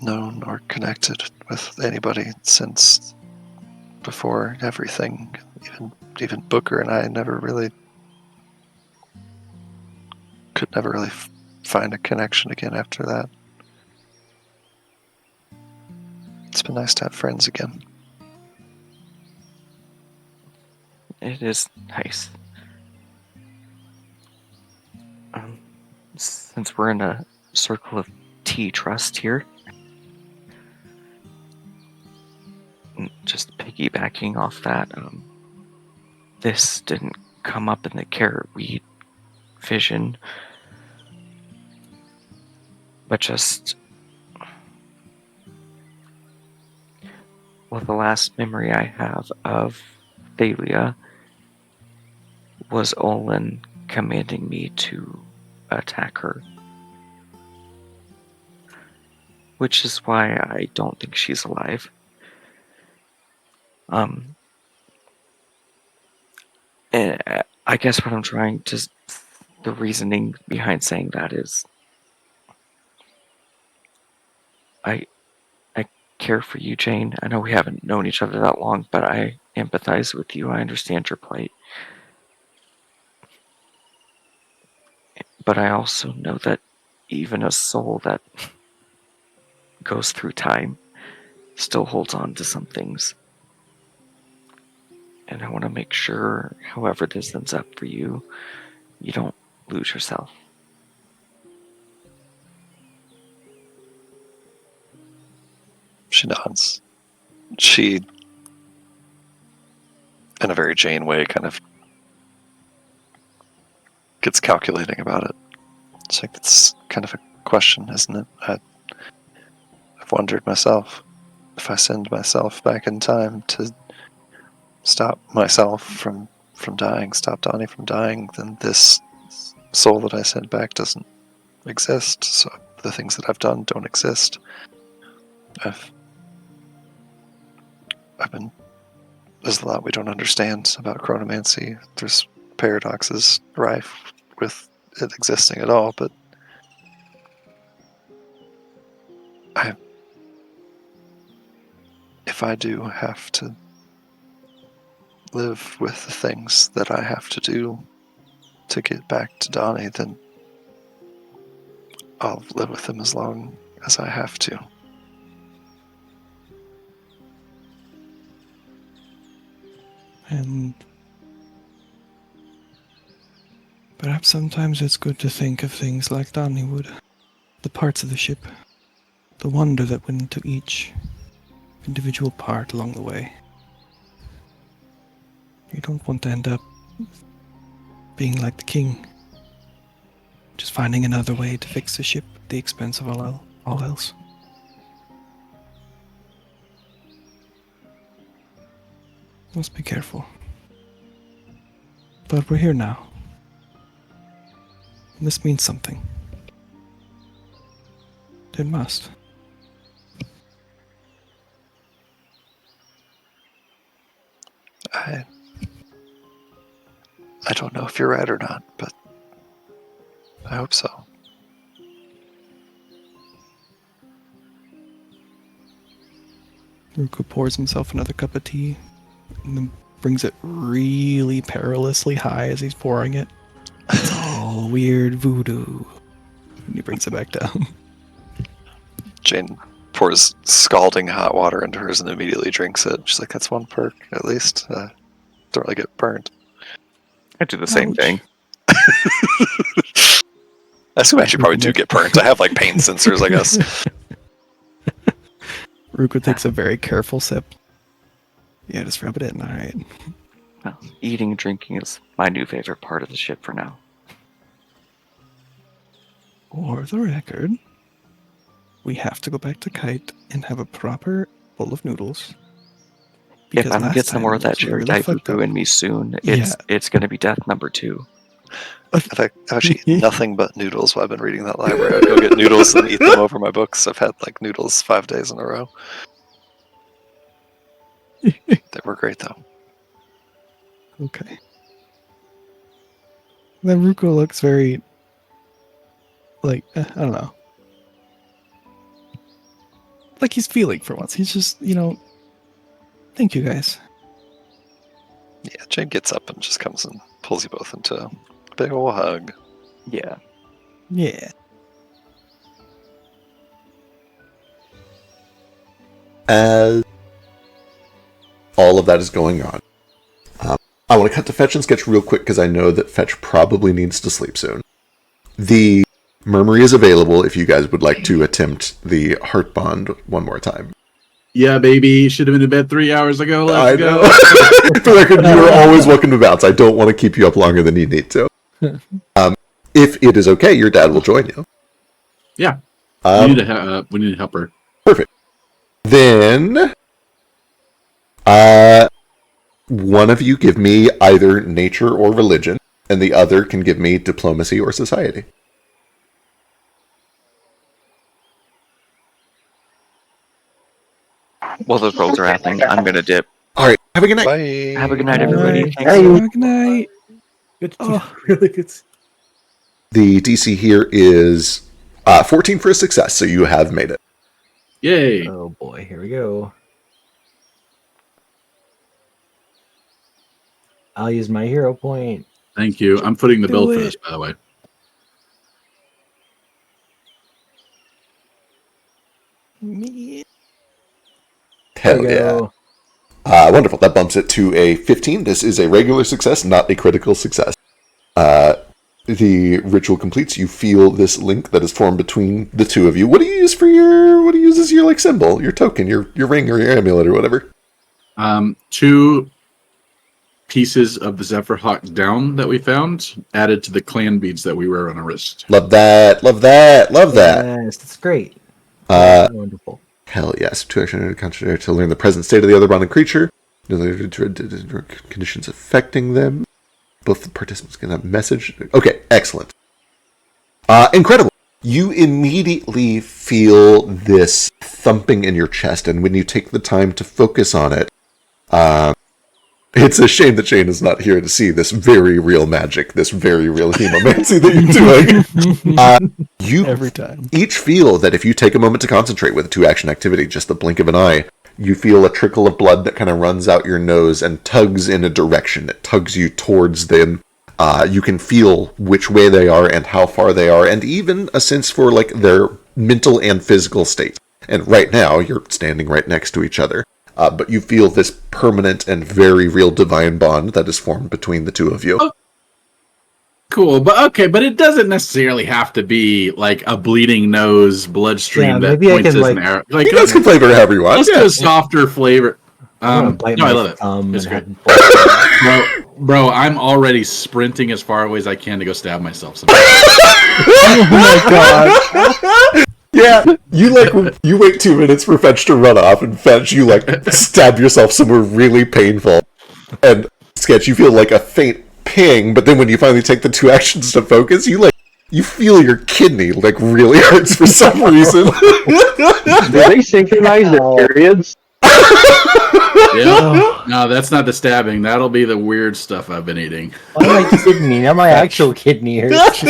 known or connected with anybody since before everything. Even Booker and I could never really find a connection again after that. It's been nice to have friends again. It is nice. Since we're in a circle of tea trust here, just piggybacking off that, this didn't come up in the carrot weed vision, but just, well, the last memory I have of Thalia was Olin commanding me to attack her. Which is why I don't think she's alive. And I guess what I'm trying to, the reasoning behind saying that is, I care for you, Jane. I know we haven't known each other that long, but I empathize with you. I understand your plight. But I also know that even a soul that goes through time still holds on to some things. And I want to make sure, however this ends up for you, you don't lose yourself. She nods. She, in a very Jane way, kind of gets calculating about it. It's like, it's kind of a question, isn't it? I've wondered myself, if I send myself back in time to stop myself from dying, stop Donnie from dying, then this soul that I send back doesn't exist. So the things that I've done don't exist. I've been. There's a lot we don't understand about chronomancy. There's paradoxes rife with it existing at all, but if I do have to live with the things that I have to do to get back to Donnie, then I'll live with them as long as I have to. And perhaps sometimes it's good to think of things like Donnie would. The parts of the ship. The wonder that went into each individual part along the way. You don't want to end up being like the king. Just finding another way to fix the ship at the expense of all else. Must be careful. But we're here now. And this means something. It must. I don't know if you're right or not, but I hope so. Ruku pours himself another cup of tea and then brings it really perilously high as he's pouring it. It's all weird voodoo. And he brings it back down. Jane pours scalding hot water into hers and immediately drinks it. She's like, that's one perk, at least. Don't really get burnt. I do the same thing. I assume I actually probably do get burnt. I have like pain sensors, I guess. Ruku takes a very careful sip. Yeah, just rub it in, alright. Well, eating and drinking is my new favorite part of the ship for now. For the record, we have to go back to Kite and have a proper bowl of noodles. If I don't get some more of that cherry really daifuku in me soon, it's going to be death number 2. I've actually eaten nothing but noodles while I've been reading that library. I'd go get noodles and eat them over my books. I've had like noodles 5 days in a row. They were great though. Okay. Then Ruko looks very, like, I don't know. Like he's feeling for once. He's just, thank you guys. Yeah, Jane gets up and just comes and pulls you both into a big ol' hug. Yeah. Yeah. as all of that is going on, I want to cut to Fetch and Sketch real quick because I know that Fetch probably needs to sleep soon. The Murmury is available if you guys would like to attempt the Heart Bond one more time. Yeah, baby. Should have been in bed 3 hours ago. Let's go. For the record, you are always welcome to bounce. I don't want to keep you up longer than you need to. If it is okay, your dad will join you. Yeah. We need to help her. Perfect. Then, one of you give me either nature or religion, and the other can give me diplomacy or society. While those rolls are happening, I'm gonna dip. All right. Have a good night. Bye. Have a good night, everybody. Have a good night. Good, Oh. really good. The DC here is 14 for a success, so you have made it. Yay. Oh boy, here we go. I'll use my hero point. Thank you. I'm footing the bill Do for it. this, by the way. Hell There we yeah. go. Wonderful. That bumps it to a 15. This is a regular success, not a critical success. The ritual completes. You feel this link that is formed between the two of you. What do you use for your? What do you use as your like symbol, your token, your ring or your amulet or whatever? 2 pieces of the Zephyr Hawk down that we found added to the clan beads that we wear on our wrist. Love that. Love that. Love that. Yes, that's great. Wonderful. Hell yes. 2 action concentrate to learn the present state of the other bonded creature. Conditions affecting them. Both the participants can have a message. Okay, excellent. Incredible. You immediately feel this thumping in your chest, and when you take the time to focus on it, it's a shame that Shane is not here to see this very real magic, this very real hemomancy that you're doing. You Every time. each feel that if you take a moment to concentrate with a 2-action activity, just the blink of an eye, you feel a trickle of blood that kind of runs out your nose and tugs in a direction. It tugs you towards them. You can feel which way they are and how far they are, and even a sense for like their mental and physical state. And right now, you're standing right next to each other. But you feel this permanent and very real divine bond that is formed between the two of you. Oh. Cool, but it doesn't necessarily have to be like a bleeding nose bloodstream Yeah, that maybe I points can, as an like- arrow. Like, You guys can flavor it however you want. let's do a softer flavor. I'm No, gonna bite I my love it. thumb It's and great. have- Bro, I'm already sprinting as far away as I can to go stab myself. Oh my god. Yeah, you wait 2 minutes for Fetch to run off, and Fetch, you stab yourself somewhere really painful. And Sketch, you feel like a faint ping, but then when you finally take the 2 actions to focus, you feel your kidney really hurts for some reason. Do they synchronize their periods? Yeah. No, that's not the stabbing. That'll be the weird stuff I've been eating. Why my kidney? Now my actual kidney hurts.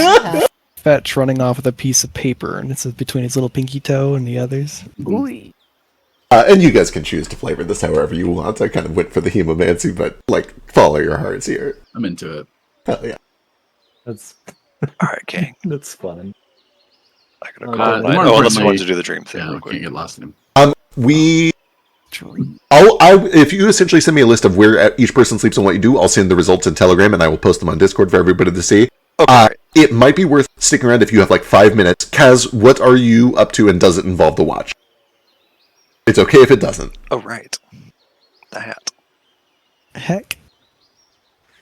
Fetch running off with a piece of paper, and it's between his little pinky toe and the others. And you guys can choose to flavor this however you want. I kind of went for the hemomancy, but follow your hearts here. I'm into it. Hell yeah. That's All right, gang. that's fun. I gotta Uh, call the mine. more Oh, unless you importantly- want to do the dream thing Yeah, real we quick. can't get lost in him. If you essentially send me a list of where each person sleeps and what you do, I'll send the results in Telegram and I will post them on Discord for everybody to see. Okay. It might be worth sticking around if you have 5 minutes. Kaz, what are you up to and does it involve the watch? It's okay if it doesn't. Oh, right. The hat. Heck.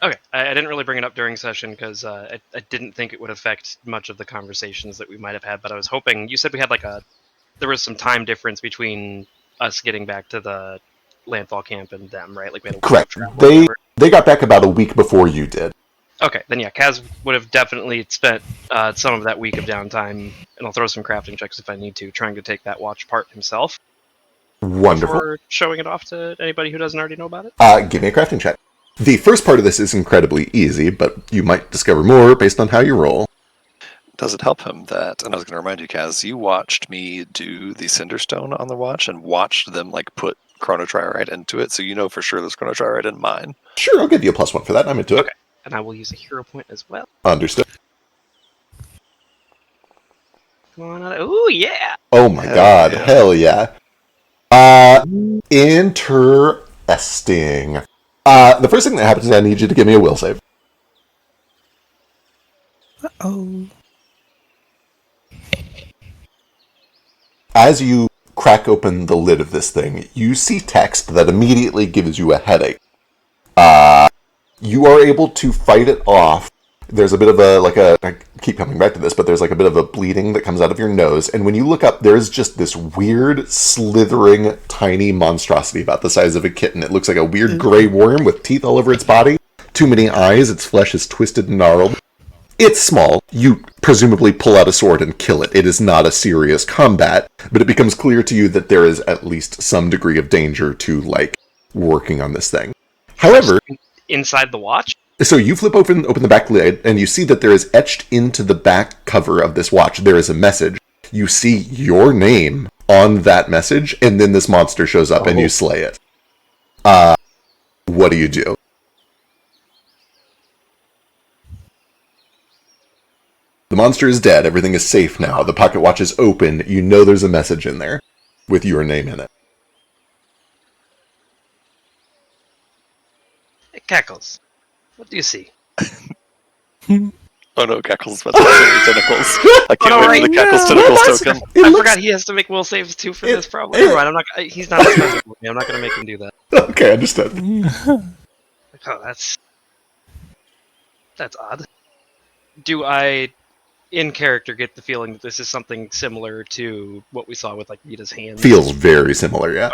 Okay, I didn't really bring it up during session because I didn't think it would affect much of the conversations that we might have had, but I was hoping, you said we had there was some time difference between us getting back to the landfall camp and them, right? Like we had a week of Correct. travel or whatever. They got back about a week before you did. Okay, then yeah, Kaz would have definitely spent some of that week of downtime, and I'll throw some crafting checks if I need to, trying to take that watch part himself. Wonderful. Before showing it off to anybody who doesn't already know about it. Give me a crafting check. The first part of this is incredibly easy, but you might discover more based on how you roll. Does it help him that, and I was going to remind you, Kaz, you watched me do the Cinderstone on the watch and watched them put Chronotriorite into it, so you know for sure there's Chronotriorite in mine. Sure, I'll give you a +1 for that. I'm into it. Okay, and I will use a hero point as well. Understood. Come on out. Ooh, yeah! Oh my Hell god, yeah. hell yeah. Interesting. The first thing that happens is I need you to give me a will save. Oh. As you crack open the lid of this thing, you see text that immediately gives you a headache. You are able to fight it off. There's a bit of I keep coming back to this, but there's like a bit of a bleeding that comes out of your nose, and when you look up, there's just this weird, slithering, tiny monstrosity about the size of a kitten. It looks like a weird gray worm with teeth all over its body, too many eyes, its flesh is twisted and gnarled. It's small. You presumably pull out a sword and kill it. It is not a serious combat, but it becomes clear to you that there is at least some degree of danger to, like, working on this thing. However... Inside the watch? So you flip open the back lid, and you see that there is etched into the back cover of this watch, there is a message. You see your name on that message, and then this monster shows up and you slay it. What do you do? The monster is dead, everything is safe now, the pocket watch is open, you know there's a message in there with your name in it. Hey, Cackles, what do you see? Oh no, Cackles about to make tentacles. I can't wait for the Cackles tentacles token. I forgot he has to make will saves too for this problem. Never mind, he's not expensive with me. I'm not going to make him do that. Okay, understood. Oh, that's odd. Do I, in character, get the feeling that this is something similar to what we saw with like Rita's hands? Feels very similar, yeah.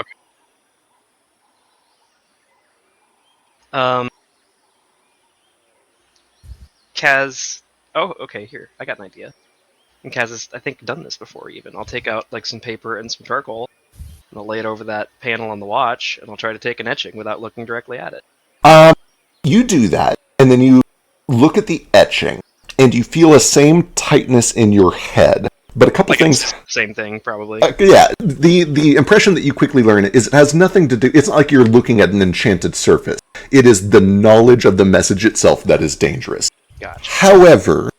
Okay. Kaz. Oh, okay. Here, I got an idea. And Kaz has, I think, done this before. Even I'll take out like some paper and some charcoal, and I'll lay it over that panel on the watch, and I'll try to take an etching without looking directly at it. You do that, and then you look at the etching, and you feel a same tightness in your head. But a couple things... Same thing, probably. Yeah, the impression that you quickly learn is it has nothing to do... It's not like you're looking at an enchanted surface. It is the knowledge of the message itself that is dangerous. Gotcha. However,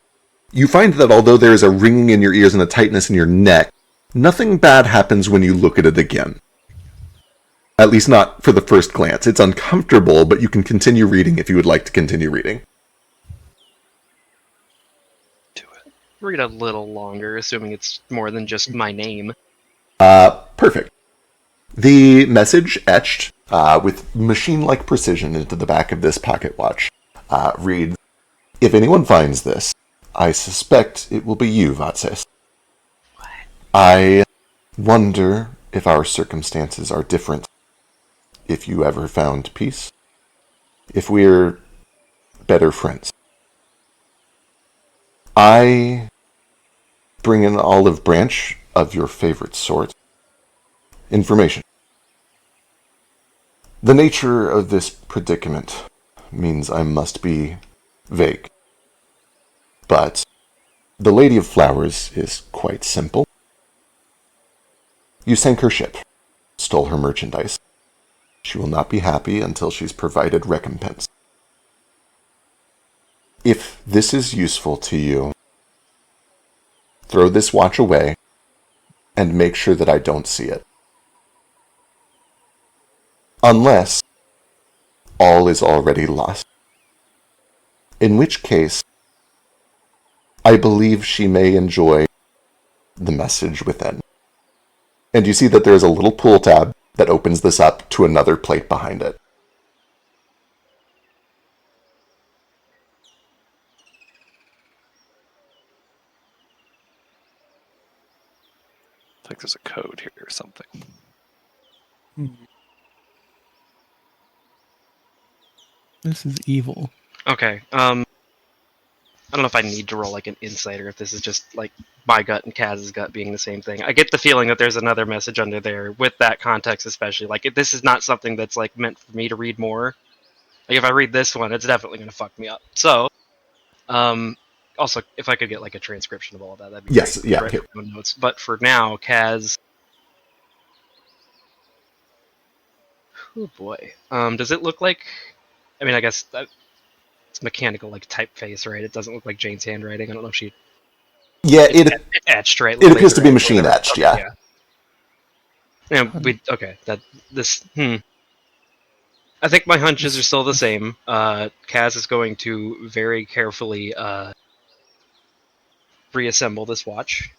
you find that although there is a ringing in your ears and a tightness in your neck, nothing bad happens when you look at it again. At least not for the first glance. It's uncomfortable, but you can continue reading if you would like to continue reading. Read a little longer, assuming it's more than just my name. Perfect. The message etched with machine-like precision into the back of this pocket watch reads, "If anyone finds this, I suspect it will be you, Vatses. I wonder if our circumstances are different. If you ever found peace. If we're better friends. I bring an olive branch of your favorite sort. Information. The nature of this predicament means I must be vague. But the Lady of Flowers is quite simple. You sank her ship, stole her merchandise. She will not be happy until she's provided recompense. If this is useful to you, throw this watch away and make sure that I don't see it. Unless all is already lost. In which case, I believe she may enjoy the message within." And you see that there is a little pull tab that opens this up to another plate behind it. I think there's a code here or something. This is evil. Okay. I don't know if I need to roll like an insight or if this is just like my gut and Kaz's gut being the same thing. I get the feeling that there's another message under there with that context, especially. Like, this is not something that's like meant for me to read more. Like, if I read this one, it's definitely going to fuck me up. So, also, if I could get like a transcription of all of that, that'd be yes, great. yeah. Right, no notes. But for now, Kaz. Oh boy. Does it look like? I mean, I guess it's mechanical, like typeface, right? It doesn't look like Jane's handwriting. I don't know if she. Yeah, It's etched, right? It appears to be machine etched, yeah. Yeah, okay. I think my hunches are still the same. Kaz is going to very carefully reassemble this watch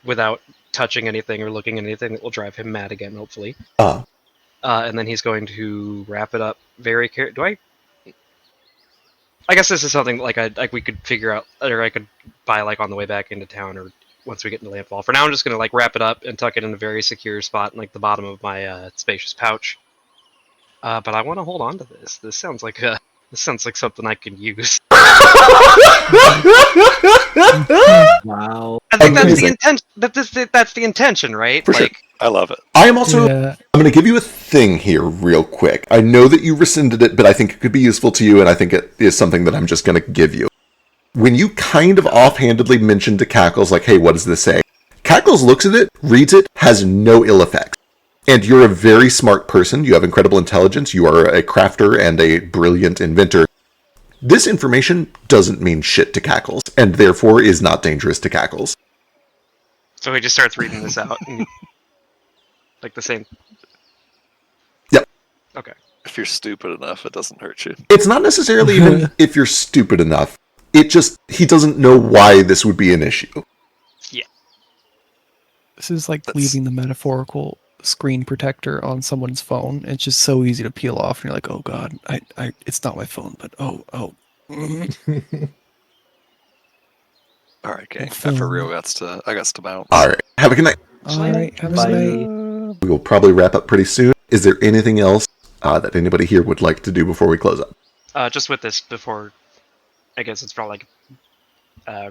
without touching anything or looking at anything that will drive him mad again, hopefully. And then he's going to wrap it up very carefully. I guess this is something like we could figure out, or I could buy like on the way back into town, or once we get into Landfall. For now, I'm just gonna like wrap it up and tuck it in a very secure spot in like the bottom of my spacious pouch. But I want to hold on to this. This sounds like something I can use. Wow. I think that's the intent. That's the intention, right? For sure. I love it. I am also. I'm going to give you a thing here, real quick. I know that you rescinded it, but I think it could be useful to you, and I think it is something that I'm just going to give you. When you kind of offhandedly mentioned to Cackles, like, "Hey, what does this say?" Cackles looks at it, reads it, has no ill effect. And you're a very smart person. You have incredible intelligence. You are a crafter and a brilliant inventor. This information doesn't mean shit to Cackles, and therefore is not dangerous to Cackles. So he just starts reading this out, and, like the same. Yep. Okay. If you're stupid enough, it doesn't hurt you. It's not necessarily even if you're stupid enough. It just, he doesn't know why this would be an issue. Yeah. This is like leaving the metaphorical screen protector on someone's phone. It's just so easy to peel off, and you're like, oh god, it's not my phone, but oh. All right, gang. For real, I got to bounce. All right. Have a good night. All right. Have a good night. We will probably wrap up pretty soon. Is there anything else that anybody here would like to do before we close up? Just with this, before, I guess it's probably like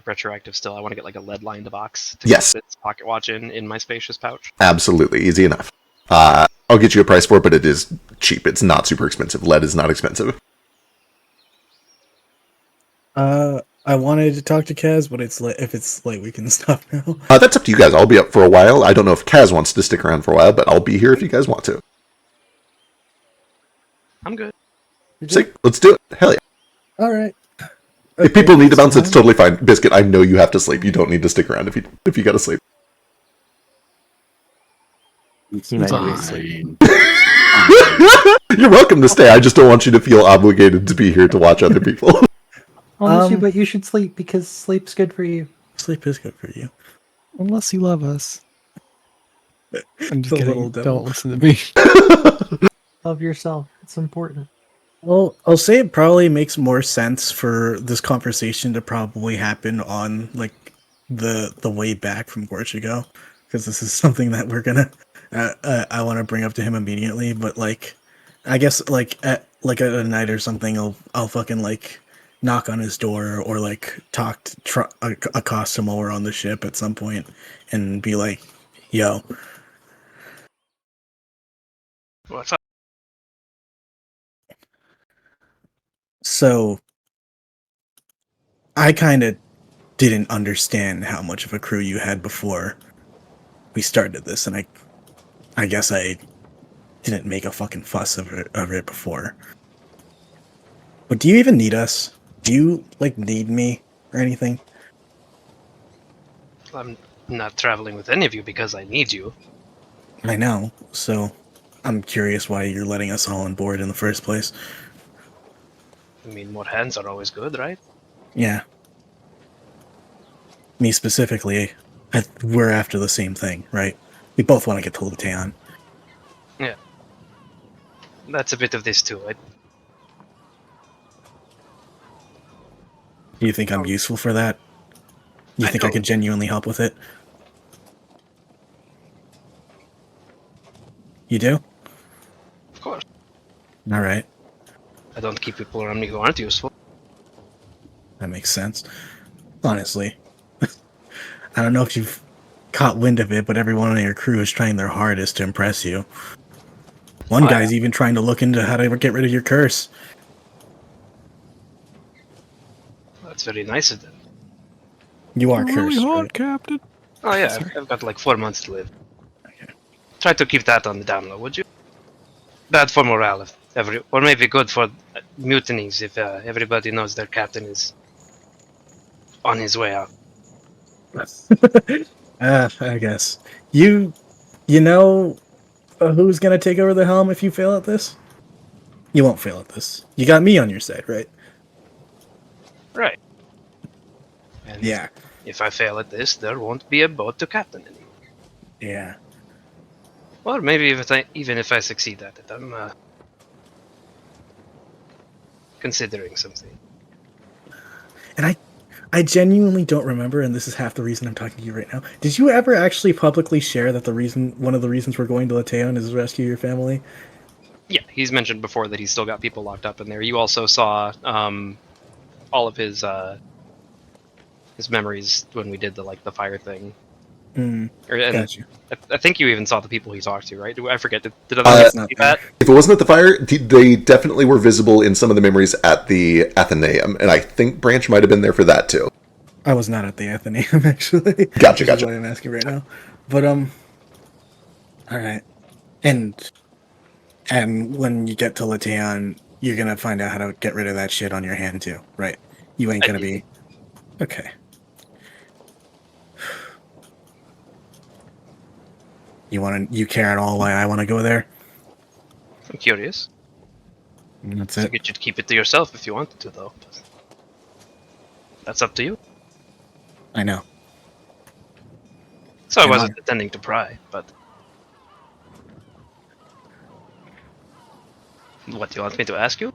retroactive still. I want to get like a lead-lined box to Yes. put this pocket watch in my spacious pouch. Absolutely. Easy enough. I'll get you a price for it, but it is cheap. It's not super expensive. Lead is not expensive. I wanted to talk to Kaz, but it's late. If it's late, we can stop now. That's up to you guys. I'll be up for a while. I don't know if Kaz wants to stick around for a while, but I'll be here if you guys want to. I'm good. Sick. Let's do it. Hell yeah. All right. If people need to bounce, it's totally fine. Biscuit, I know you have to sleep. You don't need to stick around if you got to sleep. He might be asleep. You're welcome to stay. I just don't want you to feel obligated to be here to watch other people. Honestly, but you should sleep because sleep's good for you. Sleep is good for you. Unless you love us. I'm just The kidding. little devil. Don't listen to me. Love yourself. It's important. Well, I'll say it probably makes more sense for this conversation to probably happen on like the way back from Portugal, because this is something that we're gonna I want to bring up to him immediately. But like, I guess like at a night or something, I'll fucking like knock on his door or like accost him while we're on the ship at some point and be like, "Yo, What's up?" So I kind of didn't understand how much of a crew you had before we started this, and I guess I didn't make a fucking fuss of it before. But do you even need us? Do you like need me or anything? I'm not traveling with any of you because I need you. I know, so I'm curious why you're letting us all on board in the first place. I mean, more hands are always good, right? Yeah. Me specifically, we're after the same thing, right? We both want to get to Luteon. Yeah. That's a bit of this too. Do you think I'm useful for that? You think I could genuinely help with it? You do? Of course. All right. I don't keep people around me who aren't useful. That makes sense. Honestly. I don't know if you've caught wind of it, but everyone on your crew is trying their hardest to impress you. One guy's even trying to look into how to get rid of your curse. That's very nice of them. You are Really cursed, hot, right? Captain. Oh yeah, I've got like 4 months to live. Okay. Try to keep that on the down low, would you? Bad for morale, or maybe good for mutinies if everybody knows their captain is on his way out. I guess. You You know who's gonna take over the helm if you fail at this? You won't fail at this. You got me on your side, right? Right. And Yeah. if I fail at this, there won't be a boat to captain anymore. Yeah. Or maybe even if I succeed at it, I'm considering something. And I genuinely don't remember, and this is half the reason I'm talking to you right now. Did you ever actually publicly share that one of the reasons we're going to Lateon is to rescue your family? Yeah, he's mentioned before that he's still got people locked up in there. You also saw all of his memories when we did the fire thing. And Gotcha. I think you even saw the people he talked to, right? I forget. Did other I people was not see there. that? If it wasn't at the fire, they definitely were visible in some of the memories at the Athenaeum, and I think Branch might have been there for that too. I was not at the Athenaeum actually. Gotcha, Which is gotcha. why I'm asking right now. But all right. And when you get to Lateon, you're gonna find out how to get rid of that shit on your hand too, right? You ain't gonna be okay. You care at all why I want to go there? I'm curious. That's So it. you should keep it to yourself if you wanted to, though. That's up to you. I know. So I And wasn't intending to pry, but what do you want me to ask you?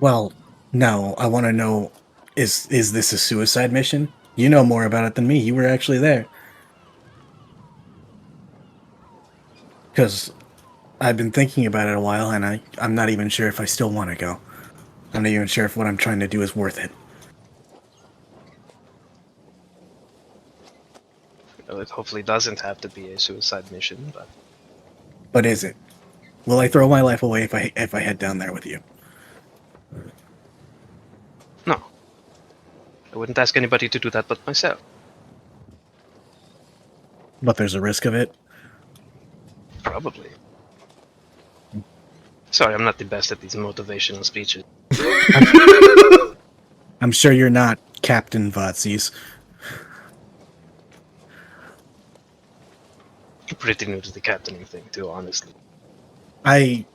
Well, no. I want to know: is this a suicide mission? You know more about it than me. You were actually there. Because I've been thinking about it a while, and I'm not even sure if I still want to go. I'm not even sure if what I'm trying to do is worth it. Well, it hopefully doesn't have to be a suicide mission, but But is it? Will I throw my life away if I head down there with you? no. I wouldn't ask anybody to do that but myself. But there's a risk of it. Probably. Sorry, I'm not the best at these motivational speeches. I'm sure you're not Captain Votzies. Pretty new to the captaining thing, too, honestly. I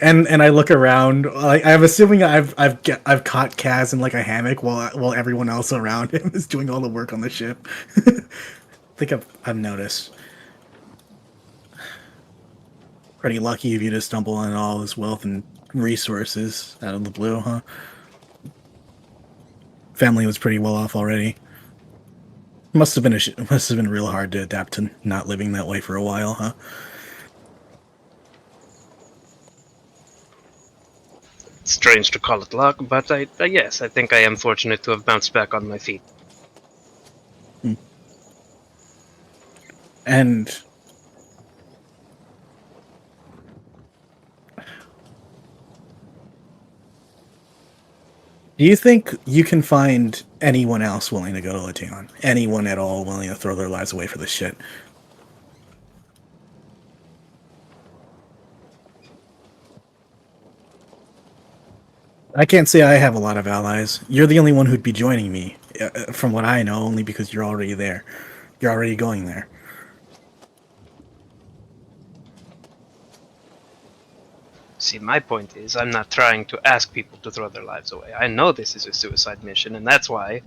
and I look around. Like, I'm assuming I've caught Kaz in like a hammock while everyone else around him is doing all the work on the ship. I think I've noticed. Pretty lucky of you to stumble on all this wealth and resources out of the blue, huh? Family was pretty well off already. Must have been real hard to adapt to not living that way for a while, huh? Strange to call it luck, but yes, I think I am fortunate to have bounced back on my feet. And do you think you can find anyone else willing to go to Latian? Anyone at all willing to throw their lives away for this shit? I can't say I have a lot of allies. You're the only one who'd be joining me, from what I know, only because you're already there. You're already going there. See, my point is, I'm not trying to ask people to throw their lives away. I know this is a suicide mission, and that's why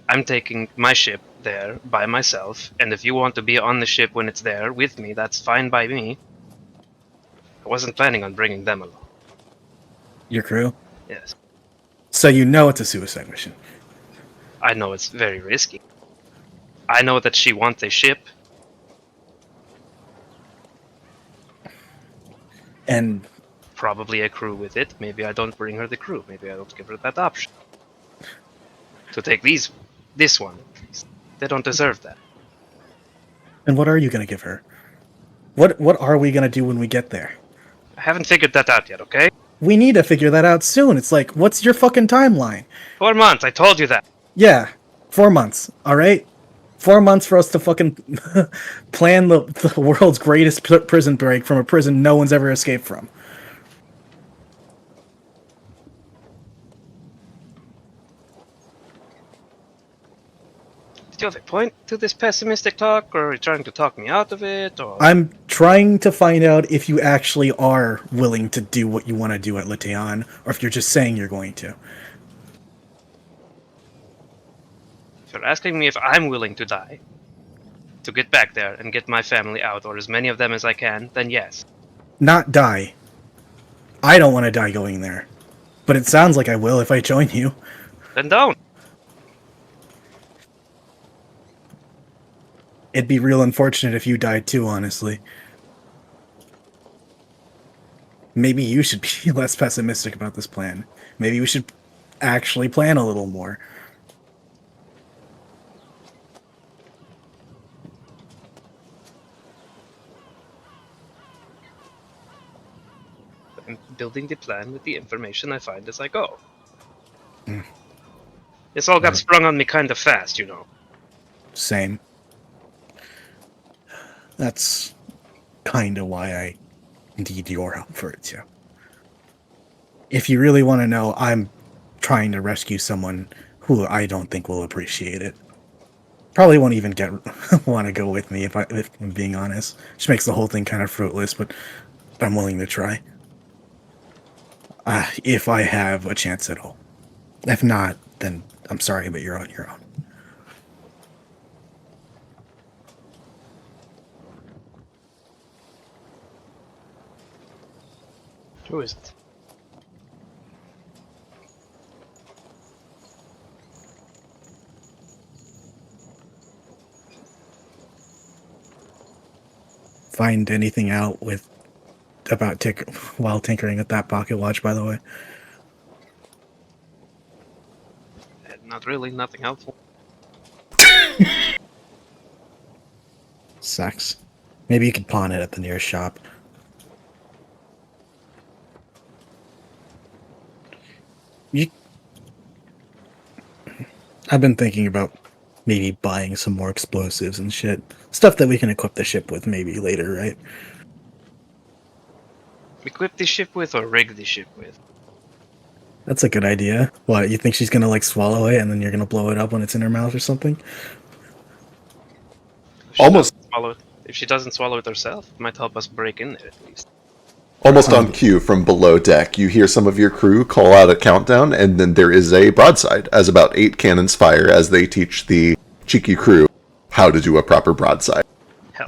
I'm taking my ship there by myself. And if you want to be on the ship when it's there with me, that's fine by me. I wasn't planning on bringing them along. Your crew? Yes. So you know it's a suicide mission. I know it's very risky. I know that she wants a ship. And probably a crew with it. Maybe I don't bring her the crew. Maybe I don't give her that option. To take this one, at least. They don't deserve that. And what are you going to give her? What are we going to do when we get there? I haven't figured that out yet, okay? We need to figure that out soon. It's like, what's your fucking timeline? 4 months, I told you that. Yeah, 4 months, alright? 4 months for us to fucking plan the world's greatest prison break from a prison no one's ever escaped from. Do you have a point to this pessimistic talk, or are you trying to talk me out of it, or... I'm trying to find out if you actually are willing to do what you want to do at Leteon, or if you're just saying you're going to. If you're asking me if I'm willing to die, to get back there and get my family out, or as many of them as I can, then yes. Not die. I don't want to die going there. But it sounds like I will if I join you. Then don't. It'd be real unfortunate if you died too, honestly. Maybe you should be less pessimistic about this plan. Maybe we should actually plan a little more. I'm building the plan with the information I find as I go. This all got sprung on me kind of fast, you know. Same. That's kind of why I need your help for it, too. If you really want to know, I'm trying to rescue someone who I don't think will appreciate it. Probably won't even want to go with me if I'm being honest. Which makes the whole thing kind of fruitless, but I'm willing to try. If I have a chance at all. If not, then I'm sorry, but you're on your own. Who is it? Find anything out about while tinkering at that pocket watch, by the way? Not really, nothing helpful. Sucks. Maybe you could pawn it at the nearest shop. I've been thinking about maybe buying some more explosives and shit. Stuff that we can equip the ship with maybe later, right? Equip the ship with or rig the ship with? That's a good idea. What, you think she's gonna like swallow it and then you're gonna blow it up when it's in her mouth or something? If she doesn't swallow it herself, it might help us break in there at least. Almost on cue from below deck, you hear some of your crew call out a countdown, and then there is a broadside as about 8 cannons fire as they teach the cheeky crew how to do a proper broadside.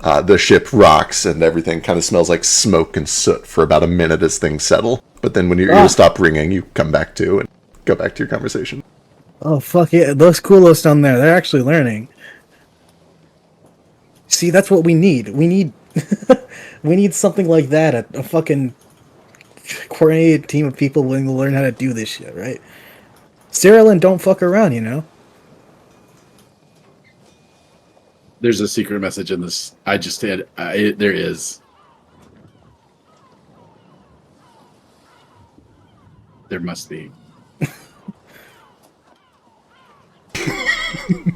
The ship rocks, and everything kind of smells like smoke and soot for about a minute as things settle. But then when your ears stop ringing, you come back to and go back to your conversation. Oh, fuck yeah. Those culos down there, they're actually learning. See, that's what we need. We need we need something like that, a fucking coordinated team of people willing to learn how to do this shit, right? Cyril and don't fuck around, you know? There's a secret message in this. I just had. There is. There must be.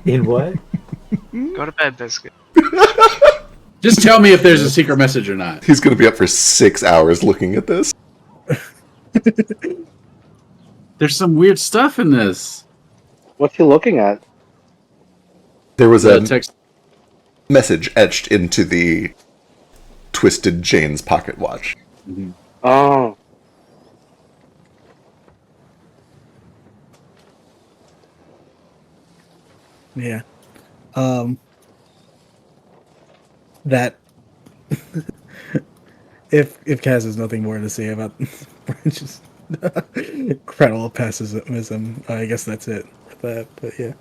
In what? Go to bed, Biscuit. Just tell me if there's a secret message or not. He's going to be up for 6 hours looking at this. There's some weird stuff in this. What's he looking at? There was a text message etched into the twisted Jane's pocket watch. Mm-hmm. Oh. Yeah. That if Kaz has nothing more to say about just incredible pessimism, I guess that's it. But yeah.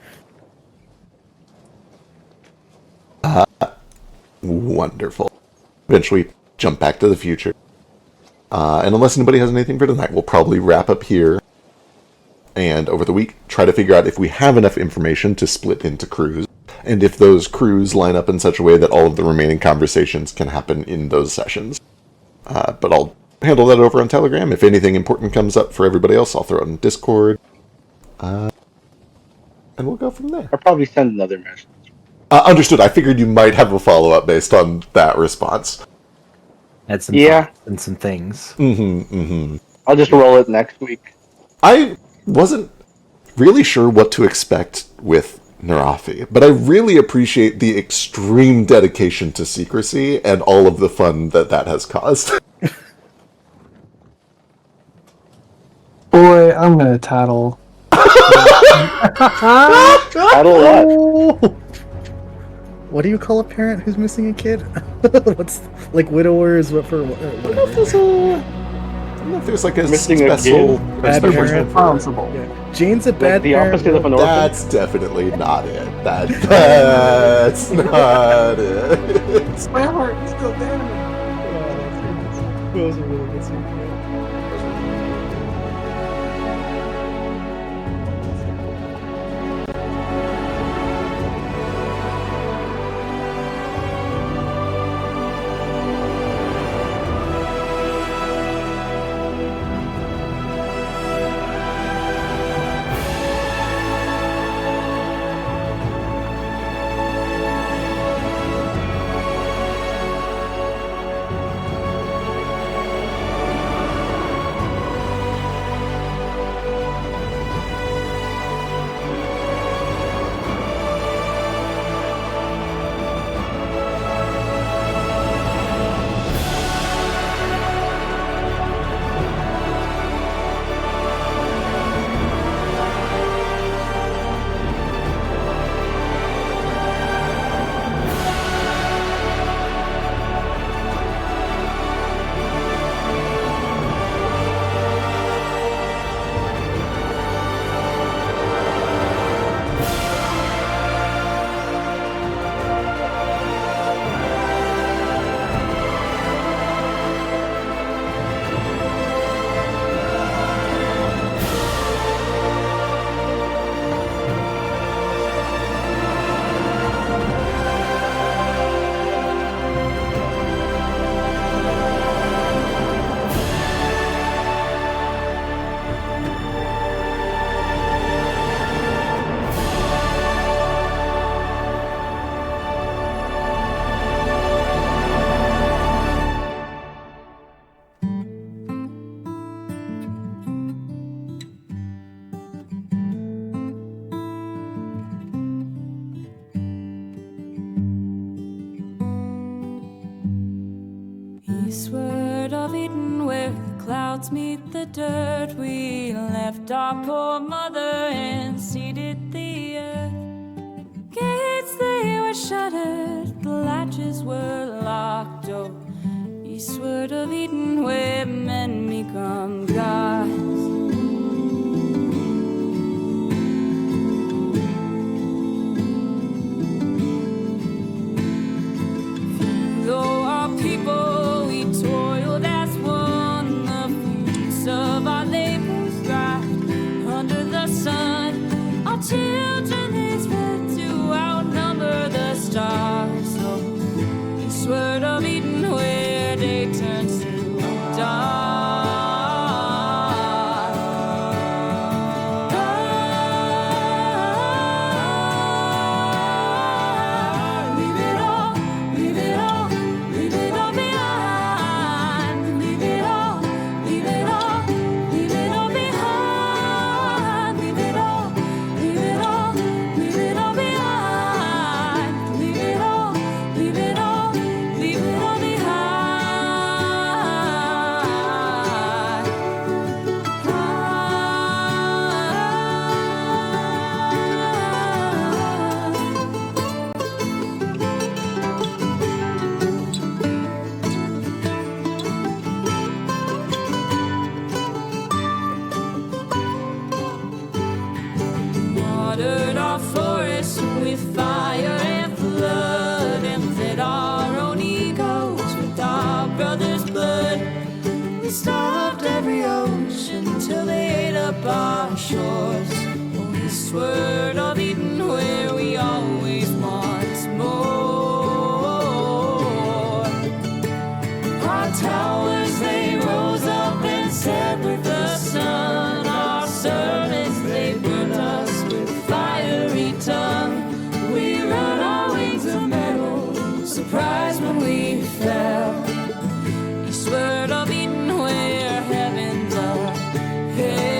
Wonderful. Eventually jump back to the future. And unless anybody has anything for tonight, we'll probably wrap up here. And over the week, try to figure out if we have enough information to split into crews. And if those crews line up in such a way that all of the remaining conversations can happen in those sessions. But I'll handle that over on Telegram. If anything important comes up for everybody else, I'll throw it in Discord. And we'll go from there. I'll probably send another message. Understood. I figured you might have a follow-up based on that response. Had some thoughts and some things. I'll just roll it next week. I wasn't really sure what to expect with Narafi. But I really appreciate the extreme dedication to secrecy and all of the fun that has caused. Boy, I'm gonna tattle. What do you call a parent who's missing a kid? What's like widower is what for whatever. I don't know if there's like a Missing a special kid? Bad special parent. word. Responsible. Yeah. Jane's a bad the parent. opposite of an orphan? That's definitely not it. That's not it. My heart is still damaged. That was a really good scene. Eastward of Eden, where the clouds meet the dirt, we left our poor mother and seeded the earth. Gates they were shuttered, the latches were locked. Oh, eastward of Eden, where men become gods. Though our people, we toiled as one, the fruits of our labors thrived under the sun. Our children they spread to outnumber the stars. So eastward of Eden, where day turns to dawn. Watered our forests with fire and flood, and fed our own egos with our brothers' blood. We starved every ocean till they ate up our shores. Oh, eastward of Eden, where we always want more. Our towers they rose up and set with the sun. Our servants they burnt us with fiery tongue. We run our wings of metal, surprised when we fell. Eastward of Eden, where heavens are hell.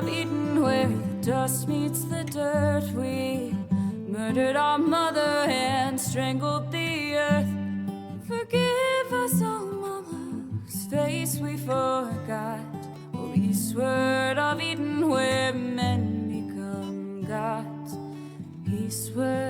of Eden, where the dust meets the dirt. We murdered our mother and strangled the earth. Forgive us, oh mama, whose face we forgot. Oh, eastward of Eden, where men become gods. Eastward